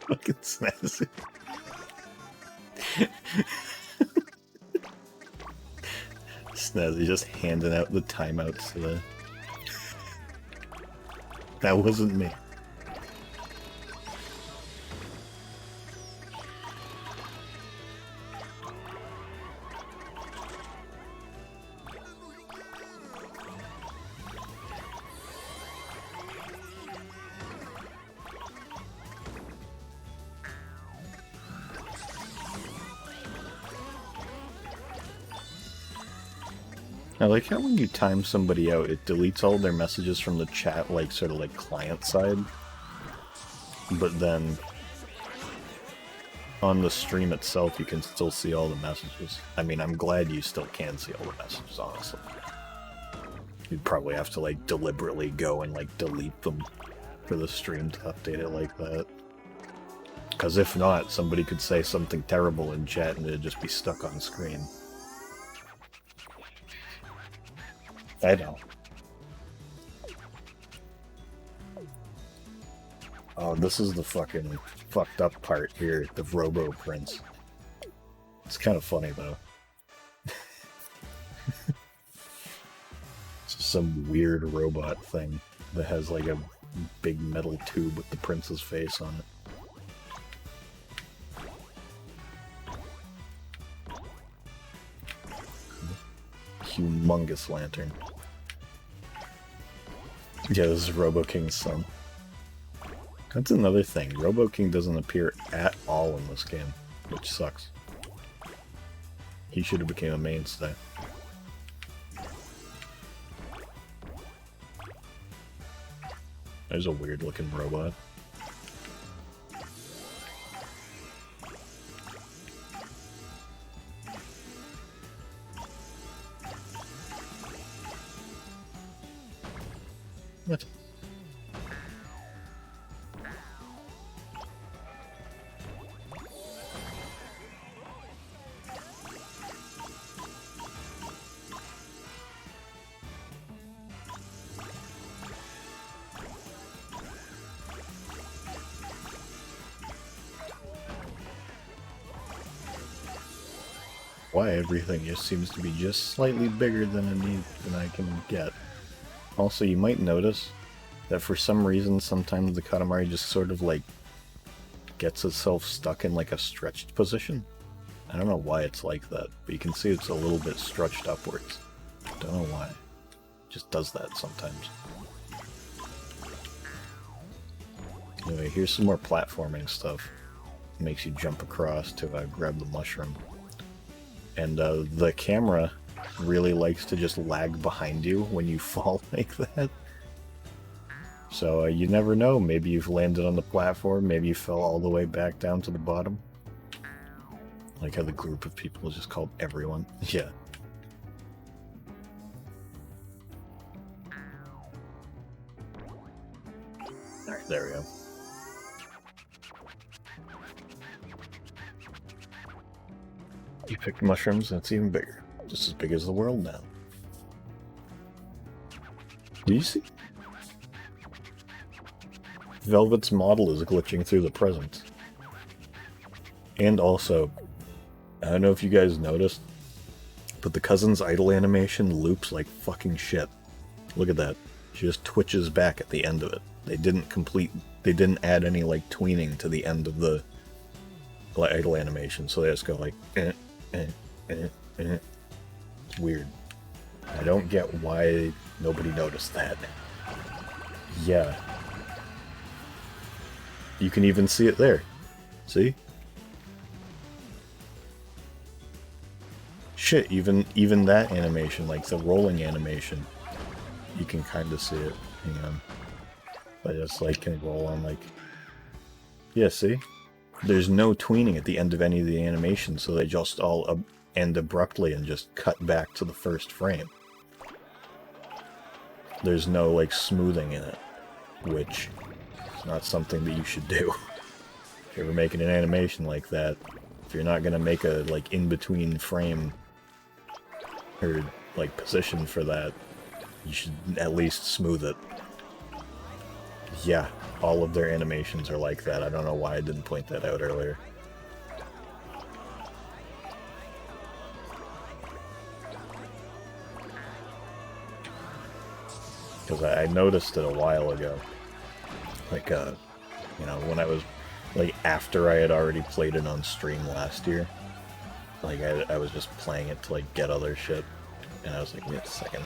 Fucking snazzy. Snazzy just handing out the timeouts today. That wasn't me. I like how when you time somebody out, it deletes all their messages from the chat, like, sort of like client side. But then, on the stream itself, you can still see all the messages. I mean, I'm glad you still can see all the messages, honestly. You'd probably have to, like, deliberately go and, like, delete them for the stream to update it like that. Because if not, somebody could say something terrible in chat and it'd just be stuck on screen. I know. Oh, this is the fucking fucked up part here, the Robo Prince. It's kind of funny, though. It's just some weird robot thing that has, like, a big metal tube with the prince's face on it. Humongous lantern. Yeah, this is Robo King's son. That's another thing. Robo King doesn't appear at all in this game, which sucks. He should have became a mainstay. There's a weird looking robot. What? why everything just seems to be just slightly bigger than I can get. Also, you might notice that for some reason sometimes the Katamari just sort of like gets itself stuck in like a stretched position. I don't know why it's like that, but you can see it's a little bit stretched upwards. Don't know why. It just does that sometimes. Anyway, here's some more platforming stuff. It makes you jump across to grab the mushroom. And the camera really likes to just lag behind you when you fall like that. So you never know, maybe you've landed on the platform, maybe you fell all the way back down to the bottom. Like how the group of people is just called everyone. Yeah. Alright, there we go. You picked mushrooms, that's even bigger. Just as big as the world now. Do you see? Velvet's model is glitching through the present. And also, I don't know if you guys noticed, but the Cousin's Idol animation loops like fucking shit. Look at that. She just twitches back at the end of it. They didn't add any like tweening to the end of the idle animation, so they just go like It's weird. I don't get why nobody noticed that. Yeah. You can even see it there. See? Shit, even that animation, like the rolling animation, you can kind of see it. Hang on. I just like can roll on like... Yeah, see? There's no tweening at the end of any of the animations, so they just all end abruptly and just cut back to the first frame. There's no like smoothing in it, which is not something that you should do. If you're ever making an animation like that, if you're not gonna make a like in-between frame or like position for that, you should at least smooth it. Yeah, all of their animations are like that. I don't know why I didn't point that out earlier. Because I noticed it a while ago. Like, you know, when I was, like, after I had already played it on stream last year. Like, I was just playing it to, like, get other shit. And I was like, wait a second.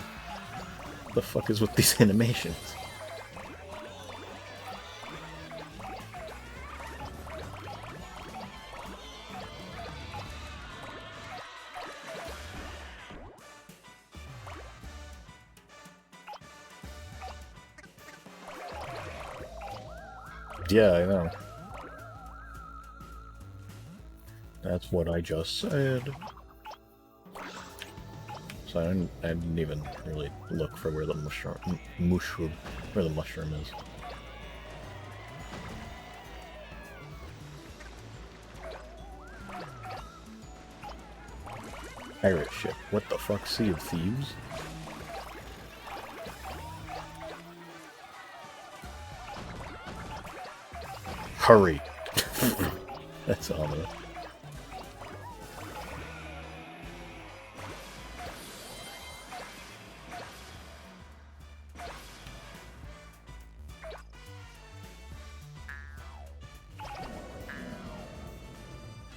What the fuck is with these animations? Yeah, I know. That's what I just said. So I didn't even really look for where the mushroom is. Pirate ship. What the fuck? Sea of Thieves? Hurry! That's ominous.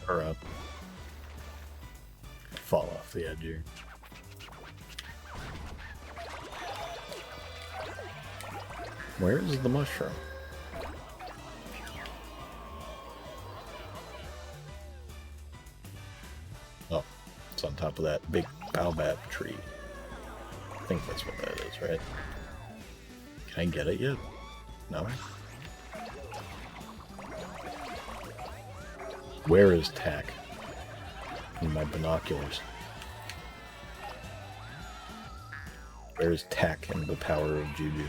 Or fall off the edge here. Where is the mushroom? Oh, it's on top of that big baobab tree. I think that's what that is, right? Can I get it yet? No? Where is Tack? In my binoculars. Where is Tack and the power of Juju?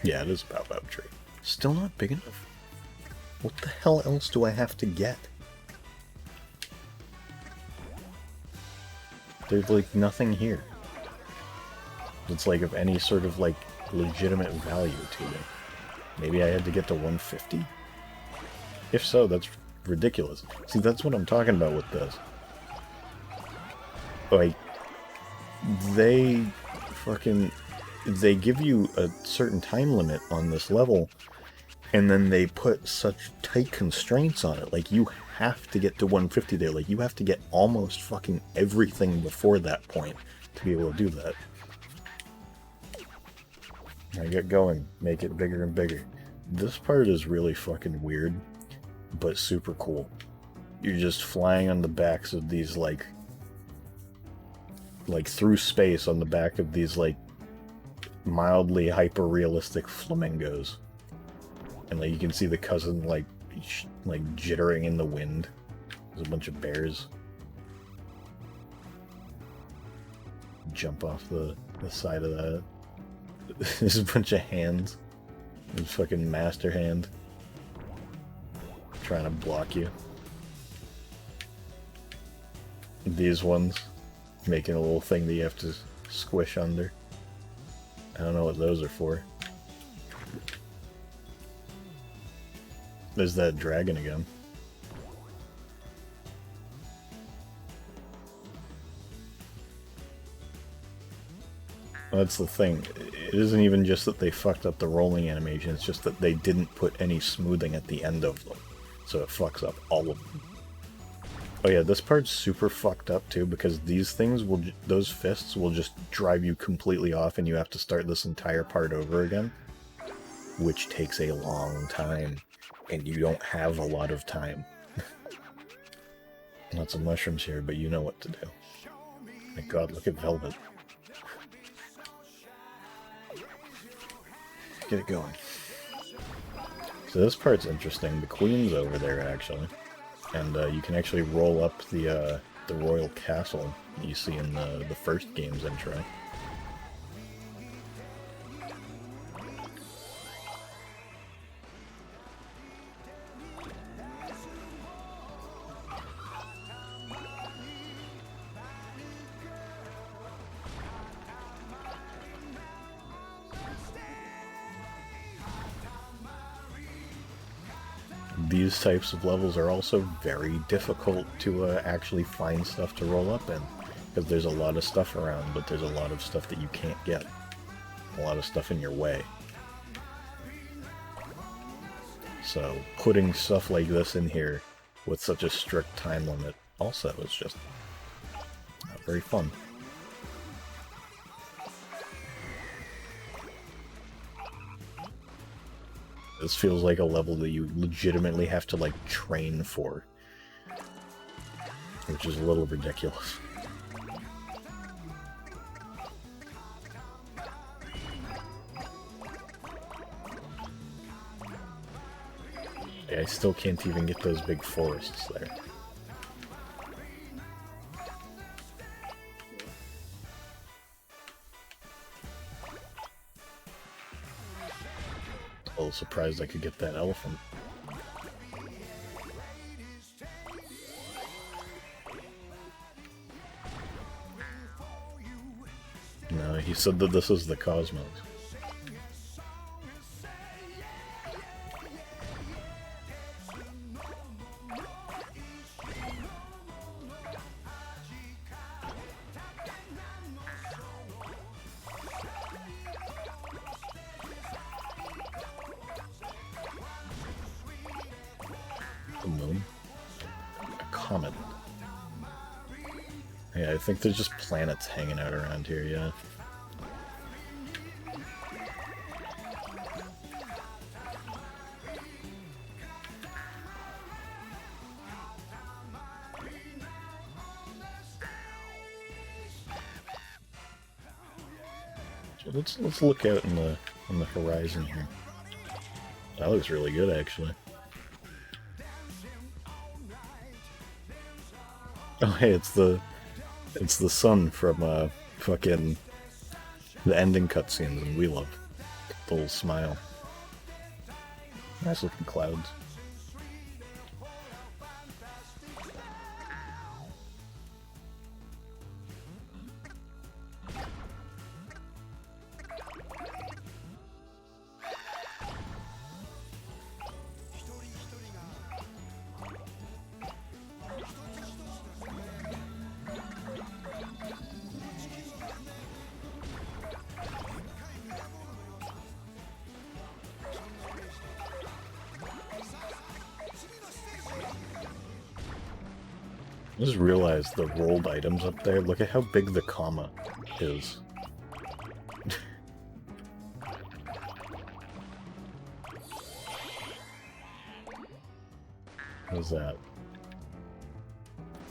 Yeah, it is a baobab tree. Still not big enough? What the hell else do I have to get? There's like nothing here. It's like of any sort of like legitimate value to me. Maybe I had to get to 150? If so, that's ridiculous. See, that's what I'm talking about with this. Like, they they give you a certain time limit on this level, and then they put such tight constraints on it. Like, you have to get to 150 there. Like, you have to get almost fucking everything before that point to be able to do that. Now get going. Make it bigger and bigger. This part is really fucking weird, but super cool. You're just flying on the backs of these, like through space on the back of these, like, mildly hyper-realistic flamingos. And, like, you can see the cousin, like jittering in the wind. There's a bunch of bears. Jump off the side of that. There's a bunch of hands. There's fucking master hand. Trying to block you. These ones. Making a little thing that you have to squish under. I don't know what those are for. There's that dragon again. That's the thing. It isn't even just that they fucked up the rolling animation, it's just that they didn't put any smoothing at the end of them. So it fucks up all of them. Oh yeah, this part's super fucked up too, because these things will, those fists will just drive you completely off and you have to start this entire part over again. Which takes a long time, and you don't have a lot of time. Lots of mushrooms here, but you know what to do. My god, look at Velvet. Get it going. So this part's interesting. The queen's over there, actually. And you can actually roll up the royal castle you see in the first game's intro. These types of levels are also very difficult to actually find stuff to roll up in, because there's a lot of stuff around, but there's a lot of stuff that you can't get. A lot of stuff in your way. So putting stuff like this in here with such a strict time limit also is just not very fun. This feels like a level that you legitimately have to, like, train for. Which is a little ridiculous. I still can't even get those big forests there. A little surprised I could get that elephant. No, he said that this is the cosmos. The moon? A comet. Yeah, I think there's just planets hanging out around here, yeah. So let's look out on the horizon here. That looks really good, actually. Oh hey, it's the sun from fucking the ending cutscenes in We Love. The little smile. Nice looking clouds. I just realized the rolled items up there. Look at how big the comma is. What is that?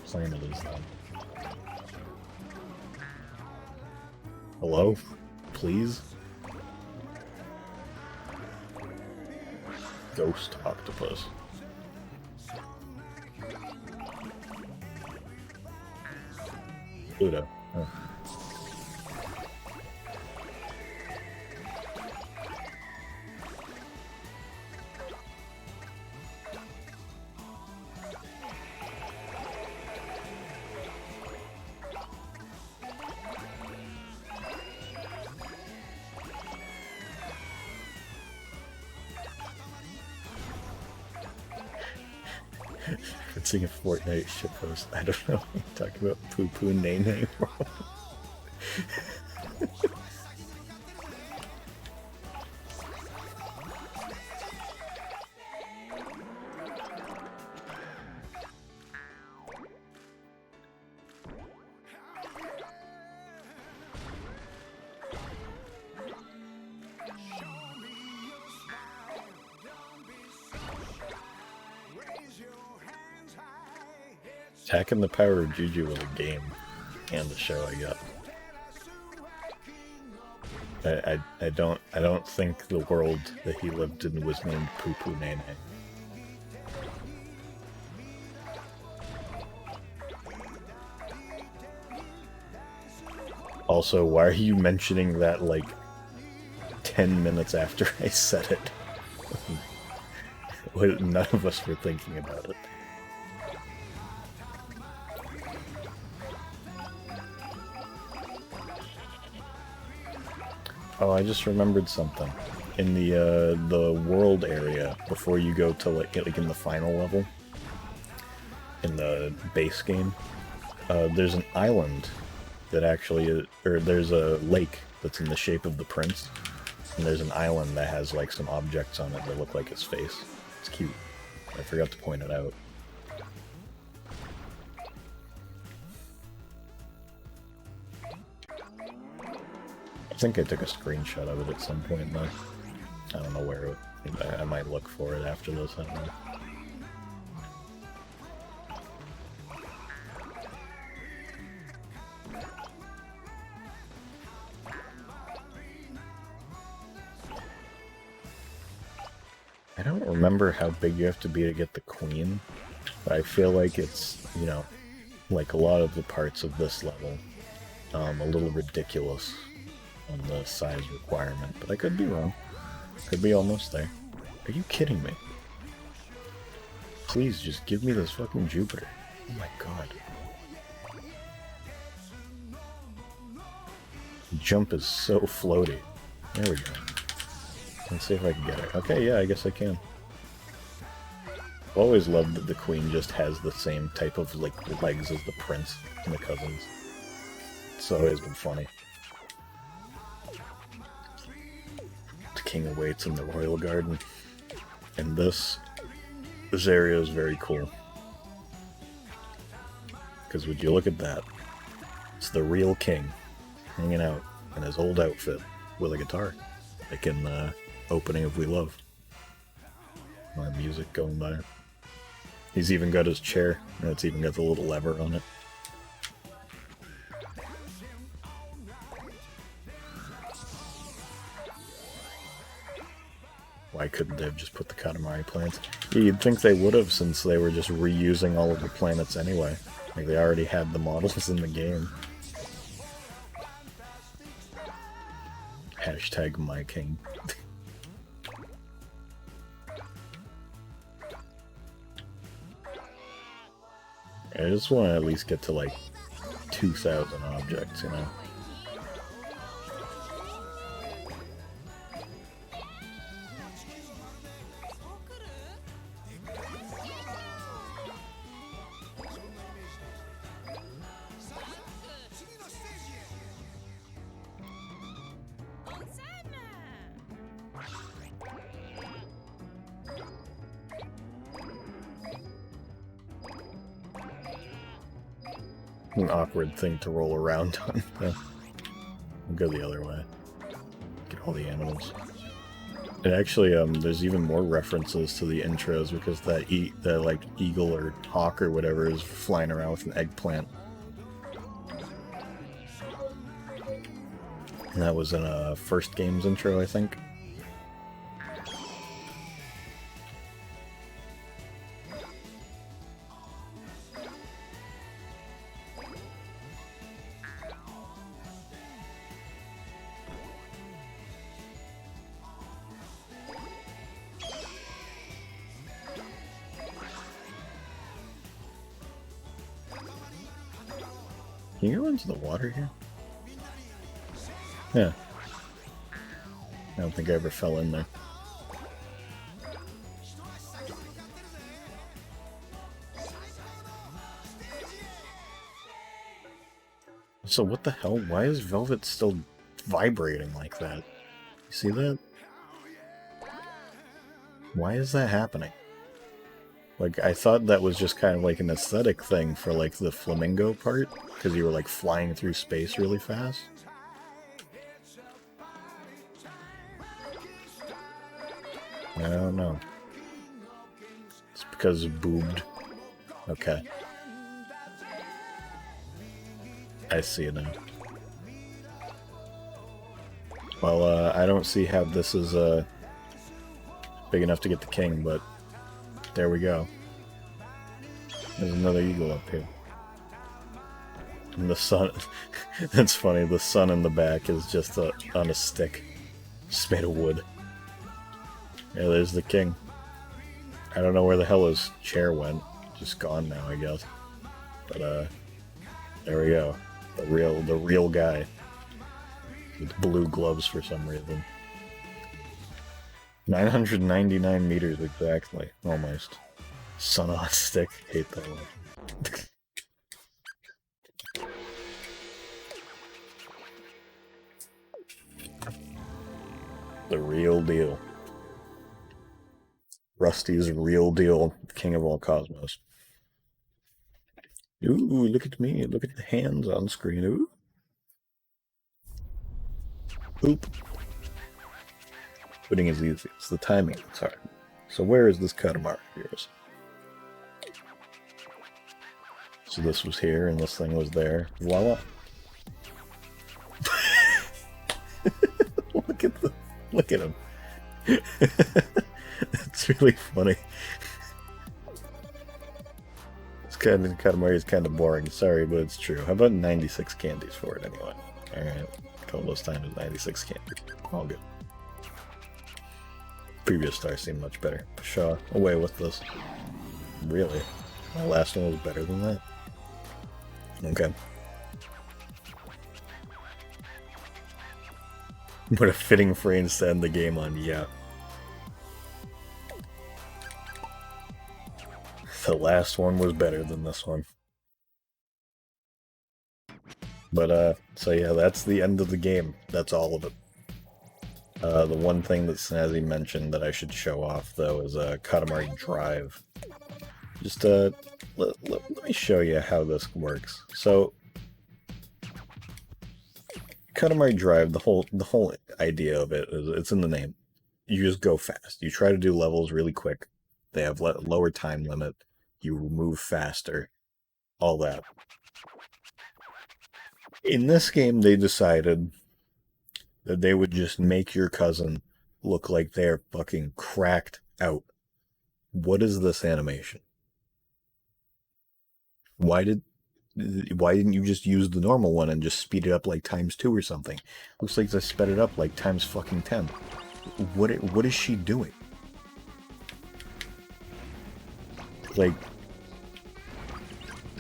Planet is that? Hello? Please? Ghost octopus. Pluto. Oh. Seeing a Fortnite shitpost. I don't know. Talk about poo poo nay nay. Attacking the Power of Juju was a game and a show I got. I don't think the world that he lived in was named Poo Poo Nene. Also, why are you mentioning that like 10 minutes after I said it? None of us were thinking about it. Oh, I just remembered something. In the world area, before you go to like in the final level, in the base game, there's an island that actually, or there's a lake that's in the shape of the prince, and there's an island that has like some objects on it that look like his face. It's cute. I forgot to point it out. I think I took a screenshot of it at some point, though. I don't know where it... I might look for it after this, I don't know. I don't remember how big you have to be to get the queen, but I feel like it's, you know, like a lot of the parts of this level, a little ridiculous on the size requirement, but I could be wrong. Could be almost there. Are you kidding me? Please just give me this fucking Jupiter. Oh my god. The jump is so floaty. There we go. Let's see if I can get it. Okay, yeah, I guess I can. I've always loved that the queen just has the same type of like legs as the prince and the cousins. It's always been funny. The king awaits in the royal garden. And this area is very cool. Because would you look at that? It's the real king hanging out in his old outfit with a guitar. Like in the opening of We Love. My music going by. He's even got his chair, and it's even got the little lever on it. Why couldn't they have just put the Katamari plants? Yeah, you'd think they would have, since they were just reusing all of the planets anyway. Like, they already had the models in the game. Hashtag my king. I just want to at least get to like 2,000 objects, you know? fucking awkward thing to roll around on. I'll go the other way. Get all the animals. And actually, there's even more references to the intros because that like eagle or hawk or whatever is flying around with an eggplant. And that was in a first game's intro, I think. Can you go into the water here? Yeah. I don't think I ever fell in there. So what the hell? Why is Velvet still vibrating like that? You see that? Why is that happening? Like, I thought that was just kind of like an aesthetic thing for, like, the flamingo part, because you were, like, flying through space really fast. I don't know. It's because it boobed. Okay. I see it now. Well, I don't see how this is, big enough to get the king, but there we go. There's another eagle up here. And the sun... That's funny, the sun in the back is just on a stick. Just made of wood. Yeah, there's the king. I don't know where the hell his chair went. Just gone now, I guess. But, there we go. The real guy. With blue gloves for some reason. 999 meters exactly, almost. Sun on a stick, hate that one. The real deal. Rusty's real deal, king of all cosmos. Ooh, look at me, look at the hands on screen, ooh. Oop. Putting is easy, it's the timing that's hard. So where is this Katamari of yours? So this was here, and this thing was there. Voila! Look at him. It's really funny. Katamari is kind of boring, sorry, but it's true. How about 96 candies for it anyway? Alright, couple those times 96 candies. All good. Previous star seemed much better. Pshaw, away with this. Really? My last one was better than that? Okay. What a fitting phrase to end the game on, yeah. The last one was better than this one. But, so yeah, that's the end of the game. That's all of it. The one thing that Snazzy mentioned that I should show off, though, is Katamari Drive. Just, let me show you how this works. So, Katamari Drive, the whole idea of it is, it's in the name. You just go fast. You try to do levels really quick. They have lower time limit. You move faster. All that. In this game, they decided that they would just make your cousin look like they're fucking cracked out. What is this animation? Why didn't you just use the normal one and just speed it up like ×2 or something? Looks like they sped it up like times fucking 10. What is she doing? Like,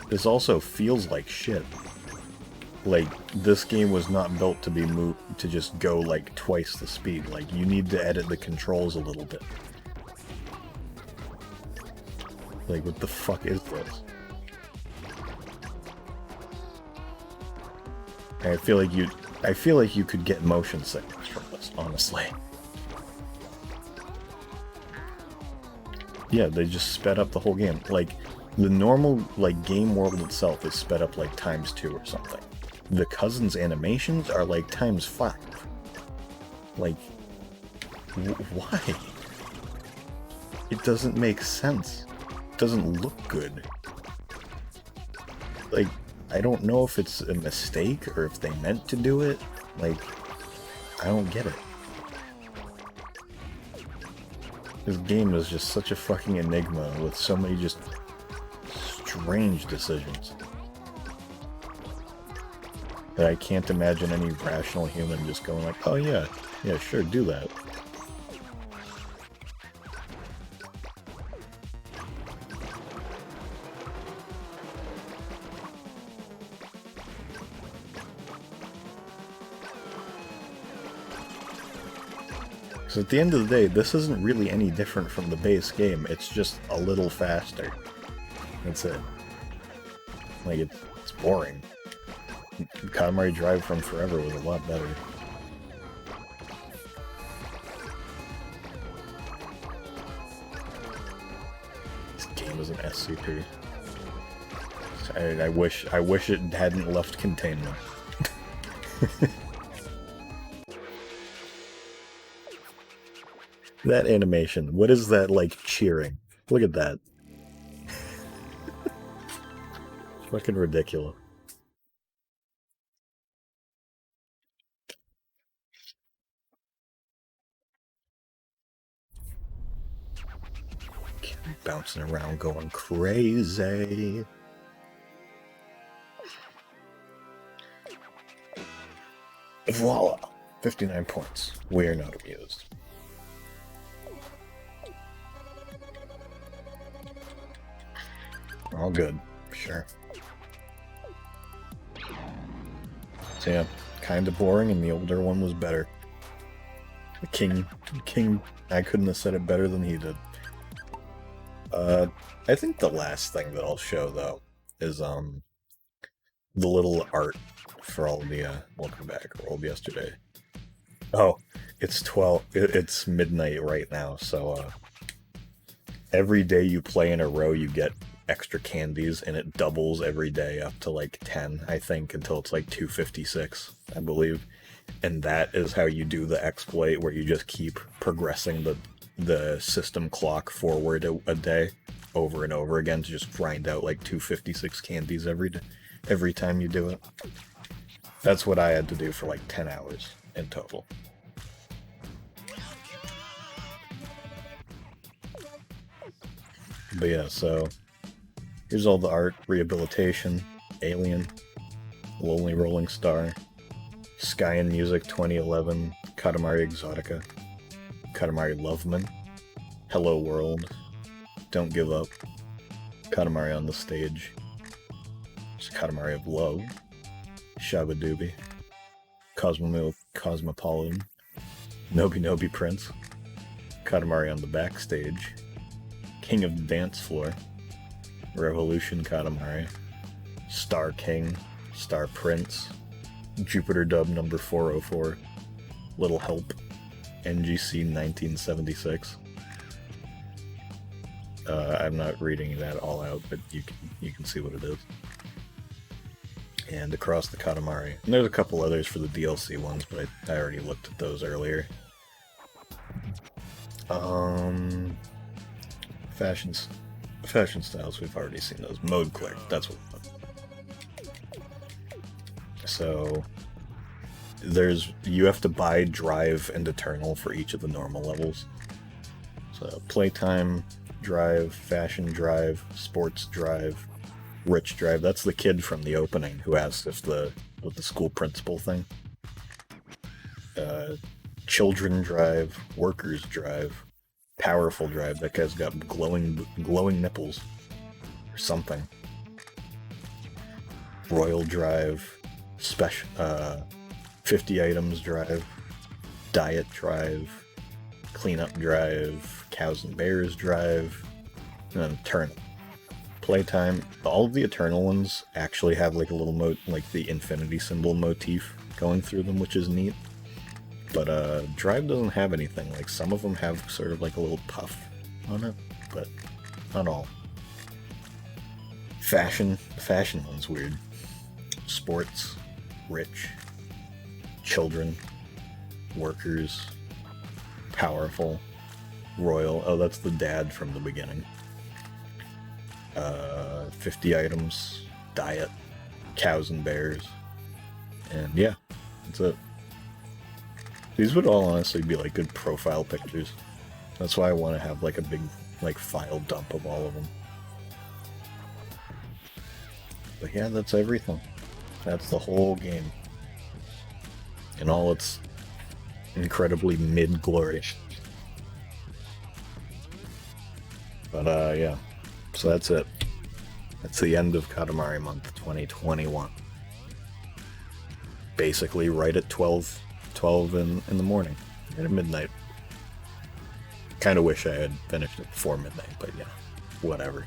this also feels like shit. Like, this game was not built to be to just go like twice the speed. Like, you need to edit the controls a little bit. Like, what the fuck is this? I feel like you could get motion sickness from this, honestly. Yeah, they just sped up the whole game. Like, The normal, like, game world itself is sped up like ×2 or something. The cousins' animations are like ×5. Like, why? It doesn't make sense. It doesn't look good. Like, I don't know if it's a mistake or if they meant to do it. Like, I don't get it. This game is just such a fucking enigma with so many just strange decisions that I can't imagine any rational human just going like, oh yeah, sure, do that. Because at the end of the day, this isn't really any different from the base game, it's just a little faster. That's it. Like, it's boring. Katamari Drive from Forever was a lot better. This game is an SCP. I wish it hadn't left containment. That animation, what is that, like, cheering? Look at that. Fucking ridiculous. Bouncing around going crazy. Voila! 59 points. We are not amused. All good. Sure. So yeah, kinda boring, and the older one was better. The King, I couldn't have said it better than he did. I think the last thing that I'll show, though, is, the little art for all the, welcome back, rolled yesterday. Oh, it's it's midnight right now, so, every day you play in a row, you get extra candies, and it doubles every day up to, like, 10, I think, until it's, like, 256, I believe. And that is how you do the exploit, where you just keep progressing the system clock forward a day over and over again to just grind out like 256 candies every time you do it. That's what I had to do for like 10 hours in total. But yeah, so here's all the art: Rehabilitation, Alien, Lonely Rolling Star, Sky and Music 2011, Katamari Exotica, Katamari Loveman, Hello World, Don't Give Up, Katamari on the Stage, Katamari of Love, Shabadoobie, Cosmopolitan, Nobi Nobi Prince, Katamari on the Backstage, King of the Dance Floor, Revolution Katamari, Star King, Star Prince, Jupiter Dub number 404, Little Help, NGC 1976. I'm not reading that all out, but you can see what it is. And Across the Katamari. And there's a couple others for the DLC ones, but I already looked at those earlier. Fashion styles, we've already seen those. Mode Clear, that's what. So you have to buy Drive and Eternal for each of the normal levels. So Playtime Drive, Fashion Drive, Sports Drive, Rich Drive. That's the kid from the opening who asked if the school principal thing. Children Drive, Workers Drive, Powerful Drive. That guy's got glowing nipples or something. Royal Drive, 50 Items Drive, Diet Drive, Cleanup Drive, Cows and Bears Drive, and then Eternal. Playtime. All of the Eternal ones actually have like a little like the infinity symbol motif going through them, which is neat. But Drive doesn't have anything. Like, some of them have sort of like a little puff on it, but not all. The fashion one's weird. Sports, rich, children, workers, powerful, royal. Oh, that's the dad from the beginning. 50 items, diet, cows and bears, and yeah, that's it. These would all honestly be like good profile pictures. That's why I want to have like a big like file dump of all of them. But yeah, that's everything. That's the whole game. In all its incredibly mid-glory. But yeah. So that's it. That's the end of Katamari month 2021. Basically right at 12 in the morning. Right at midnight. Kinda wish I had finished it before midnight, but yeah. Whatever.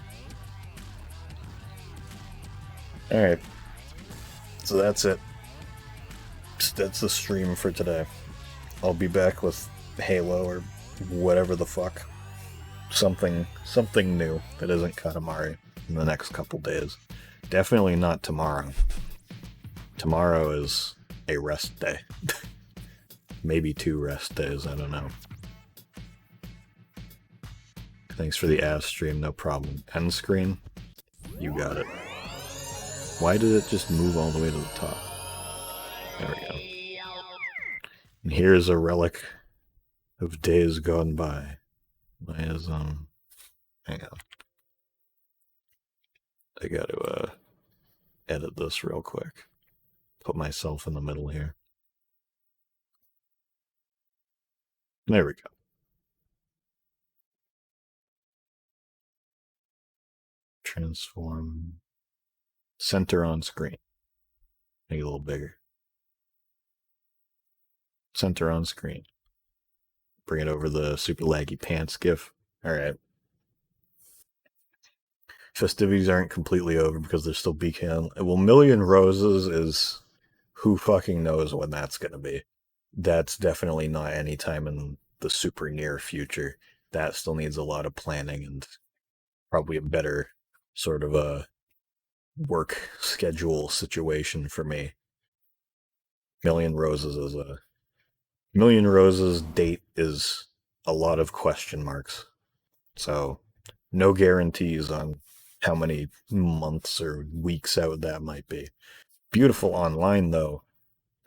Alright. So that's it. That's the stream for today. I'll be back with Halo or whatever the fuck. Something new that isn't Katamari in the next couple days. Definitely not tomorrow. Tomorrow is a rest day. Maybe 2 rest days, I don't know. Thanks for the ass stream, no problem. End screen? You got it. Why did it just move all the way to the top? There we go. And here's a relic of days gone by. Hang on. I gotta edit this real quick. Put myself in the middle here. There we go. Transform. Center on screen. Make it a little bigger. Center on screen. Bring it over the super laggy pants gif. Alright. Festivities aren't completely over because there's still BKN. Well, Million Roses is... Who fucking knows when that's gonna be. That's definitely not any time in the super near future. That still needs a lot of planning and probably a better sort of a work schedule situation for me. Million Roses date is a lot of question marks. So no guarantees on how many months or weeks out that might be. Beautiful online though,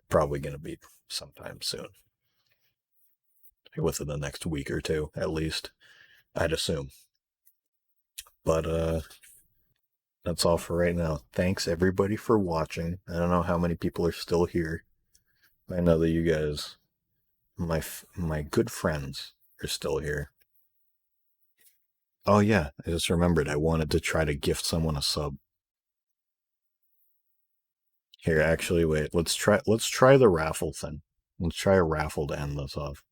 probably gonna be sometime soon. Within the next week or two, at least, I'd assume. But that's all for right now. Thanks everybody for watching. I don't know how many people are still here. I know that you guys, my good friends, are still here. Oh yeah, I just remembered I wanted to try to gift someone a sub. Here, actually, wait. Let's try the raffle thing. Let's try a raffle to end this off.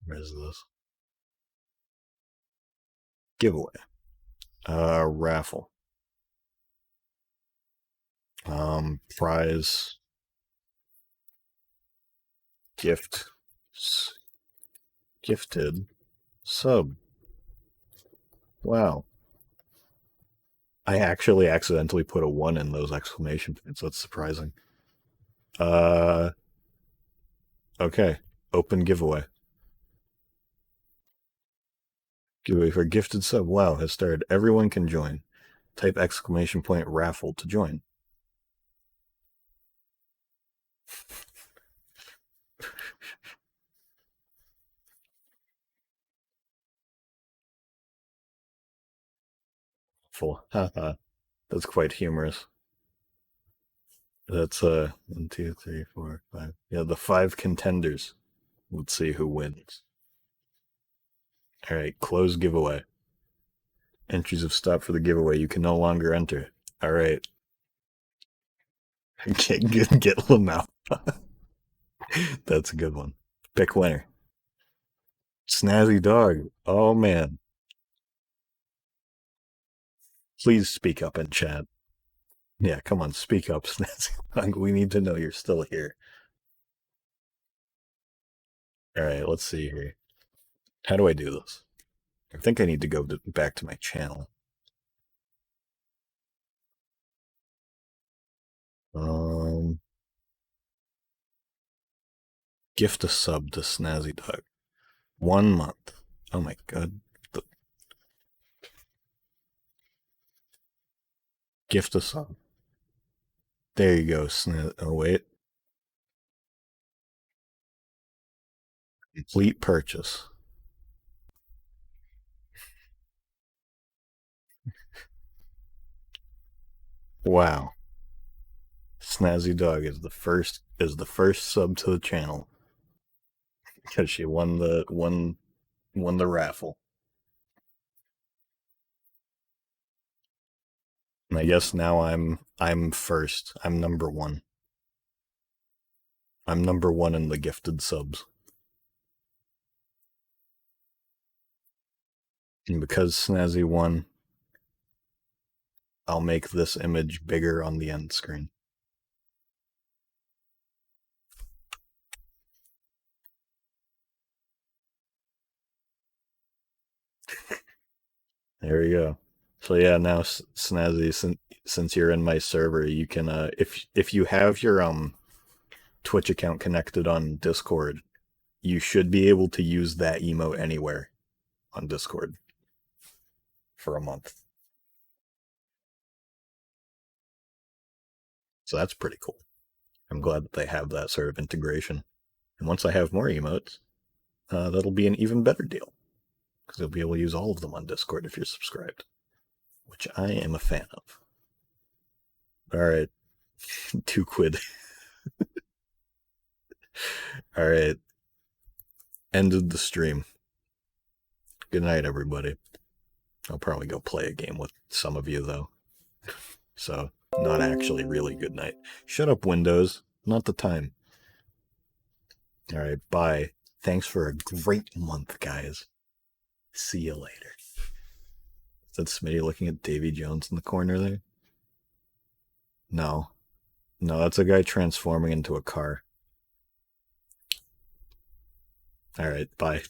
Where's this? Giveaway. Raffle. Prize. Gift. Gifted. Sub. Wow. I actually accidentally put a 1 in those exclamation points. That's surprising. Okay. Open giveaway. Giveaway for gifted sub. Wow, has started. Everyone can join. Type exclamation point raffle to join. Full. Haha. That's quite humorous. That's 1, 2, 3, 4, 5. Yeah, the 5 contenders. Let's see who wins. Alright, close giveaway. Entries have stopped for the giveaway. You can no longer enter. Alright. Get Lamau. That's a good one. Pick winner. Snazzy Dog. Oh man. Please speak up in chat. Yeah, come on, speak up, Snazzy Dog. We need to know you're still here. Alright, let's see here. How do I do this? I think I need to go back to my channel. Gift a sub to Snazzy Dog. 1 month. Oh my god. Gift a sub. There you go, Oh, wait. Complete purchase. Wow. Snazzy Dog is the first sub to the channel because she won the raffle. And I guess now I'm first. I'm number one. I'm number one in the gifted subs. And because Snazzy won, I'll make this image bigger on the end screen. There we go. So yeah, now Snazzy, since you're in my server, you can if you have your Twitch account connected on Discord, you should be able to use that emote anywhere on Discord for a month. So that's pretty cool. I'm glad that they have that sort of integration. And once I have more emotes, that'll be an even better deal because you'll be able to use all of them on Discord if you're subscribed, which I am a fan of. All right, 2 quid. All right, ended the stream. Good night, everybody. I'll probably go play a game with some of you, though. So, not actually really good night. Shut up, Windows. Not the time. All right, bye. Thanks for a great month, guys. See you later. Is that Smitty looking at Davy Jones in the corner there? No. No, that's a guy transforming into a car. All right, bye.